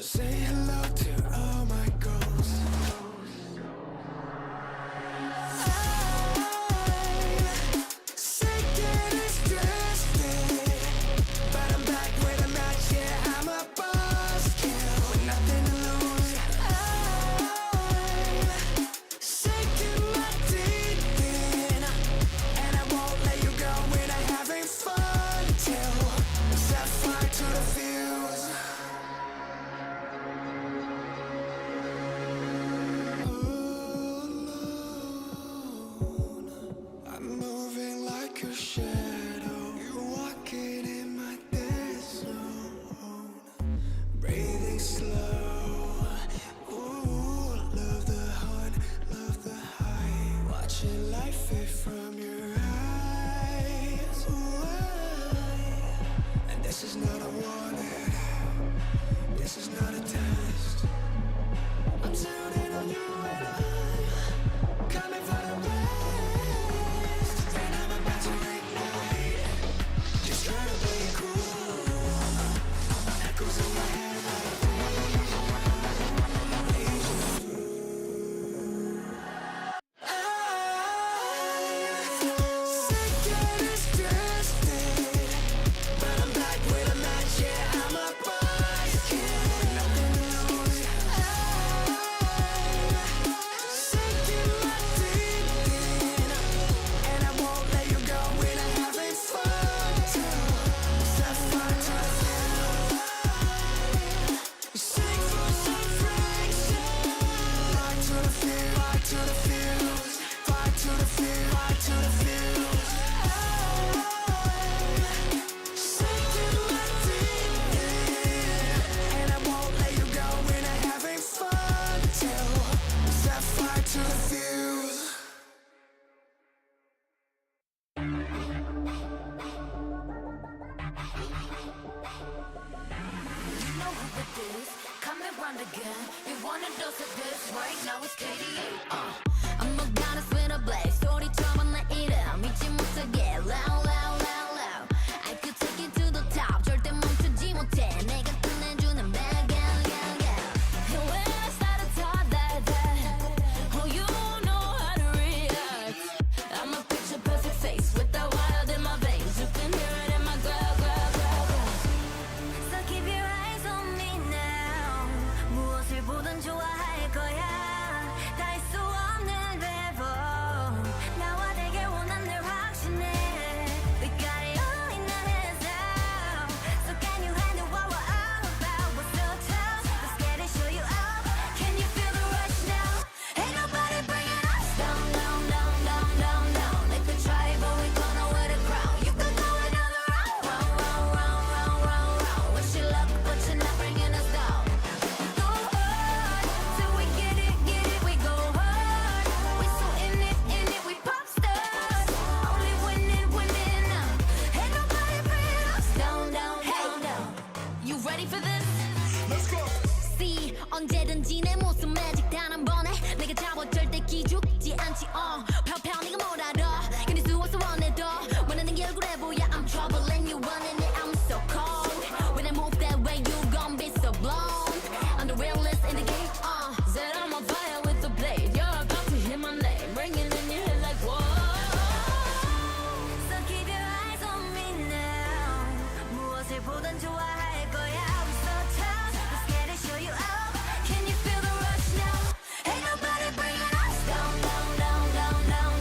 say hello to all my ghosts. I'm sick and distracted, but I'm back with a match, yeah, I'm a boss kid with nothing to lose. I'm sinking my teeth in, and I won't let you go when I'm having fun till set fire to the fuse. I'm moving like a shadow. You're walking in my dead zone. Breathing slow. Ooh, love the hunt, love the high. Watching life fade from your eyes. Ooh, and this is not a warning. This is not a test. I'm turning on you and I'm coming for the rest. And I'm about to ignite. Just try to play it cool. Echoes in my head like I'm sick and distracted, but I'm back with a match, yeah, I'm a boss kid. Nothing to lose. I'm sinking my teeth in, and I won't let you go when I'm having fun till set fire to the fuse. You sing for some friction. Fire to the fuse, fire to the fuse, fire to the fuse, fire to the fuse. Sinking my teeth in, and I won't let you go when I'm having fun till set fire to the fuse. You know who it is, coming round again. You want a dose of this, right now it's KDA. I'm a goddess with a blaze, 소리처럼 내 이름 잊지 못하게 loud, loud, loud, loud. I could take you to the top, 절대 멈추지 못해. 내가 끝내주는 bag, yeah, yeah, yeah. And when I started talk that, oh, you know how to react. I'm a picture perfect face with that wild in my veins. You can hear it in my glow, glow, glow, glow. So keep your eyes on me now. 무엇을 보든 좋아할 거야. 다 할 수 없는 배vo. 나와 되길 원한 널 확신해. We got it all in our hands now. So can you handle what we're all about? We're so tough. Let's get it, show you up. Can you feel the rush now? Ain't nobody bringing us down, down, down, down, down, down. They could try, but we gonna wear the crown. You could go another round, round, round, round, round, round, round. Wish you luck, but you're not bringing us down. Go hard, till we get it, we go hard. We so in it, we pop stars. Only winning, winning. Ain't nobody bringing us down, down, down, down. You ready for this? Let's go. See, 언제든지 내 모습 매직 단 한 번에 내가 잡아 절대 기죽지 않지. 펴펴 네가 뭘 알아. 근데 수 없어 원해도 원하는 게 얼굴에 보여. I'm trouble and you running it, I'm so cold. When I move that way you gon' be so blown. I'm the realest in the game, said I'm on fire with the blade. You're about to hear my name ringing in your head like whoa. So keep your eyes on me now. 무엇을 보든 좋아할 거야. We're so tough, let's get it, show you up. Can you feel the rush now? Ain't nobody bringing us down, down, down, down, down,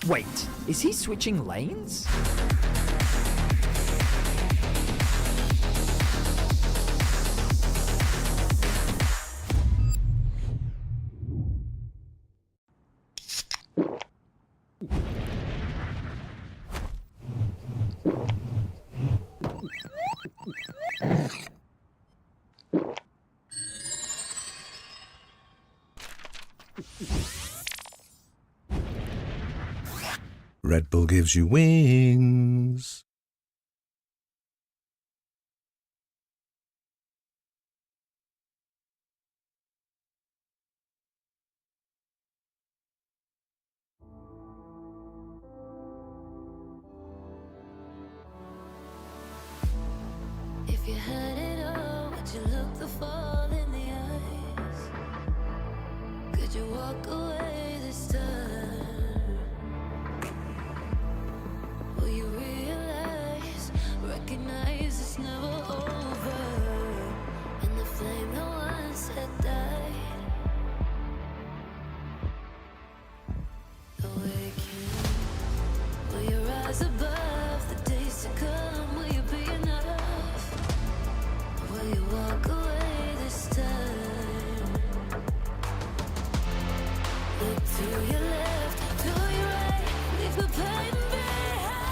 Wait, is he switching lanes? Red Bull gives you wings. If you had it all, would you look the fall in the eyes? Could you walk away this time? Will you realize, recognize it's never over? And the flame that once had died, awaken. Will you rise above the days to come? Will you be enough? Will you walk away this time? Look to your left, to your right, leave the pain behind.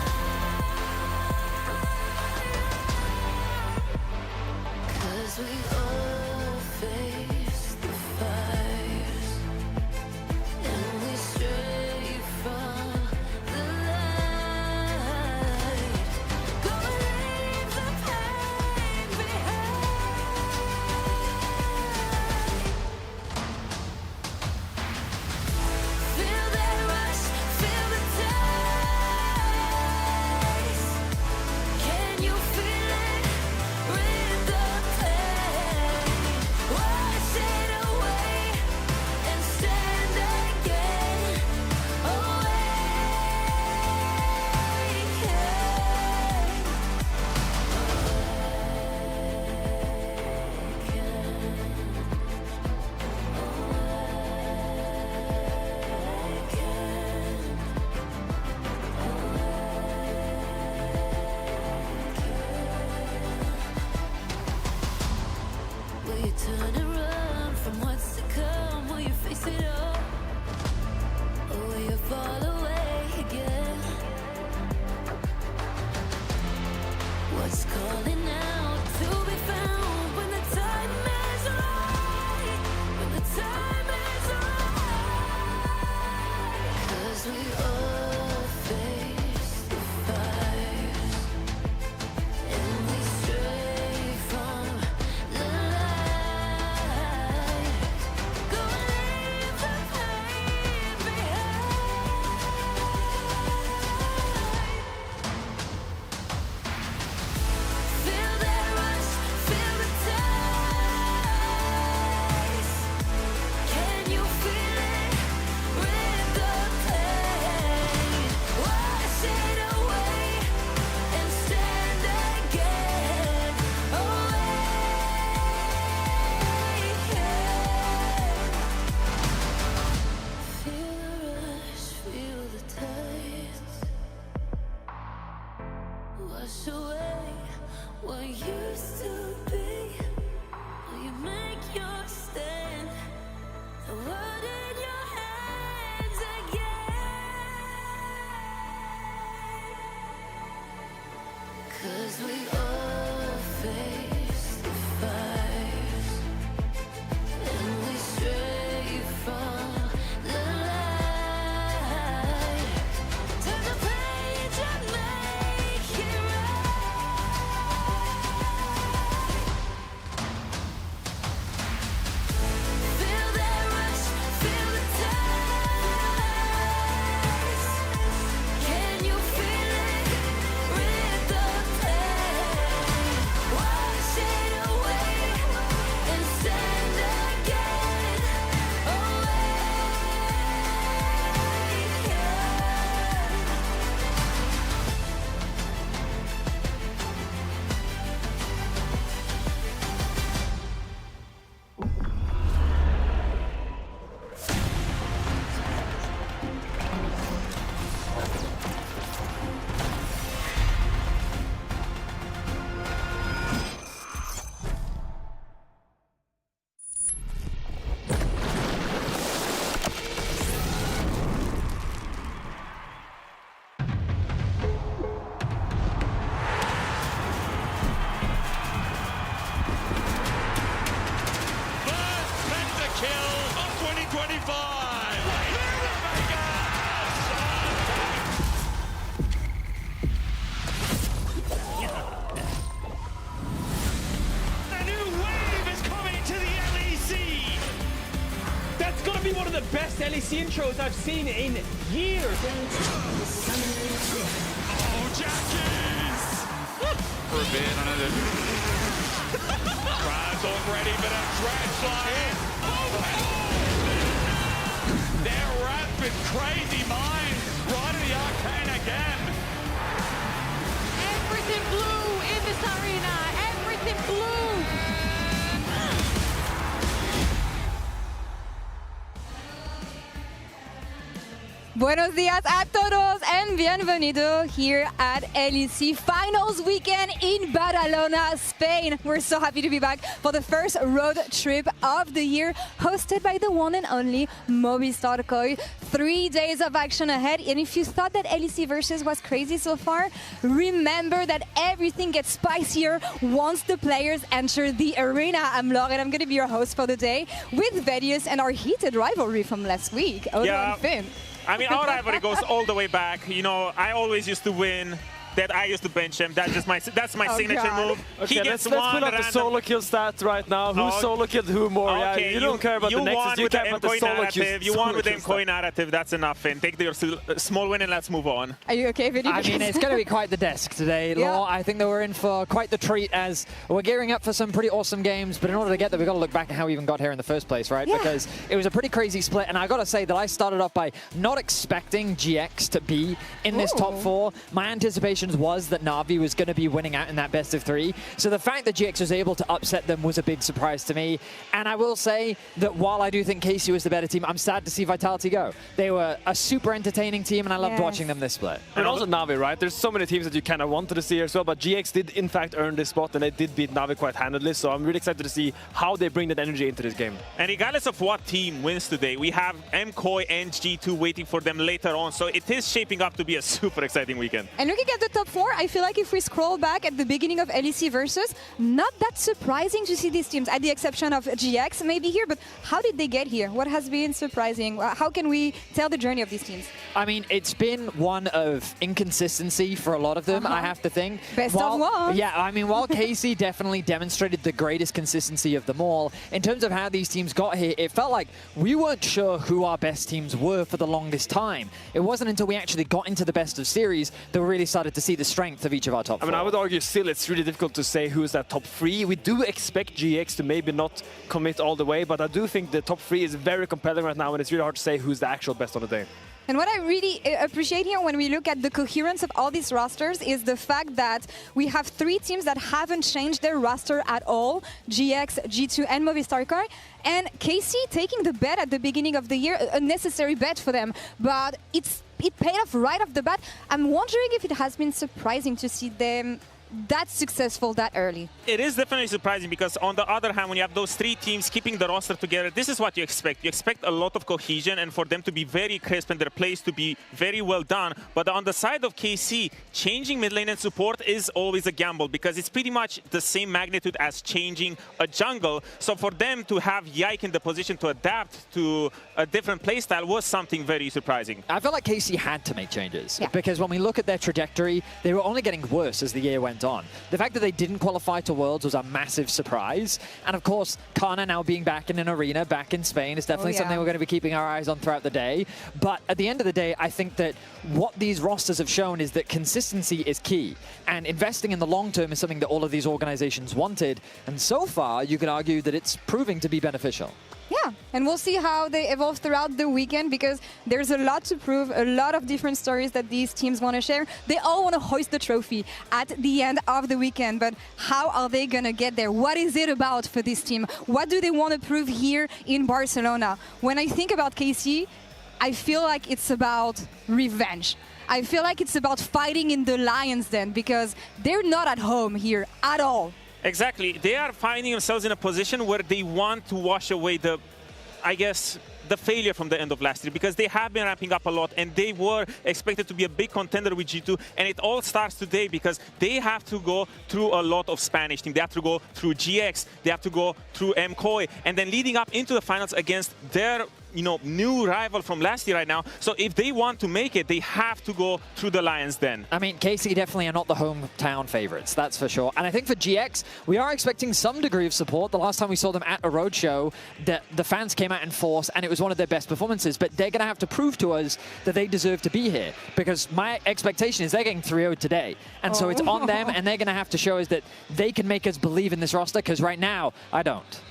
'Cause we all face the fires, and we stray from the light. Go and leave the pain behind. Feel that rush, feel the taste. Can you feel it? Rid the pain. Wash it away and stand again. Will you turn and run from what's to come? Will you face it all? Or will you fall away again? What's calling out to be found when the time is right? When the time is right. 'Cause we all face the fires, and we stray from the light. Go and leave the pain behind. Feel that rush, feel the taste. Can you feel it? Rid the pain. Wash it away and stand again. Feel the rush, feel the taste. Wash away what used to be. Will you make your stand? The world in your hands again. 'Cause we all face the fires, and we stray from the light. Turn the page and make it right. Feel that rush, feel the taste. Can you feel it? Rid the pain. Wash it A new wave is coming to the LEC. That's gonna be one of the best LEC intros I've seen in years. Oh, Jackies! For a bit, I know that. Crowd's already, but a drag fly in. Their rapid, crazy minds right in the arcane again. Everything blue in this arena. Everything blue. Buenos días a todos and bienvenido here at LEC Finals Weekend in Barcelona, Spain. We're so happy to be back for the first road trip of the year, hosted by the one and only Movistar Koi. 3 days of action ahead, and if you thought that LEC Versus was crazy so far, remember that everything gets spicier once the players enter the arena. I'm Lauren, I'm going to be your host for the day with Vedius and our heated rivalry from last week, Odo and Finn. I mean, our rivalry goes all the way back. You know, I always used to win. That I used to bench him. That's my signature God. move. Okay, He gets let's pull up the solo kill stats right now. Who solo killed who more? Okay, yeah, you don't care about the nexus. You care about the solo kills. You won with the MCOI narrative. That's enough, Finn. Take your small win and let's move on. Are you okay, Vedius? I mean, it's going to be quite the desk today, Yeah. Law. I think that we're in for quite the treat as we're gearing up for some pretty awesome games. But in order to get there, we've got to look back at how we even got here in the first place, right? Yeah. Because it was a pretty crazy split. And I got to say that I started off by not expecting GX to be in this top 4. My anticipations was that Na'Vi was going to be winning out in that best of 3. So the fact that GX was able to upset them was a big surprise to me. And I will say that while I do think KC was the better team, I'm sad to see Vitality go. They were a super entertaining team, and I loved watching them this split. And also Na'Vi, right? There's so many teams that you kind of wanted to see as well, but GX did in fact earn this spot, and they did beat Na'Vi quite handedly. So I'm really excited to see how they bring that energy into this game. And regardless of what team wins today, we have MCOI and G2 waiting for them later on. So it is shaping up to be a super exciting weekend. And looking at the top 4, I feel like if we scroll back at the beginning of LEC Versus, not that surprising to see these teams, at the exception of GX maybe here, but how did they get here? What has been surprising? How can we tell the journey of these teams? I mean, it's been one of inconsistency for a lot of them, I have to think. Best of one. Yeah, I mean, while KC definitely demonstrated the greatest consistency of them all, in terms of how these teams got here, it felt like we weren't sure who our best teams were for the longest time. It wasn't until we actually got into the best of series that we really started to see the strength of each of our top 4. I mean, I would argue still it's really difficult to say who's that top 3. We do expect GX to maybe not commit all the way, but I do think the top 3 is very compelling right now, and it's really hard to say who's the actual best on the day. And what I really appreciate here when we look at the coherence of all these rosters is the fact that we have 3 teams that haven't changed their roster at all, GX, G2 and Movistar Koi. And KC taking the bet at the beginning of the year, a necessary bet for them, but it paid off right off the bat. I'm wondering if it has been surprising to see them that successful that early. It is definitely surprising because on the other hand, when you have those 3 teams keeping the roster together, this is what you expect. You expect a lot of cohesion and for them to be very crisp and their plays to be very well done. But on the side of KC, changing mid lane and support is always a gamble because it's pretty much the same magnitude as changing a jungle. So for them to have Yike in the position to adapt to a different playstyle was something very surprising. I felt like KC had to make changes because when we look at their trajectory, they were only getting worse as the year went on. The fact that they didn't qualify to Worlds was a massive surprise. And of course, Kana now being back in an arena, back in Spain, is definitely something we're going to be keeping our eyes on throughout the day. But at the end of the day, I think that what these rosters have shown is that consistency is key. And investing in the long term is something that all of these organizations wanted. And so far, you could argue that it's proving to be beneficial. Yeah, and we'll see how they evolve throughout the weekend because there's a lot to prove, a lot of different stories that these teams want to share. They all want to hoist the trophy at the end of the weekend, but how are they going to get there? What is it about for this team? What do they want to prove here in Barcelona? When I think about KC, I feel like it's about revenge. I feel like it's about fighting in the Lion's Den because they're not at home here at all. Exactly. They are finding themselves in a position where they want to wash away the, I guess, the failure from the end of last year because they have been ramping up a lot and they were expected to be a big contender with G2 and it all starts today because they have to go through a lot of Spanish teams. They have to go through GX, they have to go through MCOI and then leading up into the finals against their new rival from last year right now. So if they want to make it, they have to go through the Lions Den. I mean, KC definitely are not the hometown favorites, that's for sure. And I think for GX, we are expecting some degree of support. The last time we saw them at a roadshow, the fans came out in force, and it was one of their best performances. But they're going to have to prove to us that they deserve to be here, because my expectation is they're getting 3-0 today. And so it's on them, and they're going to have to show us that they can make us believe in this roster, because right now, I don't.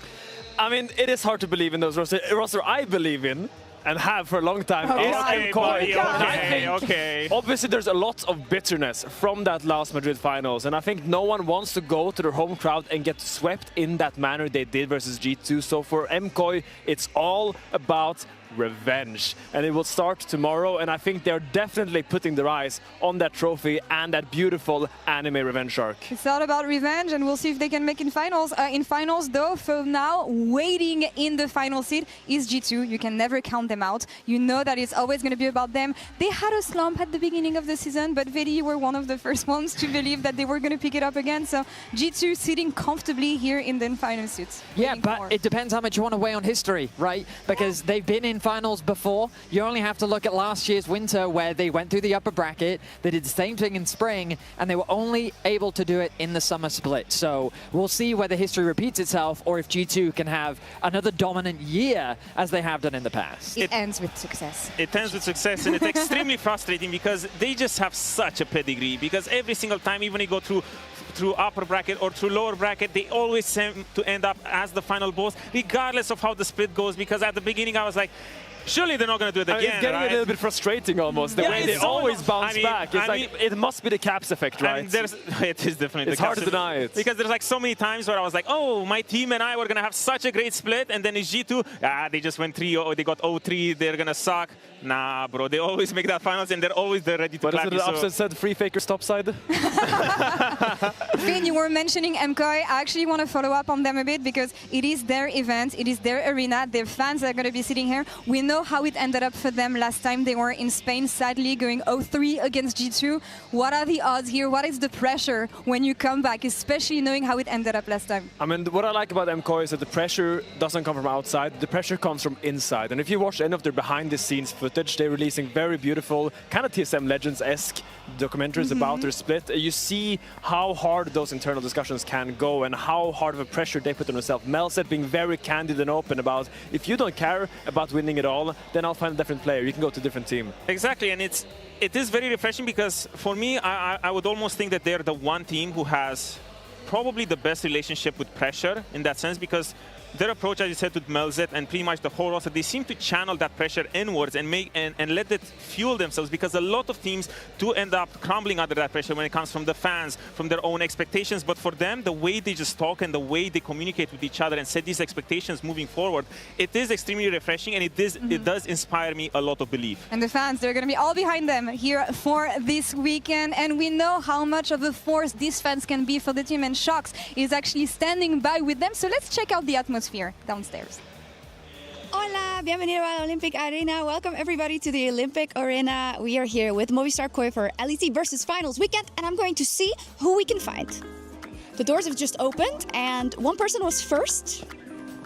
I mean, it is hard to believe in those roster I believe in and have for a long time is Okay, MKOI. buddy, And I okay, think okay. obviously there's a lot of bitterness from that last Madrid finals, and I think no one wants to go to their home crowd and get swept in that manner they did versus G2. So for MKOI, it's all about revenge, and it will start tomorrow, and I think they're definitely putting their eyes on that trophy and that beautiful anime revenge arc. It's all about revenge, and we'll see if they can make in finals. In finals, though, for now, waiting in the final seed is G2. You can never count them out. You know that it's always going to be about them. They had a slump at the beginning of the season, but Vedi were one of the first ones to believe that they were going to pick it up again. So G2 sitting comfortably here in the final suits. Yeah, but it depends how much you want to weigh on history, right? Because they've been in finals before. You only have to look at last year's winter, where they went through the upper bracket. They did the same thing in spring, and they were only able to do it in the summer split. So we'll see whether history repeats itself, or if G2 can have another dominant year as they have done in the past. It ends with success. It ends with success, and it's extremely frustrating because they just have such a pedigree. Because every single time, even when you go through upper bracket or through lower bracket, they always seem to end up as the final boss, regardless of how the split goes. Because at the beginning, I was like, surely they're not going to do it again. It's getting right? a little bit frustrating almost, the way they always bounce back. It's like, it must be the Caps effect, right? I mean, it is definitely it's the hard to deny it. Because there's like so many times where I was like, oh, my team and I were going to have such a great split, and then in G2, they just went 3-0, they got 0-3, they're going to suck. Nah, bro, they always make that finals, and they're always ready to But clap is it you, an upset said free fakers topside? Finn, you were mentioning MKOI. I actually want to follow up on them a bit, because it is their event, it is their arena, their fans are going to be sitting here. We know how it ended up for them last time they were in Spain, sadly going 0-3 against G2. What are the odds here? What is the pressure when you come back, especially knowing how it ended up last time? I mean, what I like about MKOI is that the pressure doesn't come from outside, the pressure comes from inside. And if you watch any of their behind-the-scenes footage, they're releasing very beautiful, kind of TSM Legends-esque documentaries about their split. You see how hard those internal discussions can go and how hard of a pressure they put on themselves. Melset being very candid and open about, if you don't care about winning it all, then I'll find a different player. You can go to a different team. Exactly, and it is very refreshing, because for me, I would almost think that they're the one team who has probably the best relationship with pressure in that sense, because their approach, as you said, with Melzet and pretty much the whole roster, they seem to channel that pressure inwards and let it fuel themselves, because a lot of teams do end up crumbling under that pressure when it comes from the fans, from their own expectations. But for them, the way they just talk and the way they communicate with each other and set these expectations moving forward, it is extremely refreshing, and it does inspire me a lot of belief. And the fans, they're going to be all behind them here for this weekend. And we know how much of a force these fans can be for the team, and Shox is actually standing by with them. So let's check out the atmosphere downstairs. Hola, bienvenido a la Olympic Arena. Welcome everybody to the Olympic Arena. We are here with Movistar KOI for LEC versus Finals weekend, and I'm going to see who we can find. The doors have just opened, and one person was first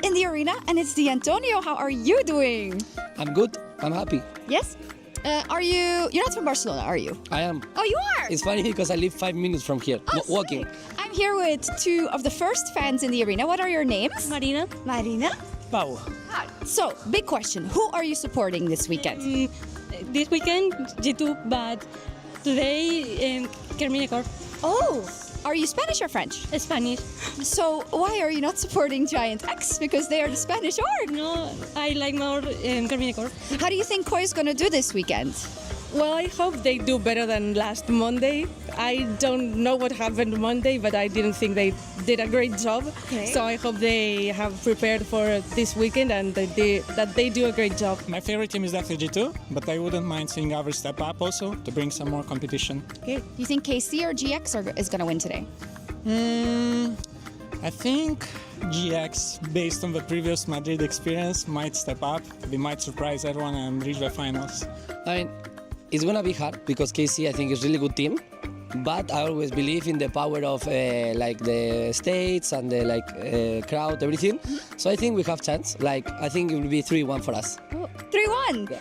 in the arena, and it's the Antonio. How are you doing? I'm good. I'm happy. Yes? You're not from Barcelona, are you? I am. Oh, you are? It's funny because I live 5 minutes from here, walking. I'm here with two of the first fans in the arena. What are your names? Marina. Marina? Pau. So, big question. Who are you supporting this weekend? This weekend, G2, but today, Kerminekor. Oh, are you Spanish or French? Spanish. So, why are you not supporting Giant X? Because they are the Spanish org. No, I like more Kerminekor. How do you think KOI is going to do this weekend? Well, I hope they do better than last Monday. I don't know what happened Monday, but I didn't think they did a great job. Okay. So I hope they have prepared for this weekend and that they do a great job. My favorite team is definitely G2, but I wouldn't mind seeing others step up also to bring some more competition. Okay. Do you think KC or GX is going to win today? I think GX, based on the previous Madrid experience, might step up. They might surprise everyone and reach the finals. I mean, it's going to be hard because KC, I think, is a really good team. but I always believe in the power of like the states and the crowd, everything. So I think we have chance. Like I think it will be 3-1 for us. 3-1. Yeah.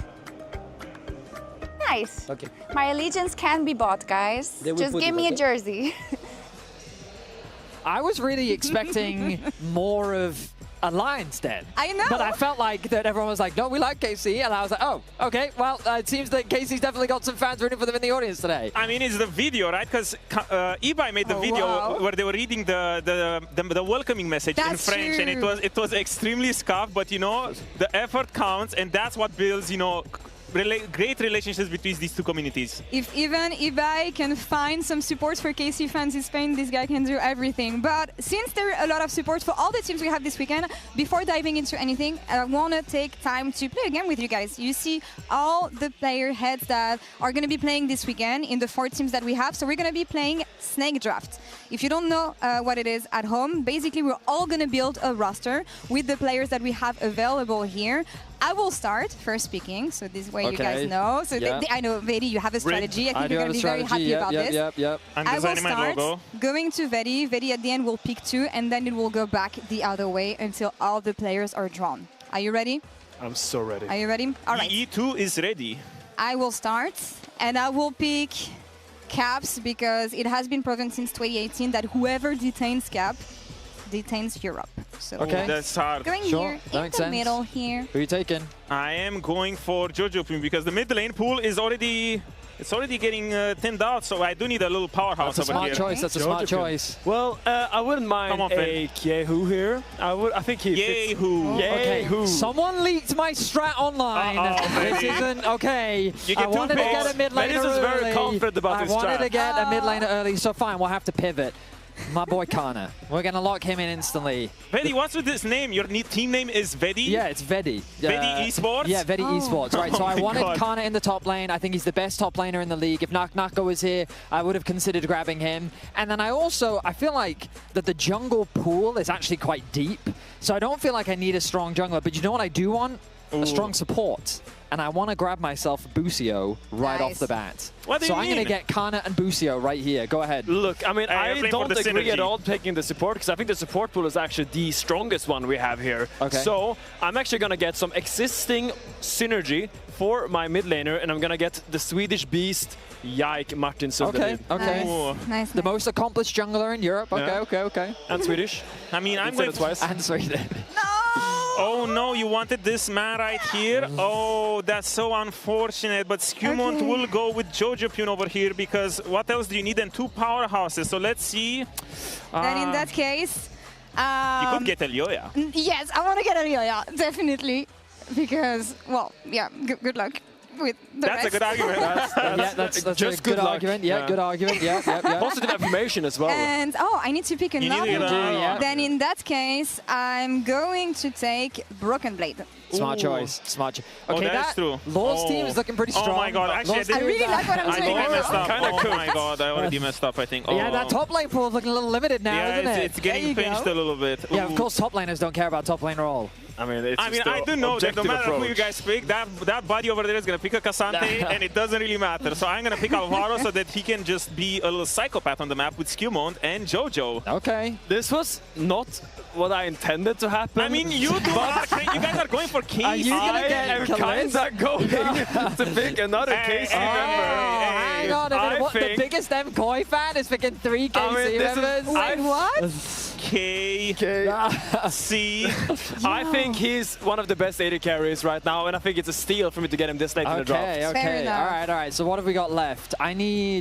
Nice. Okay. My allegiance can be bought, guys. They will Just put give it, me a okay? jersey. I was really expecting more of Alliance then. I know. But I felt like that everyone was like, no, we like KC. And I was like, oh, okay, well, it seems that KC's definitely got some fans rooting for them in the audience today. I mean, it's the video, right? Because Ibai made the video wow. where they were reading the welcoming message in That's French, and true. it was extremely scuffed. But you know, the effort counts, and that's what builds, you know, great relationships between these two communities. If even Ibai can find some support for KC fans in Spain, this guy can do everything. But since there are a lot of support for all the teams we have this weekend, before diving into anything, I want to take time to play a game with you guys. You see all the player heads that are going to be playing this weekend in the 4 teams that we have. So we're going to be playing Snake Draft. If you don't know what it is at home, basically we're all going to build a roster with the players that we have available here. I will start first speaking, so this way you guys know. So Yeah. I know, Vedi, you have a strategy. I think do you're have going to a be very strategy. happy about this. Yep. I'm I will designing my start logo. going to Vedi. Vedi at the end will pick 2, and then it will go back the other way until all the players are drawn. Are you ready? I'm so ready. Are you ready? All right. E2 is ready. I will start, and I will pick Caps because it has been proven since 2018 that whoever detains Cap detains Europe. So Okay. That's hard. going Sure, here that in makes the sense. middle here. Who are you taking? I am going for Jojo because the mid lane pool is already getting thinned out, so I do need a little powerhouse That's a over smart here. choice. That's a smart Jojo. choice. Well, I wouldn't mind Come on, a Kyehu here. I think he fits. Yehu. Okay, Yehu. someone leaked my strat online. Uh-oh, This baby. isn't okay. You get I 2 wanted to picks. get a mid laner Dennis is very early. confident about I his wanted strat. to get a mid laner early, so fine, we'll have to pivot. My boy Kana. We're going to lock him in instantly. Vedi, what's with this name? Your team name is Vedi? Yeah, it's Vedi. Vedi Esports? Yeah, Vedi Esports. Right, so Oh I my wanted God. Kana in the top lane. I think he's the best top laner in the league. If Naka was here, I would have considered grabbing him. And then I feel like that the jungle pool is actually quite deep. So I don't feel like I need a strong jungler. But you know what I do want? Ooh. A strong support. And I want to grab myself Busio right off Nice. the bat. What do so you I'm going to mean? get Kana and Busio right here. Go ahead. Look, I mean, You're I playing for don't the agree at synergy. all taking the support because I think the support pool is actually the strongest one we have here. Okay. So I'm actually going to get some existing synergy for my mid laner, and I'm going to get the Swedish beast, Yike Martin Okay, Sundin. okay. Ooh. Nice. The most accomplished jungler in Europe. Okay, Yeah. okay. And Swedish. I mean, I'm Said going it twice. And Sweden. Oh no, you wanted this man right here? Oh, that's so unfortunate. But Skewmont Okay. will go with Jojo Pune over here because what else do you need than 2 powerhouses? So let's see. Then in that case, You could get Elioya. yes, I want to get Arioya, definitely. Because, well, yeah, good luck with the That's a rest. good argument. Yeah, that's just a good good luck. argument. Yeah, Yeah. good argument. Yeah. Positive affirmation as well. And, I need to pick need another to get one. another one. Then in that case, I'm going to take Broken Blade. Smart Ooh. choice. Smart choice. Oh, Okay, that is true. Lord's Oh. team is looking pretty Oh strong. my God, actually, Lord's I I team- really like what I'm I think I doing. messed up. Kinda Oh cooked. my God, I already messed up, I think. Oh. Yeah, that top lane pool is looking a little limited now, Yeah, isn't it? it's getting There you pinched go. a little bit. Yeah, of Ooh. course, top laners don't care about top lane role. I mean, it's I mean, just I do know that no objective matter who you approach. guys pick, that buddy over there is going to pick a Cassante, and it doesn't really matter. So I'm going to pick Alvaro so that he can just be a little psychopath on the map with Skewmont and Jojo. Okay. This was not what I intended to happen. I mean, you guys are going for Kings. Are you gonna I get am Kalez? kinda going to pick another Hey, KC hey, member. Hang on a I minute. What, the think- biggest MCOY fan is picking 3 KC I mean, this is- members? Wait, what? K, C. I think he's one of the best AD carries right now, and I think it's a steal for me to get him this late in the draft. Okay, Fair okay. enough. All right. So what have we got left? I need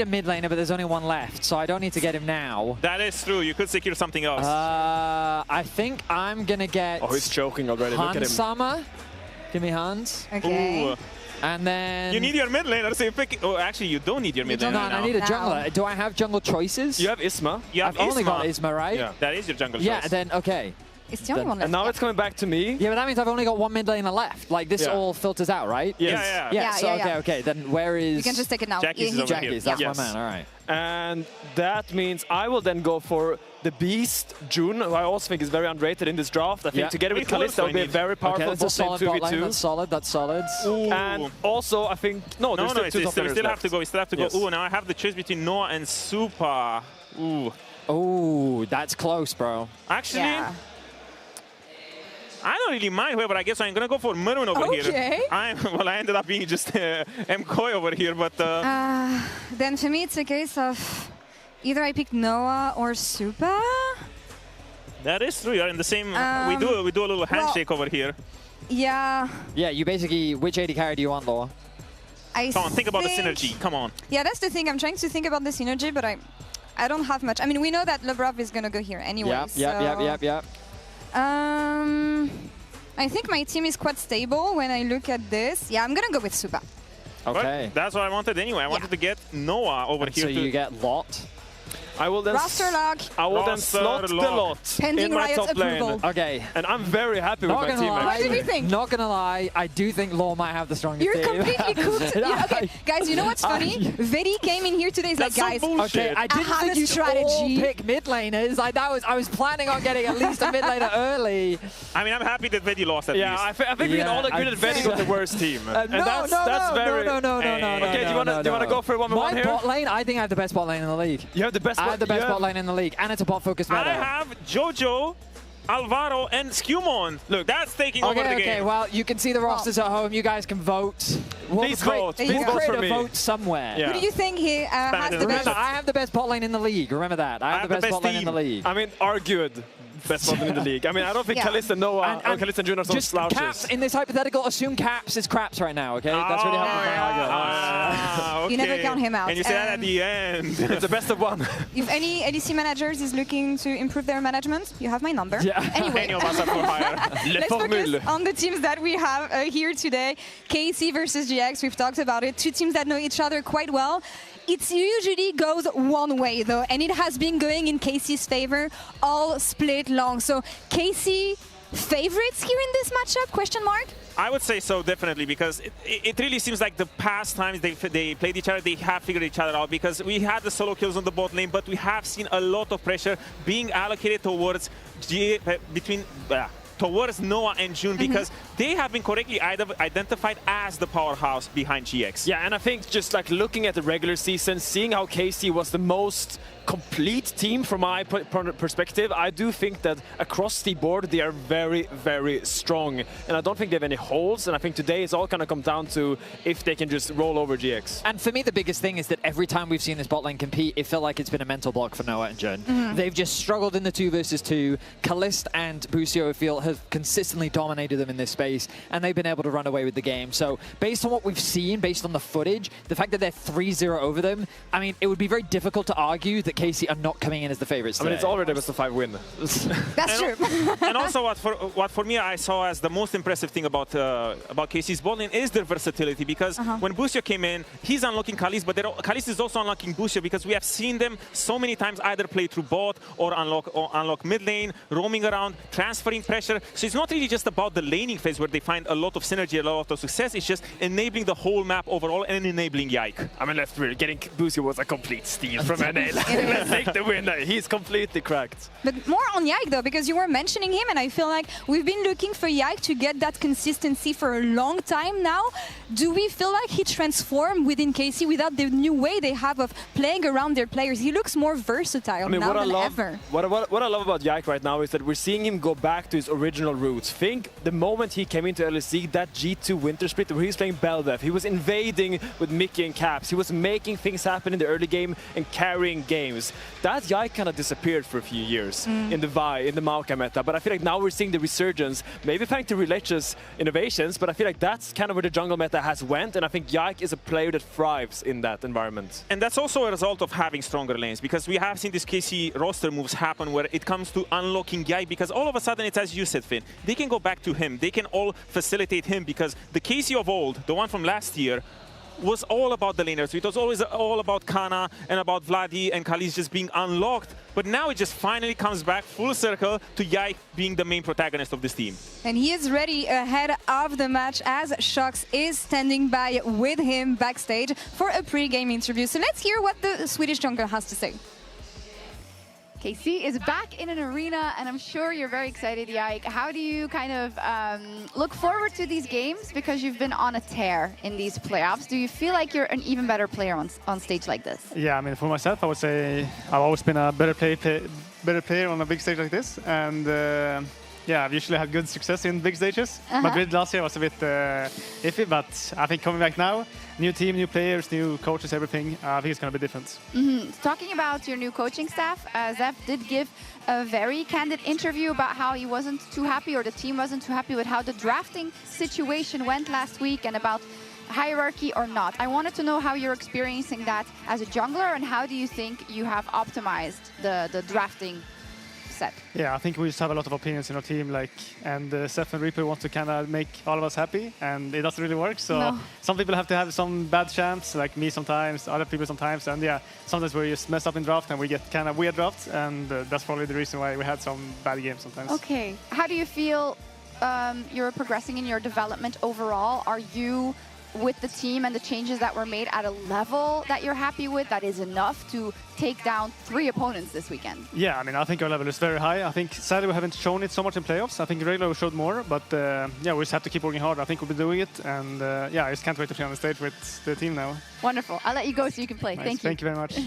a mid laner, but there's only one left, so I don't need to get him now. That is true. You could secure something else. I think I'm going to get Oh, he's choking already. Look at him. Hansama. Give me Hans. Okay. Ooh. And then... You need your mid laner, so you pick. Oh, actually, you don't need your mid don't laner No, now. I need a Now. jungler. Do I have jungle choices? You have Isma. You have I've only got Isma. Isma, right? Yeah. That is your jungle Yeah, choice. then, okay. It's the only one left. And now yeah. it's coming back to me. Yeah, but that means I've only got one mid laner left. Like, this all filters out, right? Yes. Yeah, so, okay. Then where is... You can just take it now. Jackie's is over here. Jackie's, that's Yes. my man, all right. And that means I will then go for the Beast, June, who I also think is very underrated in this draft. I think together with Kalista, will be a very powerful Okay, that's a solid bot lane. 2v2. That's solid, that's solid. And also, I think... No, there's still two top we laners still have left. to go. We still have to Yes. go. Ooh, now I have the choice between Noah and Super. Ooh. Oh, that's close, bro. Actually, Yeah. I don't really mind whoever I guess. I'm gonna go for Maroon over here. Okay. Well, I ended up being just MCoy over here, but Then for me, it's a case of either I pick Noah or Supa. that is true. You're in the same. We do a little handshake over here. Yeah. Yeah, you basically... Which AD carry do you want, Laura? Come on, think about the synergy. Come on. Yeah, that's the thing. I'm trying to think about the synergy, but I don't have much. I mean, we know that Lebrov is gonna go here anyway. Yep. I think my team is quite stable when I look at this. Yeah, I'm gonna go with Supa. Okay. But that's what I wanted anyway. I wanted to get Noah over here. So you get Lot. I will then Roster lock. I will then Roster slot the lock. lot Pending in my Riot's top lane. approval. Okay. And I'm very happy with my team, What do actually. we think? Not gonna lie, I do think Law might have the strongest You're team. completely cooked. Yeah, okay, guys, you know what's funny? Vedi came in here today. He's like, That's so guys, bullshit. Okay, I didn't have think a you'd strategy. all pick mid laners. Like I was planning on getting at least a mid laner early. I mean, I'm happy that Vedi lost at Yeah, least. I think we can all agree that Vedi got the worst team. And that's very... No. Okay, do you want to go for one My here? bot lane, I think I have the best bot lane in the league. You have the best I have the best bot lane in the league, and it's a bot focused meta. I have Jojo, Alvaro, and Skewmon. Look, that's taking over the game. Okay, well, you can see the rosters at home. You guys can vote. Please vote. Please We'll vote create for a me. vote somewhere. Yeah. who do you think he has the best? Remember, I have the best bot lane in the league. Remember that. I have the best bot lane in the league. I mean, argued best bottom in the league. I mean, I don't think Yeah. Kalista, Noah, or Kalista and June are some just slouches. Caps in this hypothetical. Assume Caps is craps right now. Okay, that's really how we're playing argument. Okay. You never count him out. And you say that at the end. It's the best of one. If any LEC managers is looking to improve their management, you have my number. Yeah. Anyway, Any of us are for hire. let's focus on the teams that we have here today. KC versus GX, we've talked about it. Two teams that know each other quite well. It usually goes one way though, and it has been going in KC's favor all split long. So KC favorites here in this matchup? Question mark? I would say so, definitely, because it really seems like the past times they played each other, they have figured each other out, because we had the solo kills on the bot lane, but we have seen a lot of pressure being allocated towards towards Noah and June, because they have been correctly identified as the powerhouse behind GX. Yeah, and I think just like looking at the regular season, seeing how KC was the most complete team from my perspective, I do think that across the board they are very, very strong. And I don't think they have any holes, and I think today it's all going to come down to if they can just roll over GX. And for me, the biggest thing is that every time we've seen this bot lane compete, it felt like it's been a mental block for Noah and Jun. They've just struggled in the 2 versus 2. Kalist and Busio feel have consistently dominated them in this space, and they've been able to run away with the game. So based on what we've seen, based on the footage, the fact that they're 3-0 over them, I mean, it would be very difficult to argue that KC are not coming in as the favorites today. I mean, it's already a best of 5 win. That's true. And also, what for me I saw as the most impressive thing about KC's bot lane is their versatility, because when Busio came in, he's unlocking Kalist, but Kalist is also unlocking Busio, because we have seen them so many times either play through bot or unlock mid lane, roaming around, transferring pressure. So it's not really just about the laning phase where they find a lot of synergy, a lot of success. It's just enabling the whole map overall and enabling Yike. I mean, let's be real, getting Busio was a complete steal from NA. Let's take the win. He's completely cracked. But more on Yike though, because you were mentioning him, and I feel like we've been looking for Yike to get that consistency for a long time now. Do we feel like he transformed within KC without the new way they have of playing around their players? He looks more versatile now than ever. What I love about Yike right now is that we're seeing him go back to his original roots. Think the moment he came into LEC, that G2 Winter Split where he was playing Beldev, he was invading with Mickey and Caps, he was making things happen in the early game and carrying games. That Yike kind of disappeared for a few years in the Maokai meta, but I feel like now we're seeing the resurgence, maybe thanks to Relech's innovations, but I feel like that's kind of where the jungle meta has went, and I think Yike is a player that thrives in that environment. And that's also a result of having stronger lanes, because we have seen this KC roster moves happen where it comes to unlocking Yike, because all of a sudden it's as you said, Finn, they can go back to him, they can all facilitate him, because the KC of old, the one from last year, was all about the laners. It was always all about Kana and about Vladi and Khalees just being unlocked. But now it just finally comes back full circle to Yike being the main protagonist of this team. And he is ready ahead of the match as Shox is standing by with him backstage for a pre-game interview. So let's hear what the Swedish jungler has to say. KC is back in an arena, and I'm sure you're very excited, Yike. How do you kind of look forward to these games? Because you've been on a tear in these playoffs. Do you feel like you're an even better player on stage like this? Yeah, I mean, for myself, I would say I've always been a better player on a big stage like this. And yeah, I've usually had good success in big stages. Madrid last year was a bit iffy, but I think coming back now, new team, new players, new coaches, everything, I think it's going to be different. Talking about your new coaching staff, Zef did give a very candid interview about how he wasn't too happy, or the team wasn't too happy with how the drafting situation went last week and about hierarchy or not. I wanted to know how you're experiencing that as a jungler, and how do you think you have optimized the drafting set? Yeah, I think we just have a lot of opinions in our team, and Seth and Reaper want to kind of make all of us happy, and it doesn't really work. So some people have to have some bad champs, like me sometimes, other people sometimes, and yeah, sometimes we just mess up in draft and we get kind of weird drafts, and that's probably the reason why we had some bad games sometimes. Okay, how do you feel you're progressing in your development overall? Are you with the team and the changes that were made at a level that you're happy with, that is enough to take down 3 opponents this weekend? Yeah, I mean, I think our level is very high. I think sadly we haven't shown it so much in playoffs. I think regular we showed more, but yeah, we just have to keep working hard. I think we'll be doing it, and yeah, I just can't wait to play on the stage with the team now. Wonderful. I'll let you go so you can play. Nice. Thank you. Thank you very much.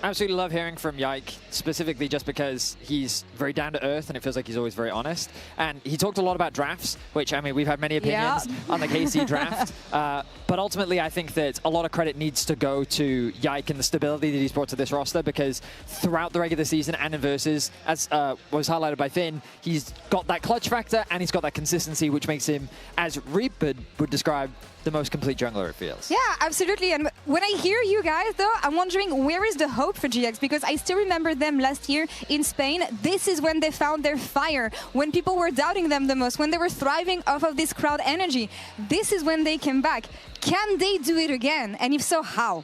I absolutely love hearing from Yike, specifically just because he's very down to earth and it feels like he's always very honest. And he talked a lot about drafts, which, I mean, we've had many opinions on the KC draft. But ultimately, I think that a lot of credit needs to go to Yike and the stability that he's brought to this roster, because throughout the regular season and in Versus, as was highlighted by Finn, he's got that clutch factor and he's got that consistency, which makes him, as Reaper would describe, the most complete jungler, it feels. Yeah, absolutely. And when I hear you guys, though, I'm wondering, where is the hope for GX? Because I still remember them last year in Spain. This is when they found their fire, when people were doubting them the most, when they were thriving off of this crowd energy. This is when they came back. Can they do it again? And if so, how?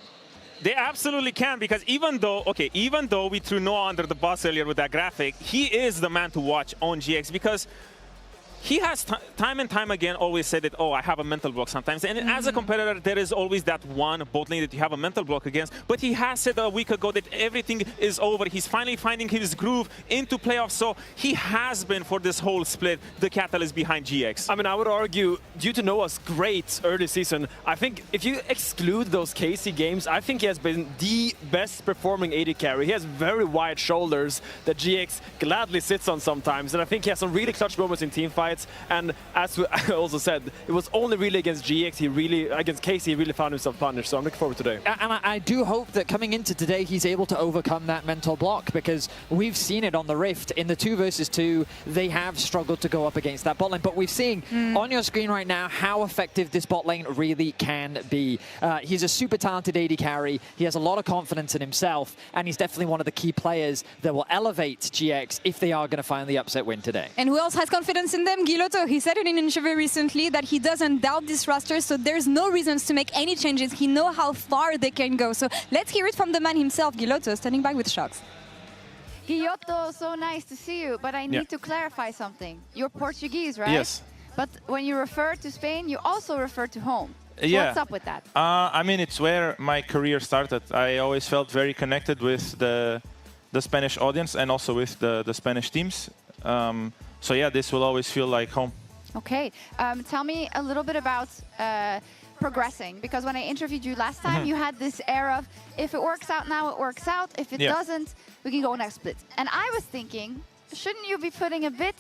They absolutely can, because even though we threw Noah under the bus earlier with that graphic, he is the man to watch on GX, because he has time and time again always said that, oh, I have a mental block sometimes. And as a competitor, there is always that one bot lane that you have a mental block against. But he has said a week ago that everything is over. He's finally finding his groove into playoffs. So he has been, for this whole split, the catalyst behind GX. I mean, I would argue, due to Noah's great early season, I think if you exclude those KC games, I think he has been the best performing AD carry. He has very wide shoulders that GX gladly sits on sometimes. And I think he has some really clutch moments in teamfights. And as I also said, it was only really against GX, against KC, he really found himself punished. So I'm looking forward to today. And I do hope that coming into today, he's able to overcome that mental block, because we've seen it on the Rift. In the 2 versus 2, they have struggled to go up against that bot lane. But we've seen on your screen right now how effective this bot lane really can be. He's a super talented AD carry. He has a lot of confidence in himself, and he's definitely one of the key players that will elevate GX if they are going to find the upset win today. And who else has confidence in them? Giloto, he said it in an interview recently that he doesn't doubt this roster, so there's no reasons to make any changes. He knows how far they can go. So let's hear it from the man himself, Giloto, standing by with Shox. Giotto, so nice to see you, but I need to clarify something. You're Portuguese, right? Yes. But when you refer to Spain, you also refer to home. So yeah. What's up with that? I mean, it's where my career started. I always felt very connected with the Spanish audience and also with the Spanish teams. So yeah, this will always feel like home. Okay. Tell me a little bit about progressing, because when I interviewed you last time, you had this air of, if it works out now, it works out. If it doesn't, we can go next split. And I was thinking, shouldn't you be putting a bit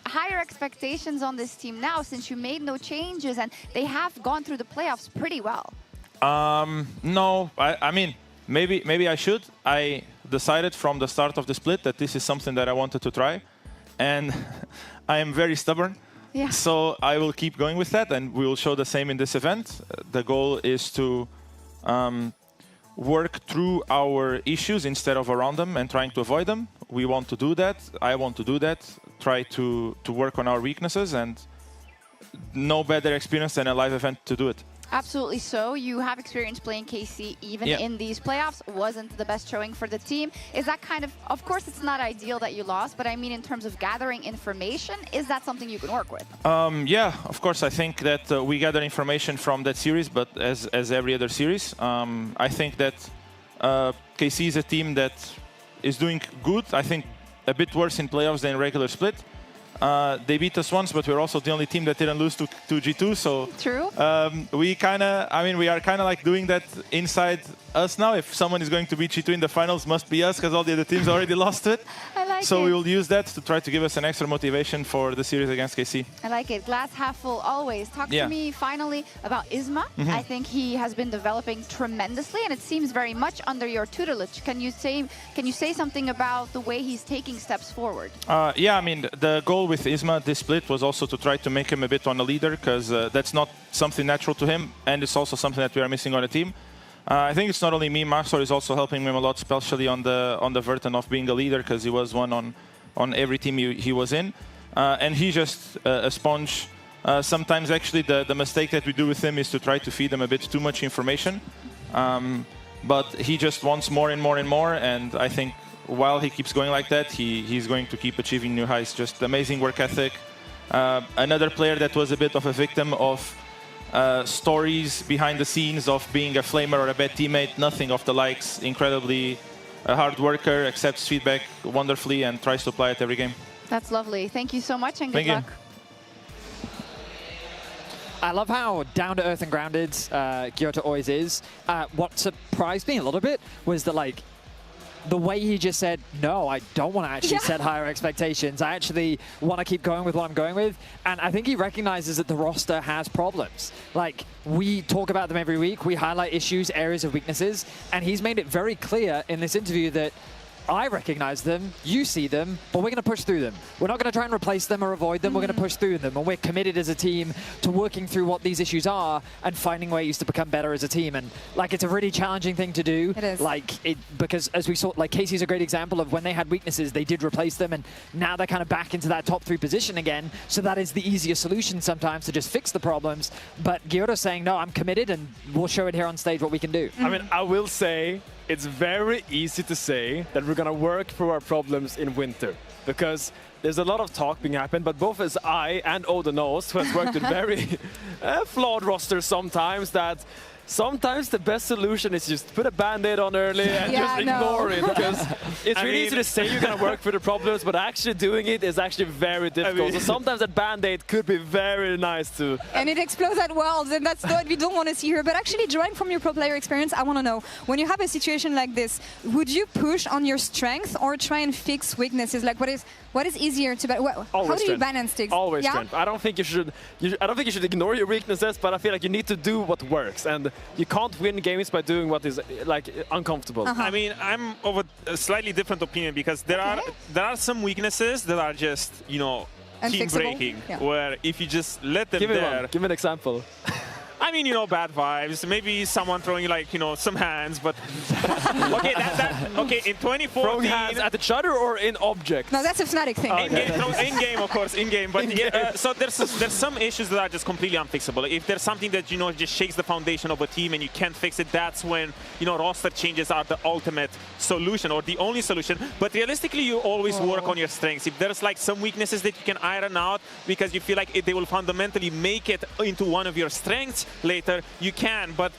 higher expectations on this team now, since you made no changes and they have gone through the playoffs pretty well? No, I mean, maybe I should. I decided from the start of the split that this is something that I wanted to try. And I am very stubborn, so I will keep going with that, and we will show the same in this event. The goal is to work through our issues instead of around them and trying to avoid them. We want to do that. I want to do that. Try to work on our weaknesses and no better experience than a live event to do it. Absolutely so. You have experience playing KC even in these playoffs. Wasn't the best showing for the team. Is that kind of course, it's not ideal that you lost, but I mean in terms of gathering information, is that something you can work with? Yeah, of course. I think that we gather information from that series, but as every other series, I think that KC is a team that is doing good. I think a bit worse in playoffs than regular split. They beat us once, but we're also the only team that didn't lose to G2. So true. We are kind of like doing that inside us now. If someone is going to beat G2 in the finals, must be us, because all the other teams already lost it. I like so it. we will use that to try to give us an extra motivation for the series against KC. I like it. Glass half full always. Talk to me finally about Isma. I think he has been developing tremendously, and it seems very much under your tutelage. Can you say something about the way he's taking steps forward? Yeah, I mean, the goal with Isma this split was also to try to make him a bit on a leader, because that's not something natural to him, and it's also something that we are missing on the team. I think it's not only me. Maxor is also helping him a lot, especially on the version of being a leader, because he was one on every team he was in, and he's just a sponge. Sometimes actually the mistake that we do with him is to try to feed him a bit too much information, but he just wants more and more and more, and I think while he keeps going like that, he's going to keep achieving new highs. Just amazing work ethic. Another player that was a bit of a victim of stories behind the scenes of being a flamer or a bad teammate, nothing of the likes. Incredibly a hard worker, accepts feedback wonderfully and tries to apply it every game. That's lovely. Thank you so much and good luck. I love how down-to-earth and grounded Gyota always is. What surprised me a little bit was that, like, the way he just said, no, I don't want to actually set higher expectations. I actually want to keep going with what I'm going with. And I think he recognizes that the roster has problems. Like, we talk about them every week. We highlight issues, areas of weaknesses. And he's made it very clear in this interview that I recognize them, you see them, but we're going to push through them. We're not going to try and replace them or avoid them. We're going to push through them. And we're committed as a team to working through what these issues are and finding ways to become better as a team. And like, it's a really challenging thing to do. It is. Because as we saw, like, Casey's a great example of when they had weaknesses, they did replace them. And now they're kind of back into that top 3 position again. So that is the easier solution sometimes to just fix the problems. But Gyota's saying, no, I'm committed and we'll show it here on stage what we can do. I mean, I will say, it's very easy to say that we're going to work through our problems in winter, because there's a lot of talk being happened, but both as I and Oda knows, who has worked with very flawed rosters sometimes, that sometimes the best solution is just put a band-aid on early and just ignore it, because it's really easy to say you're going to work through the problems, but actually doing it is actually very difficult. So sometimes that band-aid could be very nice too. And it explodes at Worlds, and that's what we don't want to see here. But actually, drawing from your pro player experience, I want to know, when you have a situation like this, would you push on your strength or try and fix weaknesses? Like, what is easier to how do you balance things? Always strength. I don't think you should ignore your weaknesses, but I feel like you need to do what works, and you can't win games by doing what is like uncomfortable. I mean, I'm of a slightly different opinion, because there are some weaknesses that are just, you know, team breaking, where if you just let them Give me an example. I mean, you know, bad vibes. Maybe someone throwing, like, you know, some hands, but okay, okay. In 2014, throwing hands at each other or in objects. No, that's a Fnatic thing. In game, of course, in game. But so there's some issues that are just completely unfixable. If there's something that, you know, just shakes the foundation of a team and you can't fix it, that's when, you know, roster changes are the ultimate solution or the only solution. But realistically, you always work on your strengths. If there's like some weaknesses that you can iron out because you feel like they will fundamentally make it into one of your strengths later, you can. But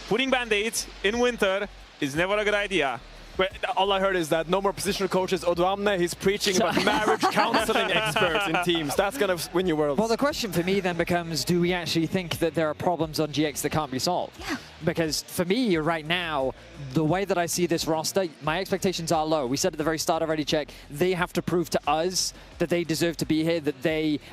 putting band-aids in winter is never a good idea. But all I heard is that no more positional coaches. Oduamne, he's preaching about marriage counseling experts in teams. That's going to win you worlds. Well, the question for me then becomes, do we actually think that there are problems on GX that can't be solved? Yeah. Because for me, right now, the way that I see this roster, my expectations are low. We said at the very start already, Check, they have to prove to us that they deserve to be here,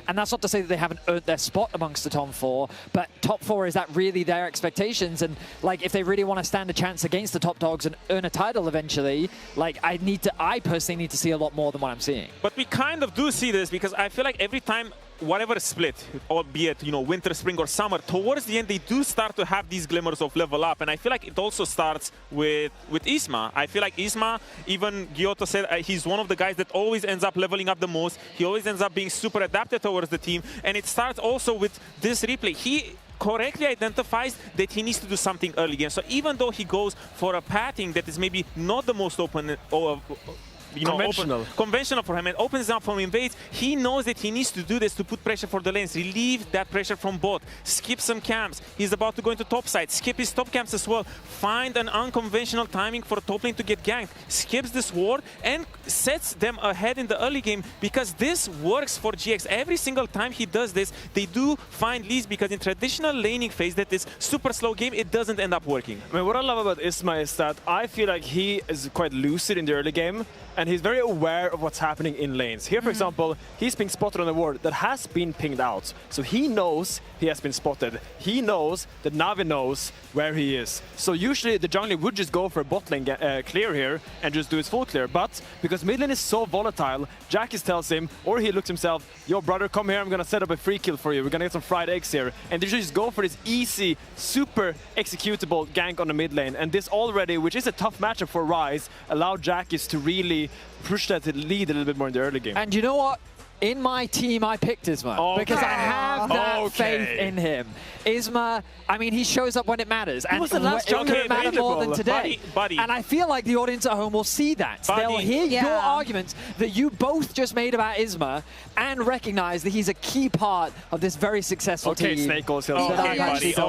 and that's not to say that they haven't earned their spot amongst the top 4, but top 4, is that really their expectations? And like, if they really want to stand a chance against the top dogs and earn a title eventually, like, I personally need to see a lot more than what I'm seeing. But we kind of do see this, because I feel like every time whatever split, albeit, winter, spring, or summer, towards the end, they do start to have these glimmers of level up. And I feel like it also starts with Isma. I feel like Isma, even Giotto said, he's one of the guys that always ends up leveling up the most. He always ends up being super adapted towards the team. And it starts also with this replay. He correctly identifies that he needs to do something early game. So even though he goes for a pathing that is maybe not the most open or conventional for him and opens up from invades, he knows that he needs to do this to put pressure for the lanes, relieve that pressure from bot, skip some camps. He's about to go into top side, skip his top camps as well, find an unconventional timing for top lane to get ganked, skips this ward and sets them ahead in the early game, because this works for GX. Every single time he does this, they do find leads, because in traditional laning phase that is super slow game, it doesn't end up working. I mean, what I love about Isma is that I feel like he is quite lucid in the early game, and he's very aware of what's happening in lanes. Here, for example, he's being spotted on a ward that has been pinged out. So he knows he has been spotted. He knows that Na'Vi knows where he is. So usually the jungler would just go for a bot lane clear here and just do his full clear. But because mid lane is so volatile, Jackis tells him, or he looks himself, yo brother, come here, I'm gonna set up a free kill for you. We're gonna get some fried eggs here. And they just go for this easy, super executable gank on the mid lane. And this already, which is a tough matchup for Ryze, allowed Jackis to really push that lead a little bit more in the early game. And you know what? In my team, I picked Isma because I have that faith in him. Isma, I mean, he shows up when it matters. And was the last it couldn't matter more than today. Buddy. And I feel like the audience at home will see that. They'll hear your arguments that you both just made about Isma and recognize that he's a key part of this very successful team. Snake also.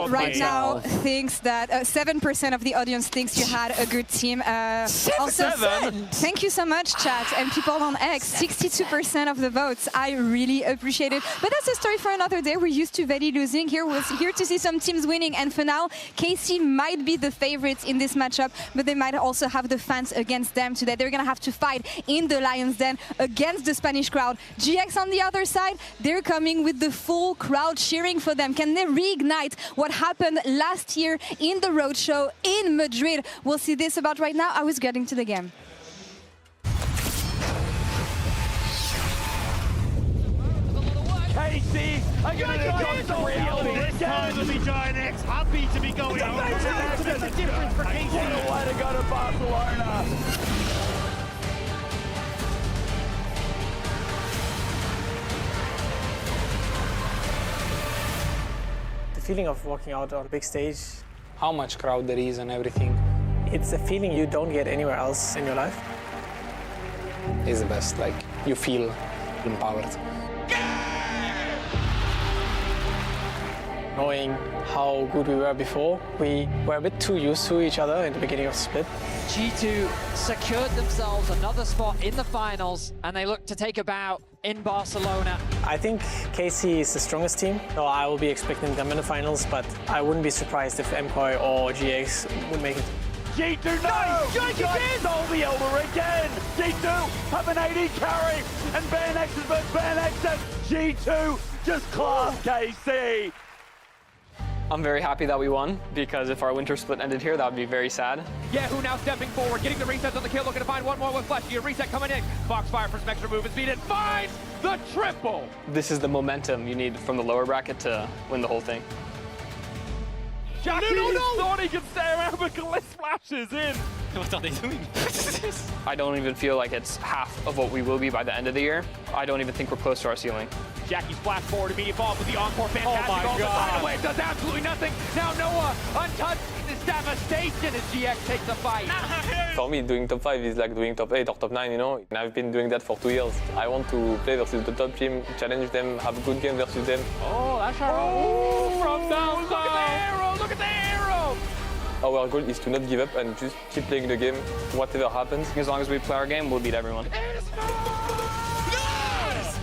Right now thinks that 7% of the audience thinks you had a good team. Also, thank you so much, chat. And people on X, 62% of the votes. I really appreciate it. But that's a story for another day. We're used to Veli losing. We're here to see some teams winning. And for now, KC might be the favorites in this matchup, but they might also have the fans against them today. They're going to have to fight in the Lion's Den against the Spanish crowd. GX on the other side, they're coming with the full crowd cheering for them. Can they reignite what happened last year in the roadshow in Madrid? We'll see this about right now. I was getting to the game. KC are going to console reality. This time will be Giant X happy to be going on. It's a difference for KC. What a way to go to Barcelona. The feeling of walking out on a big stage. How much crowd there is and everything. It's a feeling you don't get anywhere else in your life. It's the best, like you feel empowered. Knowing how good we were before, we were a bit too used to each other in the beginning of the split. G2 secured themselves another spot in the finals, and they look to take a bow in Barcelona. I think KC is the strongest team, so I will be expecting them in the finals, but I wouldn't be surprised if MKOI or GX would make it. G2, no! G2 stole the Elder again! G2 have an AD carry, and BNX is versus BNX, G2 just class KC! I'm very happy that we won, because if our winter split ended here, that would be very sad. Yahoo now stepping forward, getting the resets on the kill, looking to find one more with Flash. Your reset coming in. Foxfire for some extra move is beaten. Finds the triple! This is the momentum you need from the lower bracket to win the whole thing. Jackie thought he could stay around, but Glyph flashes in. What are they doing? I don't even feel like it's half of what we will be by the end of the year. I don't even think we're close to our ceiling. Jackie's flash forward, immediate follow with the encore. Fantastic. Oh my God. Wave does absolutely nothing. Now Noah untouched. This devastation as GX takes the fight. For me, doing top 5 is like doing top 8 or top 9, you know? And I've been doing that for 2 years. I want to play versus the top team, challenge them, have a good game versus them. Oh, that's our from down. Look at the arrow. Look at the arrow. Our goal is to not give up and just keep playing the game, whatever happens. As long as we play our game, we'll beat everyone.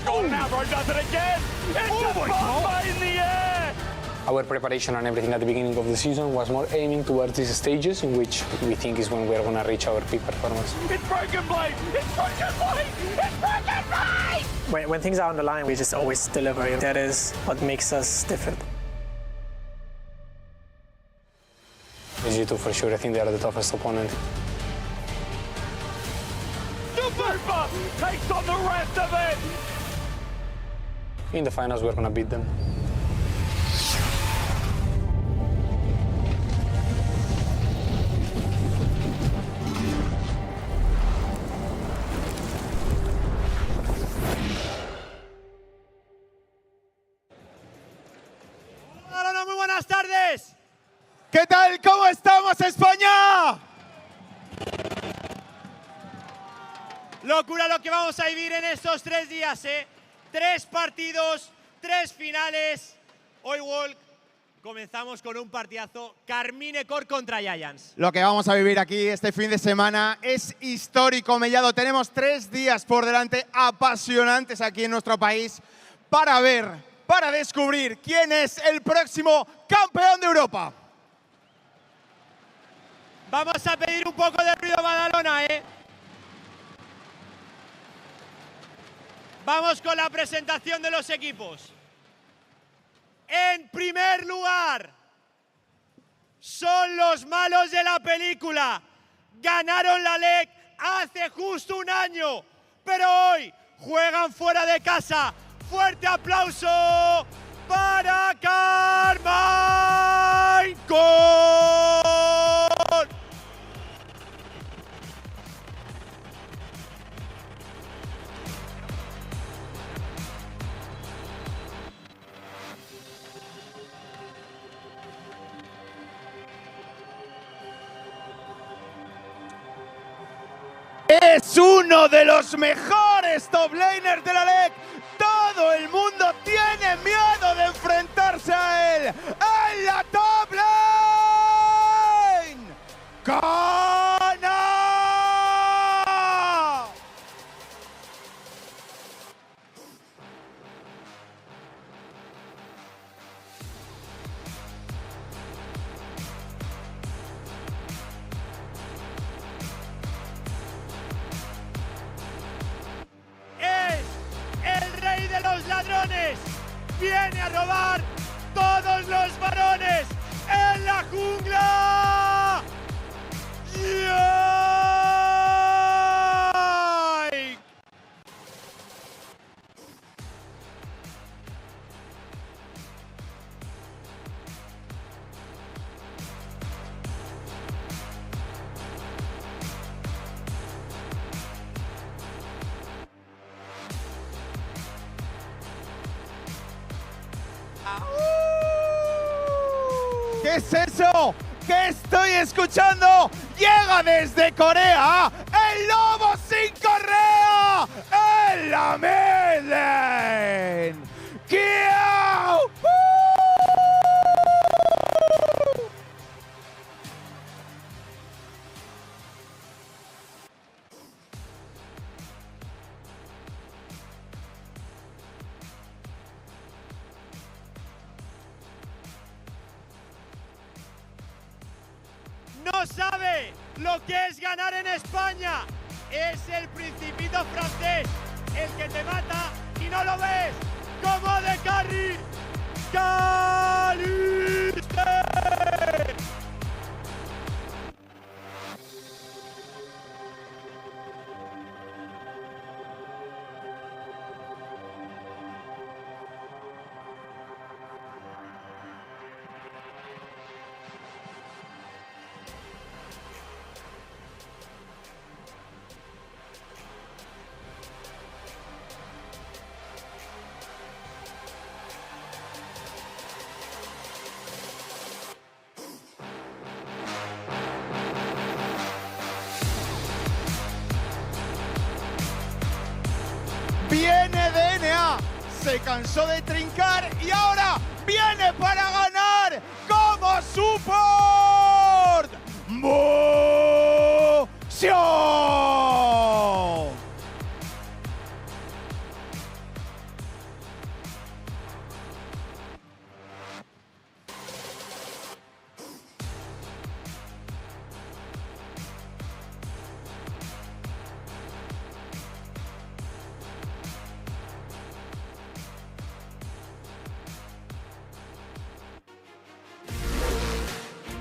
Golden Arrow does it again! It's a bomb in the air! Our preparation and everything at the beginning of the season was more aiming towards these stages in which we think is when we're going to reach our peak performance. It's Broken Blade! It's Broken Blade! It's Broken Blade! When things are on the line, we just always deliver. That is what makes us different. G2 for sure, I think they are the toughest opponent. Super takes on the rest of it! in the finals we're going to beat them. Hola, muy buenas tardes. ¿Qué tal? ¿Cómo estamos, España? Locura lo que vamos a vivir en estos 3 días, ¿eh? 3 partidos, 3 finales. Hoy, Walk, comenzamos con un partidazo Carmine Corp contra Giants. Lo que vamos a vivir aquí este fin de semana es histórico, Mellado. Tenemos 3 días por delante apasionantes aquí en nuestro país para ver, para descubrir quién es el próximo campeón de Europa. Vamos a pedir un poco de ruido a Badalona, ¿eh? Vamos con la presentación de los equipos. En primer lugar, son los malos de la película. Ganaron la LEC hace justo un año, pero hoy juegan fuera de casa. Fuerte aplauso para Carmine Corp. Es uno de los mejores top laners de la LEC. Todo el mundo tiene miedo de enfrentarse a él en la top lane. ¡Gana! Los ladrones, viene a robar todos los varones en la jungla. ¡Yay! ¿Qué es eso? ¿Qué estoy escuchando? Llega desde Corea el lobo sin correa en la mid lane. ¡Kiao! No sabe lo que es ganar en España. Es el principito francés, el que te mata y no lo ves. Como de carry. ¡Caliste! Viene DNA, se cansó de trincar y ahora viene para ganar como support. ¡Moción!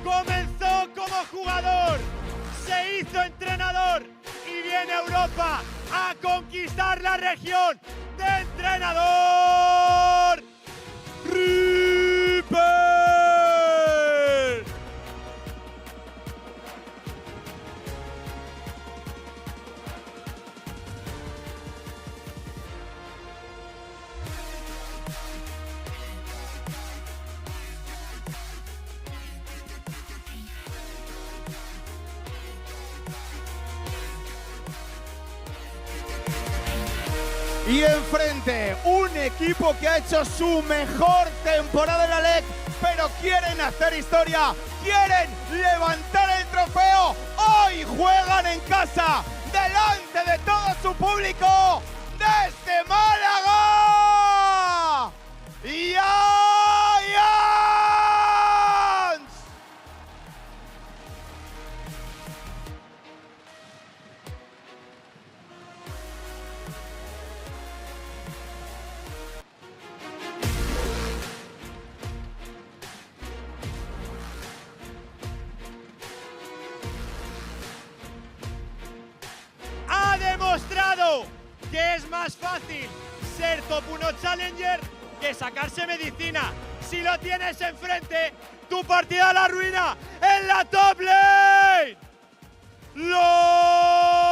Comenzó como jugador, se hizo entrenador y viene a Europa a conquistar la región de entrenador Reaper. Y enfrente, un equipo que ha hecho su mejor temporada en la LEC, pero quieren hacer historia, quieren levantar el trofeo. Hoy juegan en casa, delante de todo su público, desde Málaga. ¡Giants! Ha demostrado que es más fácil ser top 1 Challenger que sacarse medicina. Si lo tienes enfrente, tu partida a la ruina en la top lane. ¡Lot!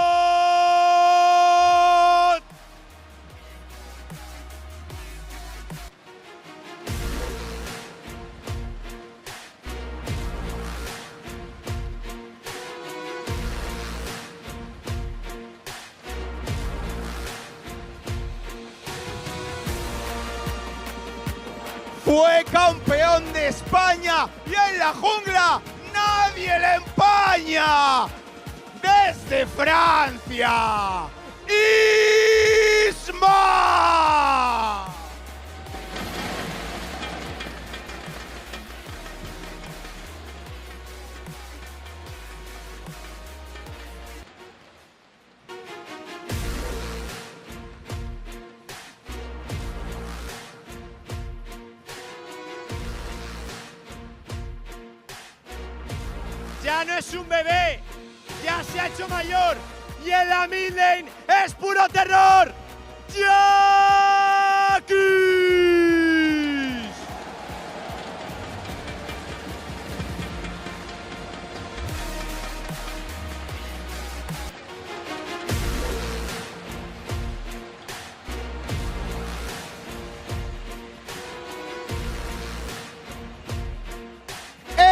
Fue campeón de España y en la jungla nadie le empaña. Desde Francia, Isma. Ya no es un bebé, ya se ha hecho mayor y en la mid lane es puro terror. ¡Jackie!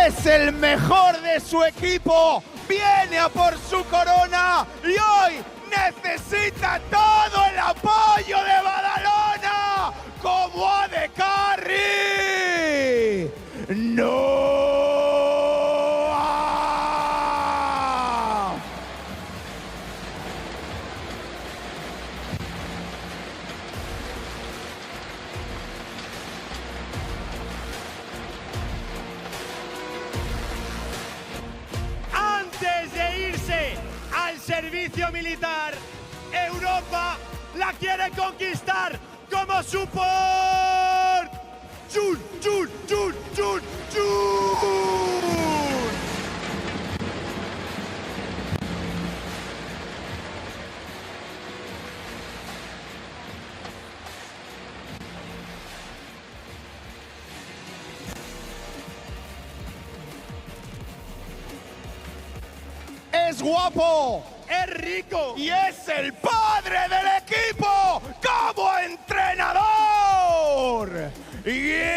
Es el mejor de su equipo, viene a por su corona y hoy necesita todo el apoyo de Badalona como AD Carry. ¡No! Antes de irse al servicio militar, Europa la quiere conquistar como support. ¡Jun, Jun, Jun, Jun, Jun! Es guapo, es rico y es el padre del equipo como entrenador. ¡Guilloto!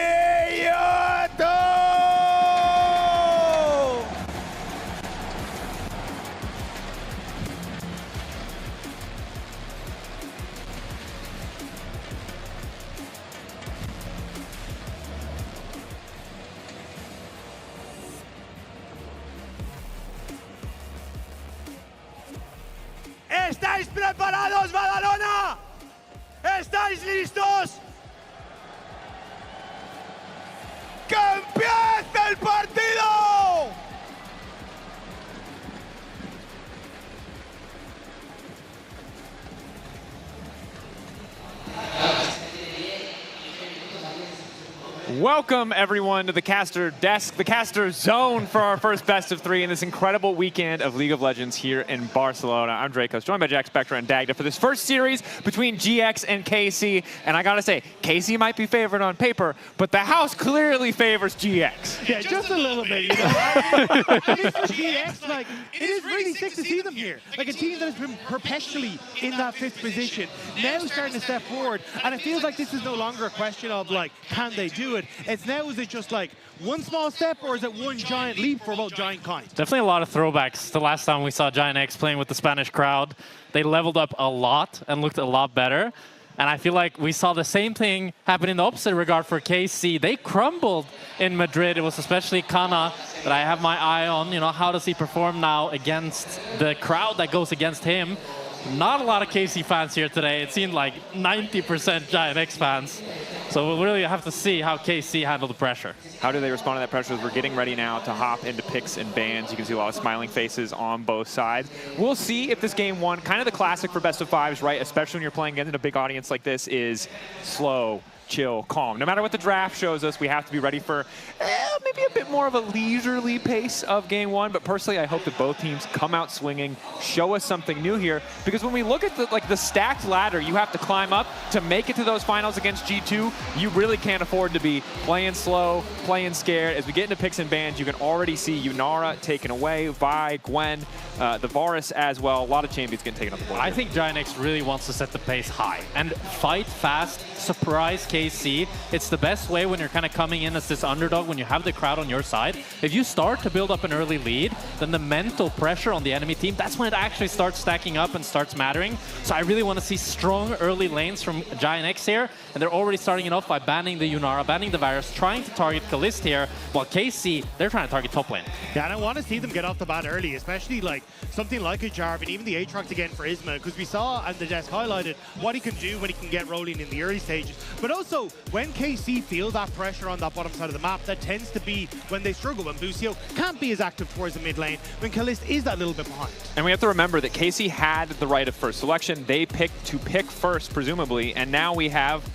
¿Estáis preparados, Badalona? ¿Estáis listos? ¡Que empiece el partido! Welcome, everyone, to the caster desk, the caster zone for our first best of 3 in this incredible weekend of League of Legends here in Barcelona. I'm Dracos, joined by Jack Spectre and Dagda for this first series between GX and KC. And I gotta say, KC might be favored on paper, but the house clearly favors GX. Yeah, just a little bit, you know. At least for GX, like, it is really sick to see them here. Like a team that has been perpetually in that 5th position, now starting to step forward. And it feels like this is no longer a question of, like, can they do it? It's now, is it just like one small step, or is it one giant leap for both Giant kind? Definitely a lot of throwbacks to last time we saw Giant X playing with the Spanish crowd. They leveled up a lot and looked a lot better. And I feel like we saw the same thing happen in the opposite regard for KC. They crumbled in Madrid. It was especially Kana that I have my eye on. You know, how does he perform now against the crowd that goes against him? Not a lot of KC fans here today. It seemed like 90% Giant X fans. So we'll really have to see how KC handle the pressure. How do they respond to that pressure as we're getting ready now to hop into picks and bans? You can see a lot of smiling faces on both sides. We'll see if this game 1, kind of the classic for best of 5s, right? Especially when you're playing against a big audience like this, is slow, chill, calm. No matter what the draft shows us, we have to be ready for maybe a bit more of a leisurely pace of game 1. But personally, I hope that both teams come out swinging, show us something new here. Because when we look at the stacked ladder you have to climb up to make it to those finals against G2, you really can't afford to be playing slow, playing scared. As we get into picks and bans, you can already see Yunara taken away, Vi, Gwen, the Varus as well. A lot of champions getting taken off the board. I think Giant X really wants to set the pace high and fight fast, surprise KC. It's the best way when you're kind of coming in as this underdog, when you have the crowd on your side. If you start to build up an early lead, then the mental pressure on the enemy team, that's when it actually starts stacking up and starts mattering. So I really want to see strong early lanes from Giant X here. And they're already starting it off by banning the Yunara, banning the Varus, trying to target Kalist here, while KC, they're trying to target top lane. Yeah, and I want to see them get off the bat early, especially like something like a Jarvan, even the Aatrox again for Isma, because we saw, and the desk highlighted, what he can do when he can get rolling in the early stages. But also, when KC feel that pressure on that bottom side of the map, that tends to be when they struggle, when Busio can't be as active towards the mid lane, when Kalist is that little bit behind. And we have to remember that KC had the right of first selection. They picked to pick first, presumably, and now we have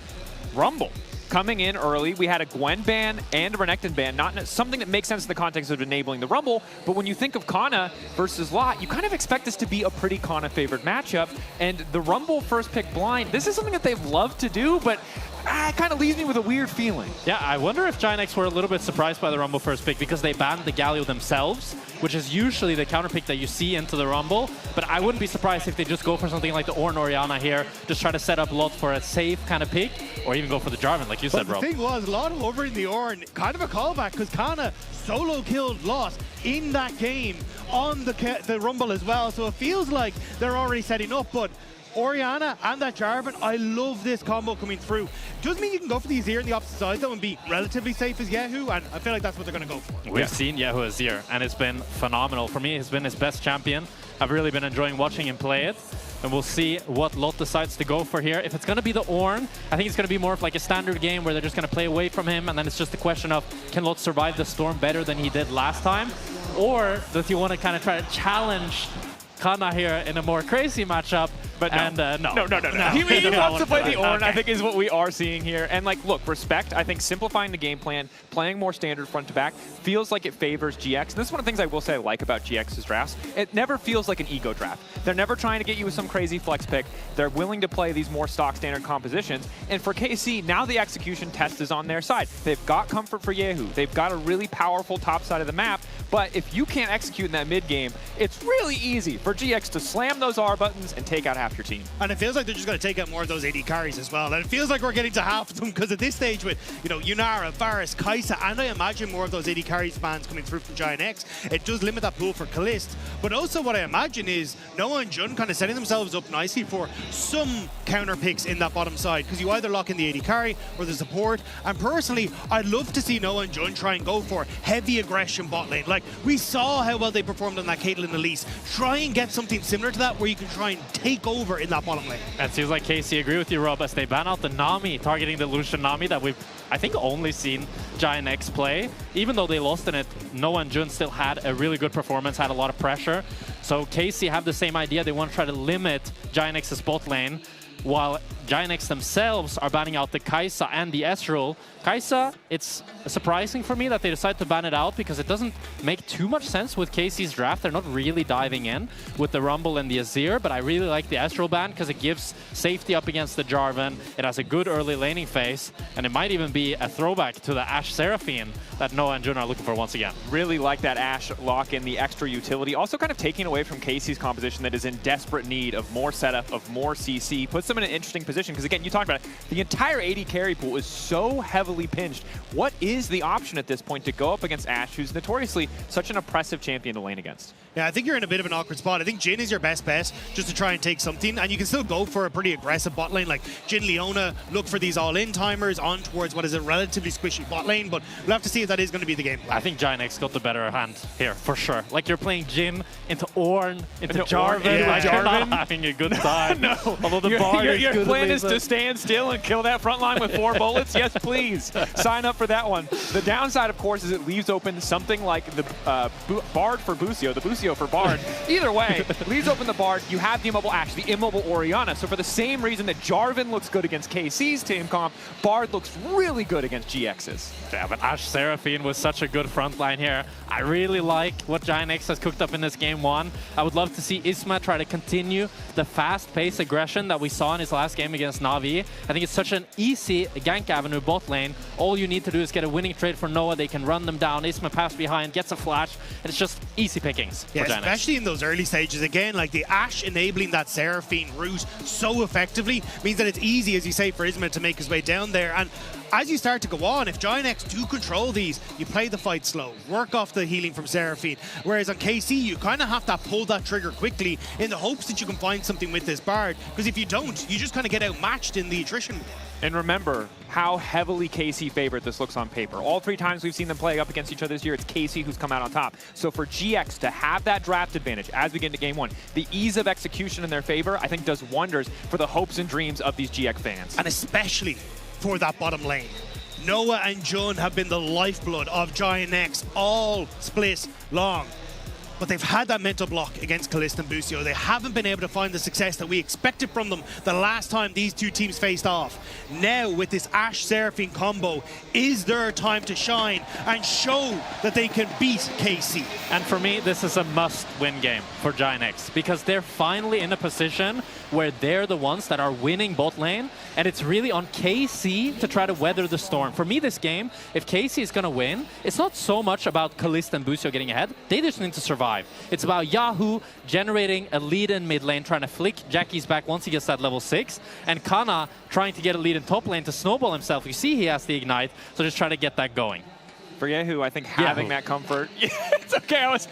Rumble coming in early. We had a Gwen ban and a Renekton ban, not something that makes sense in the context of enabling the Rumble, but when you think of Kana versus Lot, you kind of expect this to be a pretty Kana-favored matchup, and the Rumble first pick blind, this is something that they've loved to do, but it kind of leaves me with a weird feeling. Yeah, I wonder if Giant X were a little bit surprised by the Rumble first pick because they banned the Galio themselves, which is usually the counter pick that you see into the Rumble. But I wouldn't be surprised if they just go for something like the Ornn Orianna here, just try to set up Lot for a safe kind of pick, or even go for the Jarvan, like you said, Rob. The thing was, Lot over in the Ornn, kind of a callback, because Kana solo killed Lot in that game on the Rumble as well. So it feels like they're already setting up, but Orianna and that Jarvan, I love this combo coming through. Doesn't mean you can go for the Azir on the opposite side though and be relatively safe as Yehu, and I feel like that's what they're going to go for. We've seen Yehu Azir, and it's been phenomenal. For me, he's been his best champion. I've really been enjoying watching him play it, and we'll see what Lot decides to go for here. If it's going to be the Ornn, I think it's going to be more of like a standard game where they're just going to play away from him, and then it's just a question of, can Lot survive the storm better than he did last time? Or does he want to kind of try to challenge Kana here in a more crazy matchup? But no. And no. He wants to play the Ornn, I think, is what we are seeing here. And, like, look, respect. I think simplifying the game plan, playing more standard front to back, feels like it favors GX. And this is one of the things I will say I like about GX's drafts. It never feels like an ego draft. They're never trying to get you with some crazy flex pick. They're willing to play these more stock standard compositions. And for KC, now the execution test is on their side. They've got comfort for Yehu. They've got a really powerful top side of the map. But if you can't execute in that mid game, it's really easy for GX to slam those R buttons and take out half your team. And it feels like they're just going to take out more of those AD carries as well. And it feels like we're getting to half of them, because at this stage with, you know, Yunara, Varus, Kai'Sa, and I imagine more of those AD carry spans coming through from Giant X, it does limit that pool for Kalist. But also what I imagine is Noah and Jun kind of setting themselves up nicely for some counter picks in that bottom side, because you either lock in the AD carry or the support. And personally, I'd love to see Noah and Jun try and go for heavy aggression bot lane. Like, we saw how well they performed on that Caitlyn Elise. Try and get something similar to that where you can try and take over in that bottom lane. It seems like KC agree with you, Rob, as they ban out the Nami, targeting the Lucian Nami that we've, I think, only seen Giant X play. Even though they lost in it, Noah and Jun still had a really good performance, had a lot of pressure. So KC have the same idea. They want to try to limit Giant X's bot lane while Giant X themselves are banning out the Kai'Sa and the Ezreal. Kai'Sa, it's surprising for me that they decided to ban it out because it doesn't make too much sense with KC's draft. They're not really diving in with the Rumble and the Azir, but I really like the Ezreal ban because it gives safety up against the Jarvan. It has a good early laning phase, and it might even be a throwback to the Ashe Seraphine that Noah and Jun are looking for once again. Really like that Ashe lock in, the extra utility. Also kind of taking away from KC's composition that is in desperate need of more setup, of more CC. Puts them in an interesting position because, again, you talked about it. The entire AD carry pool is so heavily pinched. What is the option at this point to go up against Ashe, who's notoriously such an oppressive champion to lane against? Yeah, I think you're in a bit of an awkward spot. I think Jhin is your best bet just to try and take something, and you can still go for a pretty aggressive bot lane. Like Jhin Leona, look for these all-in timers on towards what is a relatively squishy bot lane, but we'll have to see if that is going to be the game plan. I think Giant X got the better hand here, for sure. Like, you're playing Jhin into Ornn, into Jarvan. Like, you're not having a good time. No. Although the bar is your good plan is to stand still and kill that front line with 4 bullets? Yes, please. Sign up for that one. The downside, of course, is it leaves open something like the Bard for Busio, the Busio for Bard. Either way, leaves open the Bard. You have the immobile Ashe, the immobile Orianna. So for the same reason that Jarvan looks good against KC's team comp, Bard looks really good against GX's. Yeah, but Ashe Seraphine was such a good front line here. I really like what Giant X has cooked up in this game 1. I would love to see Isma try to continue the fast-paced aggression that we saw in his last game against Na'Vi. I think it's such an easy gank avenue bot lane. All you need to do is get a winning trade for Noah. They can run them down. Isma pass behind, gets a flash, and it's just easy pickings for Giant X. Especially in those early stages. Again, like the Ashe enabling that Seraphine route so effectively means that it's easy, as you say, for Isma to make his way down there. And as you start to go on, if Giant X do control these, you play the fight slow, work off the healing from Seraphine. Whereas on KC, you kind of have to pull that trigger quickly in the hopes that you can find something with this Bard. Because if you don't, you just kind of get outmatched in the attrition. And remember how heavily KC favored this looks on paper. All 3 times we've seen them play up against each other this year, it's KC who's come out on top. So for GX to have that draft advantage as we get into game 1, the ease of execution in their favor, I think does wonders for the hopes and dreams of these GX fans. And especially for that bottom lane. Noah and Jun have been the lifeblood of Giant X all split long. But they've had that mental block against Kalista and Busio. They haven't been able to find the success that we expected from them the last time these 2 teams faced off. Now, with this Ashe Seraphine combo, is their time to shine and show that they can beat KC. And for me, this is a must-win game for Giant X because they're finally in a position where they're the ones that are winning bot lane, and it's really on KC to try to weather the storm. For me, this game, if KC is going to win, it's not so much about Kalista and Busio getting ahead. They just need to survive. It's about Yahoo generating a lead in mid lane, trying to flick Jackie's back once he gets that level 6, and Kana trying to get a lead in top lane to snowball himself. You see he has the ignite, so just try to get that going. For Yahoo, I think having that comfort, it's okay. I was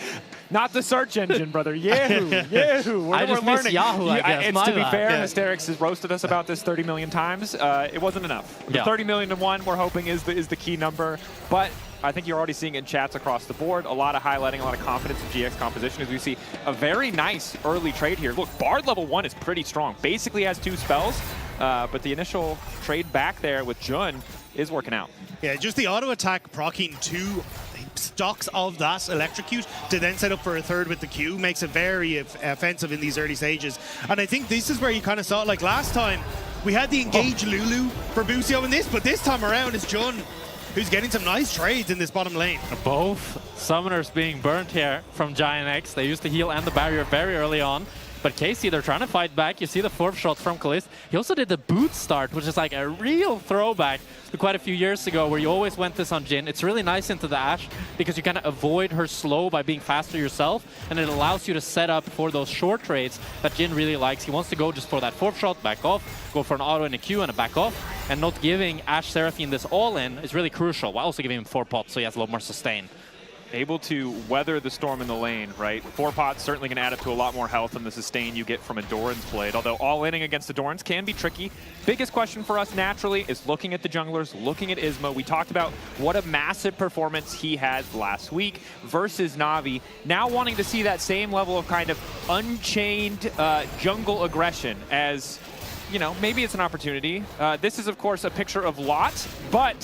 not the search engine, brother. Yahoo. I just miss Yahoo, I guess. It's, to be fair, Hysterix has roasted us about this 30 million times. It wasn't enough. The 30 million to 1, we're hoping is the key number. But I think you're already seeing it in chats across the board. A lot of highlighting, a lot of confidence in GX composition as we see a very nice early trade here. Look, Bard level 1 is pretty strong. Basically has 2 spells, but the initial trade back there with Jun is working out. Yeah, just the auto attack proccing 2 stocks of that electrocute to then set up for a 3rd with the Q makes it very offensive in these early stages. And I think this is where you kind of saw it. Like last time, we had the engage Lulu for Busio in this, but this time around it's Jun who's getting some nice trades in this bottom lane. Both summoners being burnt here from Giant X. They used the heal and the barrier very early on. But KC, they're trying to fight back. You see the 4th shot from Kalist. He also did the boot start, which is like a real throwback to quite a few years ago where you always went this on Jhin. It's really nice into the Ashe because you kind of avoid her slow by being faster yourself, and it allows you to set up for those short trades that Jhin really likes. He wants to go just for that 4th shot, back off, go for an auto and a Q and a back off, and not giving Ashe Seraphine this all-in is really crucial, while also giving him 4 pots so he has a lot more sustain. Able to weather the storm in the lane, right? 4 pots certainly going to add up to a lot more health than the sustain you get from a Doran's blade, although all-inning against the Dorans can be tricky. Biggest question for us naturally is looking at the junglers, looking at Isma. We talked about what a massive performance he had last week versus Na'Vi. Now wanting to see that same level of kind of unchained jungle aggression as you know, maybe it's an opportunity. This is, of course, a picture of Lot, but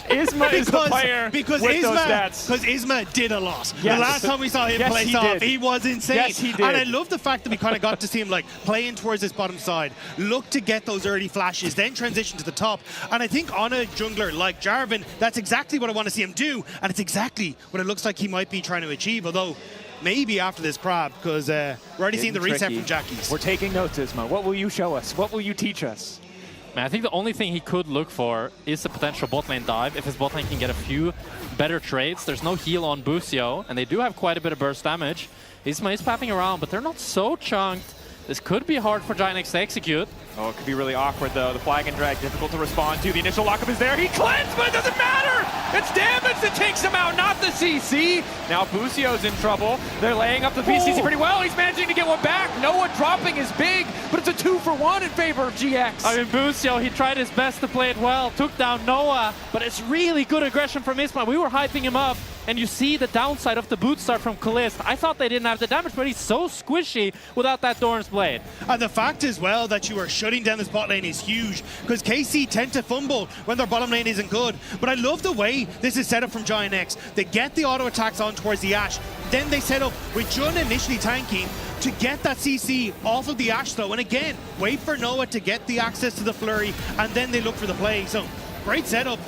Isma is the player with those stats. Because Isma did a lot. Yes. The last time we saw him play top, he was insane. Yes, he did. And I love the fact that we kind of got to see him like playing towards this bottom side, look to get those early flashes, then transition to the top. And I think on a jungler like Jarvan, that's exactly what I want to see him do. And it's exactly what it looks like he might be trying to achieve, although maybe after this crab, because we're already seeing the reset from Jackie's. We're taking notes, Isma. What will you show us? What will you teach us? Man, I think the only thing he could look for is a potential bot lane dive. If his bot lane can get a few better trades. There's no heal on Busio, and they do have quite a bit of burst damage. Isma is pathing around, but they're not so chunked. This could be hard for GiantX to execute. Oh, it could be really awkward, though. The flag and drag, difficult to respond to. The initial lockup is there. He cleansed, but it doesn't matter! It's damage that takes him out, not the CC. Now Busio's in trouble. They're laying up the BCC pretty well. He's managing to get one back. Noah dropping is big, but it's a 2-for-1 in favor of GX. I mean, Busio, he tried his best to play it well. Took down Noah, but it's really good aggression from Isma. We were hyping him up. And you see the downside of the boot start from Kalist. I thought they didn't have the damage, but he's so squishy without that Doran's Blade. And the fact as well that you are shutting down this bot lane is huge, because KC tend to fumble when their bottom lane isn't good. But I love the way this is set up from GiantX. They get the auto attacks on towards the Ashe, then they set up with Jun initially tanking to get that CC off of the Ashe though. And again, wait for Noah to get the access to the flurry, and then they look for the play. So great setup.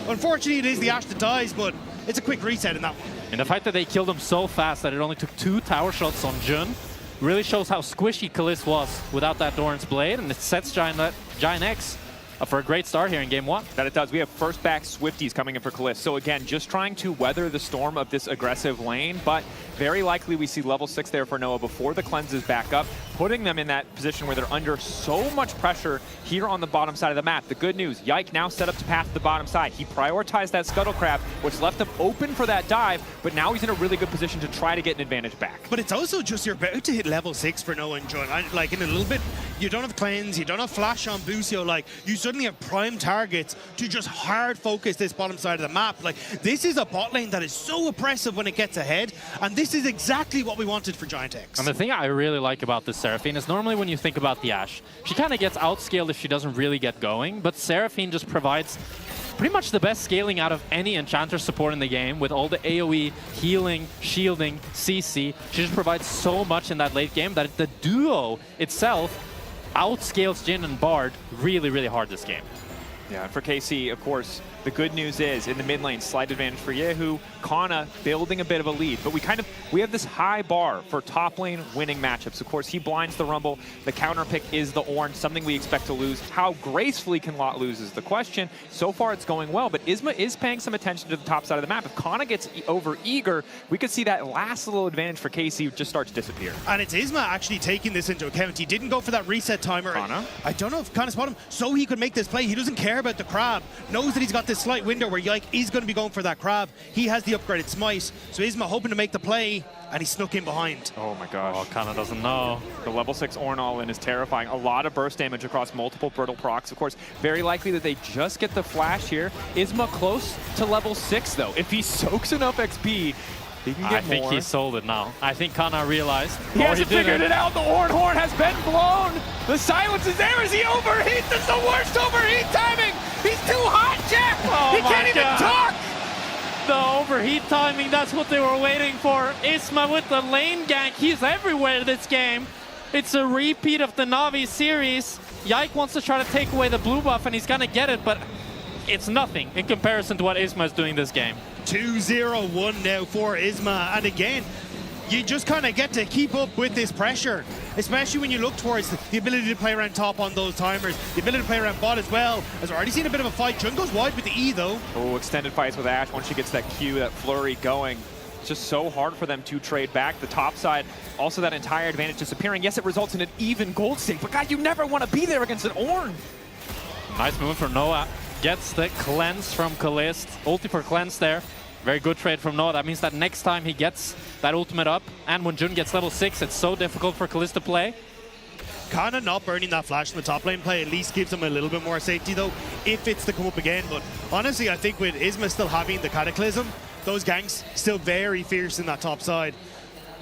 Unfortunately, it is the Ashe that dies, but it's a quick reset in that one. And the fact that they killed him so fast that it only took 2 tower shots on Jun really shows how squishy Kalist was without that Doran's Blade, and it sets GiantX up for a great start here in game 1. That it does. We have first back Swifties coming in for Kalist. So again, just trying to weather the storm of this aggressive lane, but very likely we see level 6 there for Noah before the cleanses back up, putting them in that position where they're under so much pressure here on the bottom side of the map. The good news, Yike now set up to path the bottom side. He prioritized that Scuttle Crab, which left him open for that dive, but now he's in a really good position to try to get an advantage back. But it's also just you're about to hit level 6 for Noah and Jun. Like in a little bit, you don't have cleanse, you don't have flash on Busio. Like you suddenly have prime targets to just hard focus this bottom side of the map. Like this is a bot lane that is so oppressive when it gets ahead, and this is exactly what we wanted for GiantX. And the thing I really like about this Seraphine is normally when you think about the Ashe, she kind of gets outscaled if she doesn't really get going, but Seraphine just provides pretty much the best scaling out of any Enchanter support in the game with all the AoE, healing, shielding, CC. She just provides so much in that late game that the duo itself outscales Jhin and Bard really, really hard this game. Yeah, and for KC, of course, the good news is in the mid lane, slight advantage for Yehu. Kana building a bit of a lead, but we have this high bar for top lane winning matchups. Of course, he blinds the Rumble. The counter pick is the Ornn, something we expect to lose. How gracefully can Lot lose is the question. So far, it's going well, but Isma is paying some attention to the top side of the map. If Kana gets over eager, we could see that last little advantage for KC just start to disappear. And it's Isma actually taking this into account. He didn't go for that reset timer. Kana? I don't know if Kana spotted him, so he could make this play. He doesn't care about the crab. Knows that he's got this slight window where Yike is going to be going for that crab. He has the upgraded smite, so Isma hoping to make the play, and he snuck in behind. Oh my gosh. Oh, Kana doesn't know. The level 6 Ornn all-in is terrifying. A lot of burst damage across multiple brittle procs. Of course, very likely that they just get the flash here. Isma close to level 6 though. If he soaks enough XP, he can get more. I think he sold it now. I think Kana realized. He hasn't figured it out. The Ornn horn has been blown. The silence is there as he overheats. That's the worst overheat timing. He's too hot, Jack. Oh, he can't even talk. The overheat timing, that's what they were waiting for. Isma with the lane gank. He's everywhere this game. It's a repeat of the Na'Vi series. Yike wants to try to take away the blue buff, and he's going to get it, but it's nothing in comparison to what Isma is doing this game. 2-0-1 now for Isma, and again, you just kind of get to keep up with this pressure, especially when you look towards the ability to play around top on those timers, the ability to play around bot as well, as we're already seeing a bit of a fight. Jun goes wide with the E though. Oh, extended fights with Ashe once she gets that Q, that flurry going. It's just so hard for them to trade back. The top side, also that entire advantage disappearing. Yes, it results in an even gold stake, but God, you never want to be there against an Ornn. Nice move from Noah. Gets the cleanse from Kalist. Ulti for cleanse there. Very good trade from Noah. That means that next time he gets that ultimate up, and when Jun gets level 6, it's so difficult for Kalist to play. Kana not burning that flash in the top lane play at least gives him a little bit more safety though, if it's to come up again. But honestly, I think with Isma still having the Cataclysm, those ganks still very fierce in that top side.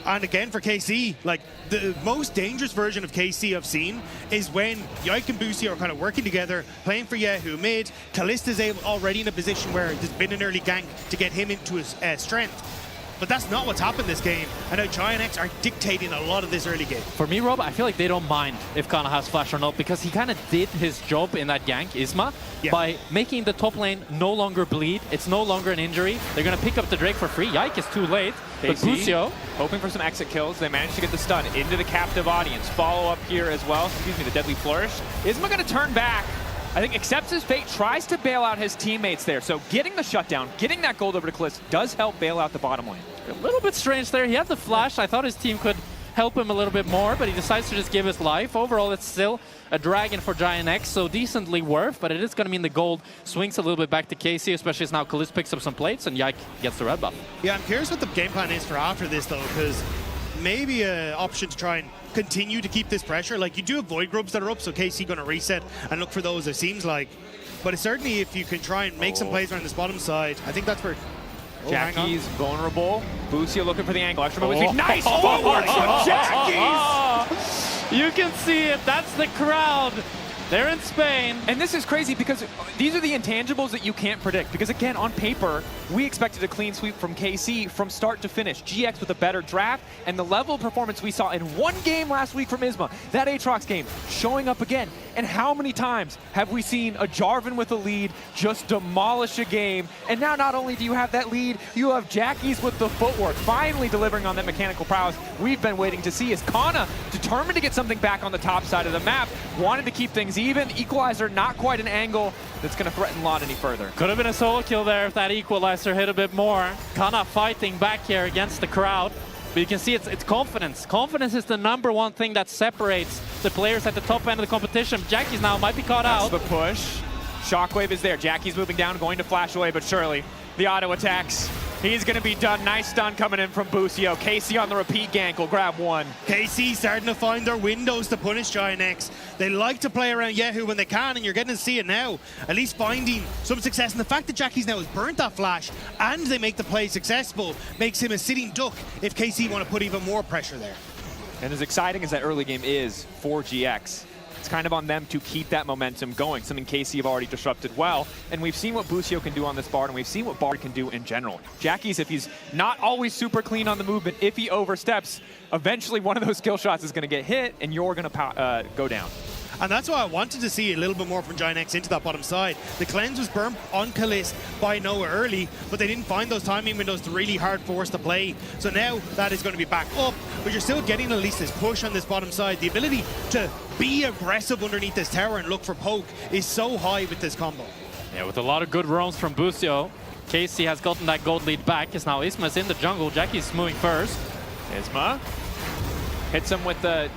And again, for KC, like, the most dangerous version of KC I've seen is when Yike and Boosie are kind of working together, playing for Yehu mid. Kallista's already in a position where there's been an early gank to get him into his strength. But that's not what's happened this game. I know Giant X are dictating a lot of this early game. For me, Rob, I feel like they don't mind if Kana has flash or not, because he kind of did his job in that gank, Isma, by making the top lane no longer bleed. It's no longer an injury. They're going to pick up the Drake for free. Yike is too late. But Busio, hoping for some exit kills. They managed to get the stun into the captive audience. Follow up here as well. Excuse me, the deadly flourish. Isma going to turn back. I think accepts his fate, tries to bail out his teammates there. So getting the shutdown, getting that gold over to Kalista does help bail out the bottom lane. A little bit strange there. He had the flash. I thought his team could help him a little bit more, but he decides to just give his life. Overall, it's still a dragon for Giant X, so decently worth, but it is going to mean the gold swings a little bit back to KC, especially as now Kalista picks up some plates and Yike gets the red buff. Yeah, I'm curious what the game plan is for after this, though, because maybe an option to try and continue to keep this pressure. Like, you do have Void Grubs that are up, so KC going to reset and look for those, it seems like. But it's certainly, if you can try and make some plays around this bottom side, I think that's where... Jackie's vulnerable. Busio looking for the angle. Extra move. Nice forward from Jackie's! You can see it. That's the crowd. They're in Spain. And this is crazy because these are the intangibles that you can't predict. Because again, on paper, we expected a clean sweep from KC from start to finish. GX with a better draft, and the level of performance we saw in one game last week from Isma, that Aatrox game, showing up again. And how many times have we seen a Jarvan with a lead just demolish a game? And now not only do you have that lead, you have Jackie's with the footwork, finally delivering on that mechanical prowess we've been waiting to see. As Kana, determined to get something back on the top side of the map, wanted to keep things even. Equalizer, not quite an angle that's going to threaten Lot any further. Could have been a solo kill there if that Equalizer hit a bit more. Kana fighting back here against the crowd. But you can see it's confidence. Confidence is the #1 thing that separates the players at the top end of the competition. Jackie's now might be caught out. The push. Shockwave is there. Jackie's moving down, going to flash away, but surely the auto attacks. He's going to be done. Nice stun coming in from Busio. KC on the repeat gank will grab one. KC starting to find their windows to punish Giant X. They like to play around Yehu when they can, and you're getting to see it now. At least finding some success. And the fact that Jackie's now has burnt that flash and they make the play successful makes him a sitting duck if KC want to put even more pressure there. And as exciting as that early game is for GX, it's kind of on them to keep that momentum going, something KC have already disrupted well. And we've seen what Busio can do on this Bard, and we've seen what Bard can do in general. Jackie's, if he's not always super clean on the movement, if he oversteps, eventually one of those skill shots is going to get hit, and you're going to go down. And that's why I wanted to see a little bit more from Giant X into that bottom side. The cleanse was burnt on Kalist by Noah early, but they didn't find those timing windows to really hard force the play. So now that is going to be back up, but you're still getting at least this push on this bottom side. The ability to be aggressive underneath this tower and look for poke is so high with this combo. Yeah, with a lot of good roams from Busio, KC has gotten that gold lead back. As now Isma's in the jungle. Jackie's moving first. Isma hits him with the...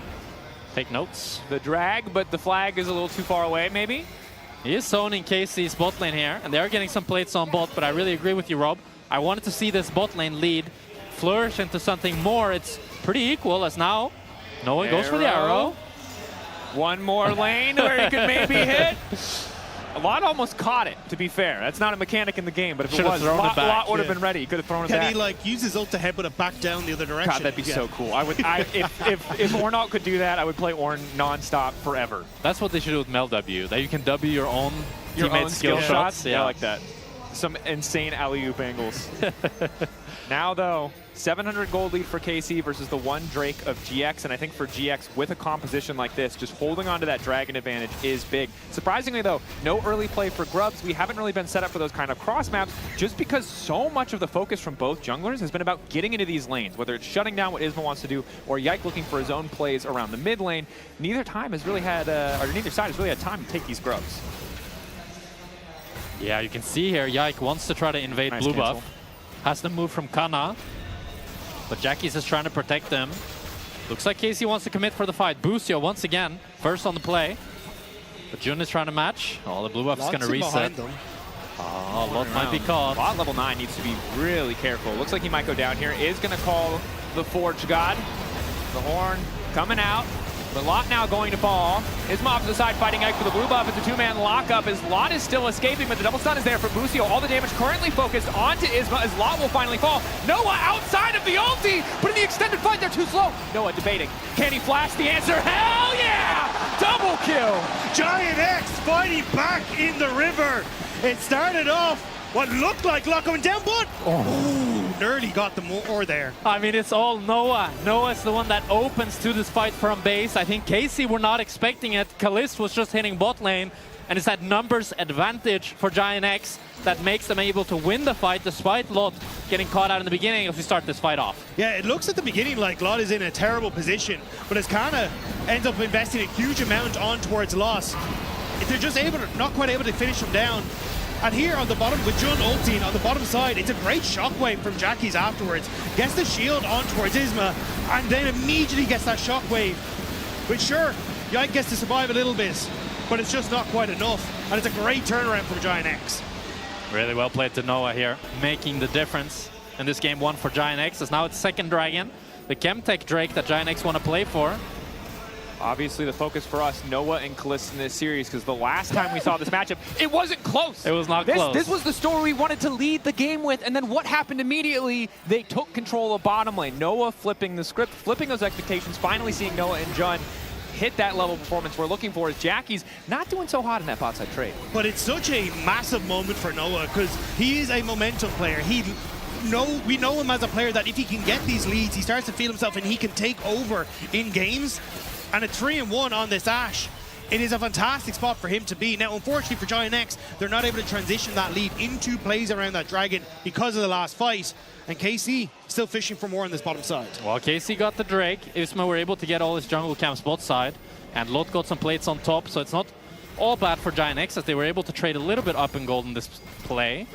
Take notes. The drag, but the flag is a little too far away, maybe? He is zoning KC's bot lane here, and they are getting some plates on bot, but I really agree with you, Rob. I wanted to see this bot lane lead flourish into something more. It's pretty equal as now Noah goes for the arrow. One more lane where he could maybe hit. Lot almost caught it, to be fair. That's not a mechanic in the game, but if it was, Lot would have been ready. He could have thrown it back. Can he like use his ult to headbutt it back down the other direction? God, that'd be so cool. I would, if Ornalt could do that, I would play Ornn nonstop forever. That's what they should do with Mel W. That you can W your own skill shots. Yeah, I like that. Some insane alley-oop angles. Now, though, 700 gold lead for KC versus the one Drake of GX, and I think for GX, with a composition like this, just holding on to that dragon advantage is big. Surprisingly, though, no early play for Grubs. We haven't really been set up for those kind of cross maps, just because so much of the focus from both junglers has been about getting into these lanes, whether it's shutting down what Isma wants to do, or Yike looking for his own plays around the mid lane. Neither side has really had time to take these Grubs. Yeah, you can see here, Yike wants to try to invade blue buff. Has the move from Kana, but Jackie's is trying to protect them. Looks like KC wants to commit for the fight. Busio once again, first on the play. But Jun is trying to match. Oh, the blue buff is going to reset. Oh, Lot might be caught. Lot level 9 needs to be really careful. Looks like he might go down here. Is going to call the Forge God. The horn coming out. But Lot now going to fall. Isma off to the side fighting Ike for the blue buff. It's a two-man lockup as Lot is still escaping, but the double stun is there for Busio. All the damage currently focused onto Isma as Lot will finally fall. Noah outside of the ulti, but in the extended fight, slow. Noah debating. Can he flash? The answer, hell yeah! Double kill! Giant X fighting back in the river. It started off what looked like luck going down, but nearly got the more there. I mean, it's all Noah. Noah's the one that opens to this fight from base. I think KC were not expecting it. Kalist was just hitting bot lane, and it's that numbers advantage for Giant X that makes them able to win the fight despite Lot getting caught out in the beginning as we start this fight off. Yeah, it looks at the beginning like Lot is in a terrible position, but as Kana ends up investing a huge amount on towards Loss, they're just not quite able to finish him down. And here on the bottom, with Jun ulting on the bottom side, it's a great shockwave from Jackie's afterwards. Gets the shield on towards Isma, and then immediately gets that shockwave. Which sure, Yike gets to survive a little bit, but it's just not quite enough. And it's a great turnaround from Giant X. Really well played to Noah here, making the difference in this game one for Giant X. As now it's second dragon, the Chemtech Drake that Giant X want to play for. Obviously the focus for us, Noah and Kalist in this series, because the last time we saw this matchup, it wasn't close. It was not close. This was the story we wanted to lead the game with, and then what happened immediately? They took control of bottom lane. Noah flipping the script, flipping those expectations, finally seeing Noah and Jun hit that level of performance we're looking for, as Jackie's not doing so hot in that bot side trade. But it's such a massive moment for Noah, because he is a momentum player. We know him as a player that if he can get these leads, he starts to feel himself and he can take over in games. And a 3-1 on this Ashe, it is a fantastic spot for him to be. Now, unfortunately for Giant X, they're not able to transition that lead into plays around that dragon because of the last fight. And KC still fishing for more on this bottom side. Well, KC got the Drake. Isma were able to get all his jungle camps bot side. And Lot got some plates on top, so it's not all bad for Giant X as they were able to trade a little bit up in gold in this play.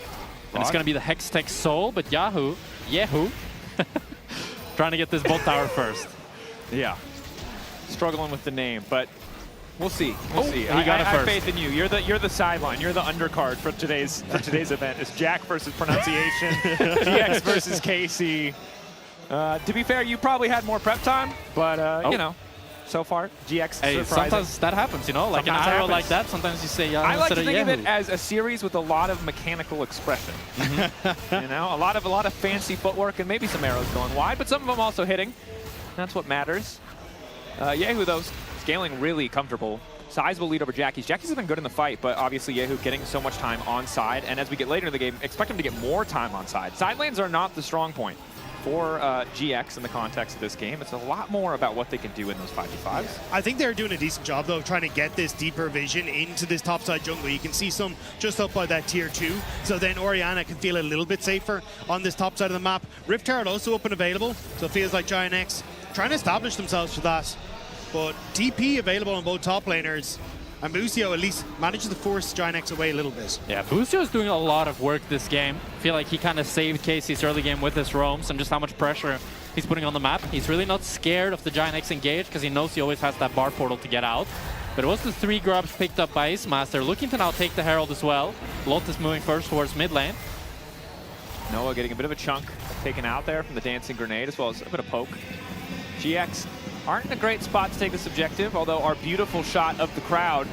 And it's going to be the Hextech Soul, but Yehu, trying to get this bot tower first. Yeah. Struggling with the name, but we'll see. We'll see. I have faith in you. You're the sideline. You're the undercard for today's event. It's Jack versus pronunciation, GX versus KC. To be fair, you probably had more prep time, but you know, so far GX. Hey, sometimes that happens, you know, like sometimes an arrow like that. Sometimes you say I like to think of it as a series with a lot of mechanical expression. You know, a lot of fancy footwork and maybe some arrows going wide, but some of them also hitting. That's what matters. Yehu, though, scaling really comfortable. Sizable lead over Jackie's. Jackie's has been good in the fight, but obviously Yehu getting so much time on side. And as we get later in the game, expect him to get more time on side. Side lanes are not the strong point for GX in the context of this game. It's a lot more about what they can do in those 5v5s. I think they're doing a decent job, though, of trying to get this deeper vision into this topside jungle. You can see some just up by that tier 2, so then Orianna can feel a little bit safer on this top side of the map. Rift Herald also up and available, so it feels like Giant X trying to establish themselves for that. But TP available on both top laners, and Busio at least manages to force Giant X away a little bit. Yeah, Busio is doing a lot of work this game. I feel like he kind of saved KC's early game with his roams and just how much pressure he's putting on the map. He's really not scared of the Giant X engage because he knows he always has that bar portal to get out. But it was the 3 grubs picked up by Isma. They're looking to now take the Herald as well. Lot is moving first towards mid lane. Noah getting a bit of a chunk taken out there from the dancing grenade, as well as a bit of poke. GX aren't in a great spot to take this objective, although our beautiful shot of the crowd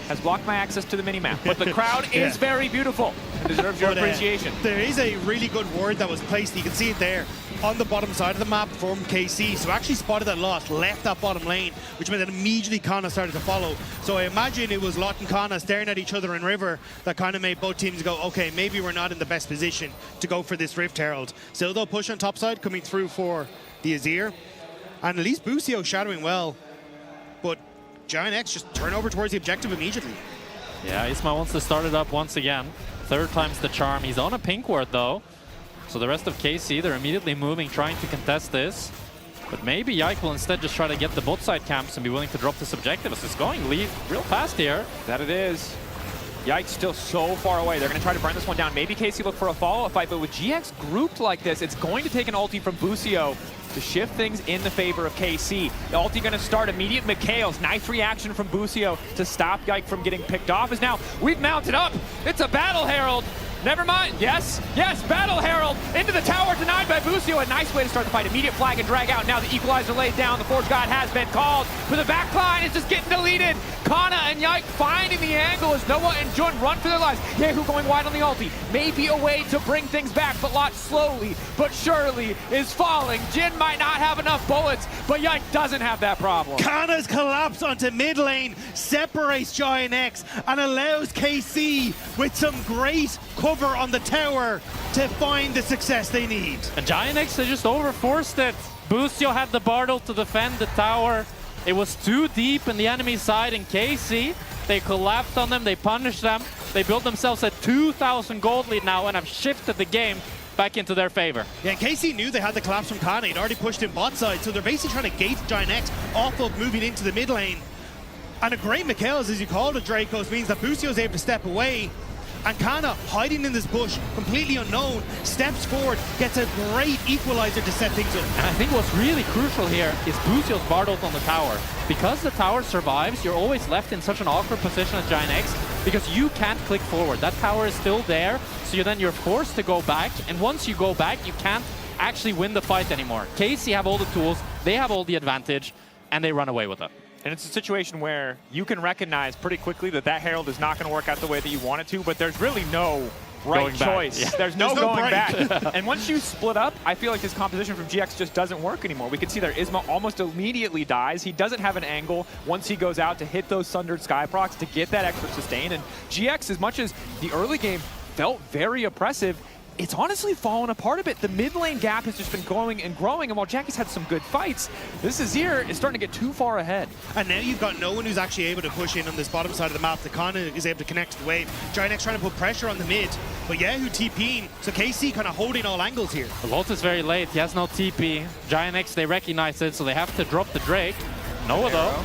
has blocked my access to the minimap. But the crowd is very beautiful and deserves your appreciation. There is a really good ward that was placed. You can see it there on the bottom side of the map from KC. So actually spotted that Lot, left that bottom lane, which meant that immediately Kana started to follow. So I imagine it was Lot and Kana staring at each other in River that kind of made both teams go, okay, maybe we're not in the best position to go for this Rift Herald. Still though, push on top side coming through for the Azir. And at least Busio shadowing well, but Giant X just turn over towards the objective immediately. Yeah, Isma wants to start it up once again. 3rd time's the charm. He's on a pink ward though. So the rest of KC, they're immediately moving, trying to contest this. But maybe Yike will instead just try to get the bot side camps and be willing to drop this objective. As it's going lead real fast here. That it is. Yike still so far away. They're going to try to burn this one down. Maybe KC look for a follow-up fight, but with GX grouped like this, it's going to take an ulti from Busio to shift things in the favor of KC. The ulti going to start immediate Mikhail's. Nice reaction from Busio to stop Yike from getting picked off. As now we've mounted up. It's a battle herald. Never mind. Yes. Yes. Battle Herald into the tower, denied by Busio. A nice way to start the fight. Immediate flag and drag out. Now the equalizer laid down. The Forge God has been called. But the backline is just getting deleted. Kana and Yike finding the angle as Noah and Jun run for their lives. Yehu going wide on the ulti. Maybe a way to bring things back, but Lot slowly but surely is falling. Jin might not have enough bullets, but Yike doesn't have that problem. Kana's collapse onto mid lane separates Giant X and allows KC with some great cover on the tower to find the success they need. And Giant X, they just overforced it. Busio had the Bartle to defend the tower. It was too deep in the enemy side, and KC, they collapsed on them, they punished them. They built themselves a 2,000 gold lead now and have shifted the game back into their favor. Yeah, KC knew they had the collapse from Kana. He'd already pushed in bot side, so they're basically trying to gate Giant X off of moving into the mid lane. And a great Mikhails, as you called it, Dracos, means that Busio's able to step away. And Kana, hiding in this bush, completely unknown, steps forward, gets a great equalizer to set things up. And I think what's really crucial here is Busio's Bardolt on the tower. Because the tower survives, you're always left in such an awkward position as Giant X because you can't click forward. That tower is still there, so you're forced to go back. And once you go back, you can't actually win the fight anymore. KC have all the tools, they have all the advantage, and they run away with it. And it's a situation where you can recognize pretty quickly that that Herald is not going to work out the way that you want it to, but there's really no right choice. Yeah. There's no going back. And once you split up, I feel like this composition from GX just doesn't work anymore. We can see there Isma almost immediately dies. He doesn't have an angle once he goes out to hit those Sundered Sky procs to get that extra sustain. And GX, as much as the early game felt very oppressive, it's honestly fallen apart a bit. The mid lane gap has just been growing and growing, and while Jackie's had some good fights, this Azir is starting to get too far ahead. And now you've got no one who's actually able to push in on this bottom side of the map. The Kana is able to connect to the wave. Giant X trying to put pressure on the mid, but Yehu TPing, so KC kind of holding all angles here. Lot is very late, he has no TP. Giant X, they recognize it, so they have to drop the Drake. Noah though.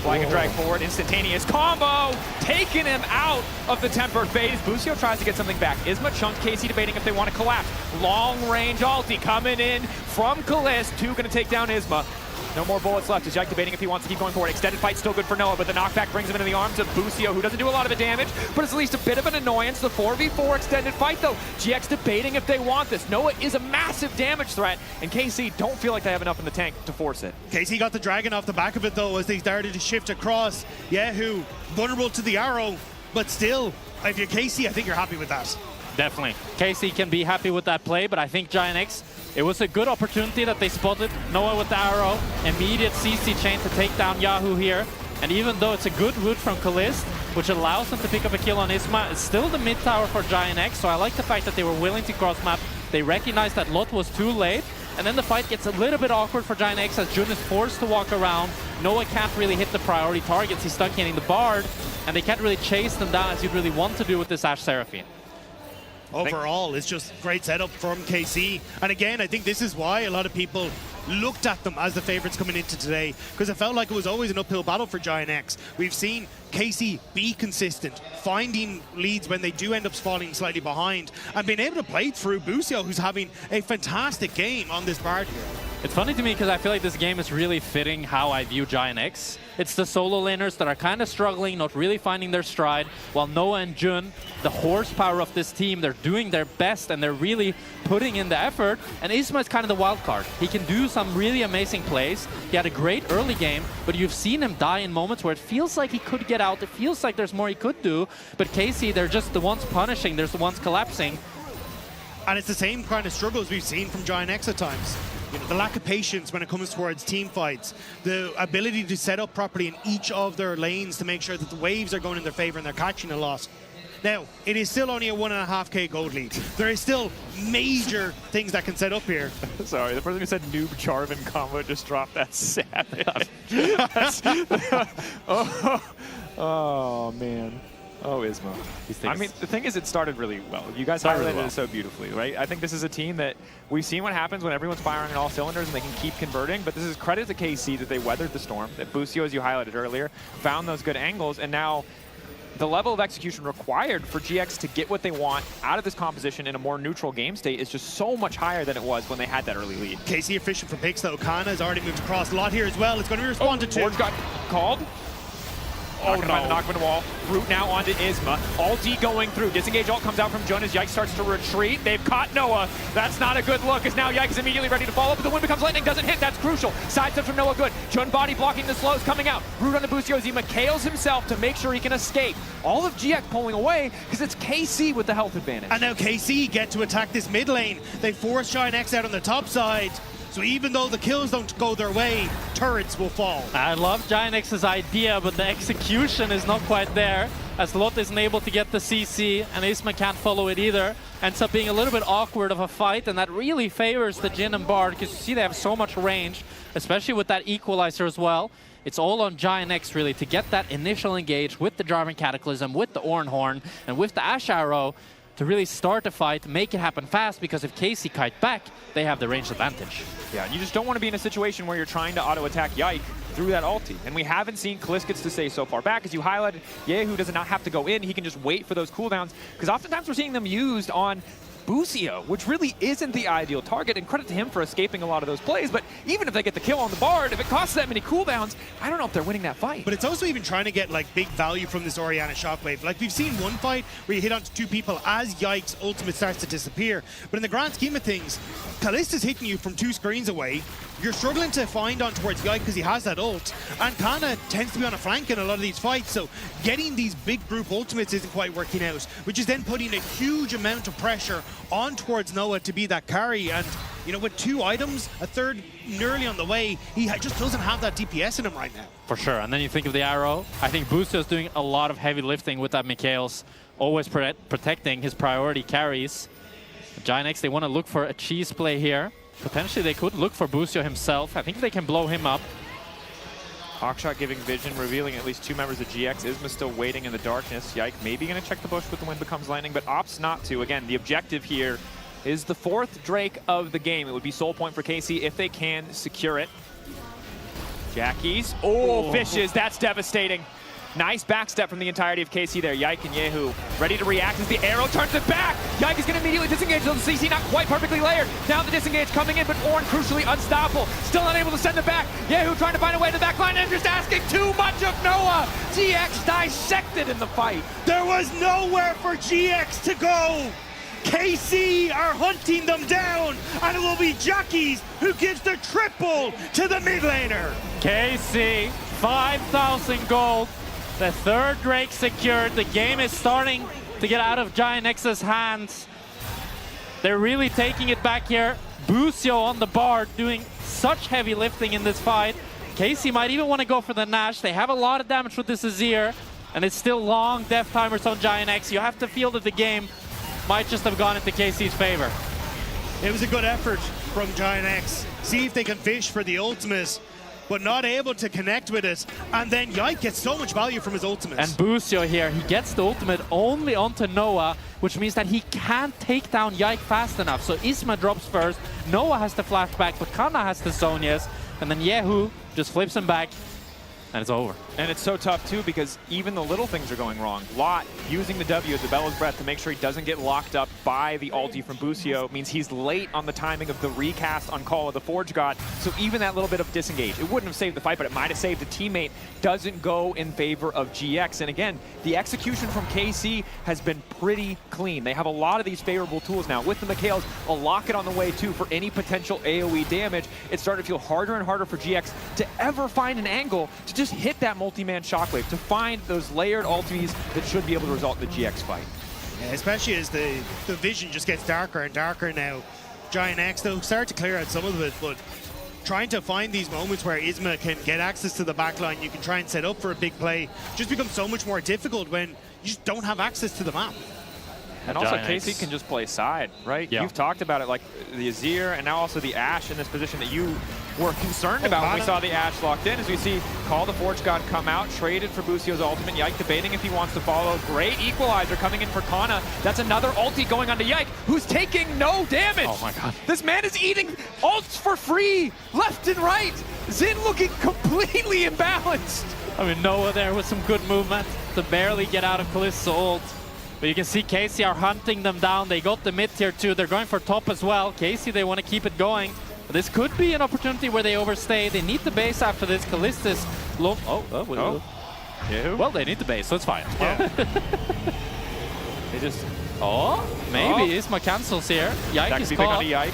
Flag and drag forward, instantaneous combo, taking him out of the tempered phase. Busio tries to get something back. Isma, Chunk, KC debating if they want to collapse. Long range ulti coming in from Kalist. 2 going to take down Isma. No more bullets left. Is Yike debating if he wants to keep going forward. Extended fight still good for Noah, but the knockback brings him into the arms of Busio, who doesn't do a lot of the damage, but it's at least a bit of an annoyance. The 4v4 extended fight, though. GX debating if they want this. Noah is a massive damage threat, and KC don't feel like they have enough in the tank to force it. KC got the dragon off the back of it, though, as they started to shift across. Yehu, vulnerable to the arrow, but still, if you're KC, I think you're happy with that. Definitely. KC can be happy with that play, but I think Giant X, it was a good opportunity that they spotted Noah with the arrow, immediate CC chain to take down Yahoo here. And even though it's a good route from Kalist, which allows them to pick up a kill on Isma, it's still the mid tower for Giant X, so I like the fact that they were willing to cross map. They recognized that Lot was too late, and then the fight gets a little bit awkward for Giant X as Jun is forced to walk around. Noah can't really hit the priority targets, he's stuck hitting the Bard, and they can't really chase them down as you'd really want to do with this Ashe Seraphine. Overall, it's just great setup from KC. And again, I think this is why a lot of people looked at them as the favorites coming into today, because it felt like it was always an uphill battle for Giant X. We've seen KC be consistent, finding leads when they do end up falling slightly behind, and being able to play through Busio, who's having a fantastic game on this Bard here. It's funny to me because I feel like this game is really fitting how I view Giant X. It's the solo laners that are kind of struggling, not really finding their stride, while Noah and Jun, the horsepower of this team, they're doing their best and they're really putting in the effort. And Isma is kind of the wild card. He can do some really amazing plays. He had a great early game, but you've seen him die in moments where it feels like he could get out. It feels like there's more he could do. But KC, they're just the ones punishing. They're the ones collapsing. And it's the same kind of struggles we've seen from Giant X at times. You know, the lack of patience when it comes towards team fights, the ability to set up properly in each of their lanes to make sure that the waves are going in their favor and they're catching a lot. Now, it is still only a 1.5k gold lead. There is still major things that can set up here. Sorry, the person who said noob Jarvan combo just dropped that savage. Oh, man. Oh, Isma. I mean, the thing is, it started really well. You guys highlighted it so beautifully, right? I think this is a team that we've seen what happens when everyone's firing on all cylinders and they can keep converting, but this is credit to KC that they weathered the storm, that Busio, as you highlighted earlier, found those good angles, and now the level of execution required for GX to get what they want out of this composition in a more neutral game state is just so much higher than it was when they had that early lead. KC efficient for picks, though. Kana has already moved across a lot here as well. It's going to be responded to. Forge got called. Oh, no. The knockman wall. Root now onto Isma. Ulti going through. Disengage ult comes out from Jun as Yike starts to retreat. They've caught Noah. That's not a good look as now Yike is immediately ready to follow, but the wind becomes lightning. Doesn't hit. That's crucial. Sidestep from Noah good. Jun body blocking the slows coming out. Root on the Busio. Zima KOs himself to make sure he can escape. All of GX pulling away because it's KC with the health advantage. And now KC get to attack this mid lane. They force Giant X out on the top side. So even though the kills don't go their way, turrets will fall. I love Giant X's idea, but the execution is not quite there, as Lot isn't able to get the CC, and Isma can't follow it either. Ends up being a little bit awkward of a fight, and that really favors the Jhin and Bard, because you see they have so much range, especially with that equalizer as well. It's all on Giant X, really, to get that initial engage with the Jarvan Cataclysm, with the Ornn Horn, and with the Ash Arrow, to really start a fight, make it happen fast, because if KC kite back, they have the range advantage. Yeah, you just don't want to be in a situation where you're trying to auto-attack Yike through that ulti. And we haven't seen Kaliskis to stay so far back. As you highlighted, Yehu does not have to go in. He can just wait for those cooldowns, because oftentimes we're seeing them used on Busio, which really isn't the ideal target, and credit to him for escaping a lot of those plays, but even if they get the kill on the Bard, if it costs that many cooldowns, I don't know if they're winning that fight. But it's also even trying to get like big value from this Orianna Shockwave. Like we've seen one fight where you hit onto two people as Yike's ultimate starts to disappear, but in the grand scheme of things, Kalista's hitting you from 2 screens away. You're struggling to find on towards Yike because he has that ult, and Kana tends to be on a flank in a lot of these fights, so getting these big group ultimates isn't quite working out, which is then putting a huge amount of pressure on towards Noah to be that carry. And you know, with 2 items, a third nearly on the way, he just doesn't have that DPS in him right now. For sure, and then you think of the arrow. I think Busio's doing a lot of heavy lifting with that Mikhail's, always protecting his priority carries. Giant X, they want to look for a cheese play here. Potentially they could look for Busio himself. I think they can blow him up. Hawkshot giving vision, revealing at least 2 members of GX. Isma still waiting in the darkness. Yike maybe going to check the bush with the wind becomes lightning, but opts not to. Again, the objective here is the 4th Drake of the game. It would be soul point for KC if they can secure it. Jackies. Oh, fishes. That's devastating. Nice backstep from the entirety of KC there. Yike and Yehu ready to react as the arrow turns it back. Yike is going to immediately disengage. The CC not quite perfectly layered. Now the disengage coming in, but Ornn crucially unstoppable. Still unable to send it back. Yehu trying to find a way to the back line and just asking too much of Noah. GX dissected in the fight. There was nowhere for GX to go. KC are hunting them down, and it will be Jackies who gives the triple to the mid laner. KC, 5,000 gold. The 3rd Drake secured. The game is starting to get out of Giant X's hands. They're really taking it back here. Busio on the Bard doing such heavy lifting in this fight. KC might even want to go for the Nash. They have a lot of damage with this Azir, and it's still long death timers on Giant X. You have to feel that the game might just have gone into KC's favor. It was a good effort from Giant X. See if they can fish for the ultimate, but not able to connect with it. And then Yike gets so much value from his ultimate. And Busio here, he gets the ultimate only onto Noah, which means that he can't take down Yike fast enough. So Isma drops first, Noah has the flashback, but Kana has the Zhonya's, and then Yehu just flips him back, and it's over. And it's so tough, too, because even the little things are going wrong. Lot using the W as the Bella's Breath to make sure he doesn't get locked up by the ulti from Busio means he's late on the timing of the recast on call of the Forge God. So even that little bit of disengage, it wouldn't have saved the fight, but it might have saved a teammate, doesn't go in favor of GX. And again, the execution from KC has been pretty clean. They have a lot of these favorable tools now. With the Mikhails, a locket on the way, too, for any potential AoE damage. It's starting to feel harder and harder for GX to ever find an angle to just hit that multi-man shockwave, to find those layered ultis that should be able to result in the GX fight. Yeah, especially as the vision just gets darker and darker now. Giant X, though, start to clear out some of it, but trying to find these moments where Isma can get access to the backline, you can try and set up for a big play, just becomes so much more difficult when you just don't have access to the map. And also, KC can just play side, right? Yeah. You've talked about it, like the Azir and now also the Ashe in this position that you were concerned about when we saw the Ashe locked in. As we see Call the Forge God come out, traded for Busio's ultimate. Yike debating if he wants to follow. Great equalizer coming in for Kana. That's another ulti going on to Yike, who's taking no damage. Oh my god. This man is eating ults for free, left and right. Xin looking completely imbalanced. I mean, Noah there with some good movement to barely get out of Kalista's ult. But you can see KC are hunting them down. They got the mid tier too. They're going for top as well. KC, they want to keep it going. But this could be an opportunity where they overstay. They need the base after this. Kalista's low. Yeah. Well, they need the base, so it's fine. Yeah. They just... Oh, maybe Isma cancels here. Yike that is could be caught. big on the Yike.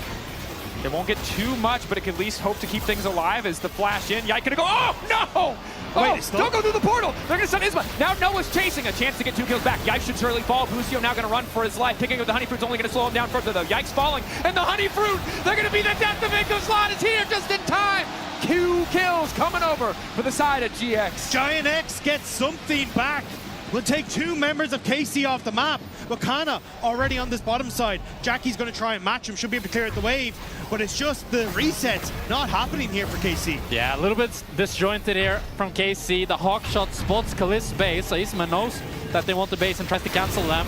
It won't get too much, but it can at least hope to keep things alive as the flash in. Yike gonna go, oh, no! Wait, don't go through the portal. They're going to stun Isma. Now Noah's chasing. A chance to get 2 kills back. Yike should surely fall. Busio now going to run for his life. Picking up the Honey Fruit's only going to slow him down further, though. Yike's falling. And the Honey Fruit, they're going to be the death of Inko. Slot is here just in time. 2 kills coming over for the side of GX. Giant X gets something back. We'll take 2 members of KC off the map. Wakana already on this bottom side. Jackie's going to try and match him. Should be able to clear out the wave. But it's just the resets not happening here for KC. Yeah, a little bit disjointed here from KC. The Hawk shot spots Kalist's base. So Isma knows that they want the base and tries to cancel them.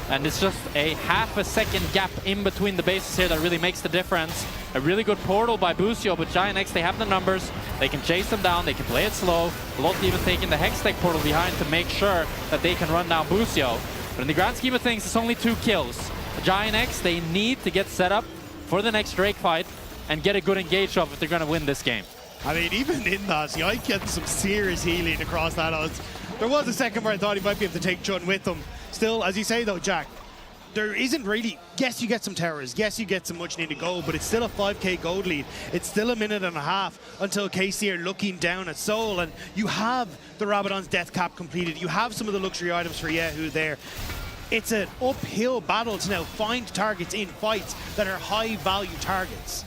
And it's just a half a second gap in between the bases here that really makes the difference. A really good portal by Busio, but Giant X, they have the numbers. They can chase them down, they can play it slow. LOT even taking the Hextech portal behind to make sure that they can run down Busio. But in the grand scheme of things, it's only 2 kills. Giant X, they need to get set up for the next Drake fight and get a good engage off if they're going to win this game. I mean, even in that, Yike getting some serious healing across that odds. There was a second where I thought he might be able to take Chun with him. Still, as you say though, Jack, there isn't really, yes, you get some towers, yes, you get some much needed gold, but it's still a 5k gold lead. It's still a minute and a half until KC are looking down at Seoul, and you have the Rabadon's death cap completed. You have some of the luxury items for Yahoo there. It's an uphill battle to now find targets in fights that are high value targets.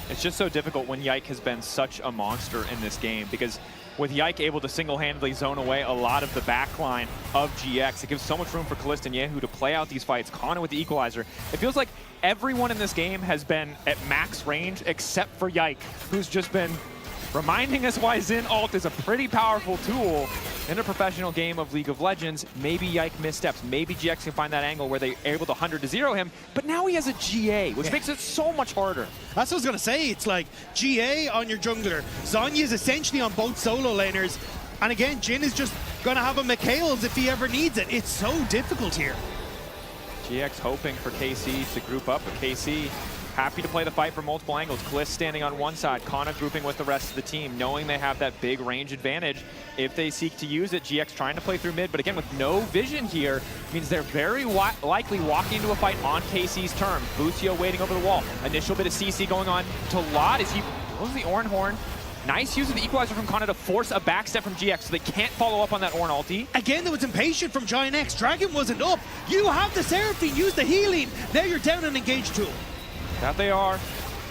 It's just so difficult when Yike has been such a monster in this game, because with Yike able to single-handedly zone away a lot of the backline of GX, it gives so much room for Kalist and Yahoo to play out these fights. Kana with the equalizer. It feels like everyone in this game has been at max range except for Yike, who's just been reminding us why Xin ult is a pretty powerful tool in a professional game of League of Legends. Maybe Yike missteps. Maybe GX can find that angle where they're able to 100-0 him, but now he has a GA, which makes it so much harder. That's what I was going to say. It's like GA on your jungler. Zanya is essentially on both solo laners. And again, Jin is just going to have a Mikhail's if he ever needs it. It's so difficult here. GX hoping for KC to group up, but KC happy to play the fight from multiple angles. Kalist standing on one side, Kana grouping with the rest of the team, knowing they have that big range advantage if they seek to use it. GX trying to play through mid, but again, with no vision here, means they're very likely walking into a fight on KC's terms. Busio waiting over the wall. Initial bit of CC going on to Lot as he blows the Ornn Horn. Nice use of the equalizer from Kana to force a backstep from GX so they can't follow up on that Ornn ulti. Again, there was impatient from Giant X. Dragon wasn't up. You have the Seraphine, use the healing. Now you're down an engaged tool. That they are.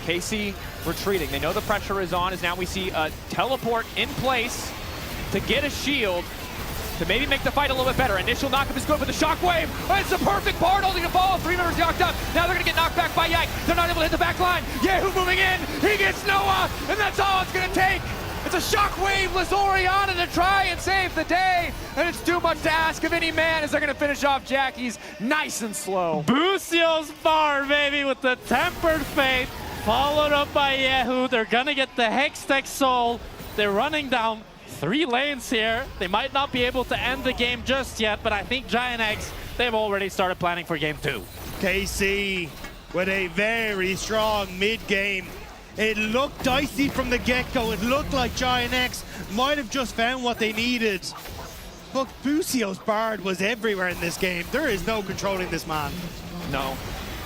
KC retreating. They know the pressure is on as now we see a teleport in place to get a shield to maybe make the fight a little bit better. Initial knockup is good, but the shockwave, it's a perfect part holding the ball. 3 members knocked up. Now they're going to get knocked back by Yike. They're not able to hit the back line. Yahoo moving in. He gets Noah, and that's all it's going to take. It's a shockwave-less Orianna to try and save the day, and it's too much to ask of any man as they're going to finish off Jackie's nice and slow. Busio's bar, baby, with the Tempered Fate, followed up by Yahoo. They're going to get the Hextech Soul. They're running down 3 lanes here. They might not be able to end the game just yet, but I think Giant X, they've already started planning for game 2. KC with a very strong mid-game. It looked dicey from the get-go. It looked like Giant X might have just found what they needed. But Busio's Bard was everywhere in this game. There is no controlling this man. No.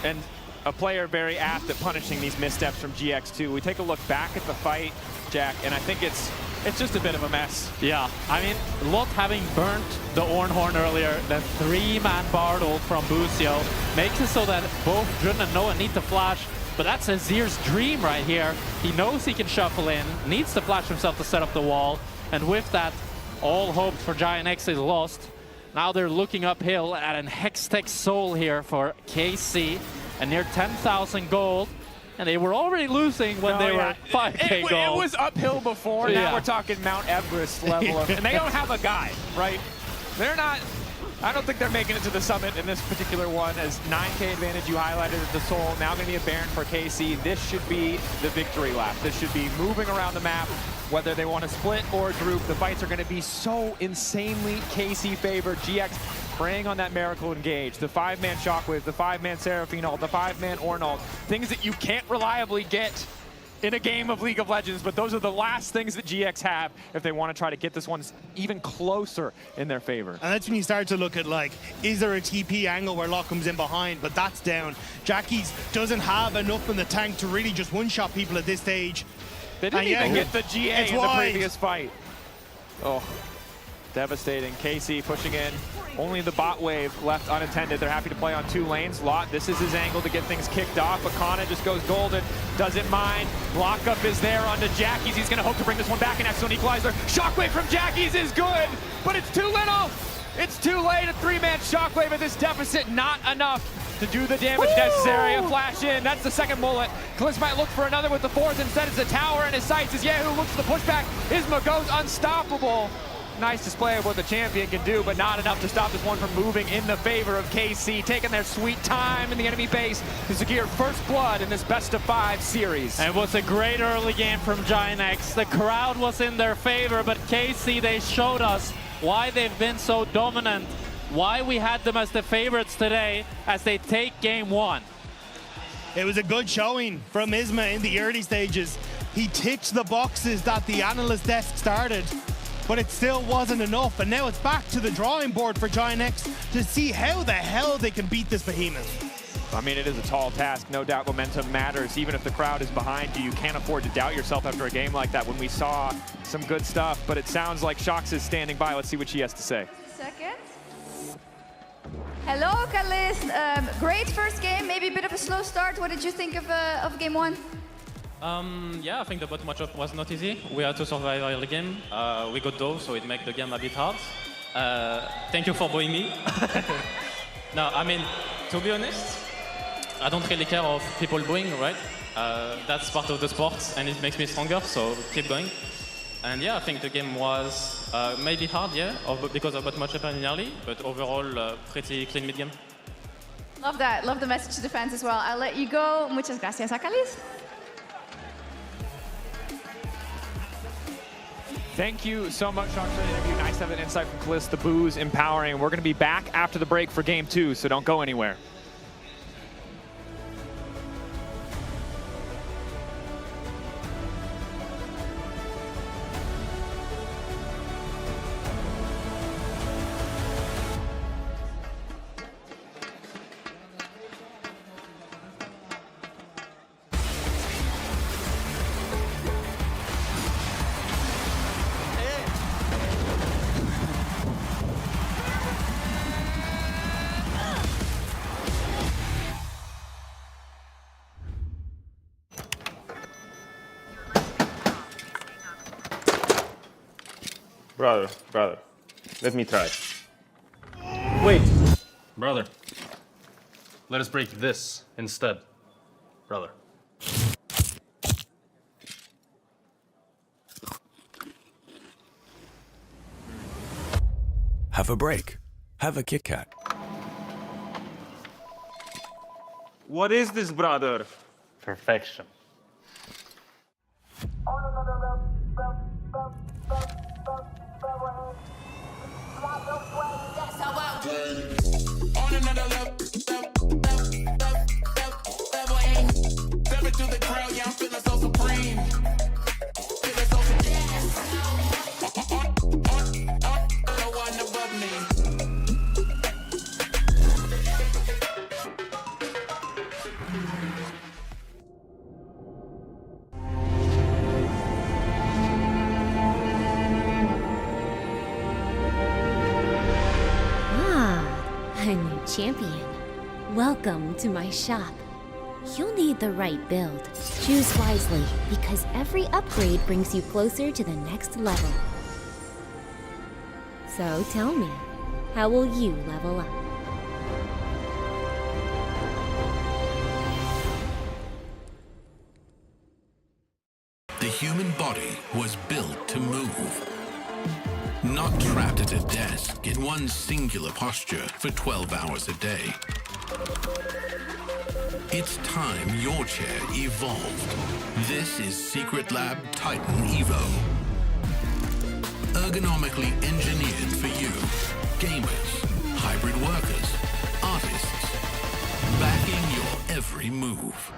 And a player very apt at punishing these missteps from GX2. We take a look back at the fight, Jack, and I think it's just a bit of a mess. Yeah, I mean, LOT having burnt the Ornn Horn earlier, the 3-man Bard ult from Busio makes it so that both Jun and Noah need to flash. But that's Azir's dream right here. He knows he can shuffle in, needs to flash himself to set up the wall. And with that, all hope for Giant X is lost. Now they're looking uphill at an Hextech Soul here for KC. And near 10,000 gold. And they were already losing when they were 5k gold. It was uphill before, now we're talking Mount Everest level. And they don't have a guide, right? They're not... I don't think they're making it to the summit in this particular one, as 9k advantage you highlighted at the Soul. Now going to be a Baron for KC. This should be the victory lap. This should be moving around the map, whether they want to split or group. The fights are going to be so insanely KC favored. GX preying on that Miracle Engage, the 5-man Shockwave, the 5-man Seraphine ult, the 5-man Ornn ult, things that you can't reliably get in a game of League of Legends, but those are the last things that GX have if they want to try to get this one even closer in their favor. And that's when you start to look at, like, is there a TP angle where Lock comes in behind? But that's down. Jackie's doesn't have enough in the tank to really just one-shot people at this stage. They didn't even get the GA in the previous fight. Oh, devastating. KC pushing in. Only the bot wave left unattended. They're happy to play on 2 lanes. Lot, this is his angle to get things kicked off. But Kana just goes golden. Doesn't mind. Lockup is there onto Jackie's. He's going to hope to bring this one back. An excellent equalizer. Shockwave from Jackie's is good, but it's too little. It's too late. A 3-man shockwave at this deficit. Not enough to do the damage necessary. A flash in. That's the second mullet. Kliss might look for another with the 4th. Instead, it's a tower in his sights as Yahoo looks for the pushback. Isma goes unstoppable. Nice display of what the champion can do, but not enough to stop this one from moving in the favor of KC, taking their sweet time in the enemy base to secure first blood in this best-of-5 series. And it was a great early game from GINX. The crowd was in their favor, but KC, they showed us why they've been so dominant, why we had them as the favorites today as they take game 1. It was a good showing from Isma in the early stages. He ticked the boxes that the analyst desk started, but it still wasn't enough. And now it's back to the drawing board for GINX to see how the hell they can beat this behemoth. I mean, it is a tall task. No doubt momentum matters. Even if the crowd is behind you, you can't afford to doubt yourself after a game like that when we saw some good stuff. But it sounds like Shox is standing by. Let's see what she has to say. Second. Hello, Kalist. Great first game, maybe a bit of a slow start. What did you think of game 1? Yeah, I think the bot matchup was not easy. We had to survive early game. We got dove, so it made the game a bit hard. Thank you for buying me. No, I mean, to be honest, I don't really care of people booing, right? That's part of the sport, and it makes me stronger, so keep going. And yeah, I think the game was maybe hard, yeah, because of bot matchup in early, but overall, pretty clean mid game. Love that. Love the message to the fans as well. I'll let you go. Muchas gracias, Kalist. Thank you so much, Shox, for the interview. Nice to have an insight from Kliss. The booze empowering. We're going to be back after the break for game 2, so don't go anywhere. Brother, let me try. Wait, brother. Let us break this instead, brother. Have a break. Have a Kit Kat. What is this, brother? Perfection. On another level, step into the crowd, yeah, I'm feeling so supreme. Feeling so supreme. No one above me. A new champion. Welcome to my shop. You'll need the right build. Choose wisely, because every upgrade brings you closer to the next level. So tell me, how will you level up? The human body was built to move. Not trapped at a desk in one singular posture for 12 hours a day. It's time your chair evolved. This is Secret Lab Titan Evo. Ergonomically engineered for you. Gamers, hybrid workers, artists. Backing your every move.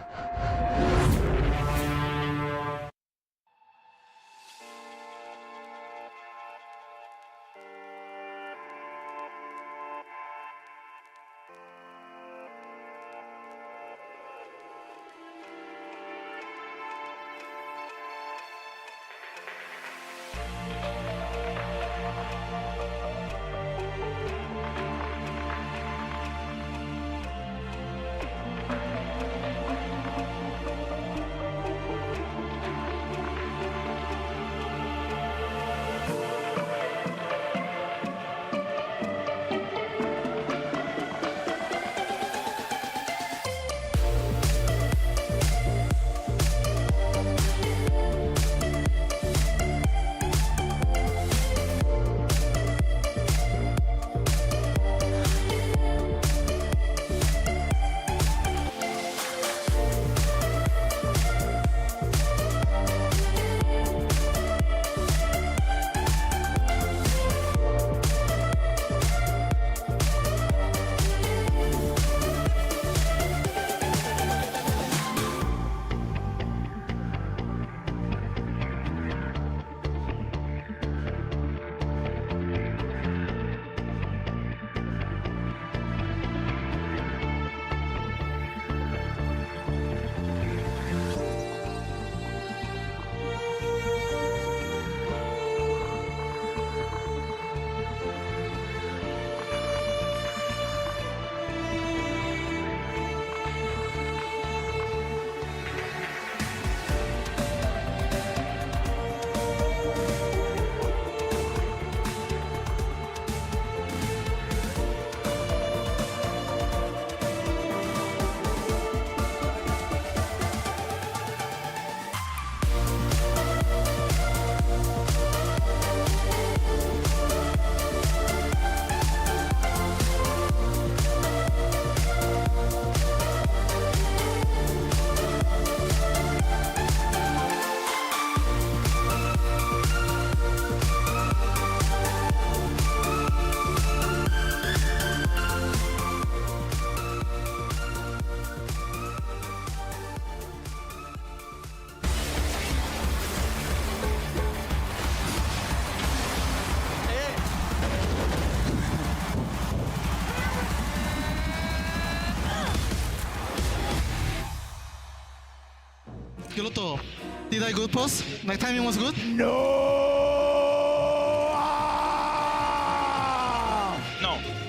I good pause? My timing was good? No?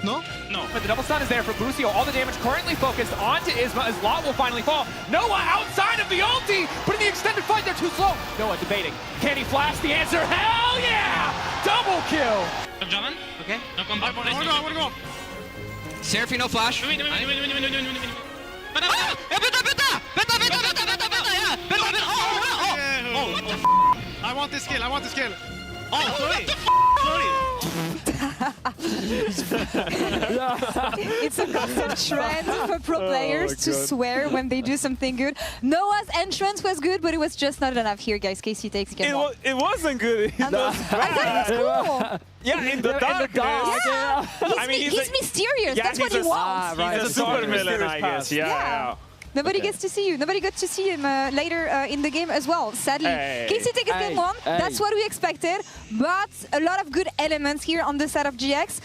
No. But the double stun is there for Busio. All the damage currently focused onto Isma as Lot will finally fall. Noah outside of the ulti, but in the extended fight, they're too slow. Noah debating. Can he flash? The answer, hell yeah! Double kill. German? Okay. No, come back. I wanna go. Seraphine, no flash. Wait. I want this kill, Oh, sorry. It's a constant trend for pro players to swear when they do something good. Noah's entrance was good, but it was just not enough. Here, guys, KC takes game one. It wasn't good. I thought it was cool. Yeah, in the dark. Yeah. I mean, He's mysterious. That's what he wants. He's a super villain, I guess. Yeah. Nobody gets to see you. Nobody got to see him later in the game as well, sadly. KC takes game one. That's what we expected. But a lot of good elements here on the side of GX.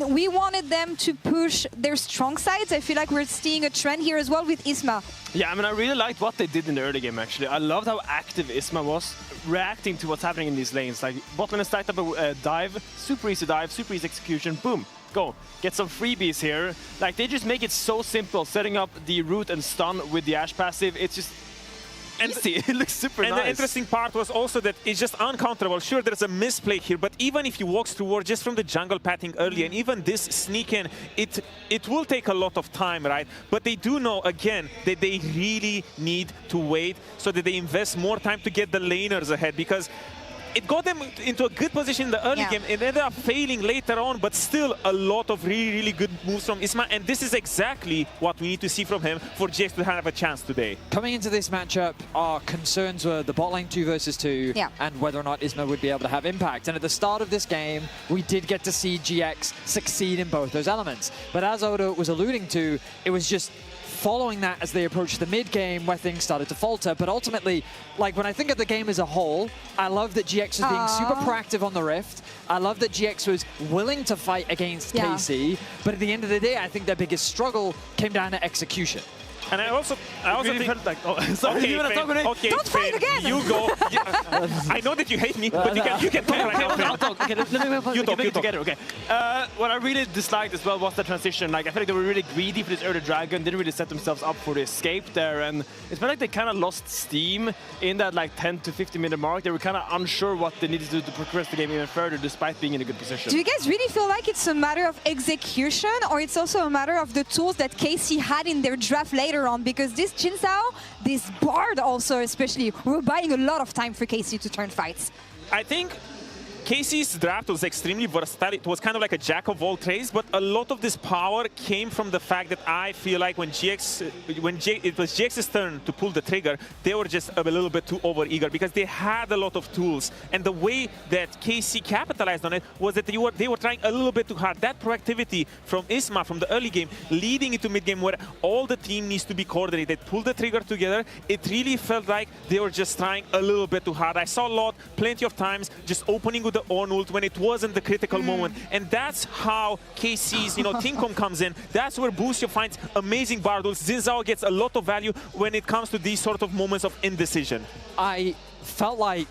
We wanted them to push their strong sides. I feel like we're seeing a trend here as well with Isma. Yeah, I mean, I really liked what they did in the early game, actually. I loved how active Isma was, reacting to what's happening in these lanes. Like, bot lane stacked up a dive, super easy execution, boom. Go. Get some freebies here. Like, they just make it so simple, setting up the root and stun with the Ashe passive. It's just empty. It looks super nice. And the interesting part was also that it's just uncounterable. Sure, there's a misplay here, but even if he walks toward just from the jungle pathing early, and even this sneak in, it will take a lot of time, right? But they do know, again, that they really need to wait so that they invest more time to get the laners ahead, because it got them into a good position in the early game. It ended up failing later on, but still a lot of really, really good moves from Isma. And this is exactly what we need to see from him for GX to have a chance today. Coming into this matchup, our concerns were the bot lane 2 versus 2 and whether or not Isma would be able to have impact. And at the start of this game, we did get to see GX succeed in both those elements. But as Odo was alluding to, it was just following that as they approached the mid game where things started to falter. But ultimately, like, when I think of the game as a whole, I love that GX was being super proactive on the Rift. I love that GX was willing to fight against KC. But at the end of the day, I think their biggest struggle came down to execution. And I also really think felt like, sorry, you wanna talk with me? Okay, don't fight again. You go. I know that you hate me, but you can talk right now. I'll talk. Okay, let me you talk together. Okay. What I really disliked as well was the transition. Like, I feel like they were really greedy for this early dragon, didn't really set themselves up for the escape there, and it felt like they kind of lost steam in that like 10 to 15 minute mark. They were kind of unsure what they needed to do to progress the game even further, despite being in a good position. Do you guys really feel like it's a matter of execution, or it's also a matter of the tools that KC had in their draft later on? Because this Jin Sao, this Bard also especially, we're buying a lot of time for KC to turn fights. I think KC's draft was extremely versatile. It was kind of like a jack of all trades, but a lot of this power came from the fact that I feel like when it was GX's turn to pull the trigger, they were just a little bit too overeager because they had a lot of tools. And the way that KC capitalized on it was that they were trying a little bit too hard. That proactivity from Isma from the early game, leading into mid game where all the team needs to be coordinated, pull the trigger together, it really felt like they were just trying a little bit too hard. I saw Lot plenty of times just opening with the on ult when it wasn't the critical moment, and that's how KC's Teamcom comes in. That's where Busio finds amazing Bard ults. Jin Sao gets a lot of value when it comes to these sort of moments of indecision. I felt like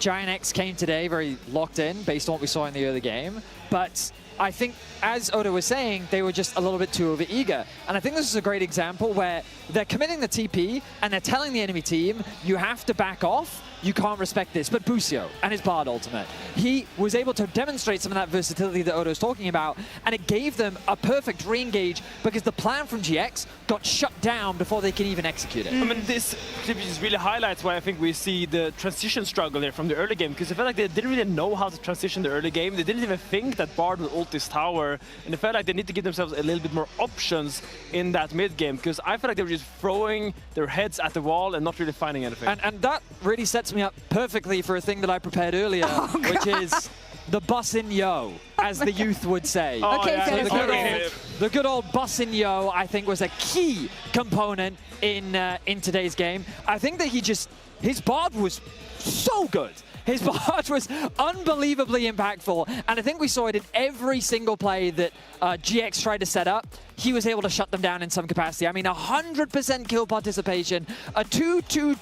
Giant X came today very locked in based on what we saw in the early game, but I think, as Odo was saying, they were just a little bit too overeager. And I think this is a great example where they're committing the TP and they're telling the enemy team, you have to back off, you can't respect this. But Busio and his Bard ultimate, he was able to demonstrate some of that versatility that Odo's talking about, and it gave them a perfect re-engage because the plan from GX got shut down before they could even execute it. I mean, this clip just really highlights why I think we see the transition struggle there from the early game, because I felt like they didn't really know how to transition the early game. They didn't even think that Bard would ult this tower, and they felt like they need to give themselves a little bit more options in that mid game, because I felt like they were just throwing their heads at the wall and not really finding anything. And that really sets me up perfectly for a thing that I prepared earlier, which is the bussin' yo, as the youth would say. Okay, so the good old bussin' yo, I think, was a key component in today's game. I think that his Bard was so good. His barge was unbelievably impactful, and I think we saw it in every single play that GX tried to set up. He was able to shut them down in some capacity. I mean, 100% kill participation, a 2-2-20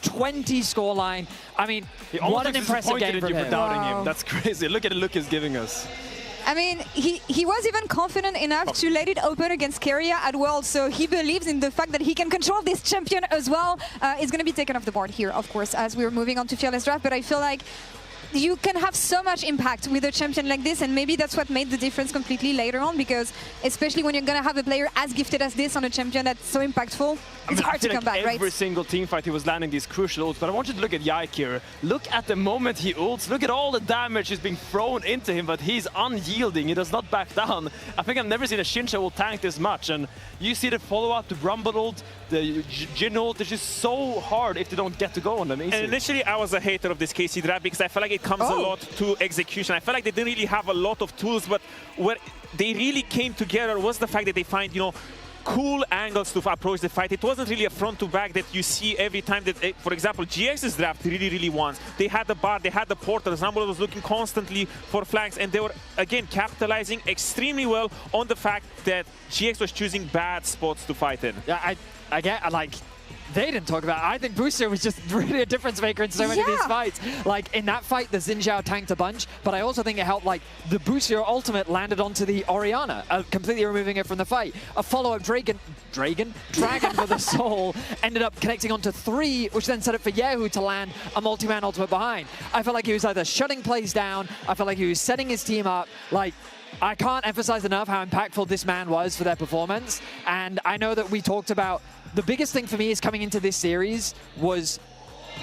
scoreline. I mean, what an impressive game from him. For doubting him. That's crazy. Look at the look he's giving us. I mean, he was even confident enough to let it open against Keria at World, so he believes in the fact that he can control this champion as well. It's going to be taken off the board here, of course, as we're moving on to Fearless Draft, but I feel like you can have so much impact with a champion like this, and maybe that's what made the difference completely later on, because especially when you're going to have a player as gifted as this on a champion that's so impactful, it's hard to come back, right? Every single team fight he was landing these crucial ults, but I want you to look at Yike here. Look at the moment he ults, look at all the damage is being thrown into him, but he's unyielding, he does not back down. I think I've never seen a Shincha ult tank this much, and you see the follow-up, the Rumble ult, the Jin ult, it's just so hard if they don't get to go on them easily. And initially I was a hater of this KC draft because I felt like it comes a lot to execution. I felt like they didn't really have a lot of tools, but where they really came together was the fact that they find, you know, cool angles to approach the fight. It wasn't really a front to back that you see every time that, for example, GX's draft really wants. They had the bar, they had the portal, Zambolo was looking constantly for flanks, and they were, again, capitalizing extremely well on the fact that GX was choosing bad spots to fight in. Yeah, I get, like, they didn't talk about it. I think Booster was just really a difference maker in so many of these fights. Like, in that fight, the Xin Zhao tanked a bunch, but I also think it helped, like, the Booster ultimate landed onto the Orianna, completely removing it from the fight. A follow-up Dragon for the soul ended up connecting onto 3, which then set up for Yehu to land a multi-man ultimate behind. I felt like he was either shutting plays down, I felt like he was setting his team up, like, I can't emphasize enough how impactful this man was for their performance, and I know that we talked about the biggest thing for me is coming into this series was,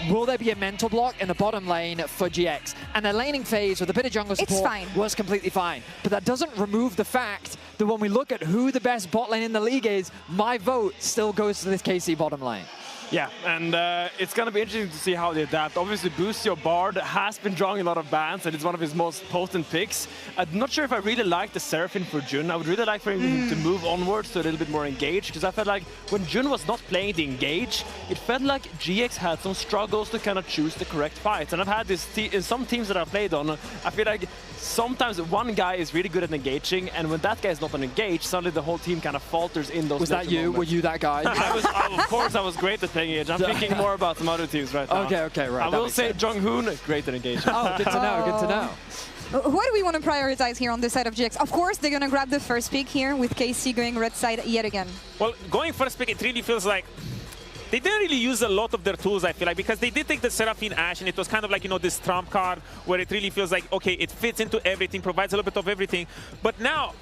will there be a mental block in the bottom lane for GX? And their laning phase with a bit of jungle support was completely fine. But that doesn't remove the fact that when we look at who the best bot lane in the league is, my vote still goes to this KC bottom lane. Yeah, and it's going to be interesting to see how they adapt. Obviously, Boostio Bard has been drawing a lot of bans, and it's one of his most potent picks. I'm not sure if I really like the Seraphine for Jun. I would really like for him to move onwards to a little bit more engaged, because I felt like when Jun was not playing the engage, it felt like GX had some struggles to kind of choose the correct fights. And I've had this in some teams that I've played on, I feel like sometimes one guy is really good at engaging, and when that guy is not on engage, suddenly the whole team kind of falters in those. Was that you? Moments. Were you that guy? Of course, I was great at playing engage. I'm thinking more about some other teams right now. Okay, right. I will say Jong-hoon, great at engaging. Oh, good to know, good to know. What do we want to prioritize here on the side of GX? Of course, they're going to grab the first pick here with KC going red side yet again. Well, going first pick, it really feels like they didn't really use a lot of their tools, I feel like, because they did take the Seraphine Ashe, and it was kind of like, you know, this trump card where it really feels like, okay, it fits into everything, provides a little bit of everything. But now,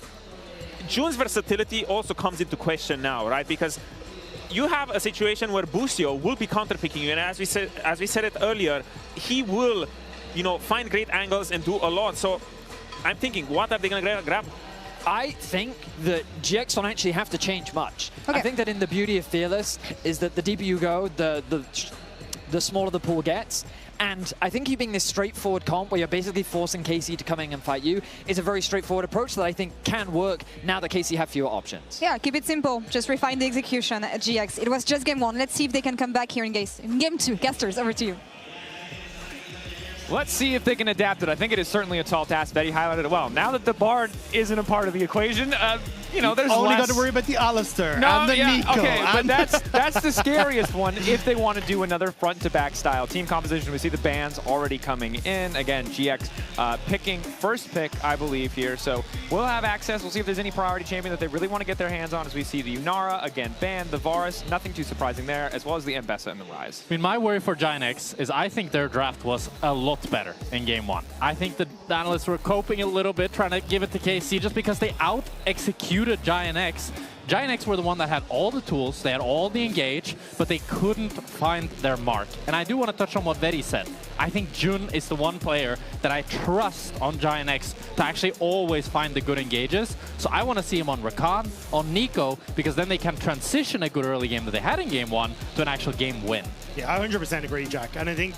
Jun's versatility also comes into question now, right? Because you have a situation where Boostio will be counterpicking you, and as we said it earlier, he will, you know, find great angles and do a lot. So I'm thinking, what are they going to grab? I think that GX don't actually have to change much. I think that in the beauty of Fearless is that the deeper you go, the smaller the pool gets. And I think keeping this straightforward comp where you're basically forcing KC to come in and fight you is a very straightforward approach that I think can work now that KC have fewer options. Yeah, keep it simple. Just refine the execution at GX. It was just game 1. Let's see if they can come back here in game 2. Casters, over to you. Let's see if they can adapt it. I think it is certainly a tall task. Betty highlighted it well. Now that the Bard isn't a part of the equation, you know, there's only less... got to worry about the Alistair no, and the Nico. Okay, but that's the scariest one if they want to do another front-to-back style team composition. We see the bans already coming in. Again, GX picking first pick, I believe, here. So we'll have access. We'll see if there's any priority champion that they really want to get their hands on as we see the Yunara, again, banned, the Varus, nothing too surprising there, as well as the Mbessa and the Ryze. I mean, my worry for GX is I think their draft was a lot better in game 1. I think the analysts were coping a little bit, trying to give it to KC just because they out-executed GX. GX were the one that had all the tools, they had all the engage, but they couldn't find their mark. And I do want to touch on what Vedi said. I think Jun is the one player that I trust on GX to actually always find the good engages. So I want to see him on Rakan, on Nico, because then they can transition a good early game that they had in game 1 to an actual game win. Yeah, I 100% agree, Jack. And I think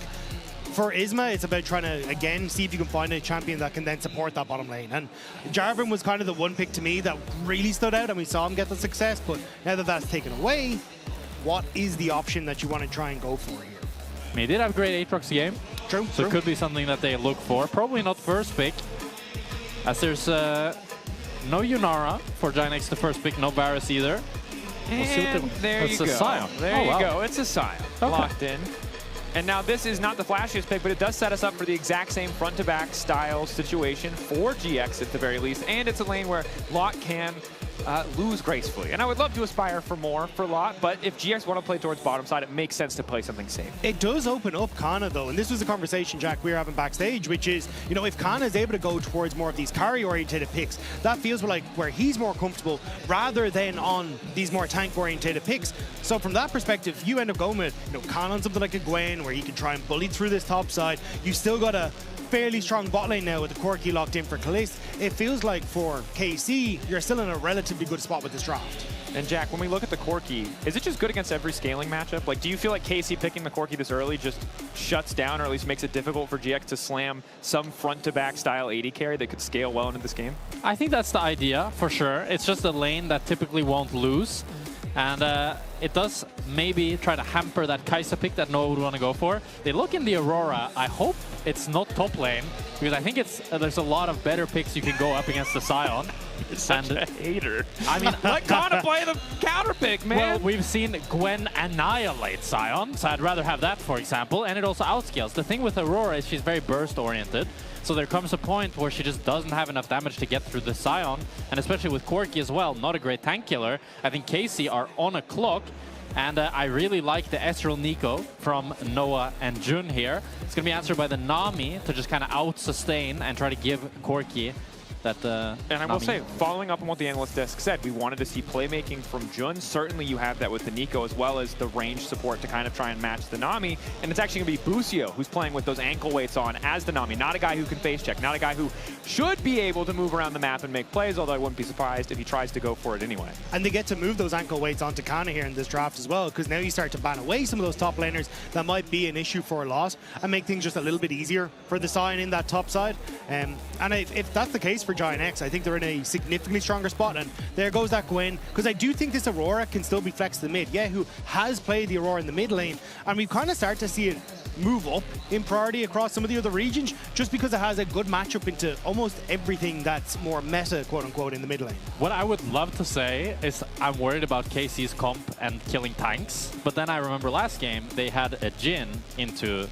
for Isma, it's about trying to, again, see if you can find a champion that can then support that bottom lane. And Jarvan was kind of the one pick to me that really stood out, and we saw him get the success. But now that that's taken away, what is the option that you want to try and go for here? I mean, he did have a great Aatrox game. True. So it could be something that they look for. Probably not first pick, as there's no Yunara for Giant the first pick, no Varus either. And there you go. Scion. There you go. It's a Scion. Okay. Locked in. And now this is not the flashiest pick, but it does set us up for the exact same front-to-back style situation for GX at the very least. And it's a lane where Lot can lose gracefully. And I would love to aspire for more for Lot, but if GX want to play towards bottom side, it makes sense to play something safe. It does open up Kana, though, and this was a conversation, Jack, we were having backstage, which is, you know, if Kana is able to go towards more of these carry-oriented picks, that feels like where he's more comfortable rather than on these more tank-oriented picks. So from that perspective, you end up going with, you know, Kana on something like a Gwen, where he can try and bully through this top side. You still got a fairly strong bot lane now with the Corki locked in for Kalist. It feels like for KC, you're still in a relatively good spot with this draft. And Jack, when we look at the Corki, is it just good against every scaling matchup? Like, do you feel like KC picking the Corki this early just shuts down or at least makes it difficult for GX to slam some front-to-back style AD carry that could scale well into this game? I think that's the idea, for sure. It's just a lane that typically won't lose. And it does maybe try to hamper that Kai'Sa pick that Noah would want to go for. They look in the Aurora. I hope it's not top lane, because I think it's there's a lot of better picks you can go up against the Scion. You're such a hater. I mean, let Kana play the counter pick, man. Well, we've seen Gwen annihilate Scion, so I'd rather have that, for example, and it also outscales. The thing with Aurora is she's very burst-oriented, so there comes a point where she just doesn't have enough damage to get through the Scion, and especially with Corki as well, not a great tank killer. I think KC are on a clock, and I really like the Ezreal Nico from Noah and Jun here. It's going to be answered by the Nami to just kind of out-sustain and try to give Corki that and I will say, following up on what the analyst desk said, we wanted to see playmaking from Jun. Certainly you have that with the Nico, as well as the range support to kind of try and match the Nami. And it's actually going to be Busio who's playing with those ankle weights on as the Nami. Not a guy who can face check, not a guy who should be able to move around the map and make plays, although I wouldn't be surprised if he tries to go for it anyway. And they get to move those ankle weights onto Kana here in this draft as well, because now you start to ban away some of those top laners that might be an issue for a lot and make things just a little bit easier for the Scion in that top side. And if that's the case for Giant X, I think they're in a significantly stronger spot. And there goes that Gwen, because I do think this Aurora can still be flexed to the mid. Yeah, who has played the Aurora in the mid lane, and we kind of start to see it move up in priority across some of the other regions, just because it has a good matchup into almost everything that's more meta, quote unquote, in the mid lane. What I would love to say is I'm worried about KC's comp and killing tanks, but then I remember last game they had a Jhin into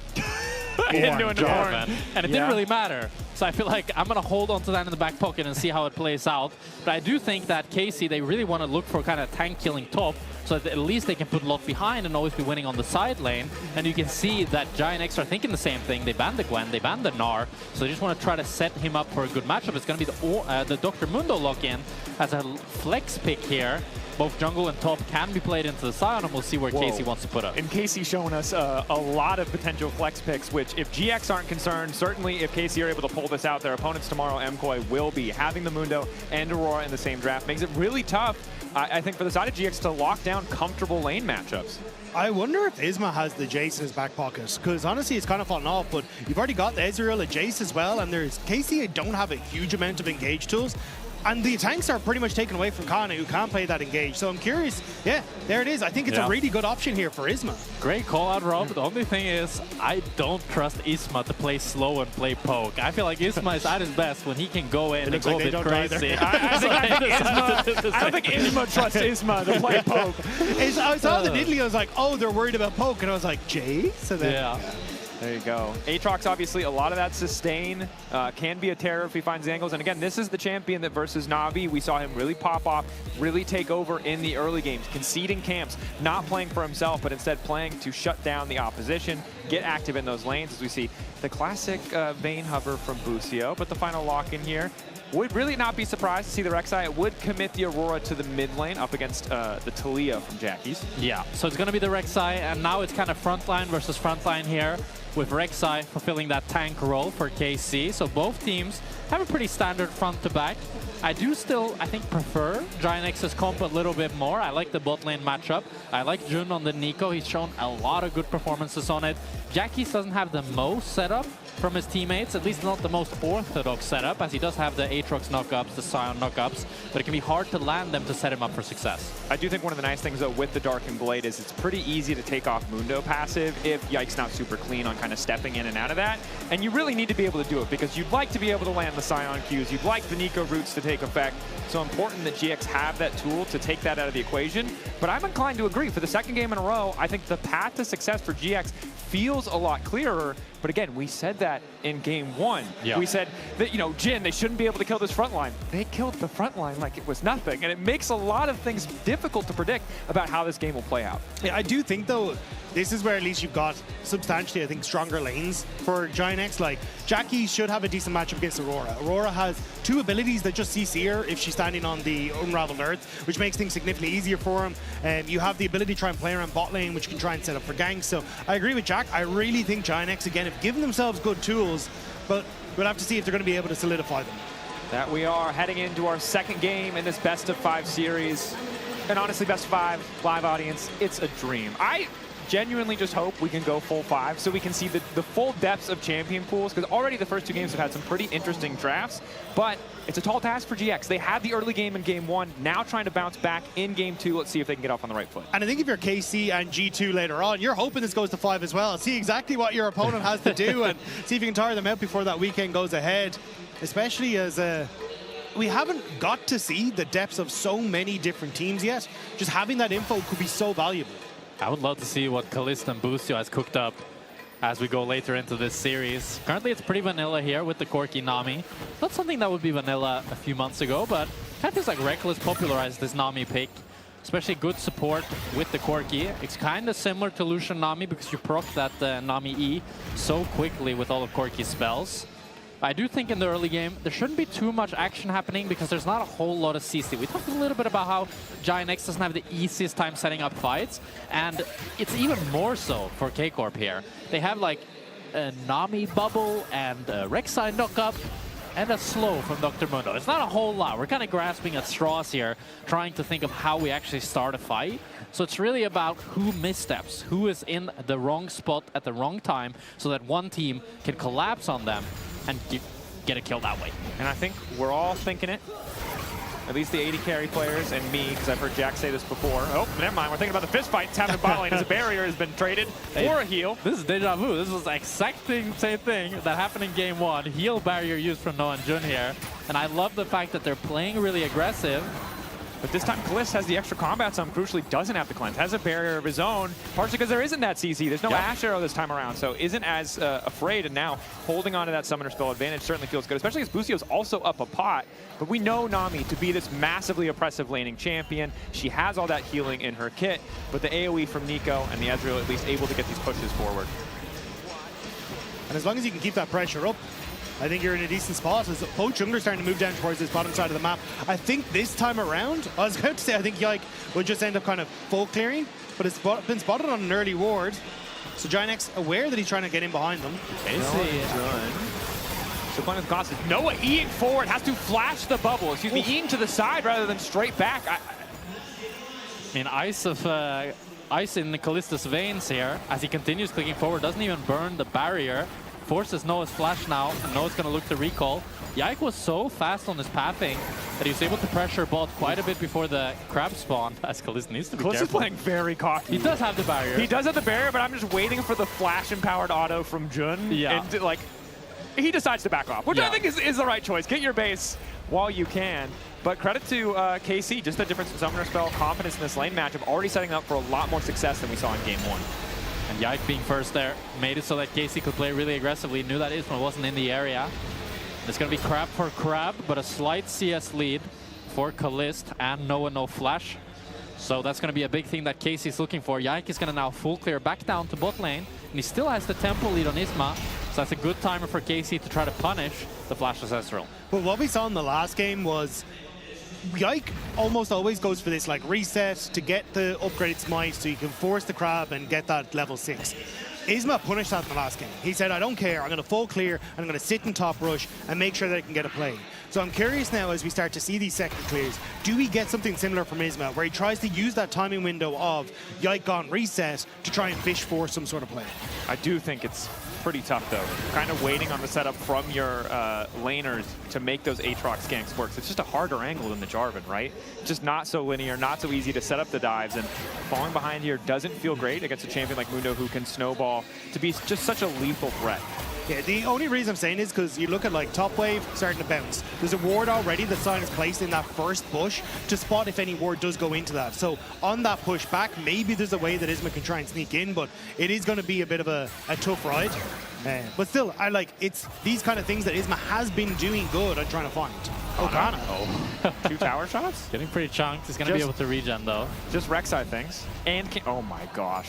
Jarvan, and it didn't really matter. So I feel like I'm going to hold on to that in the back pocket and see how it plays out. But I do think that KC, they really want to look for kind of tank killing top, so that at least they can put Lot behind and always be winning on the side lane. And you can see that Giant X are thinking the same thing. They banned the Gwen, they banned the Gnar, so they just want to try to set him up for a good matchup. It's going to be the Dr. Mundo lock-in as a flex pick here. Both jungle and top can be played into the Scion, and we'll see where KC wants to put up. And KC showing us a lot of potential flex picks, which if GX aren't concerned, certainly if KC are able to pull this out, their opponents tomorrow, MKOI, will be. Having the Mundo and Aurora in the same draft makes it really tough, I think, for the side of GX to lock down comfortable lane matchups. I wonder if Isma has the Jace in his back pocket, because honestly it's kind of fallen off, but you've already got the Ezreal, a Jace as well, and there's KC don't have a huge amount of engage tools. And the tanks are pretty much taken away from Kana, who can't play that engage. So I'm curious. Yeah, there it is. I think it's a really good option here for Isma. Great call out, Rob. The only thing is, I don't trust Isma to play slow and play poke. I feel like Isma is at his best when he can go in and go a bit crazy. I don't think Isma trusts Isma to play poke. I saw the diddly, I was like, oh, they're worried about poke. And I was like, Jace? And then, yeah. There you go. Aatrox, obviously, a lot of that sustain can be a terror if he finds the angles. And again, this is the champion that versus Na'Vi, we saw him really pop off, really take over in the early games, conceding camps, not playing for himself, but instead playing to shut down the opposition, get active in those lanes, as we see the classic Vayne hover from Busio. But the final lock in here, would really not be surprised to see the Rek'Sai. It would commit the Aurora to the mid lane up against the Talia from Jackie's. Yeah, so it's going to be the Rek'Sai, and now it's kind of frontline versus frontline here, with Rek'Sai fulfilling that tank role for KC. So both teams have a pretty standard front to back. I do still, I think, prefer Giant X's comp a little bit more. I like the bot lane matchup. I like Jun on the Nico. He's shown a lot of good performances on it. Jackie's doesn't have the most setup from his teammates, at least not the most orthodox setup, as he does have the Aatrox knockups, the Sion knockups, but it can be hard to land them to set him up for success. I do think one of the nice things, though, with the Darkened Blade is it's pretty easy to take off Mundo passive if Yike's not super clean on kind of stepping in and out of that. And you really need to be able to do it because you'd like to be able to land the Sion Qs, you'd like the Nico roots to take effect. So important that GX have that tool to take that out of the equation. But I'm inclined to agree. For the second game in a row, I think the path to success for GX feels a lot clearer. But again, we said that in game one. Yeah. We said that, you know, Jin, they shouldn't be able to kill this front line. They killed the front line like it was nothing. And it makes a lot of things difficult to predict about how this game will play out. Yeah, I do think, though, this is where at least you've got substantially, I think, stronger lanes for Giant Like, Jackie should have a decent matchup against Aurora. Aurora has two abilities that just CC her if she's standing on the Unraveled Earth, which makes things significantly easier for him. You have the ability to try and play around bot lane, which can try and set up for ganks. So I agree with Jack. I really think Giant again, have given themselves good tools, but we'll have to see if they're going to be able to solidify them. That we are heading into our second game in this best of 5 series. And honestly, best of 5 live audience, it's a dream. I genuinely just hope we can go full 5 so we can see the full depths of champion pools, because already the first 2 games have had some pretty interesting drafts, but it's a tall task for GX. They had the early game in game 1, now trying to bounce back in game 2. Let's see if they can get off on the right foot. And I think if you're KC and G2 later on, you're hoping this goes to 5 as well. See exactly what your opponent has to do and see if you can tire them out before that weekend goes ahead, especially as we haven't got to see the depths of so many different teams yet. Just having that info could be so valuable. I would love to see what Kalista and Boostio has cooked up as we go later into this series. Currently, it's pretty vanilla here with the Corki Nami. Not something that would be vanilla a few months ago, but kind of feels like Reckless popularized this Nami pick. Especially good support with the Corki. It's kind of similar to Lucian Nami because you proc that Nami E so quickly with all of Corki's spells. I do think in the early game, there shouldn't be too much action happening because there's not a whole lot of CC. We talked a little bit about how Giant X doesn't have the easiest time setting up fights, and it's even more so for K-Corp here. They have like a Nami bubble and a Rek'Sai knockup and a slow from Dr. Mundo. It's not a whole lot. We're kind of grasping at straws here, trying to think of how we actually start a fight. So it's really about who missteps, who is in the wrong spot at the wrong time so that one team can collapse on them and get a kill that way. And I think we're all thinking it. At least the 80 carry players and me, because I've heard Jack say this before. Oh, never mind. We're thinking about the fist fights happening in bot lane as a barrier has been traded for a heal. This is deja vu. This was the exact same thing that happened in game 1. Heal barrier used from Noah and Jun here. And I love the fact that they're playing really aggressive. But this time, Kalist has the extra combat zone. Crucially, doesn't have to cleanse. Has a barrier of his own, partially because there isn't that CC. There's no Ash Arrow this time around, so isn't as afraid. And now, holding on to that Summoner Spell advantage certainly feels good, especially as Boostio's also up a pot. But we know Nami to be this massively oppressive laning champion. She has all that healing in her kit, but the AoE from Nico and the Ezreal at least able to get these pushes forward. And as long as you can keep that pressure up, I think you're in a decent spot as both junglers starting to move down towards this bottom side of the map. I think this time around, I was about to say, I think Yike will just end up kind of full clearing, but it's been spotted on an early ward. So Giant X aware that he's trying to get in behind them. So playing with Cost is Noah eating forward, has to flash the bubble. Excuse me, eating to the side rather than straight back. I mean, ice in the Kalista's veins here as he continues clicking forward, doesn't even burn the barrier. Forces Noah's flash now, and Noah's going to look to recall. Yike was so fast on his pathing that he was able to pressure bot quite a bit before the crab spawn, as Kalista needs to be careful. Is playing very cocky. He does have the barrier. He does have the barrier, but I'm just waiting for the flash-empowered auto from Jun. Yeah. And, like, he decides to back off, which I think is the right choice. Get your base while you can. But credit to KC, just the difference in Summoner Spell, confidence in this lane matchup, already setting up for a lot more success than we saw in game 1. And Yike being first there made it so that KC could play really aggressively. Knew that Isma wasn't in the area. It's going to be crab for crab, but a slight CS lead for Kalist and Noah no flash. So that's going to be a big thing that KC is looking for. Yike is going to now full clear back down to bot lane, and he still has the tempo lead on Isma. So that's a good timer for KC to try to punish the flashless Ezreal. But what we saw in the last game was Yike almost always goes for this like reset to get the upgraded smite so you can force the crab and get that level 6. Isma punished that in the last game. He said, I don't care, I'm going to full clear, and I'm going to sit in top rush and make sure that I can get a play. So I'm curious now as we start to see these second clears, do we get something similar from Isma where he tries to use that timing window of Yike gone reset to try and fish for some sort of play? I do think it's pretty tough though. Kind of waiting on the setup from your laners to make those Aatrox skanks work. It's just a harder angle than the Jarvan, right? Just not so linear, not so easy to set up the dives, and falling behind here doesn't feel great against a champion like Mundo who can snowball to be just such a lethal threat. Yeah, the only reason I'm saying is because you look at like top wave starting to bounce. There's a ward already that Sion has placed in that first bush to spot if any ward does go into that. So on that push back, maybe there's a way that Isma can try and sneak in, but it is going to be a bit of a tough ride. But still, it's these kind of things that Isma has been doing good at trying to find. Kana. Oh, 2 tower shots? Getting pretty chunked. He's going to be able to regen though. Just Rek'Sai things. And oh my gosh.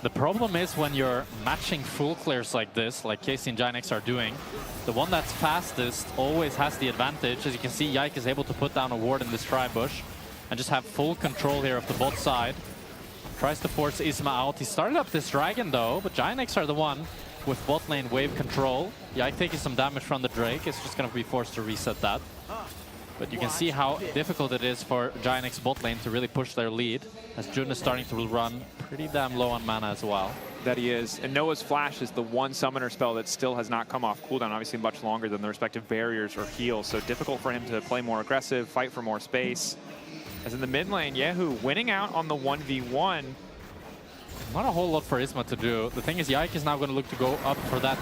The problem is when you're matching full clears like this, like KC and GIANX are doing, the one that's fastest always has the advantage. As you can see, Yike is able to put down a ward in this tri-bush and just have full control here of the bot side. Tries to force Isma out. He started up this dragon though, but GIANX are the one with bot lane wave control. Yike taking some damage from the Drake. It's just going to be forced to reset that. But you can see how difficult it is for GIANX bot lane to really push their lead, as Jun is starting to run pretty damn low on mana as well. That he is. And Noah's Flash is the one summoner spell that still has not come off cooldown, obviously much longer than the respective barriers or heals, so difficult for him to play more aggressive, fight for more space. As in the mid lane, Yehu winning out on the 1v1. Not a whole lot for Isma to do. The thing is, Yike is now going to look to go up for that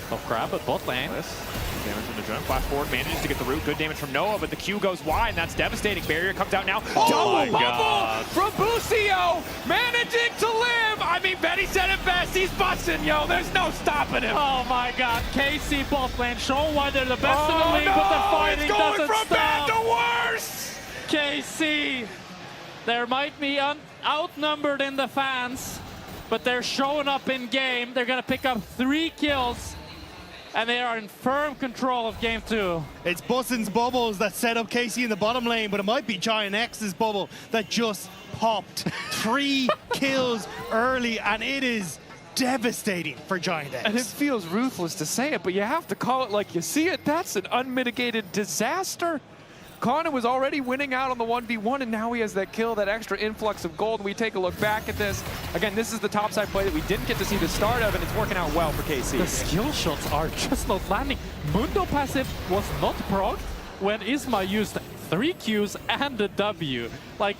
top grab, but bot lane. Damage from the Jun. Flash forward, manages to get the root. Good damage from Noah, but the Q goes wide, and that's devastating. Barrier comes out now. Double bubble from Busio, managing to live. I mean, Betty said it best. He's busting, yo. There's no stopping him. Oh my God. KC bot lane showing why they're the best in the league, but the fighting doesn't from stop. bad to worse. KC, they might be outnumbered in the fans, but they're showing up in game. They're going to pick up 3 kills. And they are in firm control of game 2. It's Bussin's bubbles that set up KC in the bottom lane, but it might be GIANX's bubble that just popped 3 kills early, and it is devastating for GIANX. And it feels ruthless to say it, but you have to call it like you see it. That's an unmitigated disaster. Kana was already winning out on the 1v1, and now he has that kill, that extra influx of gold. We take a look back at this. Again, this is the topside play that we didn't get to see the start of, and it's working out well for KC. The skill shots are just not landing. Mundo passive was not procced when Isma used 3 Qs and a W. Like,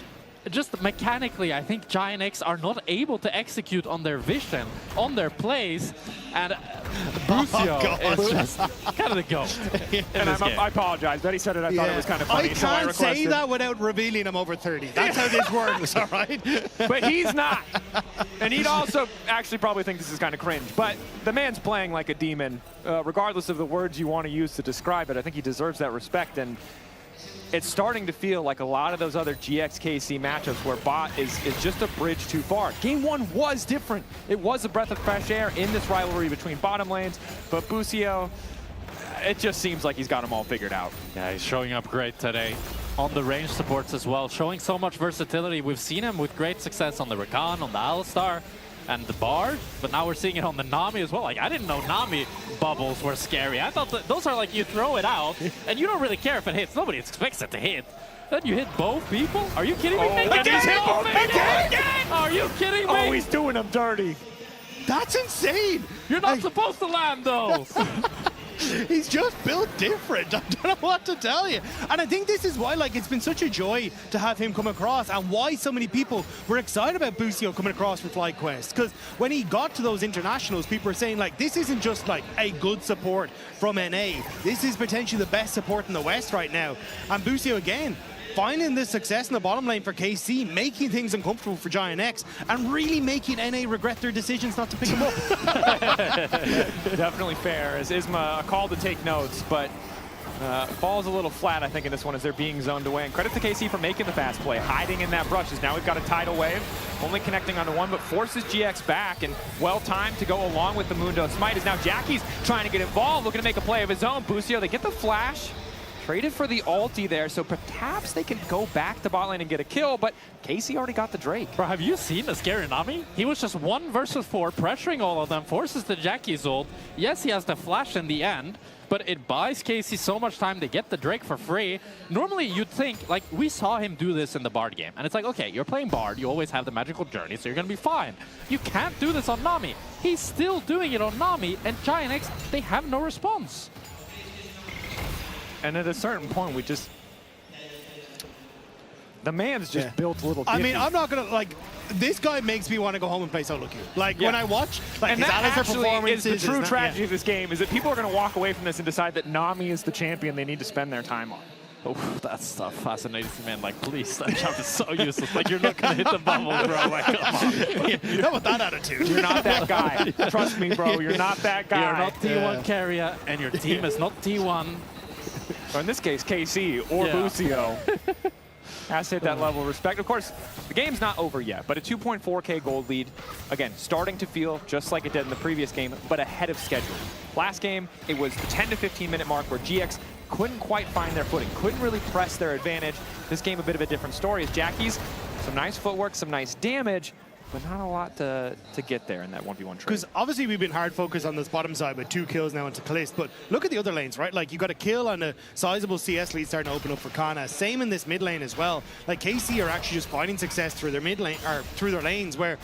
just mechanically, I think GIANX are not able to execute on their vision, on their plays, and Busio is just kind of the GOAT. And I apologize. Betty said it. I thought it was kind of funny. I can't say that without revealing I'm over 30. That's how this works, all right? But he's not. And he'd also actually probably think this is kind of cringe. But the man's playing like a demon. Regardless of the words you want to use to describe it, I think he deserves that respect. And it's starting to feel like a lot of those other GX-KC matchups where bot is just a bridge too far. Game 1 was different. It was a breath of fresh air in this rivalry between bottom lanes, but Busio, it just seems like he's got them all figured out. Yeah, he's showing up great today. On the range supports as well, showing so much versatility. We've seen him with great success on the Rakan, on the Alistar, and the Bard, but now we're seeing it on the Nami as well. Like, I didn't know Nami bubbles were scary. I thought that those are like, you throw it out, and you don't really care if it hits. Nobody expects it to hit. Then you hit both people? Are you kidding me? Again! Are you kidding me? Oh, he's doing them dirty. That's insane. You're not supposed to land those. He's just built different. I don't know what to tell you. And I think this is why, like, it's been such a joy to have him come across, and why so many people were excited about Busio coming across from FlyQuest. Because when he got to those internationals, people were saying, like, this isn't just like a good support from NA. This is potentially the best support in the West right now. And Busio again, finding this success in the bottom lane for KC, making things uncomfortable for GIANX, and really making NA regret their decisions not to pick him up. Definitely fair, as Isma a call to take notes, but falls a little flat, I think, in this one as they're being zoned away. And credit to KC for making the fast play, hiding in that brush, as now we've got a tidal wave, only connecting onto one, but forces GX back, and well-timed to go along with the Mundo Smite, as now Jackie's trying to get involved, looking to make a play of his own. Busio, they get the flash, Traded for the ulti there, so perhaps they can go back to bot lane and get a kill, but KC already got the Drake. Bro, have you seen the scary Nami? He was just 1 versus 4, pressuring all of them, forces the Jackie's ult. Yes, he has the flash in the end, but it buys KC so much time to get the Drake for free. Normally, you'd think, like, we saw him do this in the Bard game, and it's like, okay, you're playing Bard, you always have the magical journey, so you're gonna be fine. You can't do this on Nami. He's still doing it on Nami, and Giant X, they have no response. And at a certain point, the man's just built little I mean, diffy. I'm not going to, like, this guy makes me want to go home and play solo queue. Like, Yeah. when I watch, like, and his that Alistar actually is performances. the true his- tragedy of this game, is that people are going to walk away from this and decide that Nami is the champion they need to spend their time on. Oh, that's tough. Fascinating, man. Like, please, that jump is so useless. Like, you're not going to hit the bubble, bro. Like, come on. Not with that attitude. You're not that guy. Trust me, bro. You're not that guy. You're not T1 carrier, and your team is not T1. Or in this case, KC or Busio has to hit that level of respect. Of course, the game's not over yet, but a 2.4K gold lead, again, starting to feel just like it did in the previous game, but ahead of schedule. Last game, it was the 10 to 15 minute mark where GX couldn't quite find their footing, couldn't really press their advantage. This game, a bit of a different story, as Jackie's some nice footwork, some nice damage, but not a lot to get there in that 1v1 trade. Because obviously we've been hard focused on this bottom side with 2 kills now into Kalist, but look at the other lanes, right? Like, you got a kill and a sizable CS lead starting to open up for Kana. Same in this mid lane as well. Like, KC are actually just finding success through their mid lane, or through their lanes, where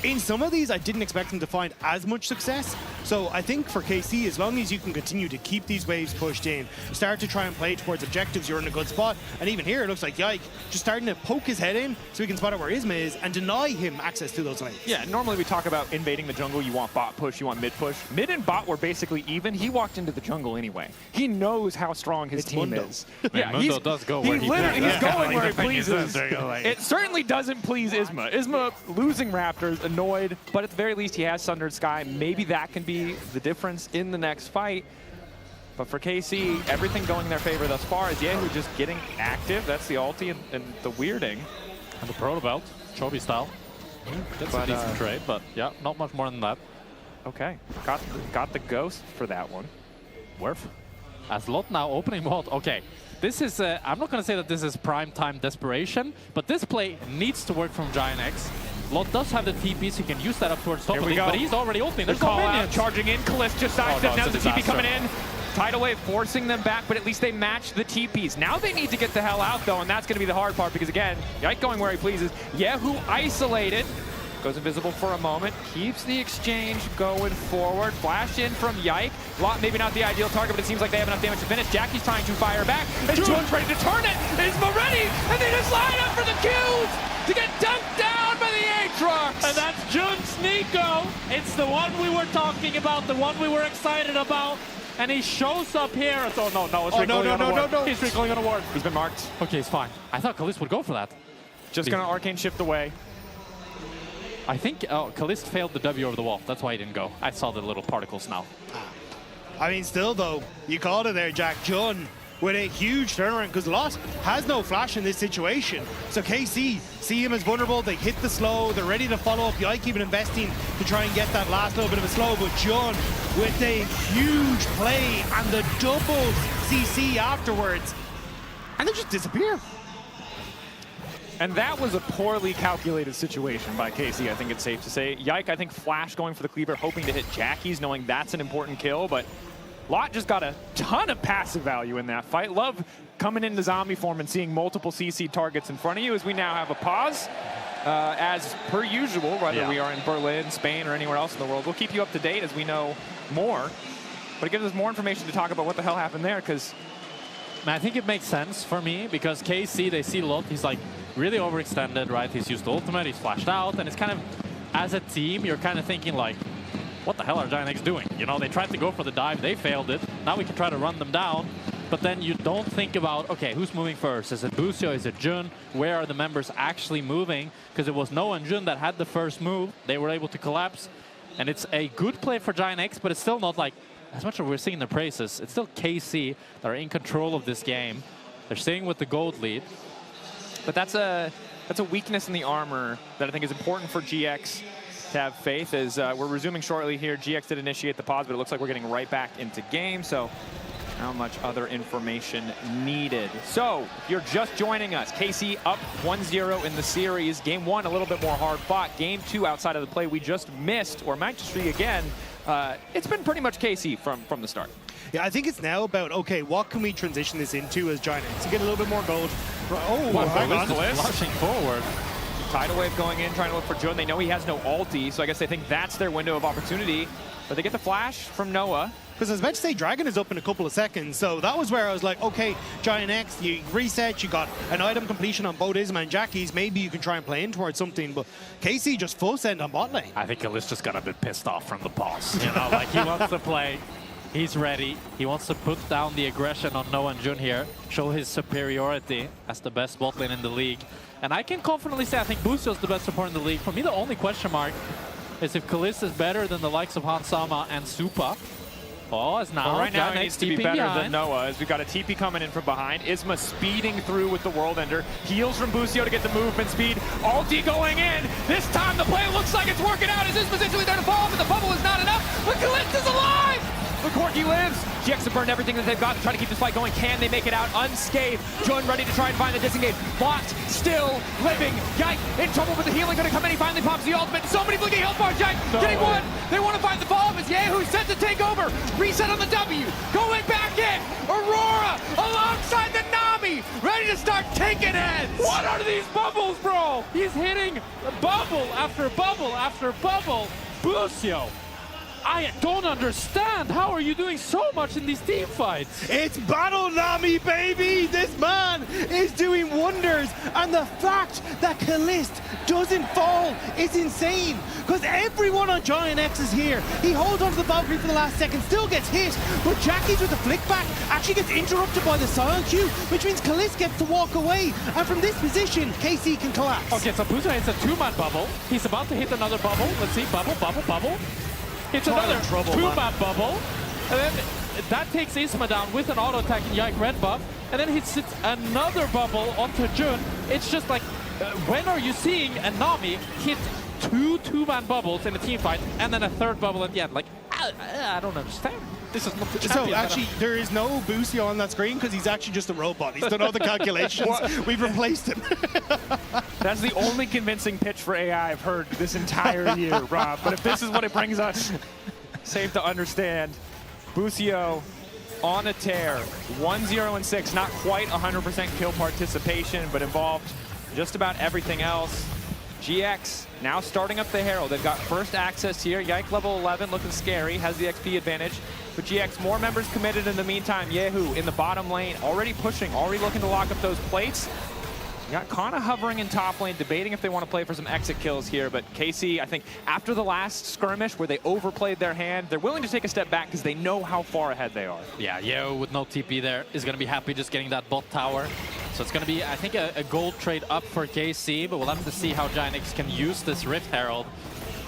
in some of these, I didn't expect them to find as much success. So I think for KC, as long as you can continue to keep these waves pushed in, start to try and play towards objectives, you're in a good spot. And even here, it looks like Yike just starting to poke his head in so he can spot out where Isma is and deny him access to those lanes. Yeah, normally we talk about invading the jungle. You want bot push, you want mid push. Mid and bot were basically even. He walked into the jungle anyway. He knows how strong his team Mundo. is. Yeah, Mundo does go where he literally, he's going where he pleases. pleases. It certainly doesn't please Isma. Isma losing Raptors, annoyed, but at the very least he has Sundered Sky. Maybe that can be the difference in the next fight. But for KC, everything going in their favor thus far is Yehu just getting active. That's the ulti and the weirding. And the proto belt, Chobi style. That's a decent trade, but yeah, not much more than that. Okay, got the ghost for that one. Worth. As Lot now opening vault. Okay, this is, I'm not going to say that this is prime time desperation, but this play needs to work from Giant X. Lot does have the TP, so he can use that up towards top of it, but he's already ulting. There's call no out, minions. charging in, Kalist just sidestep, now the TP coming in. Tidal Wave forcing them back, but at least they match the TPs. Now they need to get the hell out, though, and that's going to be the hard part, because again, Yike going where he pleases. Yehu isolated. Goes invisible for a moment, keeps the exchange going forward. Flash in from Yike. Lot maybe not the ideal target, but it seems like they have enough damage to finish. Jackie's trying to fire back. And Jun's ready to turn it. Isma ready, and they just line up for the kills to get dunked down by the Aatrox. And that's Jun's Nico. It's the one we were talking about, the one we were excited about. And he shows up here. So no, it's no. He's recalling on a ward. He's been marked. Okay, it's fine. I thought Kalist would go for that. Just gonna arcane shift away. I think Kalist failed the W over the wall. That's why he didn't go. I saw the little particles now. I mean, still though, you called it there, Jack. Jun with a huge turnaround, because Lot has no flash in this situation. So KC see him as vulnerable. They hit the slow. They're ready to follow up. Yike even investing to try and get that last little bit of a slow. But Jun with a huge play and the double CC afterwards. And they just disappear. And that was a poorly calculated situation by KC, I think it's safe to say. Yike, I think, flash going for the cleaver, hoping to hit Jackie's, knowing that's an important kill, but Lot just got a ton of passive value in that fight. Love coming into zombie form and seeing multiple CC targets in front of you, as we now have a pause. As per usual, whether we are in Berlin, Spain, or anywhere else in the world, we'll keep you up to date as we know more. But it gives us more information to talk about what the hell happened there, because I think it makes sense for me, because KC, they see Lot, he's like really overextended, right? He's used the ultimate, he's flashed out, and it's kind of, as a team, you're kind of thinking like, what the hell are Giant X doing? You know, they tried to go for the dive, they failed it. Now we can try to run them down. But then you don't think about, okay, who's moving first? Is it Busio? Is it Jun? Where are the members actually moving? Because it was Noah and Jun that had the first move. They were able to collapse. And it's a good play for Giant X, but it's still not like, as much as we're seeing the praises, it's still KC that are in control of this game. They're staying with the gold lead. But that's a weakness in the armor that I think is important for GX to have faith, as we're resuming shortly here. GX did initiate the pause, but it looks like we're getting right back into game. So How much other information needed? So, if you're just joining us, KC up 1-0 in the series. Game 1, a little bit more hard fought. Game 2, outside of the play we just missed, or Magistry again, it's been pretty much KC from the start. Yeah, I think it's now about, okay, what can we transition this into as Giant X to get a little bit more gold? Oh, hang on. Flushing forward. Tidal Wave going in, trying to look for Jun. They know he has no ulti, so I guess they think that's their window of opportunity. But they get the flash from Noah. Because I was about to say Dragon is up in a couple of seconds, so that was where I was like, okay, Giant X, you reset, you got an item completion on both Isma and Jackie's, maybe you can try and play in towards something, but KC just full send on bot lane. I think Kalist just got a bit pissed off from the boss. You know, like he wants to play, he's ready, he wants to put down the aggression on Noah and Jun here, show his superiority as the best bot lane in the league. And I can confidently say I think Busio's the best support in the league. For me, the only question mark is if Kalist is better than the likes of Hansama and Supa. Oh, as now, right now he needs to be better than behind. Noah, as we've got a TP coming in from behind. Isma speeding through with the World Ender. Heals from Busio to get the movement speed. Ulti going in. This time the play looks like it's working out as Isma's instantly there to fall, but the bubble is not enough. But Kalist is alive! But Corki lives. GX have burned everything that they've got to try to keep this fight going. Can they make it out unscathed? Jun ready to try and find the disengage. Bot still living. Yike in trouble with the healing. Gonna come in. He finally pops the ultimate. So many blinking health bars. Yike getting one. They want to find the follow-up as Yehu set to take over. Reset on the W. Going back in. Aurora alongside the Nami. Ready to start taking heads. What are these bubbles, bro? He's hitting bubble after bubble after bubble. Busio, I don't understand. How are you doing so much in these team fights? It's Battle Nami, baby! This man is doing wonders, and the fact that Kalist doesn't fall is insane, because everyone on Giant X is here. He holds onto the Valkyrie for the last second, still gets hit, but Jackie's with the flick back actually gets interrupted by the Silent Q, which means Kalist gets to walk away, and from this position, KC can collapse. Okay, so Busio hits a 2-man bubble. He's about to hit another bubble. Let's see, bubble, bubble, bubble. It's another 2-man bubble, and then that takes Isma down with an auto attack in Yike red buff, and then he hits another bubble onto Jun. It's just like, when are you seeing a Nami hit 2-man bubbles in a team fight, and then a third bubble at the end? Like, I don't understand. This is not the champion. So actually, there is no Busio on that screen because he's actually just a robot. He's done all the calculations. We've replaced him. That's the only convincing pitch for AI I've heard this entire year, Rob. But if this is what it brings us, safe to understand. Busio on a tear. 1-0-6. Not quite 100% kill participation, but involved just about everything else. GX now starting up the Herald. They've got first access here. Yike level 11 looking scary. Has the XP advantage. But GX, more members committed in the meantime. Yehu in the bottom lane, already pushing, already looking to lock up those plates. You got Kana hovering in top lane, debating if they want to play for some exit kills here, but KC, I think, after the last skirmish where they overplayed their hand, they're willing to take a step back because they know how far ahead they are. Yeah, Yeo with no TP there is going to be happy just getting that bot tower. So it's going to be, I think, a gold trade up for KC, but we'll have to see how Giant X can use this Rift Herald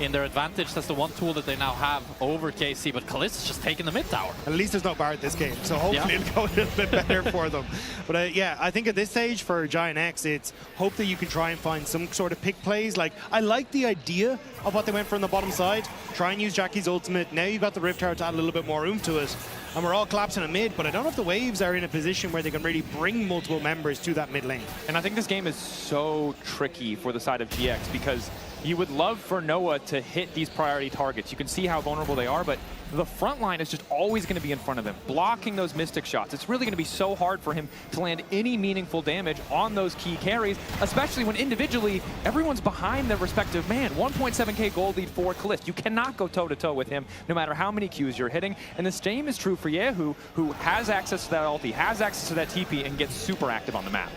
in their advantage. That's the one tool that they now have over KC, but Kalist is just taking the mid tower. At least there's no Bard this game, so hopefully it'll go a little bit better for them. But yeah, I think at this stage for Giant X, it's hope that you can try and find some sort of pick plays. Like, I like the idea of what they went for on the bottom side. Try and use Jackie's ultimate. Now you've got the Rift Tower to add a little bit more oomph to it. And we're all collapsing a mid, but I don't know if the Waves are in a position where they can really bring multiple members to that mid lane. And I think this game is so tricky for the side of GX because you would love for Noah to hit these priority targets. You can see how vulnerable they are, but the front line is just always going to be in front of him, blocking those Mystic shots. It's really going to be so hard for him to land any meaningful damage on those key carries, especially when individually everyone's behind their respective man. 1.7k gold lead for Kalist. You cannot go toe-to-toe with him no matter how many Qs you're hitting. And the same is true for Yehu, who has access to that ulti, has access to that TP, and gets super active on the map.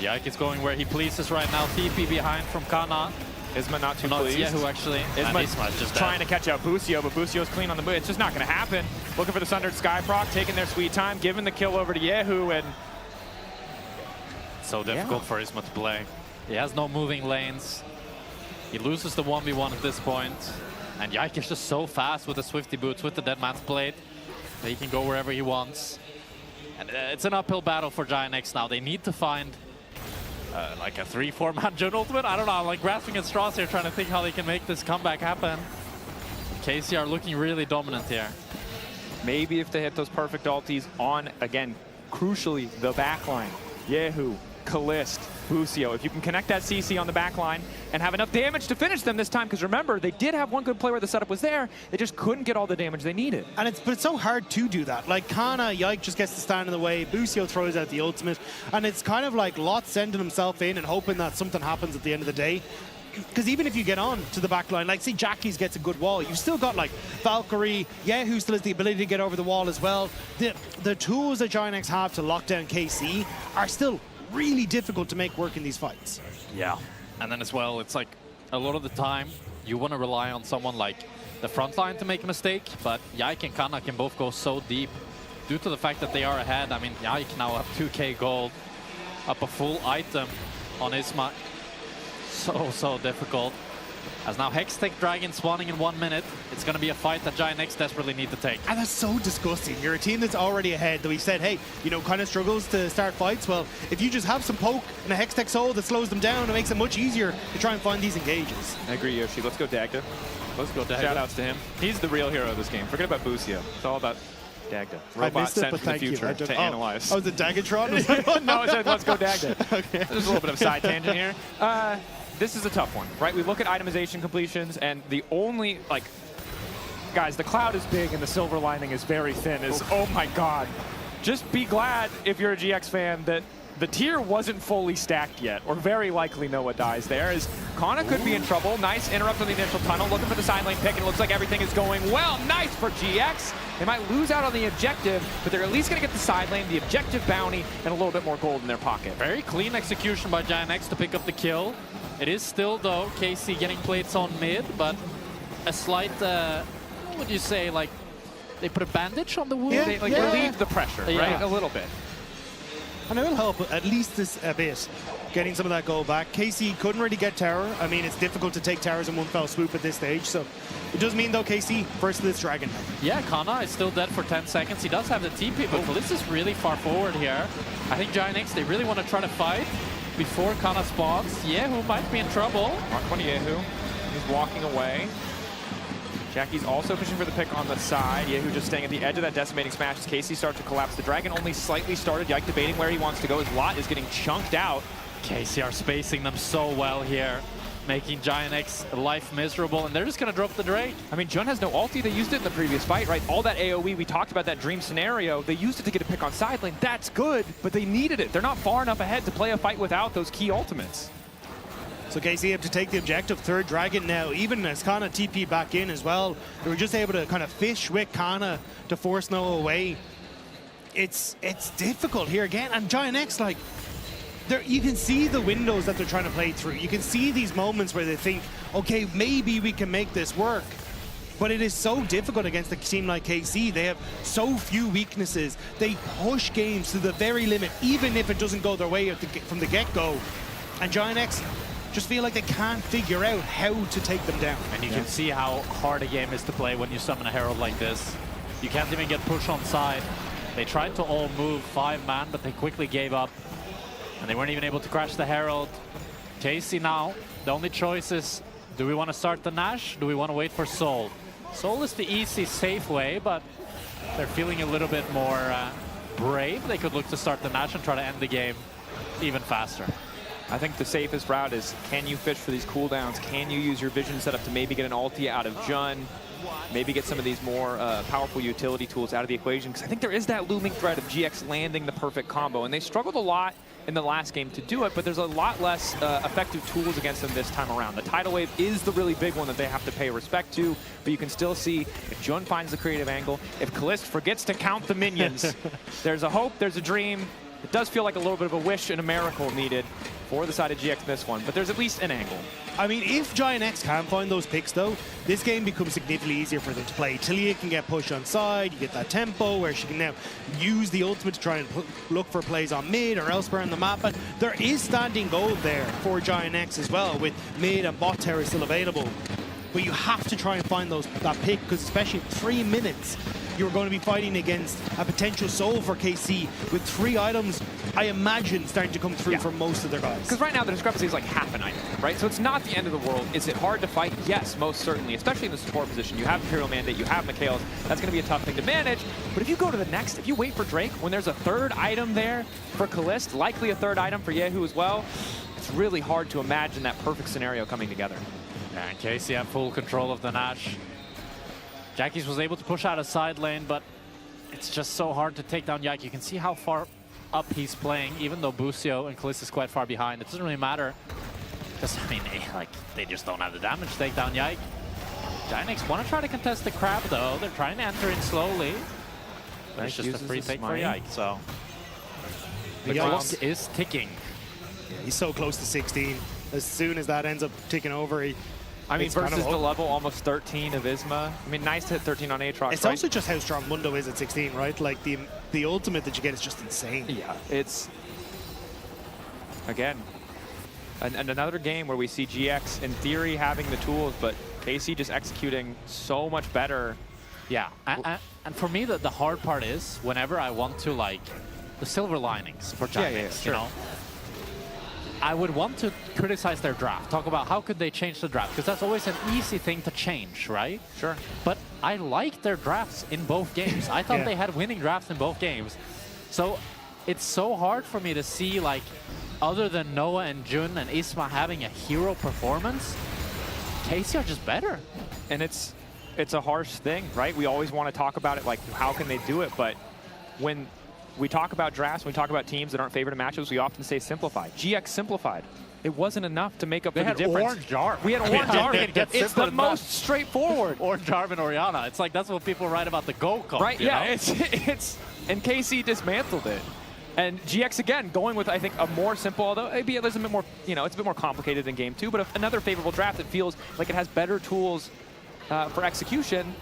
Yike is going where he pleases right now. TP behind from Kana. Isma not too pleased. Yehu actually. Isma's just trying to catch out Busio, but Busio's clean on the move. It's just not going to happen. Looking for the Sundered Sky proc, taking their sweet time, giving the kill over to Yehu, and so difficult for Isma to play. He has no moving lanes. He loses the 1v1 at this point. And Yike is just so fast with the Swifty Boots, with the Dead Man's Blade. He can go wherever he wants. And it's an uphill battle for Giant X now. They need to find like a 3-4 man Jun ultimate. I don't know, I'm like grasping at straws here, trying to think how they can make this comeback happen. KC are looking really dominant here. Maybe if they hit those perfect ultis on, again, crucially, the backline. Yehu, Kalist, Busio. If you can connect that CC on the backline and have enough damage to finish them this time, because remember, they did have one good play where the setup was there, they just couldn't get all the damage they needed. And but it's so hard to do that. Like, Kana, Yike just gets to stand in the way, Busio throws out the ultimate, and it's kind of like Lot sending himself in and hoping that something happens at the end of the day. Because even if you get on to the back line, like, see, Jackie's gets a good wall, you've still got, like, Valkyrie, Yehu still has the ability to get over the wall as well. The tools that GIANT X have to lock down KC are still really difficult to make work in these fights. Yeah, and then as well, it's like a lot of the time you want to rely on someone like the front line to make a mistake, but Yike and Kana can both go so deep due to the fact that they are ahead. I mean, Yike now have 2k gold, up a full item on Isma. So difficult. As now Hextech Dragon spawning in 1 minute. It's going to be a fight that GIANT X desperately need to take. And that's so disgusting. You're a team that's already ahead that we said, hey, you know, kind of struggles to start fights. Well, if you just have some poke and a Hextech Soul that slows them down, it makes it much easier to try and find these engages. I agree, Yoshi. Let's go Dagda. Let's go Dagda. Shout outs to him. He's the real hero of this game. Forget about Busio. It's all about Dagda. Robot sent from the future to analyze. Oh, the Dagatron? No, I said let's go Dagda. Okay. There's a little bit of a side tangent here. This is a tough one, right? We look at itemization completions, and the only, like, guys, the cloud is big and the silver lining is very thin. Oh my God. Just be glad, if you're a GX fan, that the tier wasn't fully stacked yet, or very likely Noah dies there, as Kana could be in trouble. Nice interrupt on the initial tunnel, looking for the side lane pick, and it looks like everything is going well. Nice for GX. They might lose out on the objective, but they're at least going to get the side lane, the objective bounty, and a little bit more gold in their pocket. Very clean execution by GIANT X to pick up the kill. It is still, though, KC getting plates on mid, but a slight, what would you say, like, they put a bandage on the wound? Yeah, they relieved the pressure, right? A little bit. And it will help at least this a bit, getting some of that goal back. KC couldn't really get tower. I mean, it's difficult to take towers in one fell swoop at this stage, so it does mean, though, KC first to this dragon. Yeah, Kana is still dead for 10 seconds. He does have the TP, but this is really far forward here. I think GIANT X, they really want to try to fight before Kana spawns. Yehu might be in trouble. Mark on Yehu. He's walking away. Jackie's also pushing for the pick on the side. Yehu just staying at the edge of that decimating smash as KC starts to collapse. The dragon only slightly started. Yike debating where he wants to go. His lot is getting chunked out. KC are spacing them so well here, making GIANT X life miserable, and they're just going to drop the Drake. I mean, Jun has no ulti. They used it in the previous fight, right? All that AoE, we talked about that dream scenario. They used it to get a pick on side lane. That's good, but they needed it. They're not far enough ahead to play a fight without those key ultimates. So KC have to take the objective, third dragon now. Even as Kana TP back in as well, they were just able to kind of fish with Kana to force Noah away. It's difficult here again, and GIANT X, like, you can see the windows that they're trying to play through. You can see these moments where they think, okay, maybe we can make this work. But it is so difficult against a team like KC. They have so few weaknesses. They push games to the very limit, even if it doesn't go their way from the get-go. And GIANT X just feel like they can't figure out how to take them down. And you can see how hard a game is to play when you summon a Herald like this. You can't even get pushed on side. They tried to all move 5-man, but they quickly gave up. And they weren't even able to crash the Herald. KC now, the only choice is, do we want to start the Nash? Do we want to wait for Soul? Soul is the easy, safe way, but they're feeling a little bit more brave. They could look to start the Nash and try to end the game even faster. I think the safest route is, can you fish for these cooldowns? Can you use your vision setup to maybe get an ulti out of Jun? Maybe get some of these more powerful utility tools out of the equation? Because I think there is that looming threat of GX landing the perfect combo. And they struggled a lot in the last game to do it, but there's a lot less effective tools against them this time around. The tidal wave is the really big one that they have to pay respect to, but you can still see if Jun finds the creative angle, if Kalist forgets to count the minions, there's a hope, there's a dream. It does feel like a little bit of a wish and a miracle needed for the side of GX in this one, but there's at least an angle. I mean, if GIANT X can find those picks, though, this game becomes significantly easier for them to play. Talia can get pushed on side, you get that tempo where she can now use the ultimate to try and look for plays on mid or elsewhere on the map, but there is standing gold there for GIANT X as well, with mid and bot tower still available. But you have to try and find that pick, because especially in 3 minutes, you're going to be fighting against a potential soul for KC with 3 items I imagine, starting to come through for most of their guys. Because right now the discrepancy is like half an item, right? So it's not the end of the world. Is it hard to fight? Yes, most certainly, especially in the support position. You have Imperial Mandate, you have Mikhails. That's going to be a tough thing to manage. But if you go to the next, if you wait for Drake, when there's a third item there for Kalist, likely a third item for Yehu as well, it's really hard to imagine that perfect scenario coming together. And KC have full control of the Nash. Jackie's was able to push out a side lane, but it's just so hard to take down Yike. You can see how far up he's playing, even though Busio and Kalist is quite far behind. It doesn't really matter. Because, I mean, they just don't have the damage to take down Yike. Giants want to try to contest the crab, though. They're trying to enter in slowly. There's just a free pick for Yike, so... The clock is ticking. Yeah, he's so close to 16. As soon as that ends up ticking over, I mean, versus the level almost 13 of Isma. I mean, nice to hit 13 on Aatrox. It's also just how strong Mundo is at 16, right? Like, the ultimate that you get is just insane. Yeah, it's... Again, and another game where we see GX, in theory, having the tools, but KC just executing so much better. Yeah, and for me, the hard part is, whenever I want to, like, the silver linings for Giants, you know? I would want to criticize their draft, talk about how could they change the draft, because that's always an easy thing to change, right? Sure. But I liked their drafts in both games. I thought they had winning drafts in both games. So it's so hard for me to see, like, other than Noah and Jun and Isma having a hero performance, KC are just better. And it's a harsh thing, right? We always want to talk about it, like, how can they do it? But when we talk about drafts, when we talk about teams that aren't favored in matchups, we often say simplified. GX simplified. It wasn't enough to make up for the difference. Orange Arm. We had Orange Arm. It's the most straightforward. Orange Arm and Orianna. It's like, that's what people write about the Go card. Right, yeah. And KC dismantled it. And GX, again, going with, I think, a more simple, although maybe there's a bit more, you know, it's a bit more complicated than game 2, but another favorable draft that feels like it has better tools for execution.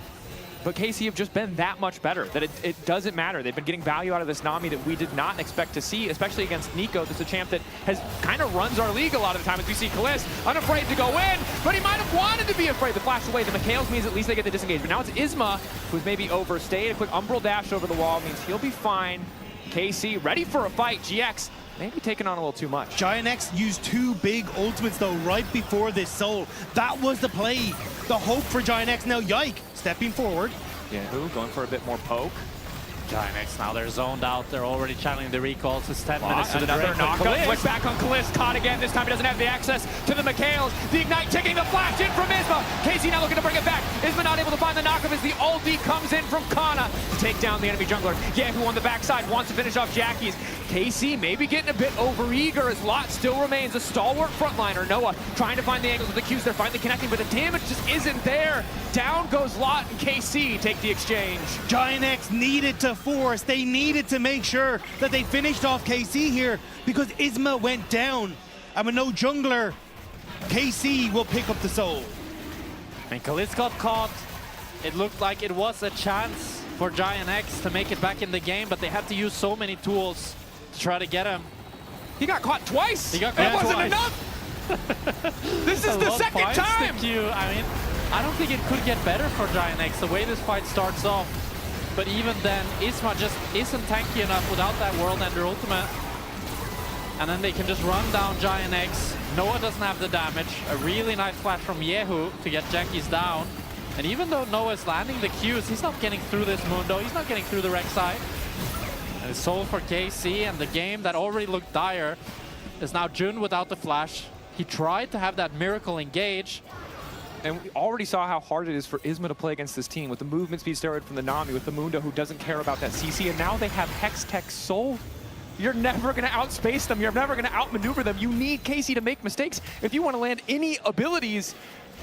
But KC have just been that much better that it doesn't matter. They've been getting value out of this Nami that we did not expect to see, especially against Nico. This is a champ that has kind of runs our league a lot of the time, as we see Kalist unafraid to go in, but he might have wanted to be afraid to flash away. The Mikhails means at least they get the disengage. But now it's Isma, who's maybe overstayed. A quick Umbral dash over the wall means he'll be fine. KC ready for a fight. GX maybe taking on a little too much. GiantX used 2 big ultimates, though, right before this Soul. That was the play, the hope for GiantX. Now Yike stepping forward. Yehu going for a bit more poke. GiantX now, they're zoned out. They're already channeling the recalls. It's 10 minutes to the another break. knockup. Flick back on Kalist. Caught again. This time he doesn't have the access to the Mikhails. The Ignite taking the flash in from Isma. KC now looking to bring it back. Isma not able to find the knockup as the ulti comes in from Kana to take down the enemy jungler. Yehu on the backside wants to finish off Jackie's. KC maybe getting a bit overeager as Lot still remains a stalwart frontliner. Noah trying to find the angles with the Qs. They're finally connecting, but the damage just isn't there. Down goes Lot, and KC take the exchange. GiantX needed to force. They needed to make sure that they finished off KC here because Isma went down. And with no jungler, KC will pick up the Soul. And Kalist got caught. It looked like it was a chance for GiantX to make it back in the game, but they had to use so many tools to try to get him. He got caught twice. He got caught twice. Wasn't enough. This is the second time. I mean, I don't think it could get better for GiantX the way this fight starts off. But even then, Isma just isn't tanky enough without that World Ender ultimate. And then they can just run down GiantX. Noah doesn't have the damage. A really nice flash from Yehu to get Jackie's down. And even though Noah's landing the Qs, he's not getting through this Mundo. He's not getting through the Rek'Sai. And it's Soul for KC, and the game that already looked dire is now Jun without the flash. He tried to have that miracle engage. And we already saw how hard it is for Isma to play against this team with the movement speed steroid from the Nami, with the Mundo who doesn't care about that CC, and now they have Hex Tech Soul. You're never going to outspace them. You're never going to outmaneuver them. You need KC to make mistakes if you want to land any abilities.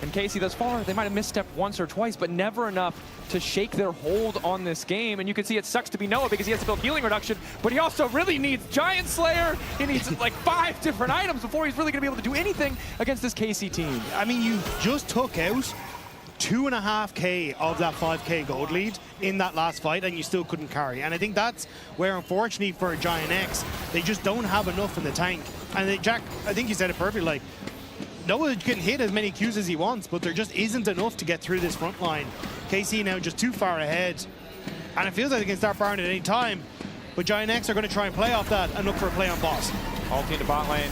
And KC thus far, they might have misstepped once or twice, but never enough to shake their hold on this game. And you can see it sucks to be Noah because he has to build healing reduction, but he also really needs Giant Slayer. He needs like 5 different items before he's really going to be able to do anything against this KC team. I mean, you just took out 2.5K of that 5K gold lead in that last fight, and you still couldn't carry. And I think that's where, unfortunately for GiantX, they just don't have enough in the tank. And Jack, I think you said it perfectly, like, Noah can hit as many Qs as he wants, but there just isn't enough to get through this front line. KC now just too far ahead. And it feels like they can start firing at any time. But Giant X are going to try and play off that and look for a play on boss. Ulti into bot lane.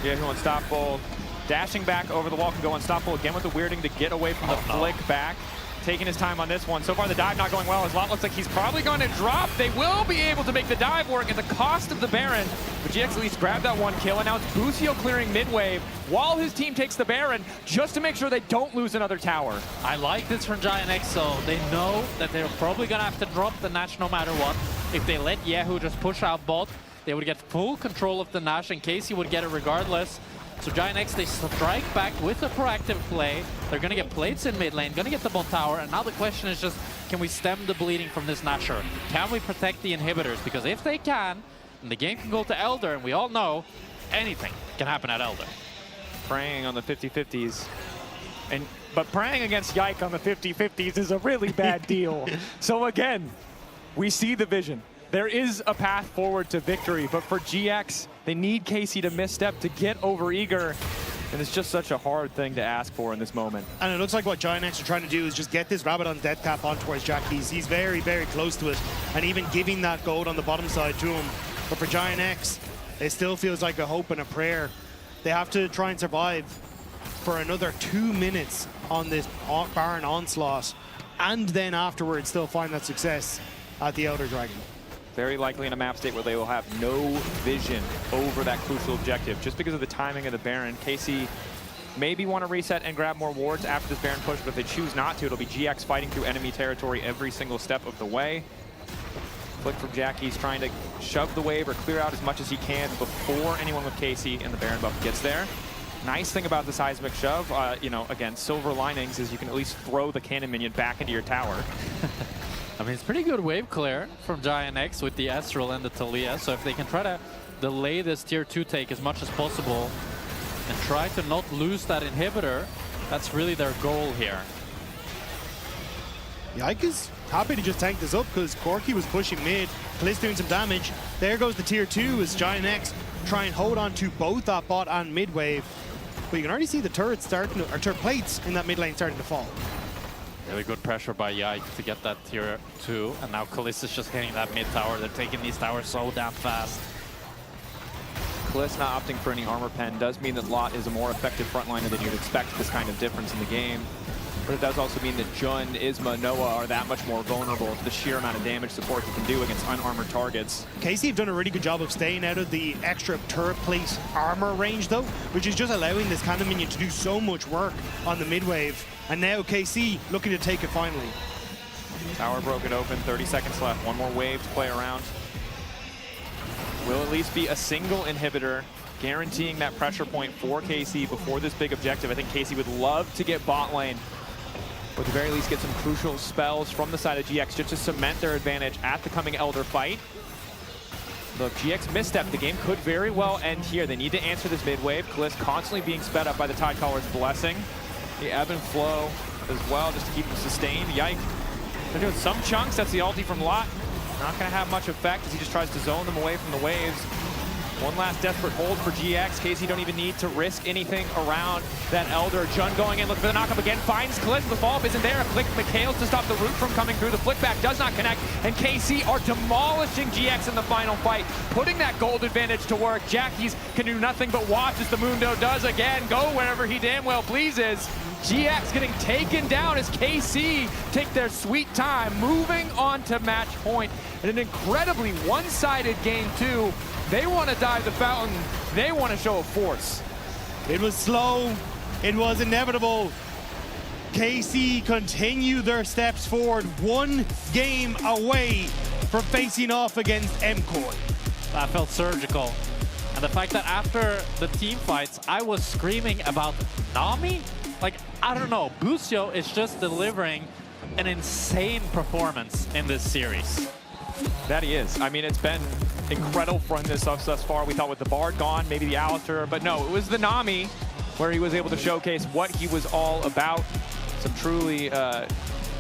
Yehu unstoppable. Dashing back over the wall can go unstoppable again with the weirding to get away from the flick back. Taking his time on this one. So far the dive not going well. His lot looks like he's probably going to drop. They will be able to make the dive work at the cost of the Baron. But GX at least grabbed that one kill, and now it's Busio clearing mid-wave while his team takes the Baron just to make sure they don't lose another tower. I like this from Giant X, so they know that they're probably going to have to drop the Nash no matter what. If they let Yehu just push out bot, they would get full control of the Nash, and Casey would get it regardless. So Giant X, they strike back with a proactive play. They're going to get plates in mid lane, going to get the bot tower, and now the question is just, can we stem the bleeding from this Nasher? Can we protect the inhibitors? Because if they can, then the game can go to Elder, and we all know anything can happen at Elder. Praying on the 50-50s. But praying against Yike on the 50-50s is a really bad deal. So again, we see the vision. There is a path forward to victory, but for GX, they need Casey to misstep to get over Eager. And it's just such a hard thing to ask for in this moment. And it looks like what Giant X are trying to do is just get this rabbit on death cap on towards Jack. He's very, very close to it. And even giving that gold on the bottom side to him. But for Giant X, it still feels like a hope and a prayer. They have to try and survive for another 2 minutes on this Baron onslaught. And then afterwards still find that success at the Elder Dragon. Very likely in a map state where they will have no vision over that crucial objective. Just because of the timing of the Baron, Casey maybe want to reset and grab more wards after this Baron push, but if they choose not to, it'll be GX fighting through enemy territory every single step of the way. Flick from Jackie's trying to shove the wave or clear out as much as he can before anyone with Casey and the Baron buff gets there. Nice thing about the seismic shove, you know, again, silver linings is you can at least throw the cannon minion back into your tower. I mean, it's pretty good wave clear from Giant X with the Astral and the Talia. So if they can try to delay this tier 2 take as much as possible and try to not lose that inhibitor, that's really their goal here. Yike is happy to just tank this up because Corki was pushing mid. Kliss doing some damage. There goes the tier 2 as Giant X try and hold on to both that bot and mid wave. But you can already see the turrets starting to, or turret plates in that mid lane starting to fall. Really good pressure by Yike to get that tier 2, and now Kliss is just hitting that mid tower. They're taking these towers so damn fast. Kliss not opting for any armor pen does mean that Lot is a more effective frontliner than you'd expect this kind of difference in the game. But it does also mean that Jun, Isma, Noah are that much more vulnerable to the sheer amount of damage support you can do against unarmored targets. Casey have done a really good job of staying out of the extra turret plate armor range though, which is just allowing this cannon minion to do so much work on the mid wave. And now KC looking to take it finally. Tower broken open, 30 seconds left. One more wave to play around. Will at least be a single inhibitor, guaranteeing that pressure point for KC before this big objective. I think KC would love to get bot lane, or at the very least get some crucial spells from the side of GX just to cement their advantage at the coming Elder fight. Look, GX misstep. The game could very well end here. They need to answer this mid wave. Kliss constantly being sped up by the Tidecaller's blessing. The ebb and flow as well, just to keep them sustained. Yike. They're doing some chunks. That's the ulti from Lot. Not going to have much effect as he just tries to zone them away from the waves. One last desperate hold for GX. Casey don't even need to risk anything around that Elder. Jun going in, looking for the knockup again. Finds Kliss. The follow-up isn't there. A click McHale's to stop the root from coming through. The flick back does not connect. And KC are demolishing GX in the final fight, putting that gold advantage to work. Jackie's can do nothing but watch as the Mundo does again go wherever he damn well pleases. GX getting taken down as KC take their sweet time, moving on to match point. In an incredibly one-sided game two. They want to dive the fountain. They want to show a force. It was slow. It was inevitable. KC continue their steps forward, one game away from facing off against MCOY. That felt surgical. And the fact that after the team fights, I was screaming about Nami? Like, I don't know. Busio is just delivering an insane performance in this series. That he is. I mean, it's been incredible for him thus far. We thought with the Bard gone, maybe the Alistair, but no, it was the Nami where he was able to showcase what he was all about. Some truly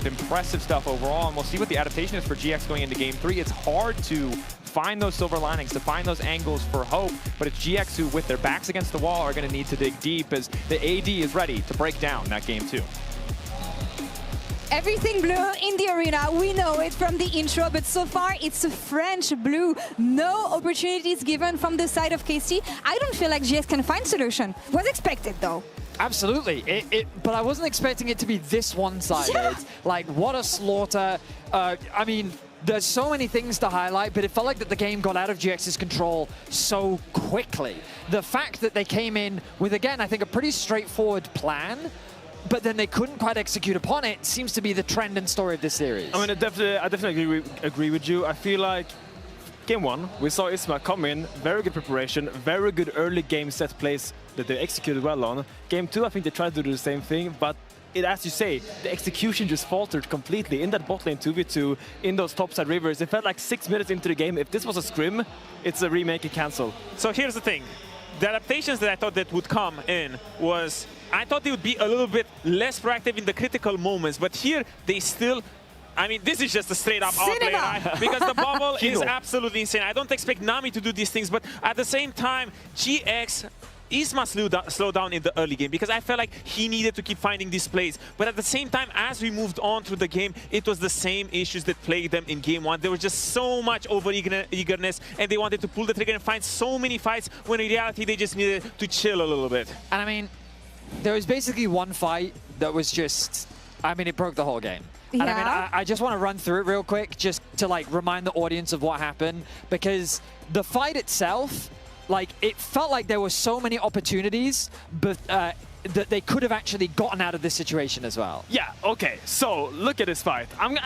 impressive stuff overall, and we'll see what the adaptation is for GX going into Game 3. It's hard to find those silver linings, to find those angles for hope, but it's GX who, with their backs against the wall, are going to need to dig deep as the AD is ready to break down that Game 2. Everything blue in the arena, we know it from the intro, but so far it's a French blue. No opportunities given from the side of KC. I don't feel like GX can find solution. Was expected though. Absolutely, but I wasn't expecting it to be this one-sided. Yeah. Like, what a slaughter. I mean, there's so many things to highlight, but it felt like that the game got out of GX's control so quickly. The fact that they came in with, again, I think a pretty straightforward plan, but then they couldn't quite execute upon it, seems to be the trend and story of this series. I mean, I definitely agree with you. I feel like Game 1, we saw Isma come in, very good preparation, very good early game set plays that they executed well on. Game 2, I think they tried to do the same thing, but as you say, the execution just faltered completely. In that bot lane 2v2, in those topside rivers, it felt like 6 minutes into the game. If this was a scrim, it's a remake and cancel. So here's the thing. The adaptations that I thought that would come in was, I thought they would be a little bit less proactive in the critical moments, but here they still, I mean, this is just a straight up outplay, right? Because the bubble is absolutely insane. I don't expect Nami to do these things, but at the same time, GX Isma slowed down in the early game because I felt like he needed to keep finding these plays. But at the same time, as we moved on through the game, it was the same issues that plagued them in Game 1. There was just so much over-eagerness, and they wanted to pull the trigger and find so many fights when in reality they just needed to chill a little bit. And I mean, there was basically one fight that was just, I mean, it broke the whole game. Yeah. And I mean, I just want to run through it real quick just to like remind the audience of what happened, because the fight itself, like, it felt like there were so many opportunities, but that they could have actually gotten out of this situation as well. Yeah, okay, so look at this fight. I'm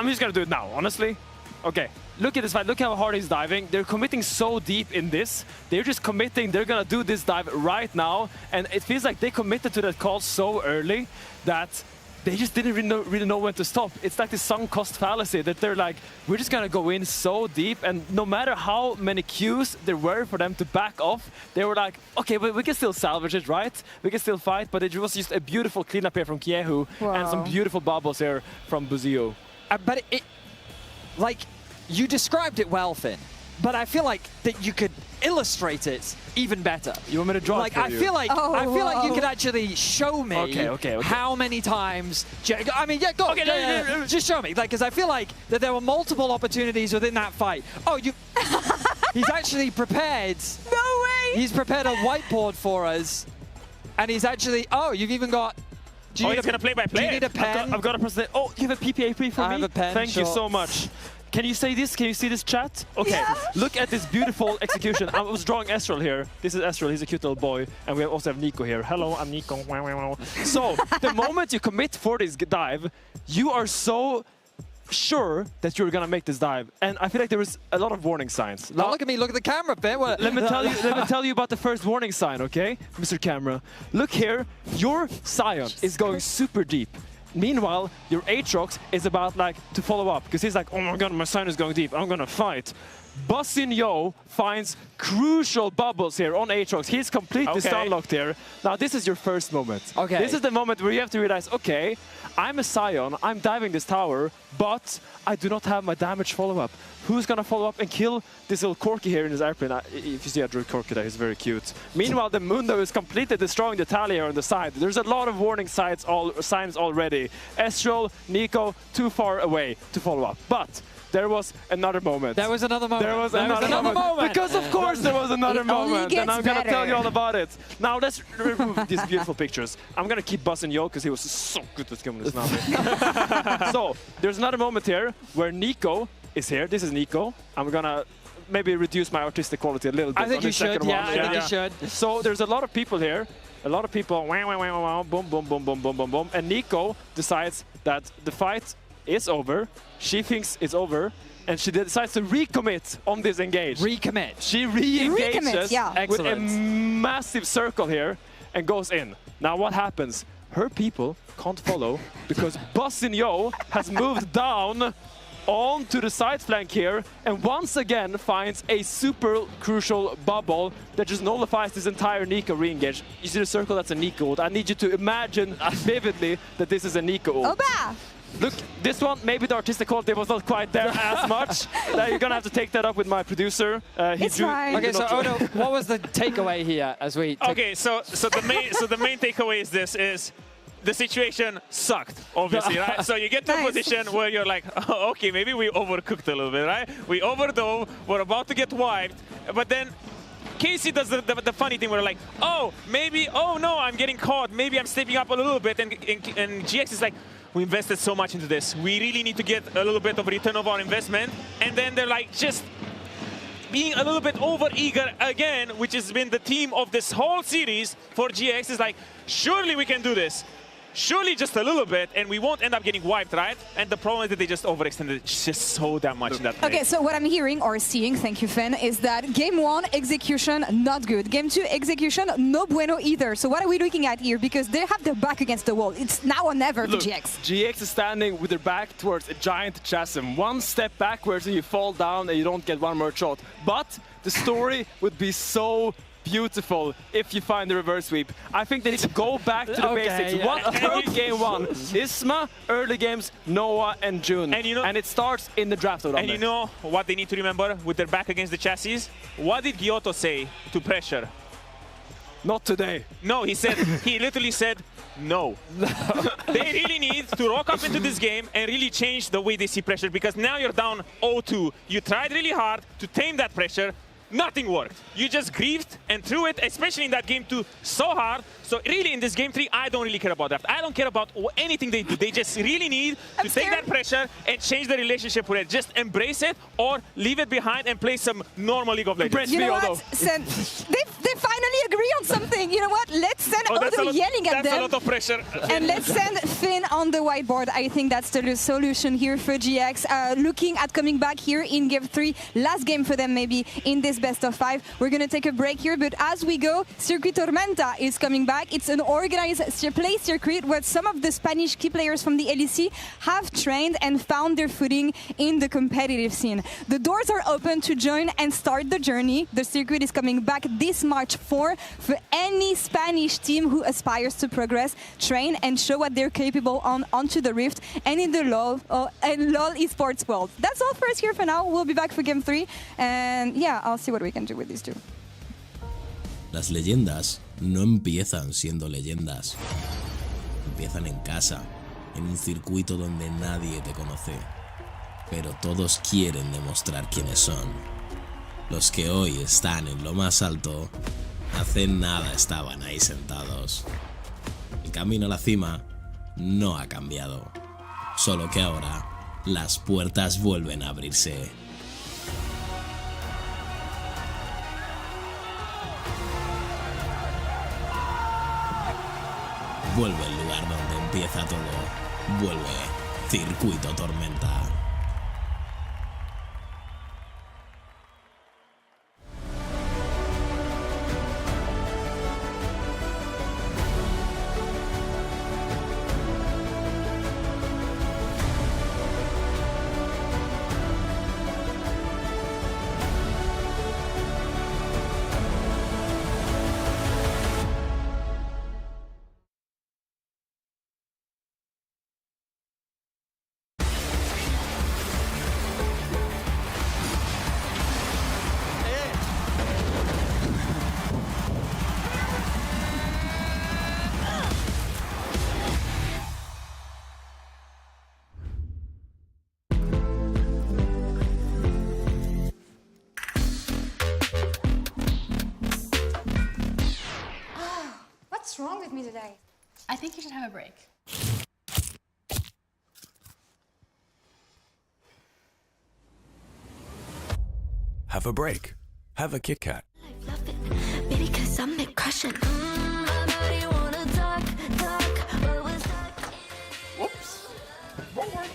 just gonna do it now, honestly. Okay, look at this fight, look how hard he's diving. They're committing so deep in this. They're just committing, they're gonna do this dive right now, and it feels like they committed to that call so early that they just didn't really know when to stop. It's like the sunk cost fallacy that they're like, we're just gonna go in so deep, and no matter how many cues there were for them to back off, they were like, okay, but we can still salvage it, right? We can still fight, but it was just a beautiful cleanup here from Kiehu and some beautiful bubbles here from Buzio. But it, like, you described it well, Finn, but I feel like that you could illustrate it even better. You want me to draw like, it for I you? feel like I feel like you could actually show me how many times. I mean, yeah, go. Okay, just show me, like, because I feel like that there were multiple opportunities within that fight. Oh, you. He's actually prepared. No way. He's prepared a whiteboard for us, and he's actually. Oh, you've even got. Oh, he's gonna play by play. Do you need a pen? I've got a present. Oh, you have a PPAP for me? I have a pen. Thank you so much. Can you say this? Can you see this chat? Okay, yeah. Look at this beautiful execution. I was drawing Estral here. This is Estral, he's a cute little boy. And we also have Nico here. Hello, I'm Nico. So, the moment you commit for this dive, you are so sure that you're gonna make this dive. And I feel like there was a lot of warning signs. Now, look at me, look at the camera, Ben. Let me tell you about the first warning sign, okay? Mr. Camera. Look here, your Sion is going super deep. Meanwhile, your Aatrox is about like to follow up because he's like, oh my god, my Sion is going deep, I'm gonna fight. Bussin Yo finds crucial bubbles here on Aatrox. He's completely stun-locked here. Now this is your first moment. Okay. This is the moment where you have to realize, okay, I'm a Sion, I'm diving this tower, but I do not have my damage follow-up. Who's gonna follow up and kill this little Corki here in his airplane? If you see a Druid Corki there, he's very cute. Meanwhile, the Mundo is completely destroying the Talia on the side. There's a lot of warning signs already. Estral, Nico, too far away to follow up. But there was another moment. There was another moment. There was another moment. Because of course there was another moment. And I'm going to tell you all about it. Now let's remove these beautiful pictures. I'm going to keep Bussin Yo because he was so good at killing this Nami. So there's another moment here where Nico is here. This is Nico. I'm going to maybe reduce my artistic quality a little bit. I think you should. Yeah, I think you should. So there's a lot of people here. A lot of people, wah, wah, wah, wah, boom, boom, boom, boom, boom, boom, boom. And Nico decides that the fight is over. She thinks it's over, and she decides to recommit on this engage. Recommit. She re-engages with a Excellent. massive circle here and goes in. Now what happens? Her people can't follow because Bussin Yo has moved down onto the side flank here and once again finds a super crucial bubble that just nullifies this entire Nico re-engage. You see the circle? That's a Nico ult. I need you to imagine vividly that this is a Nico ult. Oba! Look, this one, maybe the artistic quality was not quite there as much. You're gonna have to take that up with my producer. It's fine. Okay, so Odo, what was the takeaway here as we? Okay, so the main takeaway is this: is the situation sucked, obviously, right? So you get to a position where you're like, oh, okay, maybe we overcooked a little bit, right? We overdove, we're about to get wiped, but then KC does the funny thing where like, oh, maybe, oh no, I'm getting caught, maybe I'm stepping up a little bit, and GX is like, we invested so much into this, we really need to get a little bit of return of our investment, and then they're like, just being a little bit over-eager again, which has been the theme of this whole series for GX, is like, surely we can do this. Surely just a little bit, and we won't end up getting wiped, right? And the problem is that they just overextended just so damn much in that play. Okay, so what I'm hearing or seeing, thank you, Finn, is that game 1, execution, not good. Game 2, execution, no bueno either. So what are we looking at here? Because they have their back against the wall. It's now or never for GX. GX is standing with their back towards a giant chasm. One step backwards and you fall down and you don't get one more shot. But the story would be so beautiful if you find the reverse sweep. I think they need to go back to the basics. Yeah. What took game 1? Isma, early games, Noah, and June. And, and it starts in the draft. And you know what they need to remember with their back against the chassis? What did Giotto say to pressure? Not today. No, he said, he literally said, no. They really need to rock up into this game and really change the way they see pressure, because now you're down 0-2. You tried really hard to tame that pressure. Nothing worked. You just grieved and threw it, especially in that game 2, so hard. So really in this game 3, I don't really care about that. I don't care about anything they do. They just really need to take that pressure and change the relationship with it. Just embrace it or leave it behind and play some normal League of Legends. You know what? They finally agree on something. You know what? Let's send Odo yelling at them. That's a lot of pressure. And let's send Finn on the whiteboard. I think that's the solution here for GX. Looking at coming back here in game 3. Last game for them maybe in this best of 5. We're going to take a break here, but as we go, Circuit Tormenta is coming back. It's an organized play circuit where some of the Spanish key players from the LEC have trained and found their footing in the competitive scene. The doors are open to join and start the journey. The circuit is coming back this March 4 for any Spanish team who aspires to progress, train, and show what they're capable onto the Rift and in the LoL esports world. That's all for us here for now. We'll be back for game 3, and yeah, I'll see what we can do with these two. Las leyendas no empiezan siendo leyendas. Empiezan en casa, en un circuito donde nadie te conoce. Pero todos quieren demostrar quiénes son. Los que hoy están en lo más alto, hace nada estaban ahí sentados. El camino a la cima no ha cambiado. Solo que ahora las puertas vuelven a abrirse. Vuelve el lugar donde empieza todo. Vuelve Circuito Tormenta. What's wrong with me today? I think you should have a break. Have a break. Have a Kit Kat. Maybe cause I'm the crushing. Whoops. Wrong word.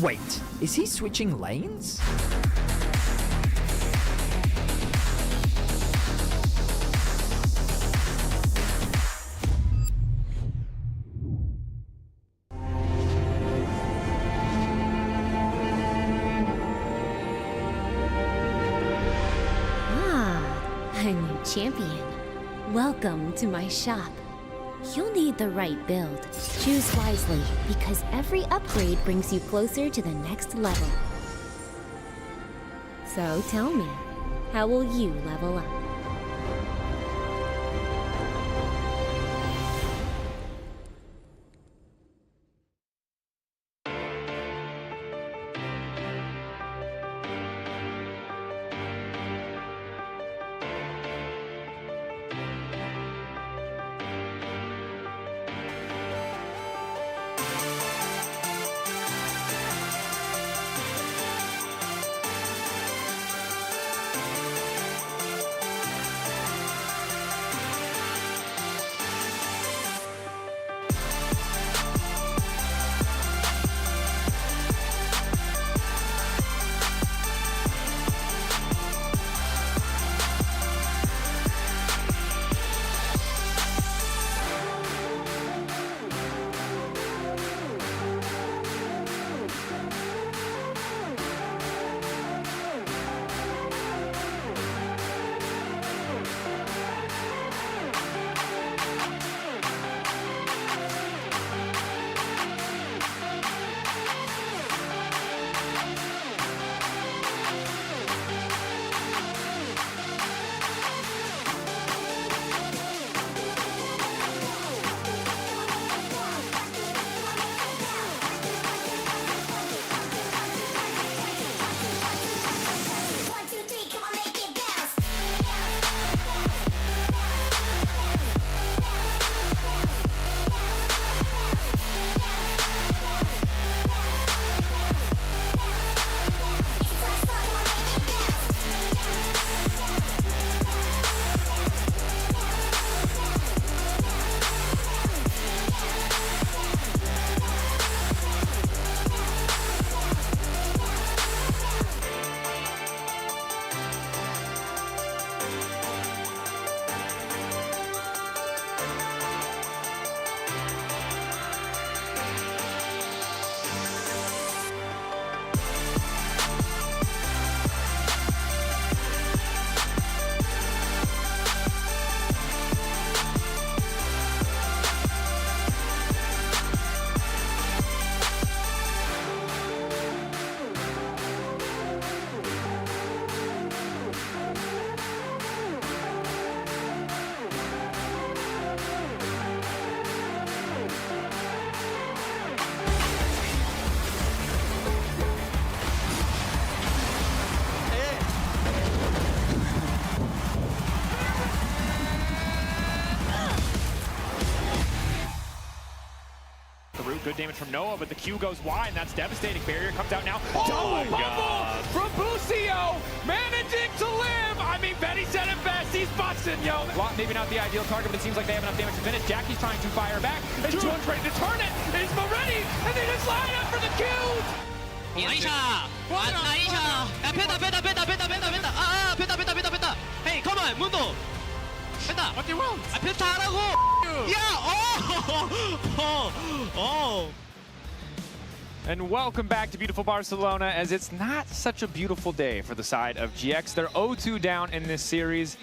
Wait, is he switching lanes? Ah, a new champion. Welcome to my shop. you'll need the right build. Choose wisely, because every upgrade brings you closer to the next level. So tell me, how will you level up? Good damage from Noah, but the Q goes wide, and that's devastating. Barrier comes out now. Oh Double bubble from Busio, managing to live. I mean, Benny said it best. He's busting, yo. Lot maybe not the ideal target, but it seems like they have enough damage to finish. Jackie's trying to fire back, and June's ready to turn it. Is Moretti, and they just line up for the Q. 나이샤! 나이샤! 야, 펜다! 아, 펜다! Hey, come on, 문도! 펜다! What do you want? 아, 펜타 하라고! 야! And welcome back to beautiful Barcelona, as it's not such a beautiful day for the side of GX. They're 0-2 down in this series.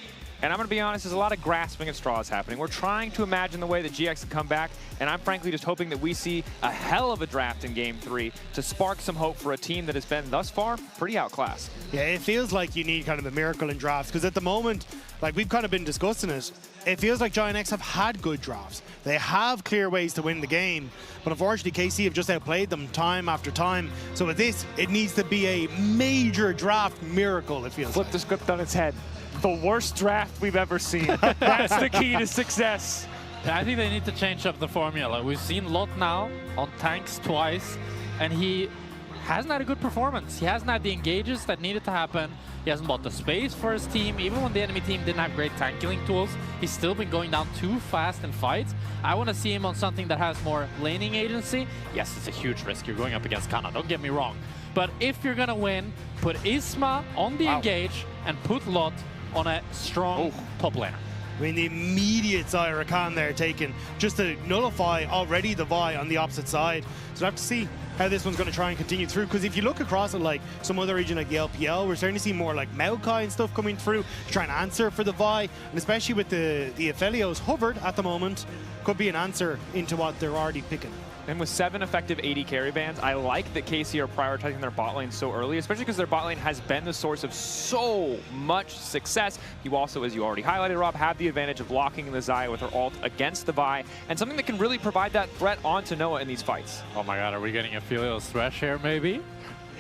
And I'm going to be honest, there's a lot of grasping at straws happening. We're trying to imagine the way that GX can come back, and I'm frankly just hoping that we see a hell of a draft in Game 3 to spark some hope for a team that has been, thus far, pretty outclassed. Yeah, it feels like you need kind of a miracle in drafts, because at the moment, like we've kind of been discussing it, it feels like Giant X have had good drafts. They have clear ways to win the game, but unfortunately KC have just outplayed them time after time. So with this, it needs to be a major draft miracle, it feels Flip like. the script on its head. The worst draft we've ever seen. That's the key to success. I think they need to change up the formula. We've seen Lot now on tanks twice, and he hasn't had a good performance. He hasn't had the engages that needed to happen. He hasn't bought the space for his team. Even when the enemy team didn't have great tank killing tools, he's still been going down too fast in fights. I want to see him on something that has more laning agency. Yes, it's a huge risk. You're going up against Kana, don't get me wrong. But if you're going to win, put Isma on the engage and put Lot on a strong top laner. I mean, the immediate Zyra Khan there taken just to nullify already the Vi on the opposite side. So I have to see how this one's going to try and continue through. Because if you look across at like some other region like the LPL, we're starting to see more like Maokai and stuff coming through, trying to answer for the Vi, and especially with the Aphelios hovered at the moment, could be an answer into what they're already picking. And with 7 effective AD carry bans, I like that KC are prioritizing their bot lane so early, especially because their bot lane has been the source of so much success. You also, as you already highlighted, Rob, have the advantage of locking the Xayah with her ult against the Vi, and something that can really provide that threat onto Noah in these fights. Oh my god, are we getting a Aphelios Thresh here, maybe?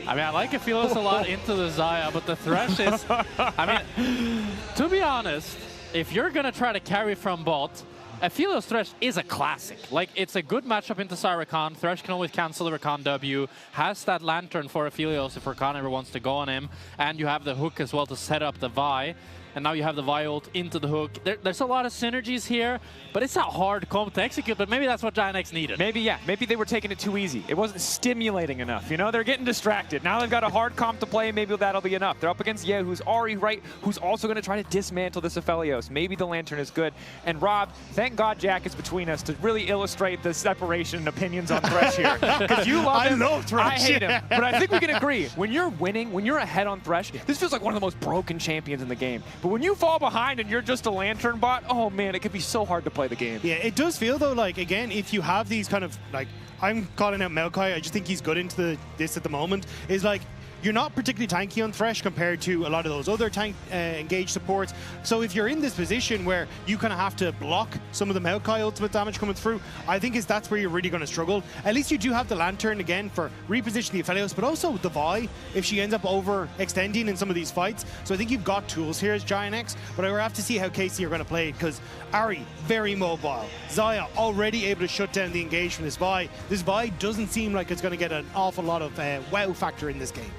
I mean, I like Aphelios a lot into the Xayah, but the Thresh is... I mean, to be honest, if you're going to try to carry from bot, Aphelios Thresh is a classic. Like, it's a good matchup into Rakan. Thresh can always cancel the Rakan W, has that Lantern for Aphelios if Rakan ever wants to go on him, and you have the hook as well to set up the Vi. And now you have the Vi ult into the hook. There's a lot of synergies here, but it's a hard comp to execute, but maybe that's what GIANT needed. Maybe, yeah. Maybe they were taking it too easy. It wasn't stimulating enough. You know, they're getting distracted. Now they've got a hard comp to play. Maybe that'll be enough. They're up against Ye, who's Ahri, right, who's also going to try to dismantle this Aphelios. Maybe the Lantern is good. And Rob, thank God Jack is between us to really illustrate the separation in opinions on Thresh here. Because you love him. I love Thresh. I hate him. But I think we can agree. When you're winning, when you're ahead on Thresh, this feels like one of the most broken champions in the game. But when you fall behind and you're just a Lantern bot, oh man, it could be so hard to play the game. Yeah, it does feel though like, again, if you have these kind of, like, I'm calling out Maokai, I just think he's good into this at the moment, is like, you're not particularly tanky on Thresh compared to a lot of those other tank engaged supports. So if you're in this position where you kind of have to block some of the Maokai ultimate damage coming through, I think that's where you're really going to struggle. At least you do have the Lantern again for repositioning the Aphelios, but also the Vi if she ends up overextending in some of these fights. So I think you've got tools here as GIANT, but I will have to see how KC are going to play it, because Ahri, very mobile. Xayah already able to shut down the engage from this Vi. This Vi doesn't seem like it's going to get an awful lot of wow factor in this game.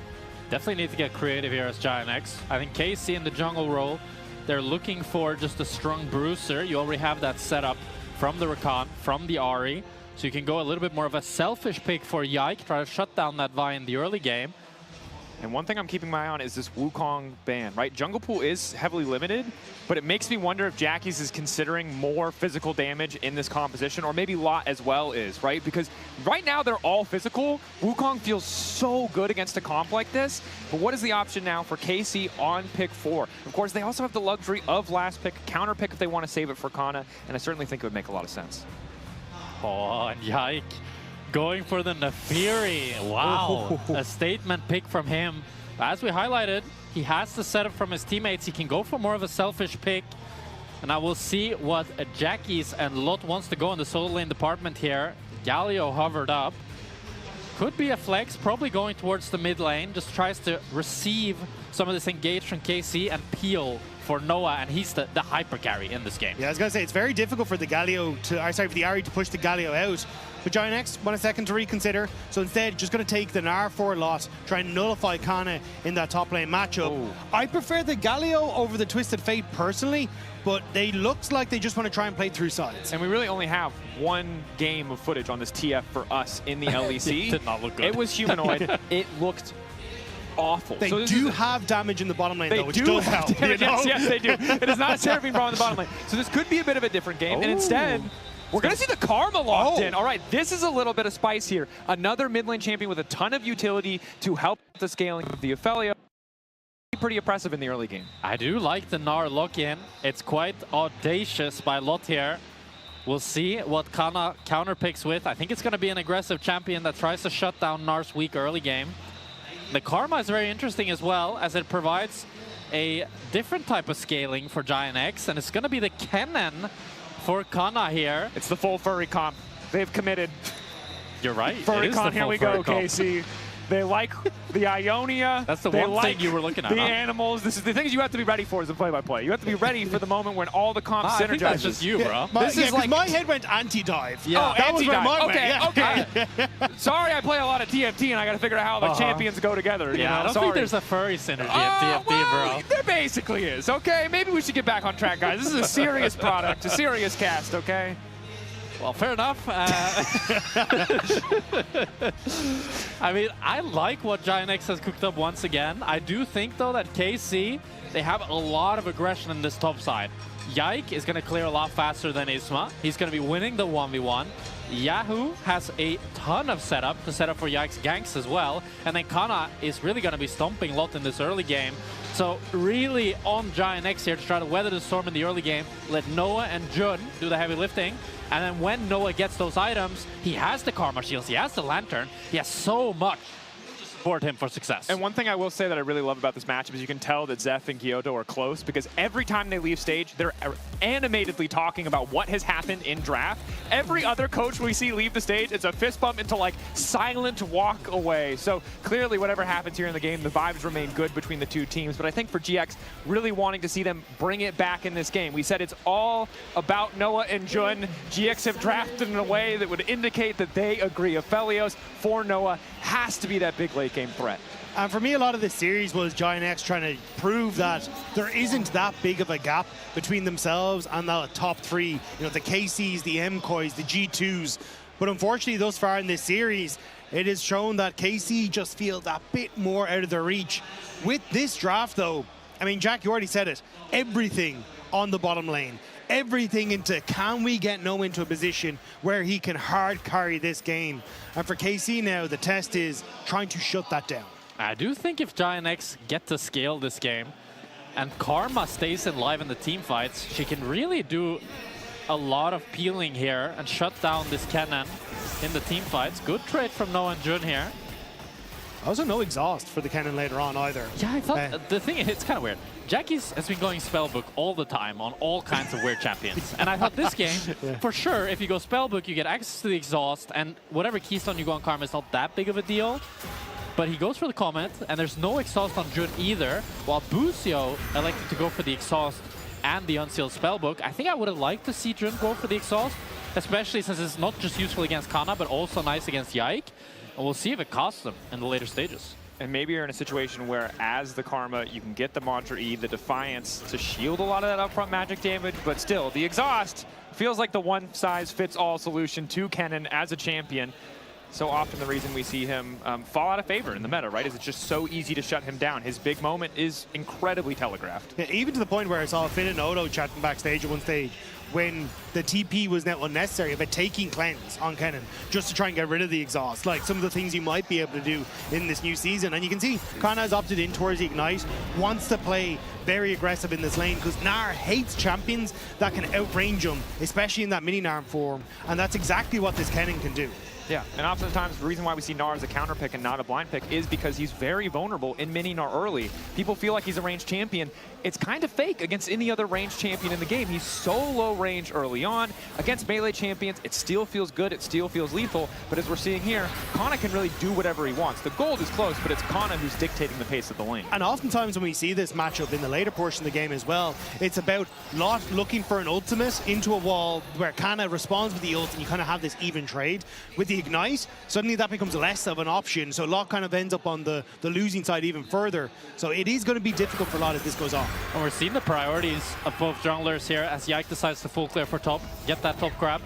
Definitely need to get creative here as GIANT. I think KC in the jungle role, they're looking for just a strong bruiser. You already have that set up from the Rakan, from the Ahri. So you can go a little bit more of a selfish pick for Yike, try to shut down that Vi in the early game. And one thing I'm keeping my eye on is this Wukong ban, right? Jungle Pool is heavily limited, but it makes me wonder if Jackie's is considering more physical damage in this composition, or maybe Lot as well is, right? Because right now they're all physical. Wukong feels so good against a comp like this, but what is the option now for KC on pick 4? Of course, they also have the luxury of last pick, counter pick if they want to save it for Kana, and I certainly think it would make a lot of sense. Oh, and Yike going for the Nefiri. Wow, a statement pick from him. As we highlighted, he has the setup from his teammates. He can go for more of a selfish pick. And I will see what Jackie's and Lot wants to go in the solo lane department here. Galio hovered up. Could be a flex, probably going towards the mid lane. Just tries to receive some of this engage from KC and peel for Noah, and he's the hyper carry in this game. Yeah, I was gonna say it's very difficult for the Galio to, for the Ahri to push the Galio out. But GIANT want a second to reconsider, so instead just gonna take the Gnar for a lot, try and nullify Kana in that top lane matchup. Oh. I prefer the Galio over the Twisted Fate personally, but they looked like they just want to try and play through sides. And we really only have one game of footage on this TF for us in the LEC. It did not look good. It was humanoid. It looked awful. They do have damage in the bottom lane, though, which does help. Yes, they do. It is not a Seraphine Brawl in the bottom lane. So this could be a bit of a different game, and instead, we're going to see the Karma locked in. All right, this is a little bit of spice here. Another mid lane champion with a ton of utility to help the scaling of the Aphelios. Pretty oppressive in the early game. I do like the Gnar lock-in. It's quite audacious by Lot here. We'll see what Kana counterpicks with. I think it's going to be an aggressive champion that tries to shut down Gnar's weak early game. The Karma is very interesting as well, as it provides a different type of scaling for GIANT, and it's going to be the Kennen for Kana here. It's the full furry comp. They've committed. You're right. Furry comp, here we go, KC. They like the Ionia. That's the one thing you were looking at. The animals. This is the things you have to be ready for as a play-by-play. You have to be ready for the moment when all the comps synergize. I think that's just you, bro. This is like my head went anti-dive. Yeah, that was where mine went. Okay. Sorry, I play a lot of TFT and I got to figure out how the champions go together. Yeah, I don't think there's a furry synergy at TFT, bro. There basically is. Okay, maybe we should get back on track, guys. This is a serious product, a serious cast. Okay. Well, fair enough. I mean, I like what GIANT has cooked up once again. I do think, though, that KC, they have a lot of aggression in this top side. Yike is going to clear a lot faster than Isma. He's going to be winning the 1v1. Yahoo has a ton of setup to set up for Yike's ganks as well. And then Kana is really going to be stomping a lot in this early game. So really on Giant X here to try to weather the storm in the early game. Let Noah and Jun do the heavy lifting. And then when Noah gets those items, he has the Karma Shields, he has the Lantern, he has so much to support him for success. And one thing I will say that I really love about this matchup is you can tell that Zeph and Kyoto are close because every time they leave stage, they're animatedly talking about what has happened in draft. Every other coach we see leave the stage, it's a fist bump into like silent walk away. So clearly whatever happens here in the game, the vibes remain good between the two teams. But I think for GX, really wanting to see them bring it back in this game. We said it's all about Noah and Jun. GX have drafted in a way that would indicate that they agree. Aphelios for Noah has to be that big late game threat. And for me, a lot of this series was Giant X trying to prove that there isn't that big of a gap between themselves and the top three. You know, the KCs, the MKOIs, the G2s. But unfortunately, thus far in this series, it has shown that KC just feel that bit more out of their reach. With this draft, though, I mean, Jack, you already said it. Everything on the bottom lane. Everything into, can we get Noah into a position where he can hard carry this game? And for KC now, the test is trying to shut that down. I do think if Giant X get to scale this game and Karma stays alive in the team fights, she can really do a lot of peeling here and shut down this Kennen in the team fights. Good trade from Noah and Jun here. Also no exhaust for the Kennen later on either. Yeah, I thought the thing is, it's kind of weird. Jackie's has been going Spellbook all the time on all kinds of weird champions. And I thought this game, for sure, if you go Spellbook, you get access to the exhaust, and whatever keystone you go on Karma is not that big of a deal. But he goes for the Comet, and there's no exhaust on Jun either, while Busio elected to go for the exhaust and the unsealed Spellbook. I think I would have liked to see Jun go for the exhaust, especially since it's not just useful against Kana, but also nice against Yike. And we'll see if it costs them in the later stages. And maybe you're in a situation where, as the Karma, you can get the Mantra E, the Defiance to shield a lot of that upfront magic damage, but still, the exhaust feels like the one-size-fits-all solution to Kennen as a champion. So often the reason we see him fall out of favor in the meta, right, is it's just so easy to shut him down. His big moment is incredibly telegraphed. Yeah, even to the point where I saw Finn and Odo chatting backstage at one stage when the TP was now unnecessary about taking cleanse on Kennen just to try and get rid of the exhaust. Like some of the things you might be able to do in this new season. And you can see Kana has opted in towards the Ignite, wants to play very aggressive in this lane because Gnar hates champions that can outrange him, especially in that mini Gnar form. And that's exactly what this Kennen can do. Yeah, and oftentimes the reason why we see Gnar as a counter pick and not a blind pick is because he's very vulnerable in mini Gnar early. People feel like he's a ranged champion. It's kind of fake against any other ranged champion in the game. He's so low range early on. Against melee champions, it still feels good, it still feels lethal, but as we're seeing here, Kana can really do whatever he wants. The gold is close, but it's Kana who's dictating the pace of the lane. And oftentimes when we see this matchup in the later portion of the game as well, it's about Lot looking for an ultimate into a wall where Kana responds with the ult and you kind of have this even trade. With the Ignite, suddenly that becomes less of an option, so Lot kind of ends up on the losing side even further. So it is going to be difficult for Lot as this goes on. And we're seeing the priorities of both junglers here as Yike decides to full clear for top, get that top grab.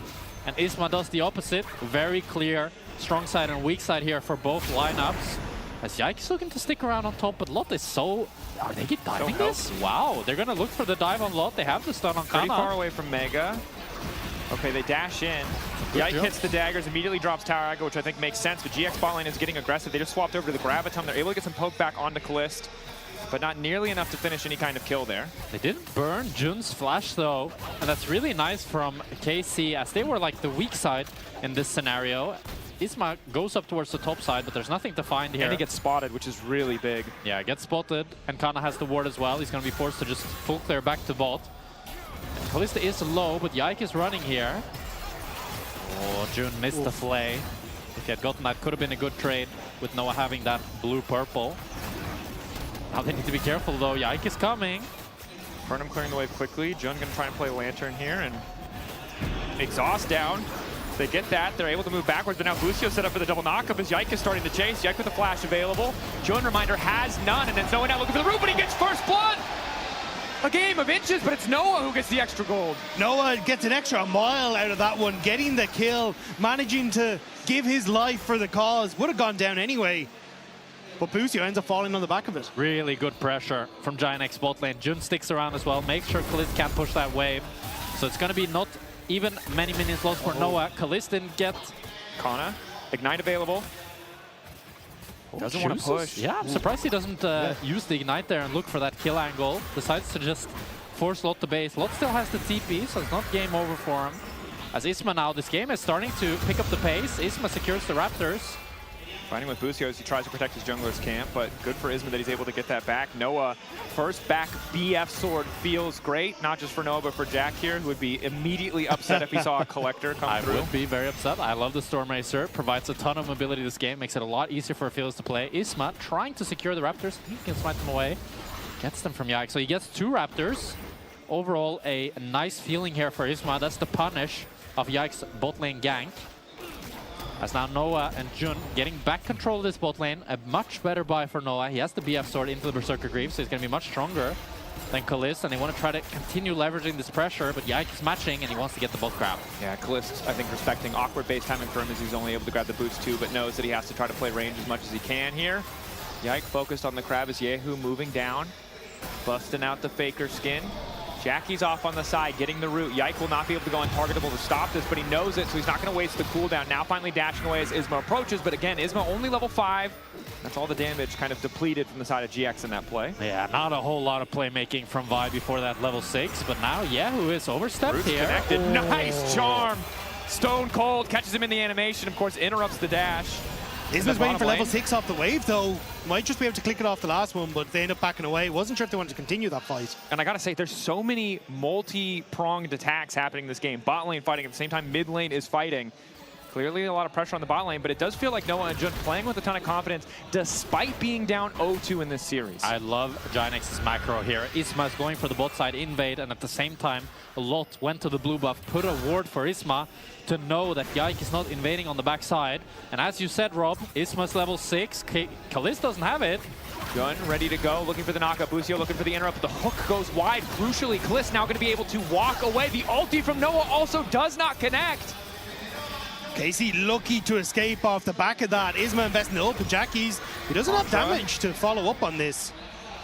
And Isma does the opposite. Very clear strong side and weak side here for both lineups. As Yike is looking to stick around on top, but Lot is so... Are they diving this? Wow, they're going to look for the dive on Lot. They have the stun on Kana. Pretty far away from Mega. Okay, they dash in. Yike hits the daggers, immediately drops Tower Aggro, which I think makes sense, but GX bot lane is getting aggressive. They just swapped over to the Graviton. They're able to get some poke back onto Kalist, but not nearly enough to finish any kind of kill there. They didn't burn Jun's flash though, and that's really nice from KC as they were like the weak side in this scenario. Isma goes up towards the top side, but there's nothing to find here. And he gets spotted, which is really big. Yeah, gets spotted, and Kana has the ward as well. He's going to be forced to just full clear back to bot. And Kalista is low, but Yike is running here. Oh, Jun missed the flay. If he had gotten that, could have been a good trade with Noah having that blue-purple. Now they need to be careful though, Yike is coming. Burnham clearing the wave quickly. Jun gonna try and play Lantern here and exhaust down. They get that, they're able to move backwards, but now Busio set up for the double knockup as Yike is starting to chase. Yike with a flash available. Jun, reminder, has none, and then Zoe now looking for the roof, but he gets first blood! A game of inches, but it's Noah who gets the extra gold. Noah gets an extra mile out of that one, getting the kill, managing to give his life for the cause. Would have gone down anyway. But Busio ends up falling on the back of it. Really good pressure from Giant X bot lane. Jun sticks around as well, makes sure Kalist can't push that wave. So it's going to be not even many minions lost for Noah. Kalist didn't get Kana, Ignite available. Doesn't want to push. Yeah, I'm surprised he doesn't use the Ignite there and look for that kill angle. Decides to just force Lot to base. Lot still has the TP, so it's not game over for him. As Isma now, this game is starting to pick up the pace. Isma secures the Raptors. Fighting with Busio as he tries to protect his jungler's camp, but good for Isma that he's able to get that back. Noah, first back BF sword feels great, not just for Noah, but for Jack here, who would be immediately upset if he saw a collector come through. I would be very upset. I love the Storm Racer. Provides a ton of mobility this game, makes it a lot easier for Fields to play. Isma trying to secure the Raptors. He can smite them away. Gets them from Yike. So he gets 2 Raptors. Overall, a nice feeling here for Isma. That's the punish of Yike's bot lane gank. As now Noah and Jun getting back control of this bot lane. A much better buy for Noah. He has the BF sword into the Berserker Greaves, so he's going to be much stronger than Kalist, and they want to try to continue leveraging this pressure, but Yike is matching, and he wants to get the bot grab. Yeah, Kalist, I think, respecting awkward base timing for him as he's only able to grab the boots too, but knows that he has to try to play range as much as he can here. Yike focused on the crab as Yehu moving down, busting out the Faker skin. Jackie's off on the side, getting the root. Yike will not be able to go untargetable to stop this, but he knows it, so he's not going to waste the cooldown. Now finally dashing away as Isma approaches, but again, Isma only level 5. That's all the damage kind of depleted from the side of GX in that play. Yeah, not a whole lot of playmaking from Vi before that level 6, but now Yehu is overstepped Root's here. Connected. Nice charm. Stone Cold catches him in the animation, of course, interrupts the dash. Isma's waiting for level 6 off the wave, though. Might just be able to click it off the last one, but they end up backing away. Wasn't sure if they wanted to continue that fight. And I gotta say, there's so many multi-pronged attacks happening in this game. Bot lane fighting at the same time, mid lane is fighting. Clearly a lot of pressure on the bot lane, but it does feel like Noah and Jun playing with a ton of confidence despite being down 0-2 in this series. I love Giantx's macro here. Isma is going for the bot side invade, and at the same time, Lot went to the blue buff, put a ward for Isma to know that Yike is not invading on the backside. And as you said, Rob, Isma's level 6. Kalist doesn't have it. Jun ready to go, looking for the knockup. Busio looking for the interrupt. The hook goes wide. Crucially, Kalist now going to be able to walk away. The ulti from Noah also does not connect. KC lucky to escape off the back of that. Isma investing in ult with Jackie's. He doesn't have damage to follow up on this.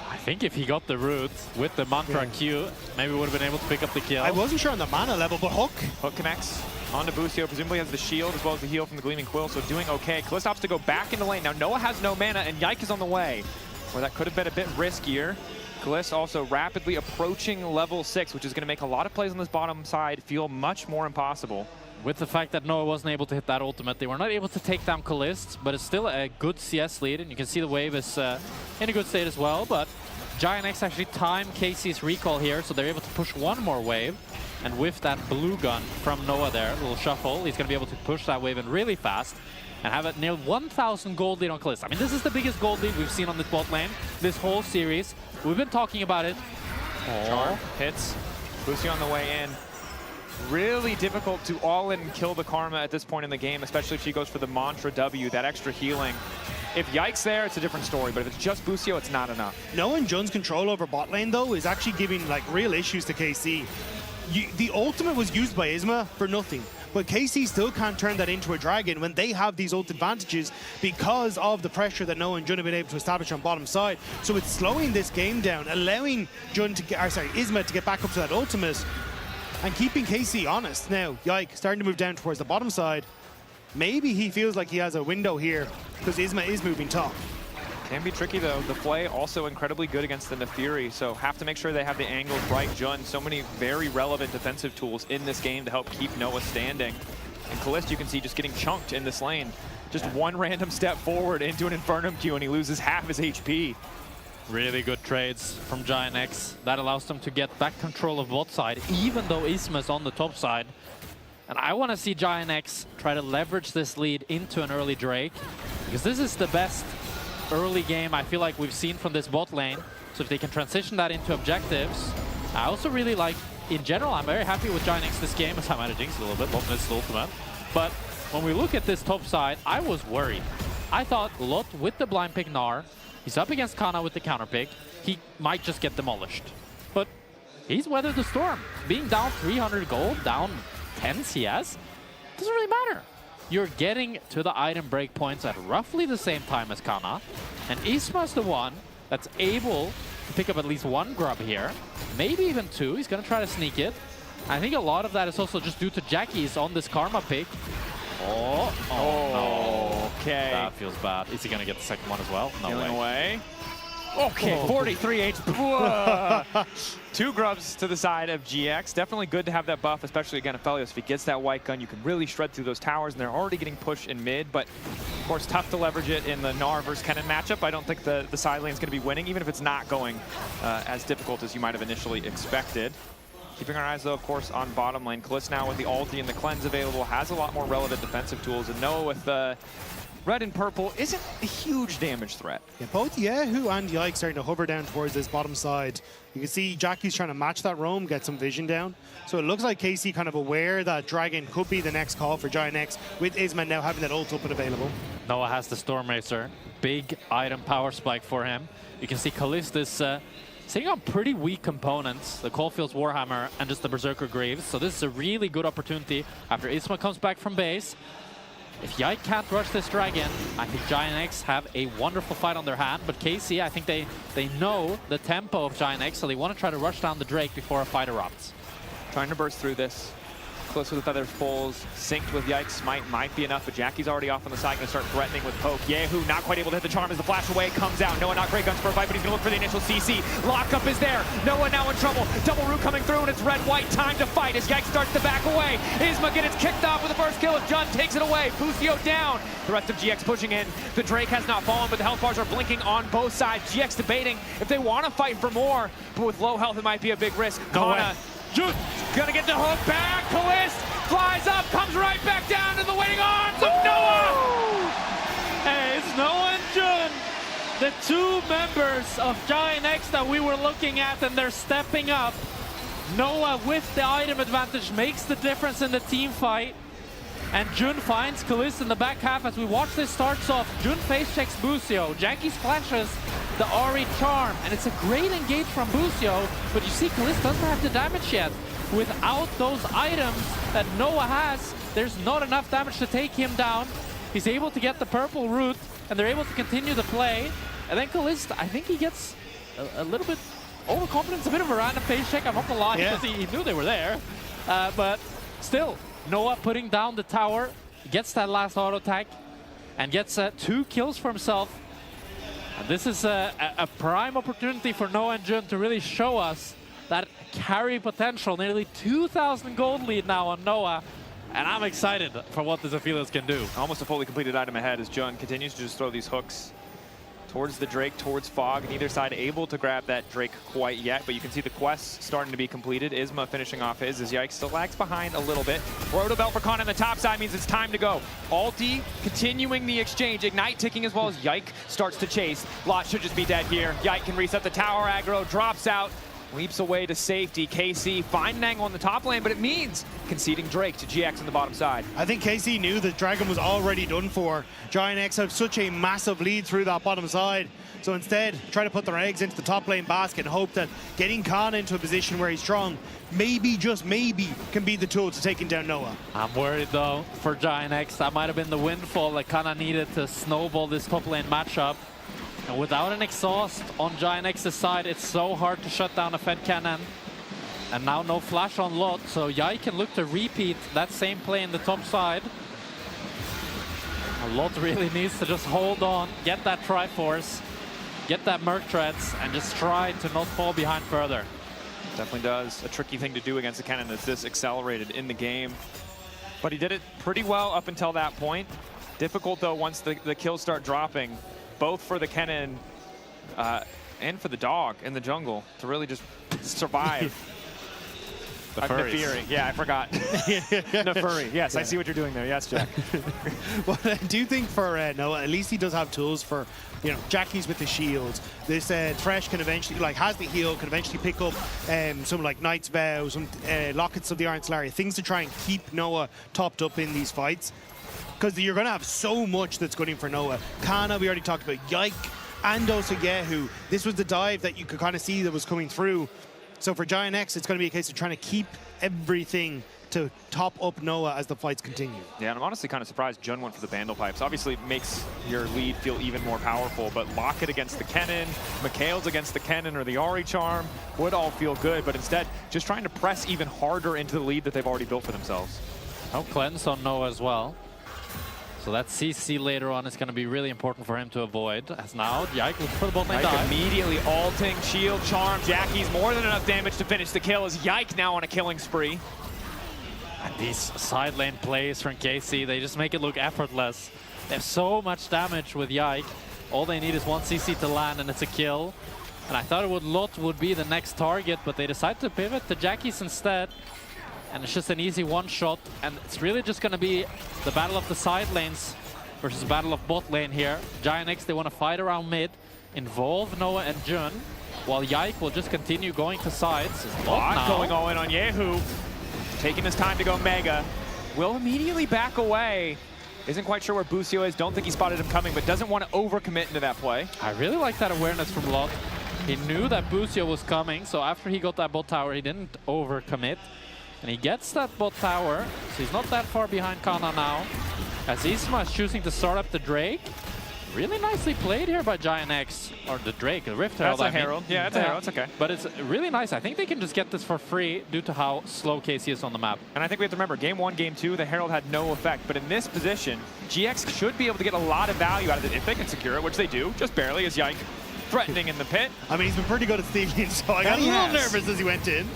I think if he got the root with the Mantra Q, maybe would have been able to pick up the kill. I wasn't sure on the mana level, but Hook. Hook connects onto Busio. Presumably has the shield as well as the heal from the Gleaming Quill, so doing okay. Kalist opts to go back into lane. Now Noah has no mana, and Yike is on the way, where that could have been a bit riskier. Kalist also rapidly approaching level 6, which is going to make a lot of plays on this bottom side feel much more impossible. With the fact that Noah wasn't able to hit that ultimate, they were not able to take down Kalist, but it's still a good CS lead, and you can see the wave is in a good state as well, but Giantx actually timed KC's recall here, so they're able to push one more wave, and with that blue gun from Noah there, a little shuffle, he's going to be able to push that wave in really fast, and have it near 1,000 gold lead on Kalist. I mean, this is the biggest gold lead we've seen on this bot lane this whole series. We've been talking about it. Charm hits. Busio on the way in. Really difficult to all in and kill the Karma at this point in the game, especially if she goes for the Mantra W, that extra healing. If Yike's there, it's a different story, but if it's just Busio, it's not enough. Knowing Jun's control over bot lane, though, is actually giving like real issues to KC. The ultimate was used by Isma for nothing, but KC still can't turn that into a dragon when they have these ult advantages because of the pressure that Noah and Jun have been able to establish on bottom side. So it's slowing this game down, allowing Isma to get back up to that ultimate, and keeping KC honest. Now, Yike starting to move down towards the bottom side. Maybe he feels like he has a window here because Isma is moving top. Can be tricky though. The play also incredibly good against the Nefiri, so have to make sure they have the angles right. Jun, so many very relevant defensive tools in this game to help keep Noah standing. And Kalist, you can see just getting chunked in this lane. Just one random step forward into an Infernum Q and he loses half his HP. Really good trades from Giantx. That allows them to get back control of bot side, even though Isma's on the top side. And I want to see Giantx try to leverage this lead into an early Drake, because this is the best early game I feel like we've seen from this bot lane. So if they can transition that into objectives. I also really like, in general, I'm very happy with Giantx this game, as I might have jinxed a little bit, Lot missed the ultimate. But when we look at this top side, I was worried. I thought Lot with the blind pick Gnar, he's up against Kana with the counter pick, he might just get demolished. But he's weathered the storm. Being down 300 gold, down 10 CS, doesn't really matter. You're getting to the item breakpoints at roughly the same time as Kana, and Isma's the one that's able to pick up at least one grub here, maybe even two. He's going to try to sneak it. I think a lot of that is also just due to Jackie's on this Karma pick. Oh, no. Okay. That feels bad. Is he going to get the second one as well? No Peeling way. away. Okay, 43 HP. 2 grubs to the side of GX. Definitely good to have that buff, especially again Aphelios. If he gets that white gun, you can really shred through those towers, and they're already getting pushed in mid, but of course tough to leverage it in the Gnar versus Kennen matchup. I don't think the side lane's going to be winning, even if it's not going as difficult as you might have initially expected. Keeping our eyes, though, of course, on bottom lane. Kaliss now with the ulti and the cleanse available has a lot more relevant defensive tools, and Noah with the red and purple isn't a huge damage threat. Yeah, both Yahoo and Yike starting to hover down towards this bottom side. You can see Jackie's trying to match that roam, get some vision down. So it looks like KC kind of aware that Dragon could be the next call for Giant X, with Isma now having that ult up and available. Noah has the Storm Racer. Big item power spike for him. You can see Kaliss is sitting on pretty weak components, the Coalfields Warhammer and just the Berserker Greaves. So this is a really good opportunity after Isma comes back from base. If Yike can't rush this Dragon, I think Giant X have a wonderful fight on their hand, but KC, I think they know the tempo of Giant X, so they want to try to rush down the Drake before a fight erupts. Trying to burst through this. Close with the Feather's Pulls, synced with Yike's Smite might be enough, but Jackie's already off on the side, going to start threatening with Poke. Yahoo not quite able to hit the charm as the flash away comes out. Noah not great guns for a fight, but he's going to look for the initial CC. Lockup is there. Noah now in trouble. Double root coming through, and it's red-white. Time to fight as Yike starts to back away. Isma gets kicked off with the first kill as Jun takes it away. Busio down. The rest of GX pushing in. The Drake has not fallen, but the health bars are blinking on both sides. GX debating if they want to fight for more, but with low health, it might be a big risk. Kana just gonna get the hook back. Kaliss flies up, comes right back down to the waiting arms of Noah. Hey, it's Noah and Jun, the 2 members of Giant X that we were looking at, and they're stepping up. Noah with the item advantage makes the difference in the team fight. And Jun finds Kaliss in the back half as we watch this starts off. Jun face checks Busio. Jackie splashes the Ahri charm, and it's a great engage from Busio, but you see Kaliss doesn't have the damage yet. Without those items that Noah has, there's not enough damage to take him down. He's able to get the purple root, and they're able to continue the play. And then Kaliss, I think he gets a little bit overconfident, a bit of a random face check, I'm not gonna lie, because he knew they were there. But still, Noah putting down the tower, gets that last auto attack, and gets 2 kills for himself. And this is a prime opportunity for Noah and Jun to really show us that carry potential. Nearly 2,000 gold lead now on Noah, and I'm excited for what this Aphelios can do. Almost a fully completed item ahead as Jun continues to just throw these hooks towards the Drake, towards Fog. Neither side able to grab that Drake quite yet, but you can see the quests starting to be completed. Isma finishing off his as Yike still lags behind a little bit. Rotobelt for Kana on the top side means it's time to go. Alti continuing the exchange. Ignite ticking as well as Yike starts to chase. Lot should just be dead here. Yike can reset the tower aggro, drops out, leaps away to safety. KC find an angle on the top lane, but it means conceding Drake to GX on the bottom side. I think KC knew that Dragon was already done for. Giant X have such a massive lead through that bottom side. So instead, try to put their eggs into the top lane basket and hope that getting Kana into a position where he's strong, maybe, just maybe, can be the tool to taking down Noah. I'm worried though for Giant X. That might have been the windfall that Kana needed to snowball this top lane matchup. And without an exhaust on Giant X's side, it's so hard to shut down a Fed Cannon. And now no flash on Lot, so Yai can look to repeat that same play in the top side. And Lot really needs to just hold on, get that Triforce, get that Merc Treads, and just try to not fall behind further. Definitely does. A tricky thing to do against a cannon that's this accelerated in the game. But he did it pretty well up until that point. Difficult though once the kills start dropping, both for the Kennen and for the dog in the jungle to really just survive. The furries. Neferi. Yeah, I forgot. Neferi. Yes, I see what you're doing there. Yes, Jack. Well, I do think for Noah, at least he does have tools for, you know, Jackie's with the shield. This Thresh can eventually, like, has the heal, can eventually pick up some like Knight's Vow, some Lockets of the Iron Solari, things to try and keep Noah topped up in these fights. Because you're going to have so much that's going in for Noah. Kana, we already talked about. Yike, and also Yahoo. This was the dive that you could kind of see that was coming through. So for Giant X, it's going to be a case of trying to keep everything to top up Noah as the fights continue. Yeah, and I'm honestly kind of surprised Jun went for the Vandal Pipes. Obviously, it makes your lead feel even more powerful, but Locket against the Kennen, Mikhail's against the Kennen or the Ahri Charm would all feel good, but instead, just trying to press even harder into the lead that they've already built for themselves. No cleanse on Noah as well. So that CC later on is going to be really important for him to avoid. As now, Yike looks for the bot lane dive. Immediately ulting, shield, charm. Jackie's more than enough damage to finish the kill as Yike now on a killing spree. And these side lane plays from KC, they just make it look effortless. They have so much damage with Yike. All they need is one CC to land and it's a kill. And I thought Lot would be the next target, but they decided to pivot to Jackie's instead. And it's just an easy one-shot, and it's really just going to be the battle of the side lanes versus the battle of bot lane here. Giant X, they want to fight around mid, involve Noah and Jun, while Yike will just continue going to sides. Lot going all in on Yehu, taking his time to go Mega. Will immediately back away. Isn't quite sure where Busio is, don't think he spotted him coming, but doesn't want to overcommit into that play. I really like that awareness from Lot. He knew that Busio was coming, so after he got that bot tower, he didn't overcommit. And he gets that bot tower, so he's not that far behind Kana now. As Isma is choosing to start up the Drake. Really nicely played here by Giant X, or the Drake, the Rift Herald. That's a Herald. Yeah, it's a Herald, it's okay. But it's really nice. I think they can just get this for free due to how slow KC is on the map. And I think we have to remember, game 1, game 2, the Herald had no effect. But in this position, GX should be able to get a lot of value out of it if they can secure it, which they do, just barely, as Yike threatening in the pit. I mean, he's been pretty good at stealing, so I got a little nervous as he went in.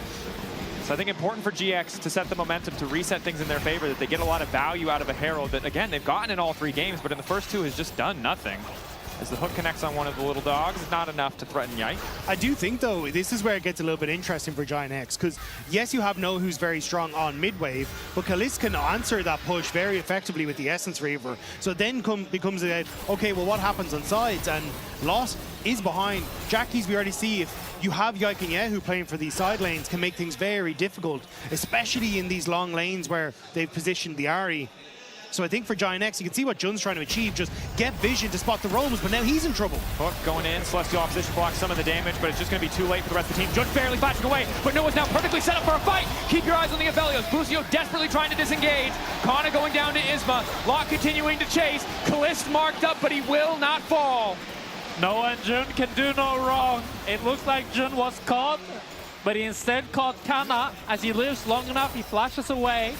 So I think important for GX to set the momentum to reset things in their favor, that they get a lot of value out of a Herald that, again, they've gotten in all 3 games, but in the first 2 has just done nothing. As the hook connects on one of the little dogs, not enough to threaten Yike. I do think, though, this is where it gets a little bit interesting for Giant X, because yes, you have Noah who's very strong on mid-wave, but Kalist can answer that push very effectively with the Essence Reaver. So then becomes about, okay, well, what happens on sides? And Lot is behind. Jackie's, we already see, if you have Yike and Yehu playing for these side lanes, can make things very difficult, especially in these long lanes where they've positioned the Ahri. So I think for Giant X, you can see what Jun's trying to achieve, just get vision to spot the roams, but now he's in trouble. Hook going in, Celestial Opposition blocks some of the damage, but it's just going to be too late for the rest of the team. Jun barely flashing away, but Noah's now perfectly set up for a fight. Keep your eyes on the Aphelios. Busio desperately trying to disengage. Kana going down to Isma. Lot continuing to chase. Kalist marked up, but he will not fall. Noah and Jun can do no wrong. It looks like Jun was caught, but he instead caught Kana. As he lives long enough, he flashes away.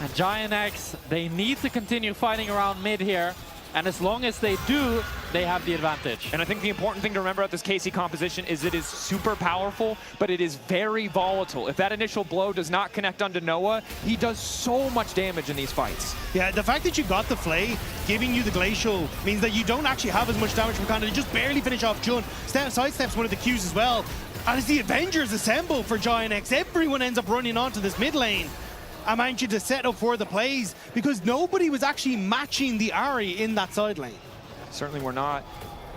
And Giant X, they need to continue fighting around mid here. And as long as they do, they have the advantage. And I think the important thing to remember about this KC composition is it is super powerful, but it is very volatile. If that initial blow does not connect onto Noah, he does so much damage in these fights. Yeah, the fact that you got the Flay giving you the Glacial means that you don't actually have as much damage from Kana. You just barely finish off Jun. Sidesteps one of the Qs as well. And as the Avengers assemble for Giant X, everyone ends up running onto this mid lane. I managed you to set up for the plays because nobody was actually matching the Ahri in that side lane. Certainly we're not.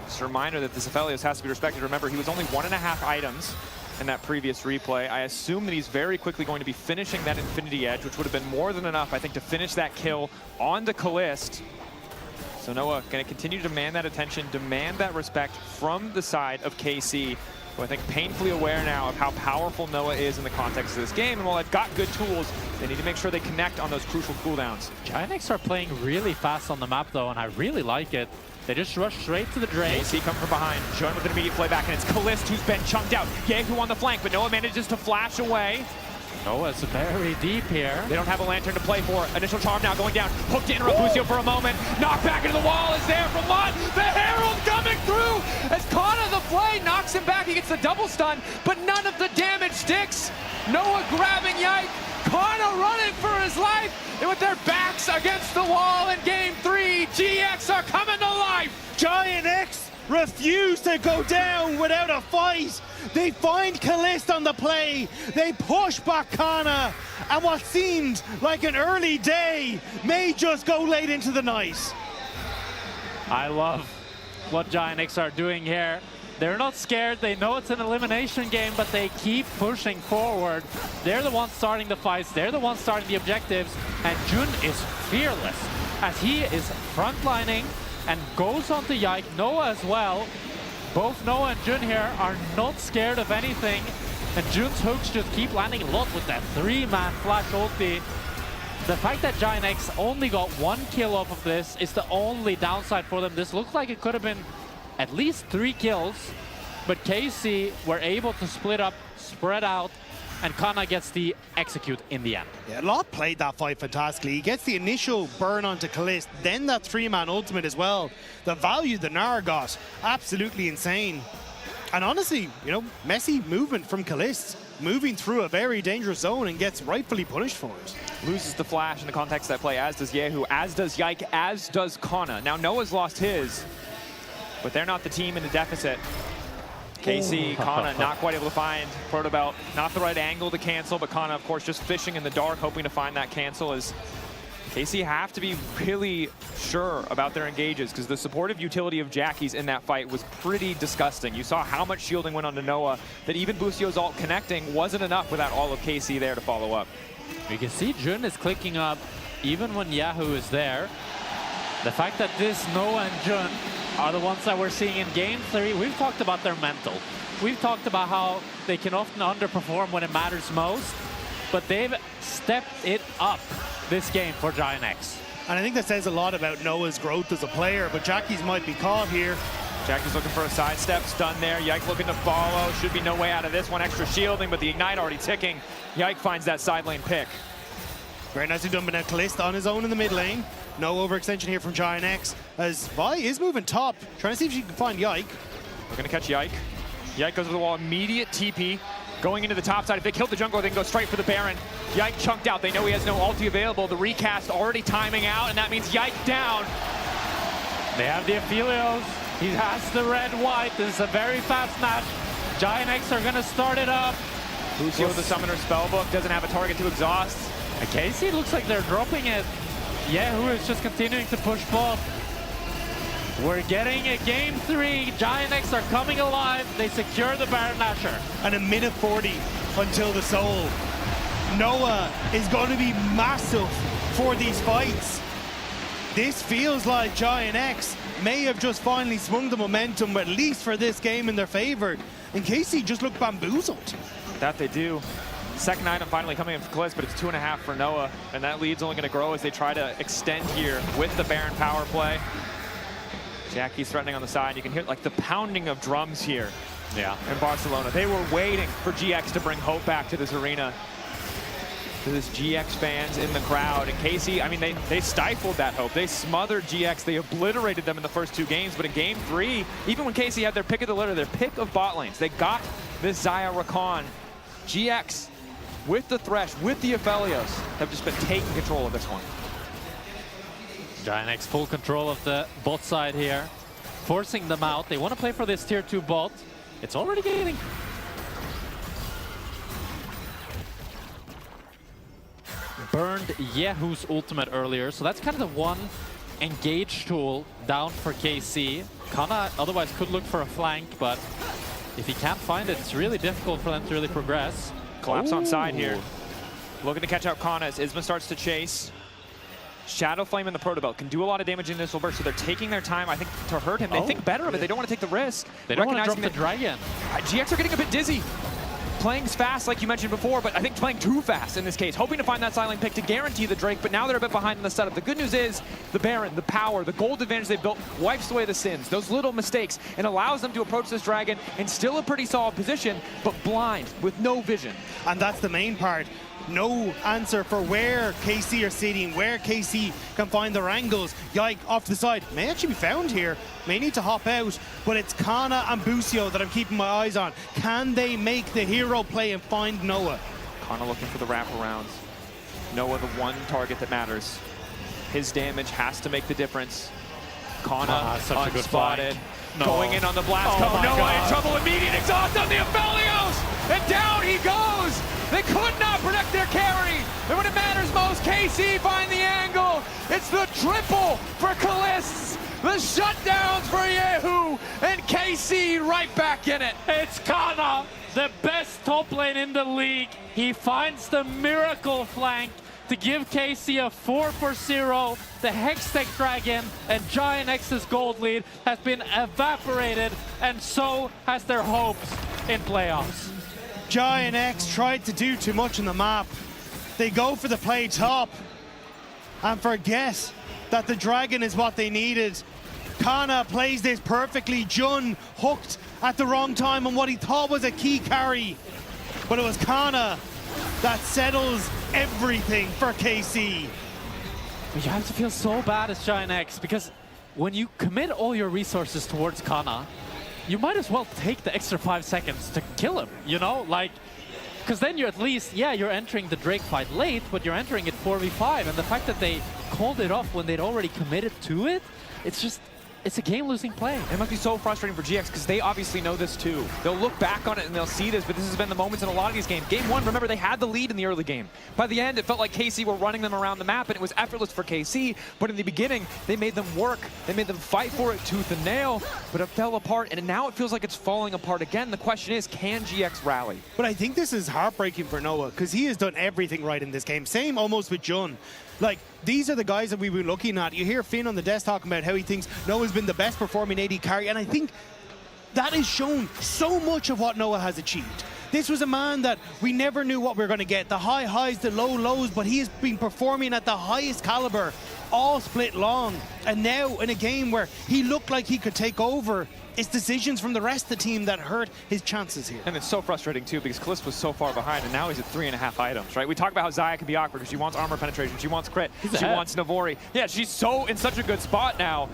Just a reminder that this Aphelios has to be respected. Remember, he was only 1.5 items in that previous replay. I assume that he's very quickly going to be finishing that Infinity Edge, which would have been more than enough, I think, to finish that kill on the Kalist. So Noah going to continue to demand that attention, demand that respect from the side of KC. I think painfully aware now of how powerful Noah is in the context of this game, and while they've got good tools, they need to make sure they connect on those crucial cooldowns. Giant X are playing really fast on the map though, and I really like it. They just rush straight to the Drake. KC come from behind, Jun with an immediate playback, and it's Kalist who's been chunked out. Yehu on the flank, but Noah manages to flash away. Noah's very deep here. They don't have a lantern to play for. Initial charm now going down. Hook to interrupt Busio for a moment. Knock back into the wall is there from Lot. The Herald coming through as Kana the Flay knocks him back. He gets the double stun, but none of the damage sticks. Noah grabbing Yike. Kana running for his life. And with their backs against the wall in game 3, GX are coming to life. Giant X refuse to go down without a fight. They find Kalist on the play. They push back Kana. And what seemed like an early day may just go late into the night. I love what Giant X are doing here. They're not scared. They know it's an elimination game, but they keep pushing forward. They're the ones starting the fights. They're the ones starting the objectives. And Jun is fearless as he is frontlining and goes on to Yike. Noah as well. Both Noah and Jun here are not scared of anything. And Jun's hooks just keep landing a lot with that 3-man flash ulti. The fact that Giant X only got 1 kill off of this is the only downside for them. This looks like it could have been at least 3 kills, but KC were able to split up, spread out, and Kana gets the execute in the end. Yeah, Lot played that fight fantastically. He gets the initial burn onto Kalist, then that 3-man ultimate as well. The value the Nara got, absolutely insane. And honestly, you know, messy movement from Kalist, moving through a very dangerous zone and gets rightfully punished for it. Loses the flash in the context of that play, as does Yehu, as does Yike, as does Kana. Now Noah's lost his, but they're not the team in the deficit. KC, Kana not quite able to find Protobelt. Not the right angle to cancel, but Kana, of course, just fishing in the dark, hoping to find that cancel. As KC have to be really sure about their engages, because the supportive utility of Jackie's in that fight was pretty disgusting. You saw how much shielding went onto Noah, that even Bussio's ult connecting wasn't enough without all of KC there to follow up. You can see Jun is clicking up even when Yahoo is there. The fact that this Noah and Jun are the ones that we're seeing in Game 3, we've talked about their mental. We've talked about how they can often underperform when it matters most, but they've stepped it up this game for Giant X. And I think that says a lot about Noah's growth as a player, but Jackie's might be caught here. Jackie's looking for a sidestep, stun there. Yike looking to follow. Should be no way out of this one. Extra shielding, but the Ignite already ticking. Yike finds that side lane pick. Very nicely done, but now Kalist on his own in the mid lane. No overextension here from Giant X, as Vi is moving top, trying to see if she can find Yike. We're going to catch Yike. Yike goes to the wall, immediate TP. Going into the top side. If they kill the jungler, they can go straight for the Baron. Yike chunked out. They know he has no ulti available. The recast already timing out, and that means Yike down. They have the Aphelios. He has the red-white. This is a very fast match. Giant X are going to start it up. Lucio, the Summoner Spellbook, doesn't have a target to exhaust. And KC looks like they're dropping it. Yehu is just continuing to push both. We're getting a Game 3. Giant X are coming alive. They secure the Baron Nashor. And a minute 40 until the soul. Noah is going to be massive for these fights. This feels like Giant X may have just finally swung the momentum, at least for this game, in their favor. And KC just looked bamboozled. That they do. Second item finally coming in for Kalist, but it's 2.5 for Noah. And that lead's only going to grow as they try to extend here with the Baron power play. Jackie's threatening on the side. You can hear like the pounding of drums here in Barcelona. They were waiting for GX to bring hope back to this arena. To this GX fans in the crowd. And KC, I mean, they stifled that hope. They smothered GX. They obliterated them in the first 2 games. But in Game 3, even when KC had their pick of the litter, their pick of bot lanes, they got this Xayah Rakan. GX, with the Thresh, with the Aphelios, have just been taking control of this one. Giant X full control of the bot side here, forcing them out. They want to play for this tier 2 bot. It's already getting... Burned Yehu's ultimate earlier, so that's kind of the one engage tool down for KC. Kana otherwise could look for a flank, but if he can't find it, it's really difficult for them to really progress. Collapse on side here. Looking to catch out Kana as Isma starts to chase. Shadow Flame in the Protobelt can do a lot of damage in this burst, so they're taking their time, I think, to hurt him. They think better of it. They don't want to take the risk. They don't want to drop the dragon. GX are getting a bit dizzy. Playing fast, like you mentioned before, but I think playing too fast in this case. Hoping to find that silent pick to guarantee the Drake, but now they're a bit behind in the setup. The good news is the Baron, the power, the gold advantage they've built wipes away the sins, those little mistakes, and allows them to approach this dragon in still a pretty solid position, but blind, with no vision. And that's the main part. No answer for where KC are sitting, where KC can find their angles. Yike off the side may actually be found here, may need to hop out, but it's Kana and Busio that I'm keeping my eyes on. Can they make the hero play and find Noah? Kana looking for the wraparounds. Noah the one target that matters. His damage has to make the difference. Kana unspotted. Going in on the blast. Noah in trouble. Immediate exhaust on the Aphelios! And down he goes! They could not protect their carry. And when it matters most, KC find the angle. It's the triple for Kalist. The shutdowns for Yehu. And KC right back in it. It's Kana, the best top lane in the league. He finds the miracle flank to give KC a 4-0. The Hextech Dragon and Giant X's gold lead has been evaporated, and so has their hopes in playoffs. Giant X tried to do too much on the map. They go for the play top and forget that the dragon is what they needed. Kana plays this perfectly. Jun hooked at the wrong time on what he thought was a key carry. But it was Kana that settles everything for KC. You have to feel so bad as Giant X, because when you commit all your resources towards Kana, you might as well take the extra 5 seconds to kill him, you know? Like, because then you're at least, yeah, you're entering the Drake fight late, but you're entering it 4v5, and the fact that they called it off when they'd already committed to it, it's just, it's a game-losing play. It must be so frustrating for GX because they obviously know this too. They'll look back on it and they'll see this, but this has been the moments in a lot of these games. Game 1, remember, they had the lead in the early game. By the end, it felt like KC were running them around the map and it was effortless for KC, but in the beginning, they made them work. They made them fight for it tooth and nail, but it fell apart, and now it feels like it's falling apart again. The question is, can GX rally? But I think this is heartbreaking for Noah because he has done everything right in this game. Same almost with Jun. Like, these are the guys that we were looking at. You hear Finn on the desk talking about how he thinks Noah's been the best performing AD carry, and I think that has shown so much of what Noah has achieved. This was a man that we never knew what we were going to get. The high highs, the low lows, but he has been performing at the highest caliber all split long. And now in a game where he looked like he could take over, it's decisions from the rest of the team that hurt his chances here. And it's so frustrating too because Kalista was so far behind and now he's at 3.5 items, right? We talk about how Xayah can be awkward because she wants armor penetration, she wants crit, she wants Navori. Yeah, she's so in such a good spot now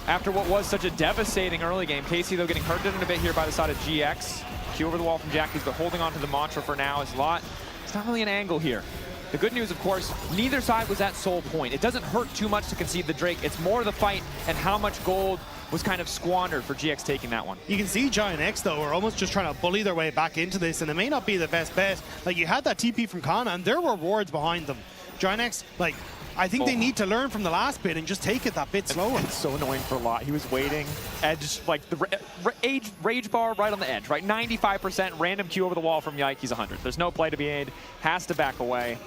after what was such a devastating early game. KC though getting hurt in a bit here by the side of GX. Q over the wall from Jackie's, but holding on to the mantra for now is Lot. It's not really an angle here. The good news, of course, neither side was at soul point. It doesn't hurt too much to concede the Drake. It's more the fight and how much gold was kind of squandered for GX taking that one. You can see Giant X, though, are almost just trying to bully their way back into this, and it may not be the best bet. Like, you had that TP from Kana, and there were wards behind them. Giant X, like, I think they need to learn from the last bit and just take it that bit slower. It's so annoying for Lot. He was waiting, edge, like the rage bar right on the edge, right? 95%, random Q over the wall from Yike, he's 100. There's no play to be made, has to back away.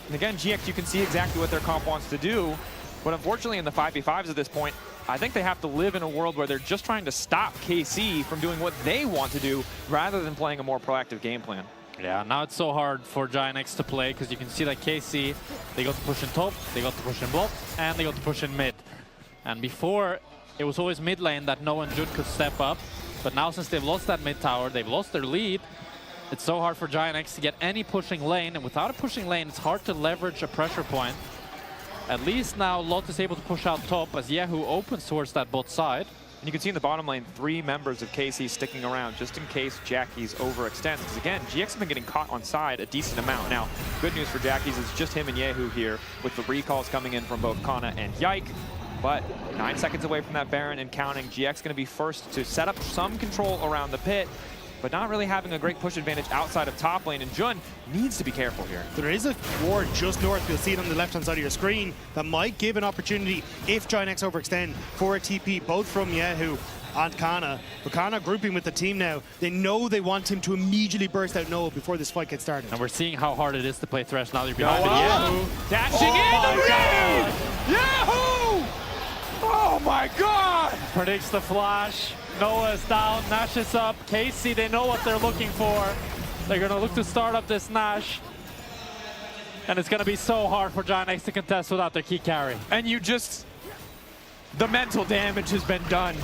And again, GX, you can see exactly what their comp wants to do, but unfortunately in the 5v5s at this point, I think they have to live in a world where they're just trying to stop KC from doing what they want to do rather than playing a more proactive game plan. Yeah, now it's so hard for Giant X to play because you can see that KC, they got to push in top, they got to push in bot, and they got to push in mid. And before, it was always mid lane that Noah and Jun could step up, but now since they've lost that mid tower, they've lost their lead, it's so hard for Giant X to get any pushing lane, and without a pushing lane, it's hard to leverage a pressure point. At least now Lot is able to push out top as Yehu opens towards that bot side. And you can see in the bottom lane, 3 members of KC sticking around just in case Jackie's overextends. Because again, GX has been getting caught on side a decent amount. Now, good news for Jackie's is just him and Yehu here with the recalls coming in from both Kana and Yike. But 9 seconds away from that Baron and counting, GX going to be first to set up some control around the pit, but not really having a great push advantage outside of top lane, and Jun needs to be careful here. There is a ward just north, you'll see it on the left-hand side of your screen, that might give an opportunity if Giant X overextend for a TP, both from Yehu and Kana. But Kana grouping with the team now, they know they want him to immediately burst out Noah before this fight gets started. And we're seeing how hard it is to play Thresh now. They're behind Yehu dashing in the raid! Yehu! Oh my god! Predicts the flash. Noah is down, Nash is up. KC, they know what they're looking for. They're gonna look to start up this Nash. And it's gonna be so hard for Giant X to contest without their key carry. And you just, the mental damage has been done.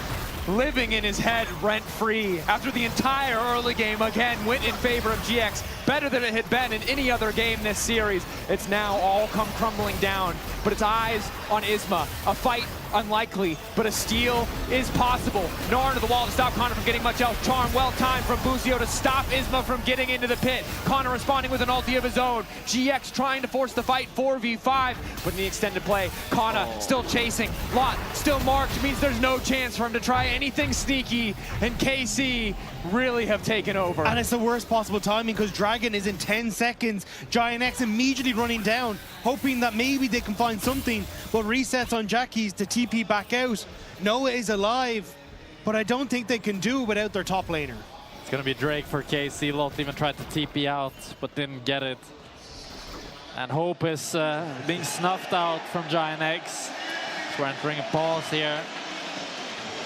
Living in his head rent-free after the entire early game again went in favor of GX, better than it had been in any other game this series. It's now all come crumbling down, but it's eyes on Isma. A fight unlikely, but a steal is possible. Nor to the wall to stop Connor from getting much else. Charm well timed from Busio to stop Isma from getting into the pit. Connor responding with an ulti of his own. GX trying to force the fight 4v5, but in the extended play, Kana still chasing. Lot still marked, means there's no chance for him to try anything sneaky, and KC really have taken over. And it's the worst possible timing because Dragon is in 10 seconds. Giant X immediately running down, hoping that maybe they can find something, but resets on Jackie's to TP back out. Noah is alive, but I don't think they can do it without their top laner. It's gonna be Drake for KC. Lot even tried to TP out, but didn't get it. And hope is being snuffed out from Giant X. So we're entering a pause here.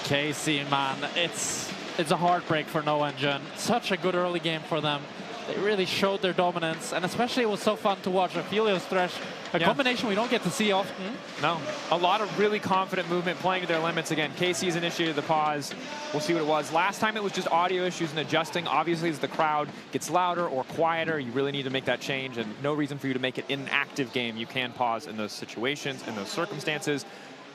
KC, man, it's a heartbreak for Noah and Jun. Such a good early game for them. They really showed their dominance, and especially it was so fun to watch Aphelios Thresh, a combination we don't get to see often. No, a lot of really confident movement, playing to their limits. Again, KC's initiated the pause. We'll see what it was. Last time it was just audio issues and adjusting. Obviously, as the crowd gets louder or quieter, you really need to make that change, and no reason for you to make it in an active game. You can pause in those situations, in those circumstances.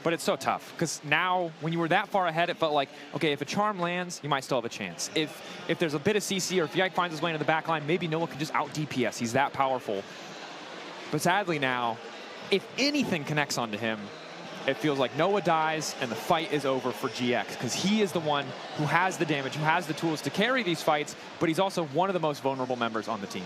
But it's so tough, because now, when you were that far ahead, it felt like, okay, if a charm lands, you might still have a chance. If there's a bit of CC, or if Yike finds his way into the back line, maybe Noah can just out-DPS. He's that powerful. But sadly now, if anything connects onto him, it feels like Noah dies and the fight is over for GX, because he is the one who has the damage, who has the tools to carry these fights, but he's also one of the most vulnerable members on the team.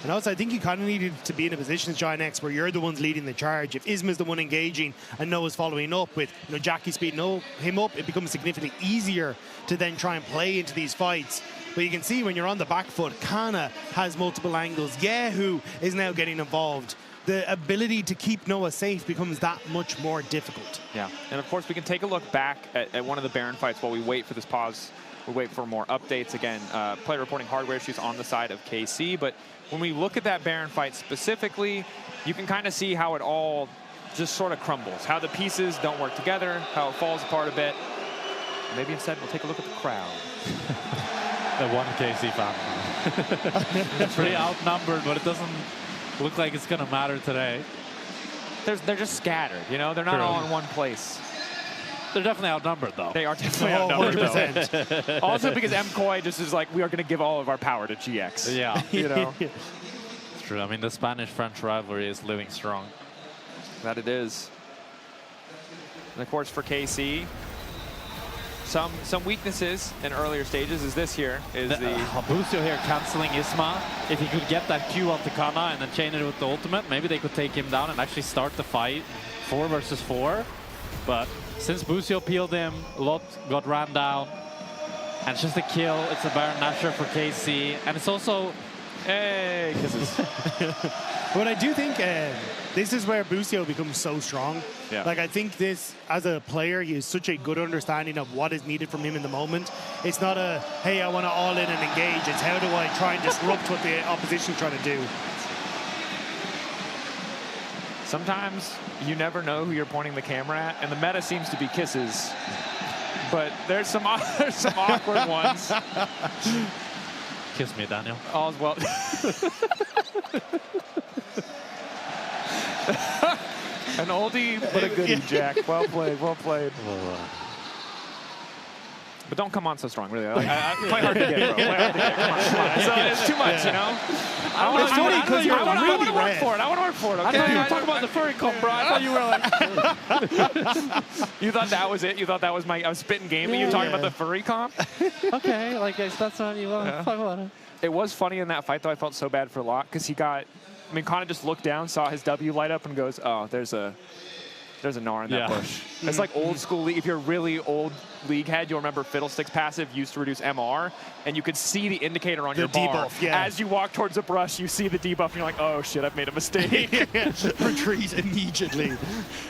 And also, I think you kind of needed to be in a position as Giant X where you're the ones leading the charge. If Isma's the one engaging and Noah's following up with Jackie speeding him up, it becomes significantly easier to then try and play into these fights. But you can see when you're on the back foot, Kana has multiple angles. Yehu is now getting involved. The ability to keep Noah safe becomes that much more difficult. Yeah, and of course we can take a look back at one of the Baron fights while we wait for this pause. We wait for more updates. Again, player reporting hardware issues on the side of KC, but when we look at that Baron fight specifically, you can kind of see how it all just sort of crumbles, how the pieces don't work together, how it falls apart a bit. Maybe instead we'll take a look at the crowd. The one KC fan. They're pretty outnumbered, but it doesn't look like it's going to matter today. They're just scattered, you know? They're not all in one place. They're definitely outnumbered, though. They are definitely outnumbered, though. Also because MKOI just is like, we are going to give all of our power to GX. Yeah. You know? It's true. I mean, the Spanish-French rivalry is living strong. That it is. And of course, for KC, some weaknesses in earlier stages is this here. Is the Busio here canceling Isma. If he could get that Q onto Kana and then chain it with the ultimate, maybe they could take him down and actually start the fight 4 versus 4. But since Busio peeled him, Lot got ran down, and it's just a kill. It's a Baron Nashor for KC, and it's also, hey, kisses. But I do think this is where Busio becomes so strong. Yeah. Like, I think this, as a player, he has such a good understanding of what is needed from him in the moment. It's not a, hey, I want to all in and engage. It's how do I try and disrupt what the opposition's trying to do. Sometimes you never know who you're pointing the camera at, and the meta seems to be kisses. But there's some awkward ones. Kiss me, Daniel. All's well. An oldie, but a goodie, Jack. Well played, well played. But don't come on so strong, really. I play hard to get, bro. Play hard to get. Come on. So it's too much, you know? I want to work for it. I want to work for it, okay? I thought you were talking about the furry comp, bro. I thought you were like... You thought that was it? You thought that was I was spitting game at you talking about the furry comp? Okay, like, that's what you want to talk about it. It was funny in that fight, though. I felt so bad for Lot, because he got... I mean, Kana just looked down, saw his W light up, and goes, oh, there's a Gnar in that bush. It's like old school League. If you're a really old League head, you'll remember Fiddlestick's passive used to reduce MR, and you could see the indicator on your bar. Debuff, yeah. As you walk towards a brush, you see the debuff, and you're like, oh shit, I've made a mistake. Retreat immediately.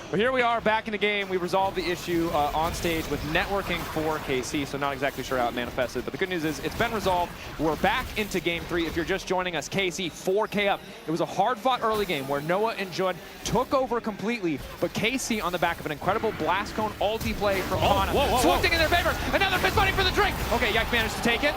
But here we are back in the game. We resolved the issue on stage with networking for KC, so not exactly sure how it manifested. But the good news is it's been resolved. We're back into game 3. If you're just joining us, KC 4K up. It was a hard-fought early game where Noah and Judd took over completely, but KC on the back of an incredible blast cone ulti play from Kana. Swooping in their favor. Another fist bunny for the drink. Okay, Yike managed to take it.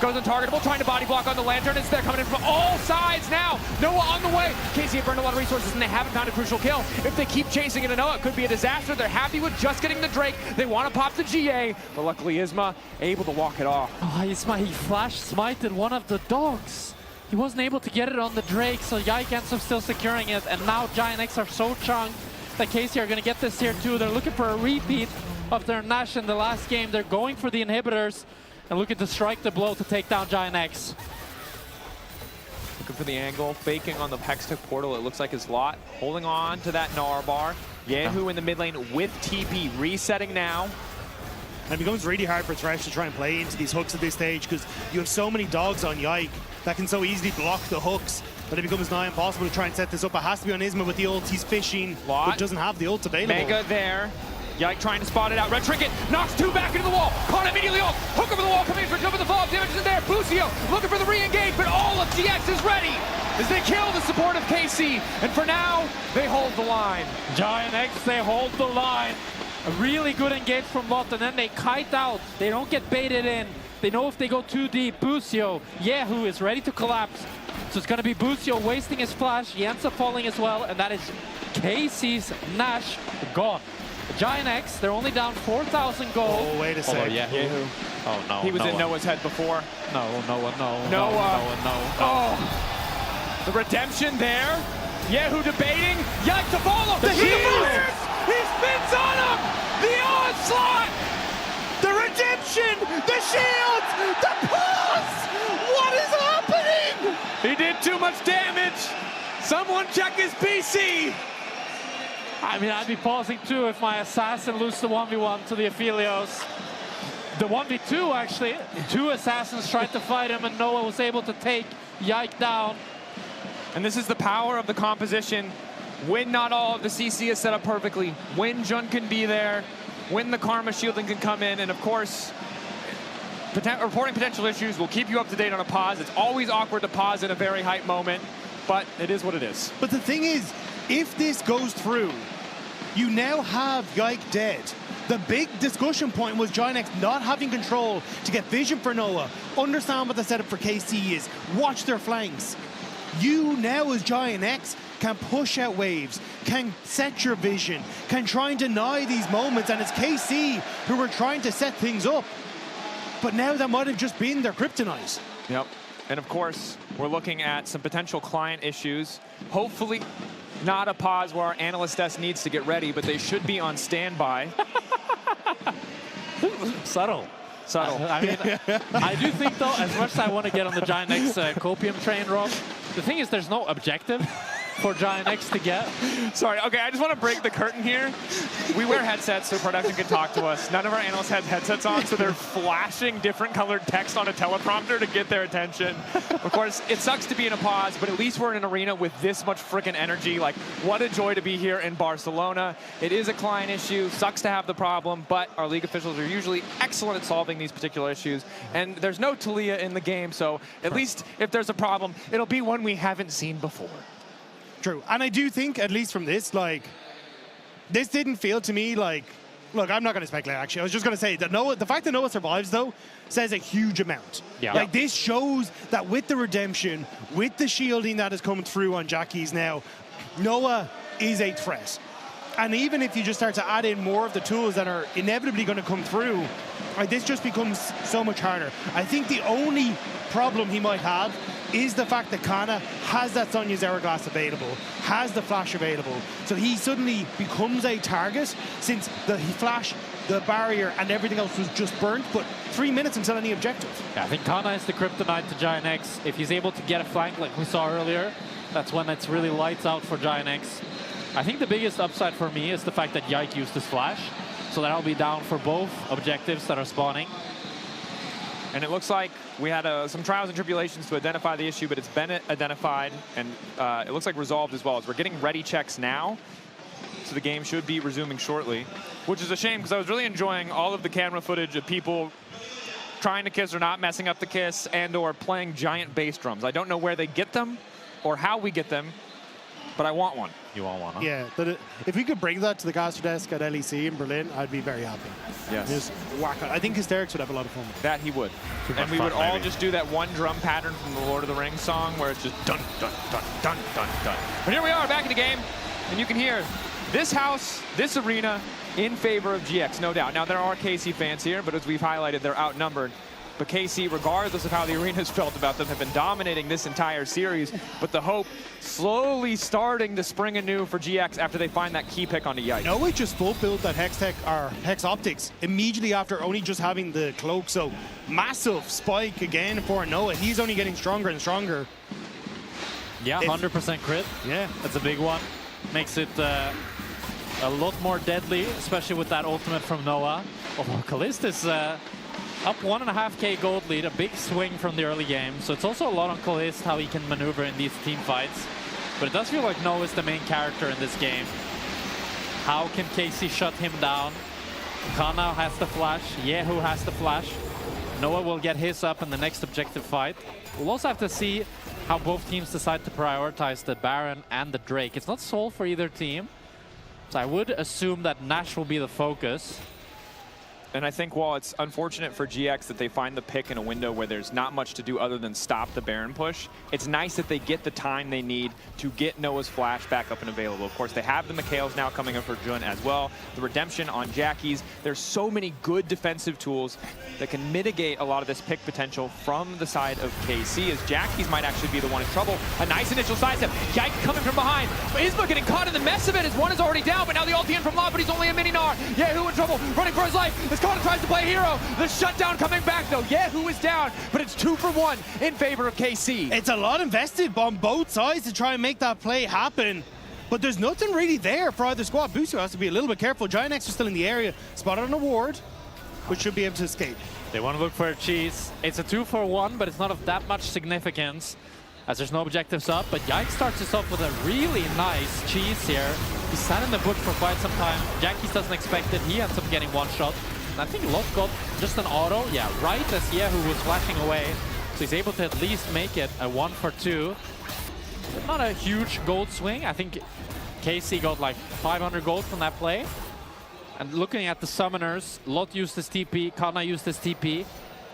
Goes untargetable, trying to body block on the Lantern. It's there coming in from all sides now. Noah on the way. KC have burned a lot of resources and they haven't found a crucial kill. If they keep chasing into Noah, it could be a disaster. They're happy with just getting the Drake. They want to pop the GA, but luckily Isma able to walk it off. Oh, Isma, he flash smited one of the dogs. He wasn't able to get it on the Drake, so Yike ends up still securing it. And now Giant X are so chunked that KC are going to get this here too. They're looking for a repeat of their Nash in the last game. They're going for the inhibitors and looking to strike the blow to take down Giant X. Looking for the angle, faking on the Hextech portal. It looks like his Lot holding on to that Gnar bar. Yehu in the mid lane with TP, resetting now. And it becomes really hard for Thresh to try and play into these hooks at this stage because you have so many dogs on Yike that can so easily block the hooks. But it becomes nigh impossible to try and set this up. It has to be on Isma with the ult. He's fishing, but doesn't have the ult available. Mega there. Yike trying to spot it out. Red Trinket knocks 2 back into the wall. Kana immediately ult. Hook over the wall coming in for the fall. Damage isn't there. Busio looking for the re-engage, but all of GX is ready as they kill the support of KC. And for now, they hold the line. Giant X, they hold the line. A really good engage from Lot, and then they kite out. They don't get baited in. They know if they go too deep, Busio, Yehu is ready to collapse. So it's going to be Busio wasting his flash. Yensa falling as well, and that is KC's Nash gone. Giant X, they're only down 4,000 gold. Oh, wait a sec. Yehu. Oh, no. He was in Noah's head before. No. Oh, the redemption there. Yehu debating. Yike to follow. The heal! He spins on him. The onslaught. The redemption! The shield! The pause! What is happening? He did too much damage. Someone check his PC. I mean, I'd be pausing too if my assassin loses the 1v1 to the Aphelios. The 1v2, actually, 2 assassins tried to fight him, and Noah was able to take Yike down. And this is the power of the composition. When not all of the CC is set up perfectly, when Jun can be there, when the Karma shielding can come in, and of course, reporting potential issues will keep you up to date on a pause. It's always awkward to pause in a very hype moment, but it is what it is. But the thing is, if this goes through, you now have Yike dead. The big discussion point was Giant X not having control to get vision for Noah, understand what the setup for KC is, watch their flanks. You now as Giant X can push out waves, can set your vision, can try and deny these moments, and it's KC who were trying to set things up. But now that might have just been their kryptonite. Yep. And of course, we're looking at some potential client issues. Hopefully not a pause where our analyst desk needs to get ready, but they should be on standby. Subtle. I mean, I do think, though, as much as I want to get on the Giant X Copium train, Rob, the thing is there's no objective for Giant X to get. Sorry, okay, I just want to break the curtain here. We wear headsets so production can talk to us. None of our analysts have headsets on, so they're flashing different colored text on a teleprompter to get their attention. Of course, it sucks to be in a pause, but at least we're in an arena with this much freaking energy. Like, what a joy to be here in Barcelona. It is a client issue, sucks to have the problem, but our league officials are usually excellent at solving these particular issues. And there's no Talia in the game, so at least if there's a problem, it'll be one we haven't seen before. True. And I do think, at least from this, like, this didn't feel to me like, look, I'm not going to speculate, actually. I was just going to say that Noah, the fact that Noah survives, though, says a huge amount. Yeah. Like, this shows that with the redemption, with the shielding that has come through on Jackie's now, Noah is a threat. And even if you just start to add in more of the tools that are inevitably going to come through, like, this just becomes so much harder. I think the only problem he might have is the fact that Kana has that Sonya's Hourglass available, has the flash available. So he suddenly becomes a target since the flash, the barrier, and everything else was just burnt, but 3 minutes until any objective. Yeah, I think Kana is the kryptonite to Giant X. If he's able to get a flank like we saw earlier, that's when it's really lights out for Giant X. I think the biggest upside for me is the fact that Yike used his flash, so that'll be down for both objectives that are spawning. And it looks like we had some trials and tribulations to identify the issue, but it's been identified, and it looks like resolved as well. As we're getting ready checks now, so the game should be resuming shortly, which is a shame because I was really enjoying all of the camera footage of people trying to kiss or not messing up the kiss and or playing giant bass drums. I don't know where they get them or how we get them, but I want one. You want one, huh? Yeah, if we could bring that to the caster desk at LEC in Berlin, I'd be very happy. Yes. Just whack it. I think Hysterics would have a lot of fun with that. He would. And we would all just do that one drum pattern from the Lord of the Rings song where it's just dun, dun, dun, dun, dun, dun. But here we are back in the game, and you can hear this house, this arena in favor of GX, no doubt. Now, there are KC fans here, but as we've highlighted, they're outnumbered. But KC, regardless of how the arena's felt about them, have been dominating this entire series. But the hope slowly starting to spring anew for GX after they find that key pick onto Yike. Noah just full built that Hex Tech or Hex Optics immediately after only just having the cloak. So massive spike again for Noah. He's only getting stronger and stronger. Yeah, 100% crit. Yeah. That's a big one. Makes it a lot more deadly, especially with that ultimate from Noah. Oh, Kalist is up 1.5k gold lead, a big swing from the early game. So it's also a lot on Kalist, how he can maneuver in these team fights. But it does feel like Noah is the main character in this game. How can KC shut him down? Kana has the flash, Yehu has the flash. Noah will get his up in the next objective fight. We'll also have to see how both teams decide to prioritize the Baron and the Drake. It's not sold for either team, so I would assume that Nash will be the focus. And I think while it's unfortunate for GX that they find the pick in a window where there's not much to do other than stop the Baron push, it's nice that they get the time they need to get Noah's flash back up and available. Of course, they have the Mikhails now coming up for Jun as well. The redemption on Jackie's. There's so many good defensive tools that can mitigate a lot of this pick potential from the side of KC, as Jackie's might actually be the one in trouble. A nice initial sidestep. Yike coming from behind. Isma getting caught in the mess of it as one is already down, but now the ulti in from Law, but he's only a mini-Gnar. Yehu in trouble, running for his life. Kana tries to play hero. The shutdown coming back though. Yehu is down, but it's 2 for 1 in favor of KC. It's a lot invested on both sides to try and make that play happen. But there's nothing really there for either squad. Busio has to be a little bit careful. Giant X are still in the area, spotted on a ward, but should be able to escape. They want to look for a cheese. It's a 2 for 1, but it's not of that much significance as there's no objectives up. But Yike starts us off with a really nice cheese here. He sat in the bush for quite some time. Jackie doesn't expect it. He ends up getting one shot. And I think Lot got just an auto. Yeah, right as Yehu was flashing away. So he's able to at least make it a 1 for 2. But not a huge gold swing. I think KC got like 500 gold from that play. And looking at the summoners, Lot used his TP, Kana used his TP.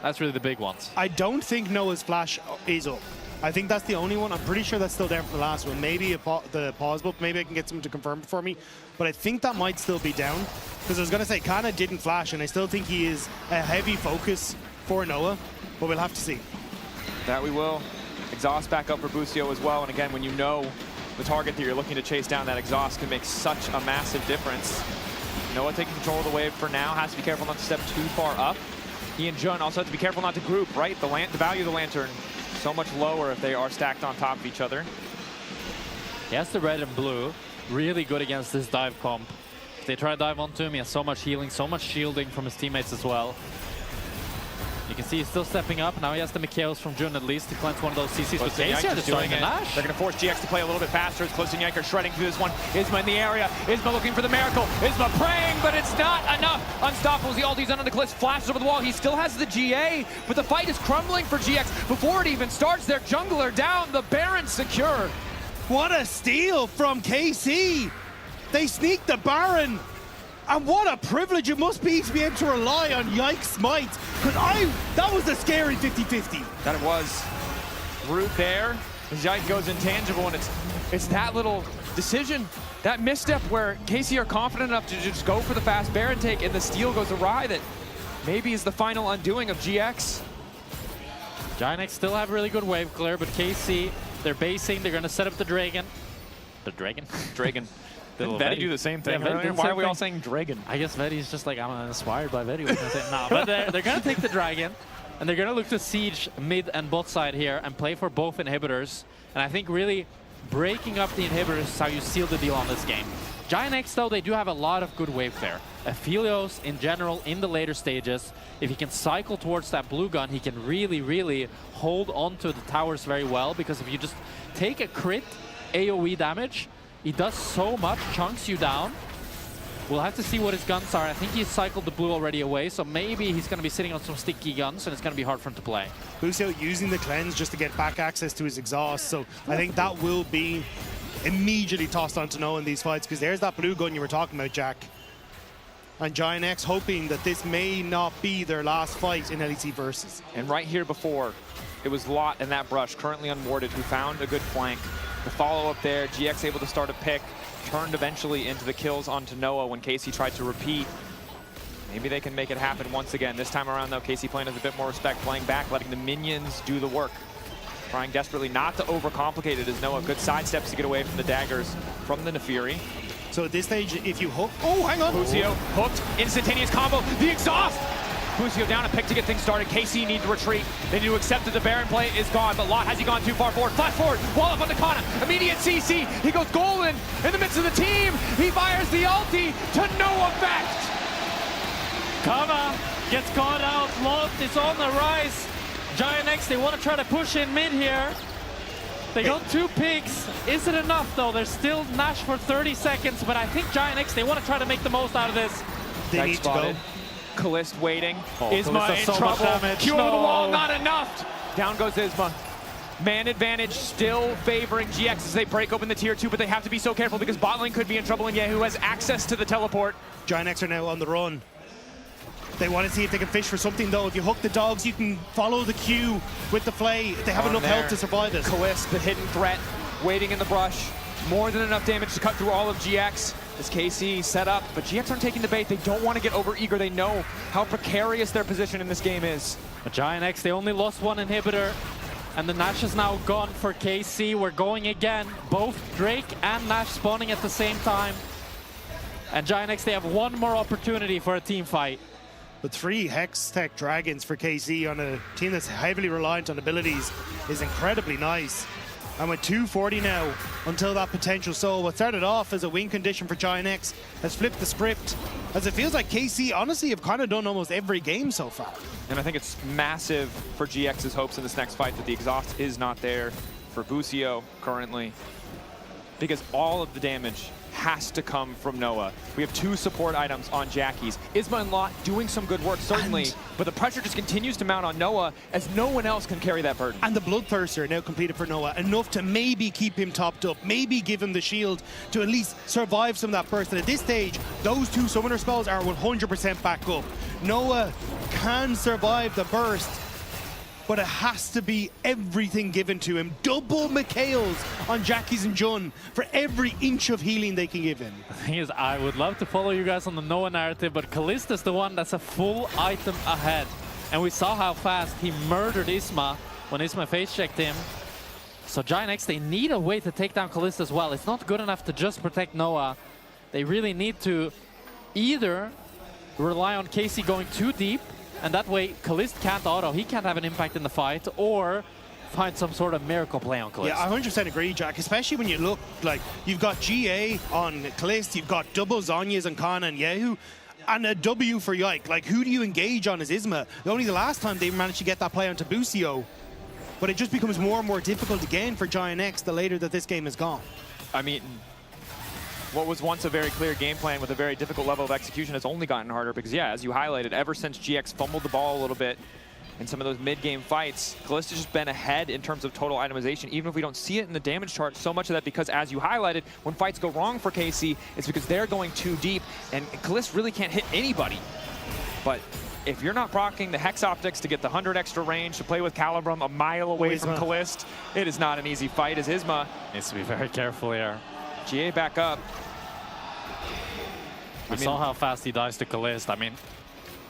That's really the big ones. I don't think Noah's flash is up. I think that's the only one. I'm pretty sure that's still down from the last one. Maybe the pause book, maybe I can get someone to confirm it for me. But I think that might still be down. Because I was going to say, Kana didn't flash, and I still think he is a heavy focus for Noah. But we'll have to see. That we will. Exhaust back up for Busio as well. And again, when you know the target that you're looking to chase down, that exhaust can make such a massive difference. Noah taking control of the wave for now. Has to be careful not to step too far up. He and Jun also have to be careful not to group, right? The value of the Lantern so much lower if they are stacked on top of each other. He has the red and blue. Really good against this dive comp. If they try to dive onto him, he has so much healing, so much shielding from his teammates as well. You can see he's still stepping up. Now he has the Mikhails from Jun at least to cleanse one of those CCs. But KC are just doing it. They're going to force GX to play a little bit faster. As Close and Yike are shredding through this one. Isma in the area. Isma looking for the miracle. Isma praying, but it's not enough. Unstoppable. The ulti's under the cliff. Flashes over the wall. He still has the GA, but the fight is crumbling for GX. Before it even starts, their jungler down. The Baron secure. What a steal from KC. They sneak the Baron. And what a privilege it must be to be able to rely on Yike's smites. Because that was a scary 50-50. That it was. Root there. As Yike goes intangible, and it's that little decision, that misstep where KC are confident enough to just go for the fast Baron take, and the steal goes awry that maybe is the final undoing of GX. Giant X still have really good wave clear, but KC, they're basing, they're going to set up the Dragon. The Dragon? Dragon. Did Vetty do the same thing? Yeah, why are we all saying Dragon? I guess Vetty's just like, I'm inspired by Vetty. No, but they're going to take the Dragon, and they're going to look to siege mid and bot side here and play for both inhibitors. And I think really breaking up the inhibitors is how you seal the deal on this game. Giant X, though, they do have a lot of good wave clear. Aphelios, in general, in the later stages, if he can cycle towards that blue gun, he can really, really hold onto the towers very well, because if you just take a crit AoE damage, he does so much, chunks you down. We'll have to see what his guns are. I think he's cycled the blue already away, so maybe he's going to be sitting on some sticky guns, and it's going to be hard for him to play. Busio using the cleanse just to get back access to his exhaust, so I think that will be immediately tossed onto Noah in these fights, because there's that blue gun you were talking about, Jack. And Giant X hoping that this may not be their last fight in LEC Versus. And right here before, it was Lot and that brush, currently unwarded, who found a good flank. The follow-up there, GX able to start a pick, turned eventually into the kills onto Noah when KC tried to repeat. Maybe they can make it happen once again. This time around, though, KC playing with a bit more respect, playing back, letting the minions do the work. Trying desperately not to overcomplicate it as Noah. Good sidesteps to get away from the daggers from the Nefiri. So at this stage, if you hook... Oh, hang on! Busio hooked, instantaneous combo, the exhaust! Busio down a pick to get things started. KC need to retreat. They need to accept that the Baron play is gone, but Lot, has he gone too far forward? Flash forward, wall up on the Kana, immediate CC. He goes golden in the midst of the team. He fires the ulti to no effect. Kana gets caught out. Lot is on the rise. Giant X, they want to try to push in mid here. They got 2 picks. Is it enough, though? There's still Nash for 30 seconds, but I think Giant X, they want to try to make the most out of this. They need to go. Kalist waiting. Oh, Isma in so trouble. Damage. Q over the wall, not enough. Down goes Isma. Man advantage still favoring GX as they break open the tier 2, but they have to be so careful because bot lane could be in trouble, and Yehu has access to the teleport. Giant are now on the run. They want to see if they can fish for something, though. If you hook the dogs, you can follow the queue with the flay. They have enough health to survive this. Kalist, the hidden threat, waiting in the brush. More than enough damage to cut through all of GX. This KC set up, but GX aren't taking the bait. They don't want to get over eager. They know how precarious their position in this game is. But Giant X, they only lost one inhibitor. And the Nash is now gone for KC. We're going again. Both Drake and Nash spawning at the same time. And Giant X, they have one more opportunity for a team fight. But 3 Hex Tech Dragons for KC on a team that's heavily reliant on abilities is incredibly nice. And with 240 now until that potential soul, what started off as a win condition for Giant X has flipped the script, as it feels like KC honestly have kind of done almost every game so far. And I think it's massive for GX's hopes in this next fight that the exhaust is not there for Busio currently, because all of the damage has to come from Noah. We have 2 support items on Jackies. Isma and Lot doing some good work, certainly, but the pressure just continues to mount on Noah as no one else can carry that burden. And the Bloodthirster now completed for Noah, enough to maybe keep him topped up, maybe give him the shield to at least survive some of that burst. And at this stage, those 2 summoner spells are 100% back up. Noah can survive the burst, but it has to be everything given to him. Double McHale's on Jackies and Jun for every inch of healing they can give him. The thing is, I would love to follow you guys on the Noah narrative, but Kalist is the one that's a full item ahead. And we saw how fast he murdered Isma when Isma face-checked him. So Giant X, they need a way to take down Kalist as well. It's not good enough to just protect Noah. They really need to either rely on KC going too deep, and that way Kalist can't auto, he can't have an impact in the fight, or find some sort of miracle play on Kalist. Yeah, I 100% agree, Jack, especially when you look like you've got GA on Kalist, you've got double Zhonya's on Kana and Yehu, and a W for Yike. Like, who do you engage on as Isma? Only the last time they managed to get that play onto Busio, but it just becomes more and more difficult again for Giant X the later that this game is gone. I mean, what was once a very clear game plan with a very difficult level of execution has only gotten harder because, yeah, as you highlighted, ever since GX fumbled the ball a little bit in some of those mid-game fights, Kalist has just been ahead in terms of total itemization, even if we don't see it in the damage chart. So much of that because, as you highlighted, when fights go wrong for KC, it's because they're going too deep, and Kalist really can't hit anybody. But if you're not proccing the Hex Optics to get the 100 extra range to play with Calibrum a mile away from Kalist, it is not an easy fight as Isma needs to be very careful here. GA back up. We saw how fast he dies to Kalist. I mean,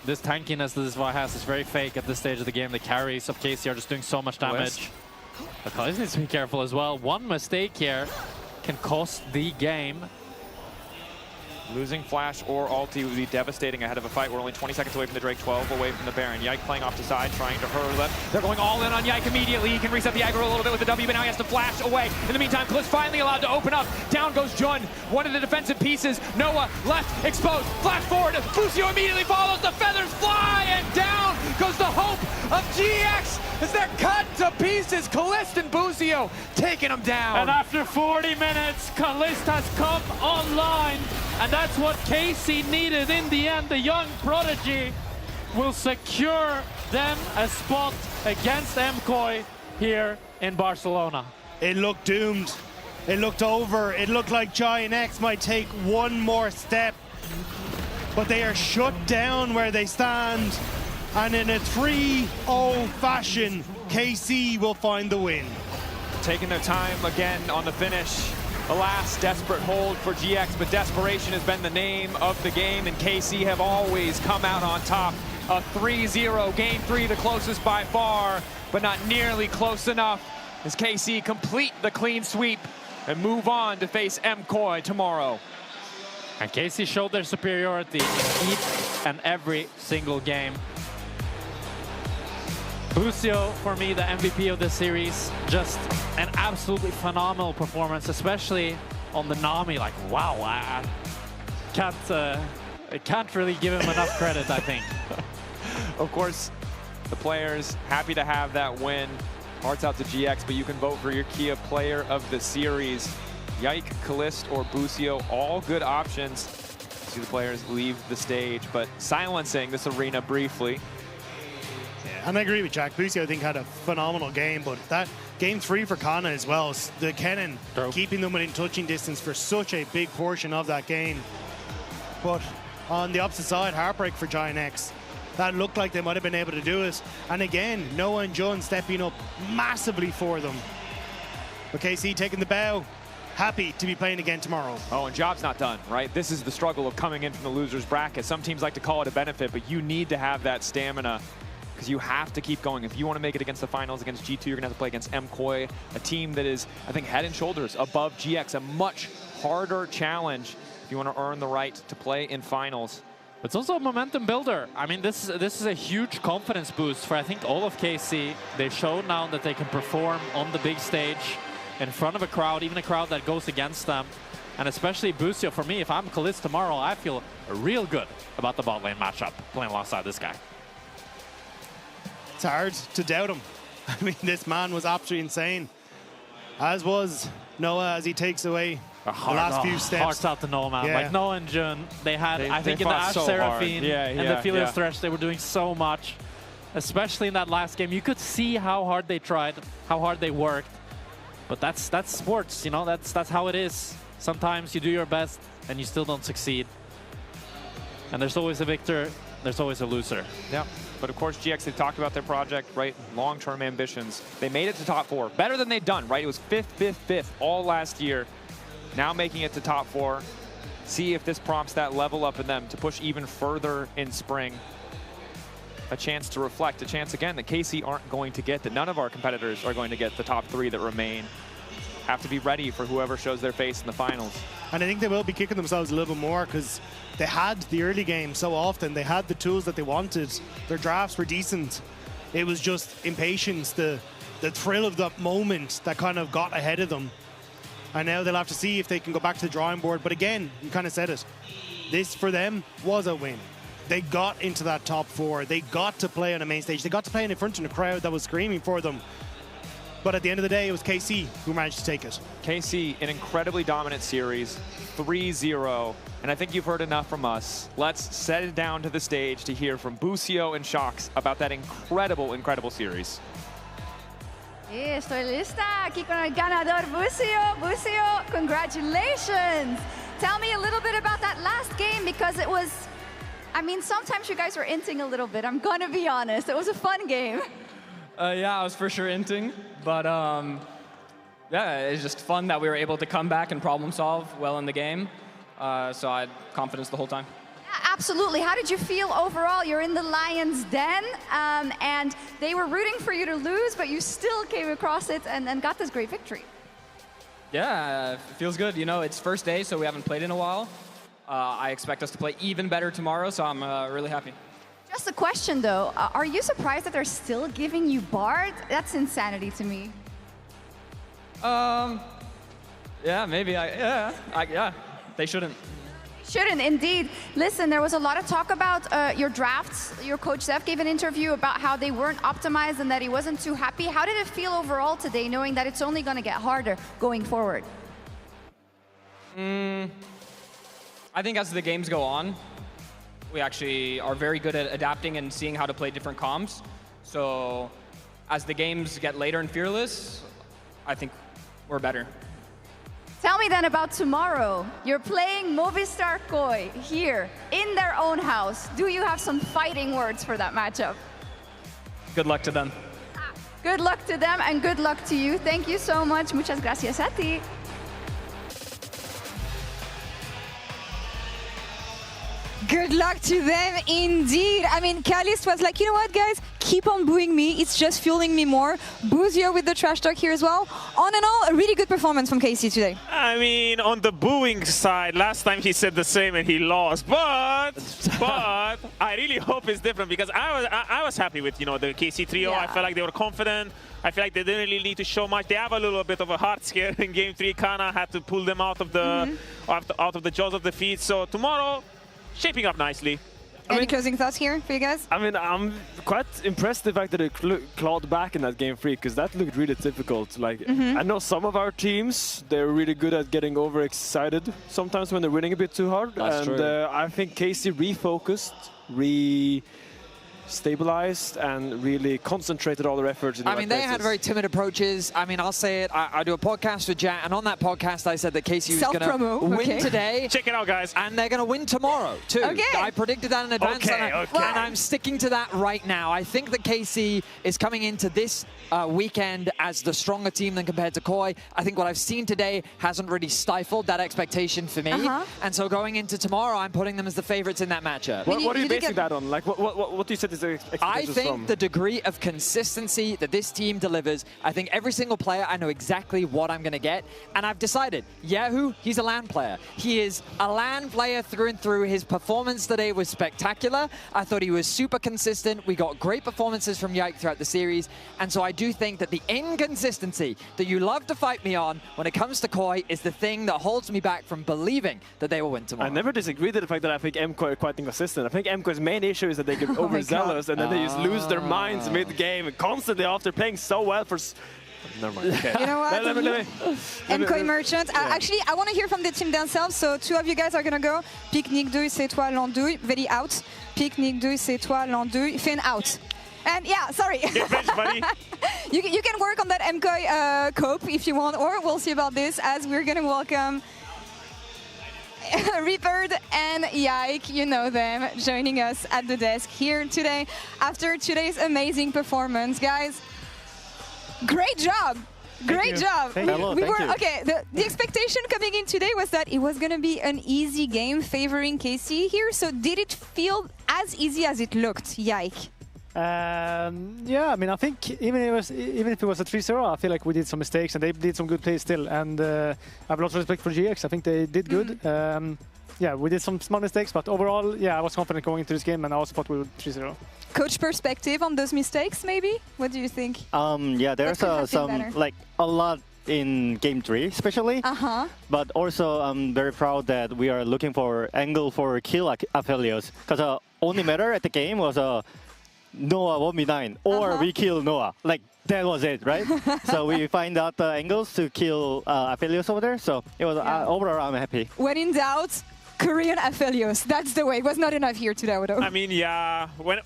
this tankiness that this Vi has is very fake at this stage of the game. The carries of KC are just doing so much damage. But Kalist needs to be careful as well. One mistake here can cost the game. Losing Flash or ulti would be devastating ahead of a fight. We're only 20 seconds away from the Drake, 12 away from the Baron. Yike playing off the side, trying to hurl them. They're going all in on Yike immediately. He can reset the aggro a little bit with the W, but now he has to flash away. In the meantime, Kalist finally allowed to open up. Down goes Jun, one of the defensive pieces. Noah left, exposed, flash forward. Busio immediately follows. The feathers fly, and down goes the hope of GX as they're cut to pieces. Kalist and Busio taking them down. And after 40 minutes, Kalist has come online. And that's what KC needed in the end. The young prodigy will secure them a spot against MKOI here in Barcelona. It looked doomed. It looked over. It looked like Giant X might take one more step. But they are shut down where they stand. And in a 3-0 fashion, KC will find the win. Taking their time again on the finish. A last desperate hold for GX, but desperation has been the name of the game, and KC have always come out on top. A 3-0, game 3, the closest by far, but not nearly close enough as KC complete the clean sweep and move on to face MKOI tomorrow. And KC showed their superiority in each and every single game. Busio, for me, the MVP of this series. Just an absolutely phenomenal performance, especially on the Nami. Like, wow, I can't really give him enough credit, I think. Of course, the players happy to have that win. Hearts out to GX, but you can vote for your Kia player of the series. Yike, Kalist, or Busio, all good options. See the players leave the stage, but silencing this arena briefly Yeah, and I agree with Jack. Busio, I think, had a phenomenal game, but that game 3 for Kana as well, the Kennen keeping them within touching distance for such a big portion of that game. But on the opposite side, heartbreak for Giant X. That looked like they might have been able to do it. And again, Noah and Jun stepping up massively for them. But KC taking the bow, happy to be playing again tomorrow. Oh, and job's not done, right? This is the struggle of coming in from the loser's bracket. Some teams like to call it a benefit, but you need to have that stamina because you have to keep going. If you want to make it against the finals against G2, you're going to have to play against MKOI, a team that is, I think, head and shoulders above GX, a much harder challenge if you want to earn the right to play in finals. It's also a momentum builder. I mean, this is a huge confidence boost for, I think, all of KC. They showed now that they can perform on the big stage in front of a crowd, even a crowd that goes against them. And especially Busio, for me, if I'm Kalisz tomorrow, I feel real good about the bot lane matchup, playing alongside this guy. It's hard to doubt him. I mean, this man was absolutely insane. As was Noah as he takes away the last few steps. Hearts out to Noah, man. Yeah. Like Noah and Jun, I think in the Ashe Seraphine and the Philios Thresh, they were doing so much. Especially in that last game. You could see how hard they tried, how hard they worked. But that's sports, you know, that's how it is. Sometimes you do your best and you still don't succeed. And there's always a victor, there's always a loser. Yeah. But of course, GX, they talked about their project, right? Long-term ambitions. They made it to top 4. Better than they'd done, right? It was 5th, 5th, 5th all last year. Now making it to top 4. See if this prompts that level up in them to push even further in spring. A chance to reflect, a chance again that KC aren't going to get, that none of our competitors are going to get the top 3 that remain. Have to be ready for whoever shows their face in the finals. And I think they will be kicking themselves a little bit more because they had the early game so often. They had the tools that they wanted. Their drafts were decent. It was just impatience, the thrill of that moment that kind of got ahead of them. And now they'll have to see if they can go back to the drawing board. But again, you kind of said it. This, for them, was a win. They got into that top 4. They got to play on a main stage. They got to play in front of a crowd that was screaming for them. But at the end of the day, it was KC who managed to take it. KC, an incredibly dominant series, 3-0. And I think you've heard enough from us. Let's set it down to the stage to hear from Busio and Shox about that incredible, incredible series. Estoy lista aquí con el ganador Busio. Busio, congratulations. Tell me a little bit about that last game because it was, I mean, sometimes you guys were inting a little bit. I'm going to be honest. It was a fun game. Yeah, I was for sure inting, but yeah, it's just fun that we were able to come back and problem solve well in the game. So I had confidence the whole time. Yeah, absolutely. How did you feel overall? You're in the Lion's Den, and they were rooting for you to lose, but you still came across it and got this great victory. Yeah, it feels good. You know, it's first day, so we haven't played in a while. I expect us to play even better tomorrow, so I'm really happy. Just a question, though. Are you surprised that they're still giving you Bard? That's insanity to me. Yeah, maybe. Yeah, they shouldn't. Shouldn't, indeed. Listen, there was a lot of talk about your drafts. Your coach, Zef, gave an interview about how they weren't optimized and that he wasn't too happy. How did it feel overall today, knowing that it's only going to get harder going forward? I think as the games go on, we actually are very good at adapting and seeing how to play different comps. So as the games get later in Fearless, I think we're better. Tell me then about tomorrow. You're playing Movistar Koi here in their own house. Do you have some fighting words for that matchup? Good luck to them. Good luck to them and good luck to you. Thank you so much. Muchas gracias a ti. Good luck to them, indeed. I mean, Kalisz was like, you know what, guys? Keep on booing me. It's just fueling me more. Busio with the trash talk here as well. On and all, a really good performance from KC today. I mean, on the booing side, last time he said the same and he lost. But I really hope it's different because I was happy with, you know, the KC trio. Yeah. I felt like they were confident. I feel like they didn't really need to show much. They have a little bit of a heart scare in Game 3. Kana had to pull them out of the out of the jaws of defeat. So tomorrow, shaping up nicely. Any closing thoughts here for you guys? I mean, I'm quite impressed the fact that they clawed back in that Game 3 because that looked really difficult. Like, I know some of our teams, they're really good at getting overexcited sometimes when they're winning a bit too hard. That's true. I think KC refocused, stabilized and really concentrated all their efforts in the I mean, they had very timid approaches. I mean, I'll say it. I do a podcast with Jack, and on that podcast, I said that KC was going to win today. Check it out, guys. And they're going to win tomorrow, too. Okay. I predicted that in advance, Okay, and I'm sticking to that right now. I think that KC is coming into this weekend as the stronger team than compared to Koi. I think what I've seen today hasn't really stifled that expectation for me. And so going into tomorrow, I'm putting them as the favorites in that matchup. What are you basing that on? Like, what do you set is the expectations I think from? the degree of consistency that this team delivers, I think every single player, I know exactly what I'm going to get. And I've decided, Yahoo, he's a LAN player. He is a LAN player through and through. His performance today was spectacular. I thought he was super consistent. We got great performances from Yike throughout the series. And so I do think that the inconsistency that you love to fight me on when it comes to Koi is the thing that holds me back from believing that they will win tomorrow. I never disagreed with the fact that I think MKoi are quite inconsistent. I think MKOI's main issue is that they get overzealous and then they just lose their minds mid-game constantly after playing so well for... Never mind. Okay. You know what? Let me MKoi Merchant. Actually, I want to hear from the team themselves. So two of you guys are going to go. Pique, Nick, c'est toi, Landouille. Very out. Pique, Nick, c'est toi, Landouille. Fin out. And yeah, sorry. You can work on that MKoi cope if you want, or we'll see about this as we're going to welcome Reapered and Yike, you know them, joining us at the desk here today after today's amazing performance. Guys, great job. Great job. Okay, the expectation coming in today was that it was going to be an easy game favoring KC here. So did it feel as easy as it looked, Yike? Yeah, I mean, I think even if it was a 3-0, I feel like we did some mistakes and they did some good plays still. And I have a lot of respect for GX. I think they did good. Yeah, we did some small mistakes, but overall, yeah, I was confident going into this game and I also thought we would 3-0. Coach perspective on those mistakes, maybe? What do you think? Yeah, there's some, like, a lot in Game 3, especially. But also, I'm very proud that we are looking for angle for kill Aphelios. Because only matter at the game was Noah 1v9 or we kill Noah. Like, that was it, right? So we find out the angles to kill Aphelios over there. So it was overall, I'm happy. When in doubt, Korean Aphelios. That's the way. It was not enough here today, though. I mean, yeah. When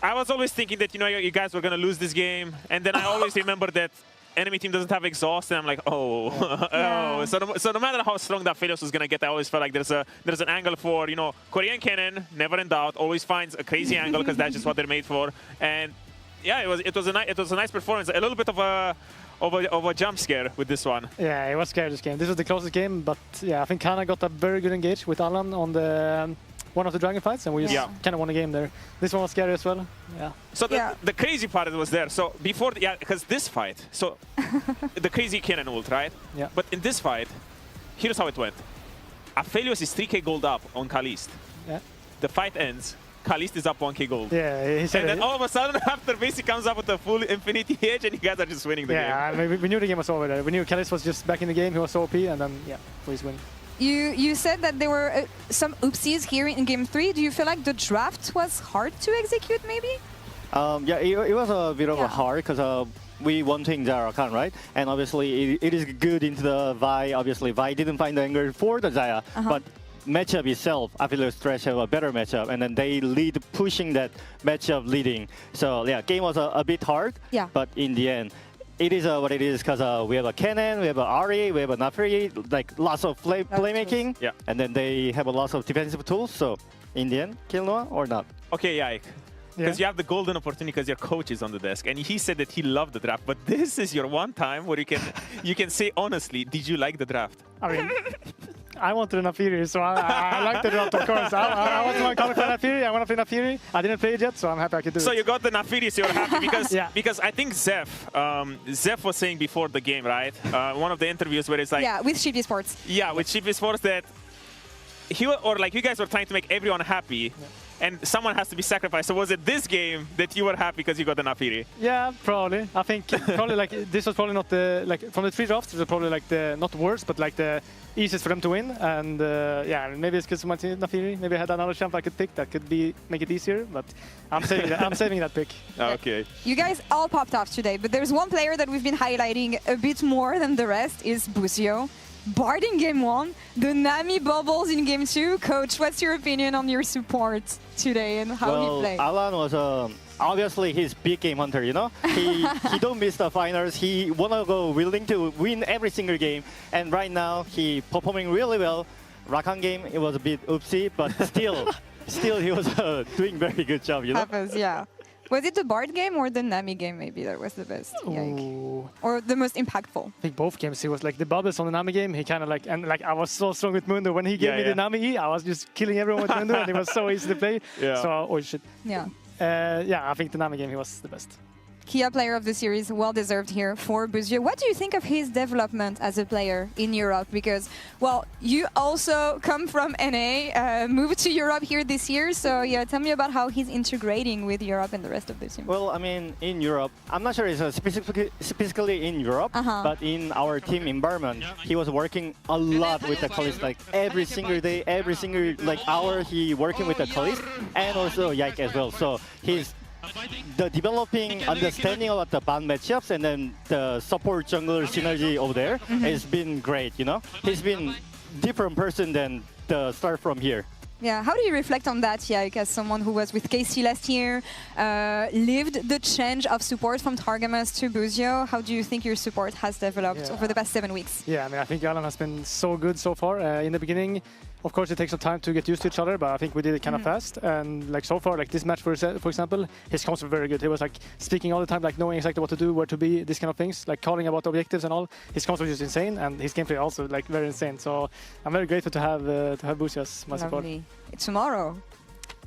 I was always thinking that, you know, you guys were going to lose this game. And then I always remember that enemy team doesn't have exhaust, and I'm like, oh, oh. So no matter how strong that Aphelios was gonna get, I always felt like there's an angle for, you know, Korean Cannon, never in doubt, always finds a crazy angle because that's just what they're made for. And yeah, it was a nice performance, a little bit of a jump scare with this one. Yeah, it was scary this game. This was the closest game, but yeah, I think Kana got a very good engage with Alan on the one of the dragon fights, and we just kind of won the game there. This one was scary as well. Yeah. So the crazy part was there. So before, because this fight, so the crazy cannon ult, right? Yeah. But in this fight, here's how it went. Aphelios is 3k gold up on Kalist. Yeah. The fight ends. Kalist is up 1k gold. Yeah, he said and then all of a sudden, after Basic comes up with a full infinity edge, and you guys are just winning the game. Yeah, I mean, we knew the game was over there. We knew Kalist was just back in the game. He was so OP, and then we just win. You said that there were some oopsies here in Game 3. Do you feel like the draft was hard to execute, maybe? Yeah, it was a bit of a hard because we won to Zara account, right? And obviously, it is good into the Vi. Obviously, Vi didn't find the angle for the Zaya, but matchup itself, Aphelios Thresh have a better matchup, and then they lead pushing that matchup leading. So yeah, game was a bit hard, but in the end, it is what it is because we have a Cannon, we have a Ari, we have a Nafiri, like lots of playmaking, and then they have a lot of defensive tools. So in the end, kill Noah or not? Okay, Yike. Because you have the golden opportunity because your coach is on the desk, and he said that he loved the draft. But this is your one time where you can say honestly, did you like the draft? I mean, I wanted a Nafiri, so I liked the draft, of course. I was one coming for Nafiri. I want to play Nafiri. I didn't play it yet, so I'm happy I could do it. So you got the Nafiri, so you're happy because because I think Zeph was saying before the game, right? One of the interviews where it's like with Shippy Sports. Yeah, with Shippy Sports that you guys were trying to make everyone happy. And someone has to be sacrificed. So was it this game that you were happy because you got the Nafiri? Yeah, probably. I think probably like this was probably not the from the 3 drafts. It was probably like the not the worst, but like the easiest for them to win. And yeah, maybe it's because of my Nafiri. Maybe I had another champ I could pick that could make it easier. But I'm saving that. I'm saving that pick. Okay. You guys all popped off today, but there's one player that we've been highlighting a bit more than the rest is Busio. Bard in Game 1, the Nami bubbles in Game 2. Coach, what's your opinion on your support today and how he played? Alan was obviously he's big game hunter, you know? He don't miss the finals. He wanna go willing to win every single game. And right now he performing really well. Rakan game, it was a bit oopsie, but still he was doing very good job, you know? Happens, yeah. Was it the Bard game or the Nami game maybe that was the best? Or the most impactful? I think both games. He was like the bubbles on the Nami game. He kind of like, and like I was so strong with Mundo. When he gave me the Nami E, I was just killing everyone with Mundo and it was so easy to play. Yeah. So, oh shit. Yeah. Yeah, I think the Nami game, he was the best. Kia player of the series, well deserved here for Buzio. What do you think of his development as a player in Europe? Because, well, you also come from NA, moved to Europe here this year. So, yeah, tell me about how he's integrating with Europe and the rest of the team. Well, I mean, in Europe, I'm not sure it's specifically in Europe, but in our team environment, he was working a lot with the colleagues, like every single day, every single hour, he working with the colleagues, and also Yike as well. So he's the developing understanding about the band matchups and then the support jungler synergy over there has been great, you know? He's been different person than the start from here. Yeah, how do you reflect on that, Yike, as someone who was with KC last year, lived the change of support from Targamas to Buzio? How do you think your support has developed over the past 7 weeks? Yeah, I mean, I think Alan has been so good so far. In the beginning, of course, it takes some time to get used to each other, but I think we did it kind of fast. And like so far, like this match, for example, his comms were very good. He was like speaking all the time, like knowing exactly what to do, where to be, this kind of things, like calling about objectives and all. His comms was just insane, and his gameplay also like very insane. So I'm very grateful to have Buzio as my support. Tomorrow,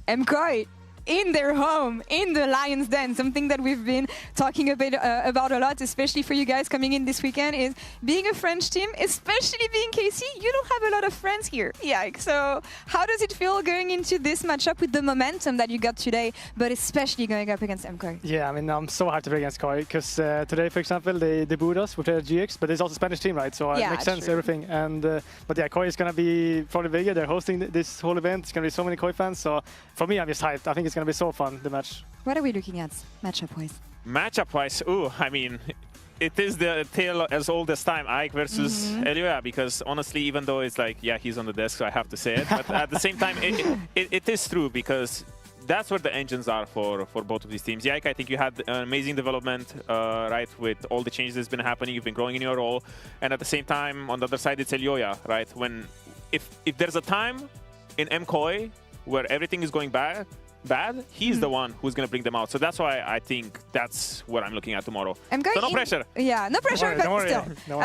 MKOI in their home, in the Lion's Den. Something that we've been talking a bit about a lot, especially for you guys coming in this weekend, is being a French team, especially being KC, you don't have a lot of friends here. Yeah, so how does it feel going into this matchup with the momentum that you got today, but especially going up against MKOI? Yeah, I mean, I'm so hyped to play against KOI, because today, for example, they booed us, we played at GX, but there's also a Spanish team, right? So it makes sense, everything. And but yeah, KOI is going to be probably bigger. They're hosting this whole event. It's going to be so many KOI fans. So for me, I'm just hyped. I think it's going to be so fun, the match. What are we looking at, matchup-wise? Matchup-wise, I mean, it is the tale as old as time, Ike versus Elia, because honestly, even though it's like, yeah, he's on the desk, so I have to say it, but at the same time, it is true, because that's where the engines are for both of these teams. Yike, I think you had an amazing development, right, with all the changes that's been happening. You've been growing in your role, and at the same time, on the other side, it's Elioya, right? If there's a time in MKOI where everything is going bad, he's the one who's going to bring them out. So that's why I think that's what I'm looking at tomorrow. So no pressure. Yeah, no pressure, but still.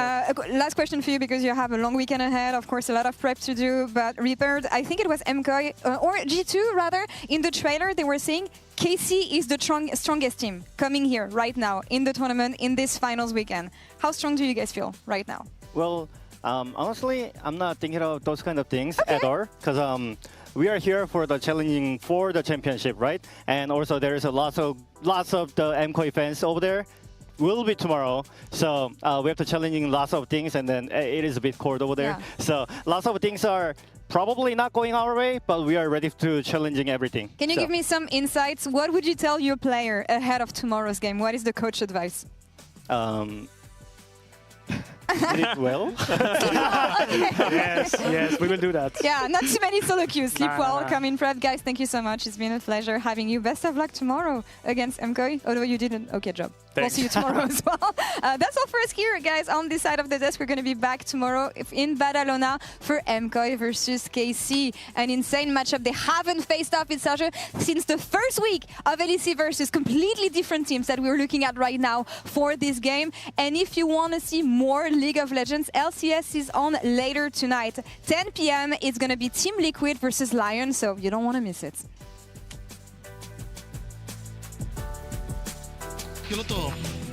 Last question for you, because you have a long weekend ahead, of course, a lot of prep to do. But Reaper, I think it was MKOI, or G2 rather, in the trailer, they were saying KC is the strongest team coming here right now in the tournament, in this finals weekend. How strong do you guys feel right now? Well, honestly, I'm not thinking of those kind of things at all, because we are here for the challenging for the championship, right? And also there is a lots of the MKOI fans over there. Will be tomorrow, so we have to challenging lots of things, and then it is a bit cold over there. Yeah. So lots of things are probably not going our way, but we are ready to challenging everything. Can you give me some insights? What would you tell your player ahead of tomorrow's game? What is the coach advice? Sleep well. Yes, we will do that. Yeah, not too many solo queues. Sleep well, come in prep. Guys, thank you so much. It's been a pleasure having you. Best of luck tomorrow against MKOI, although you did an okay job. Thanks. We'll see you tomorrow as well. That's all for us here, guys, on this side of the desk. We're going to be back tomorrow in Badalona for MKOI versus KC. An insane matchup. They haven't faced off each other since the first week of LEC versus completely different teams that we're looking at right now for this game. And if you want to see more League of Legends, LCS is on later tonight. 10 p.m. It's going to be Team Liquid versus Lion, so you don't want to miss it. Piloto,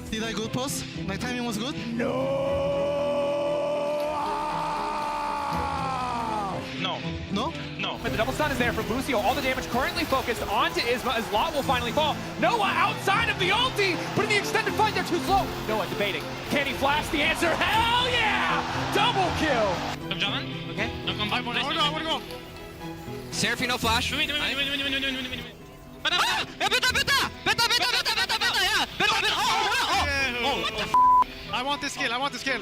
did I good pause? My timing was good? No. But the double stun is there from Buzio. All the damage currently focused onto Isma as Lot will finally fall. Noah outside of the ulti, but in the extended fight, they're too slow. Noah debating. Can he flash? The answer, hell yeah! Double kill. I'm jumping. Okay. I'm going 5 more. I want to go. Seraphine, no flash. Wait. Beta! I want this kill.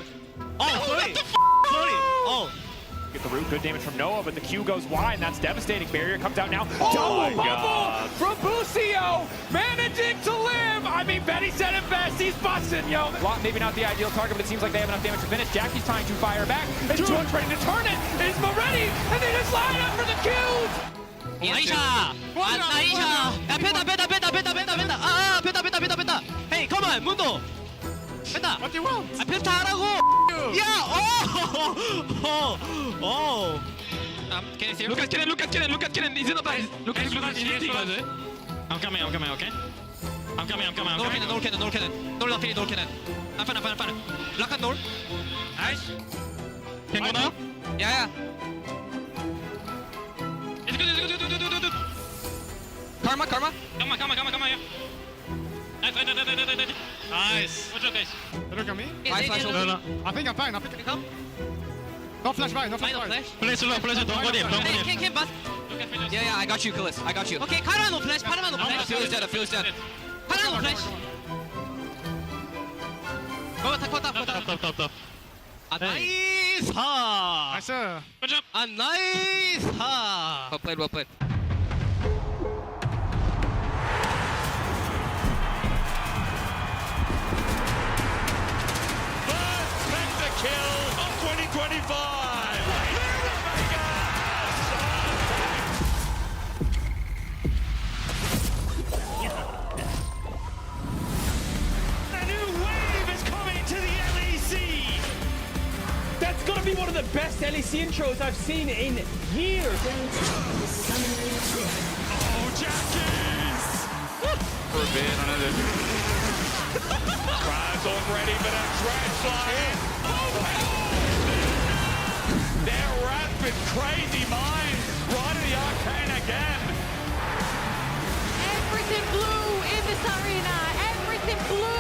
Oh, sorry. Sorry. Oh. Get the root, good damage from Noah, but the Q goes wide, and that's devastating. Barrier comes out now. Double bubble from Busio, managing to live. I mean, Benny said it best. He's busting, yo. Maybe not the ideal target, but it seems like they have enough damage to finish. Jackie's trying to fire back, and June's ready to turn it. Is Moretti, and they just line up for the kills. 나이샤! 나이샤! 야, 펜다! Hey, come on, 문도! 펜다! What do you want? 펜타 하라고! 야! Oh! Can you see? Look at Kennen! He's in the back! Look at I'm coming, okay? I'm coming. Null Kennen. Null Kennen. I'm fine. Lock and Null. Nice. Can go now? Yeah. It's good. Karma, yeah. Nice. What's up, guys? You look at me? Nice flash. No. I think I'm fine. Come. No flash by. Flash. Place don't go deep. Can't bust. Yeah, I got you, Killis. I got you. Okay, Kara no flash. I feel his dead. Kara no flash. Go attack. Nice! Nice. Good job. Nice! Well played. Kill of 2025! A new wave is coming to the LEC! That's gonna be one of the best LEC intros I've seen in years! Oh, Jackies! For a bit, another. Crowd's already been a trash fire. Their rapid, crazy minds right in the arcane again. Everything blue in this arena. Everything blue.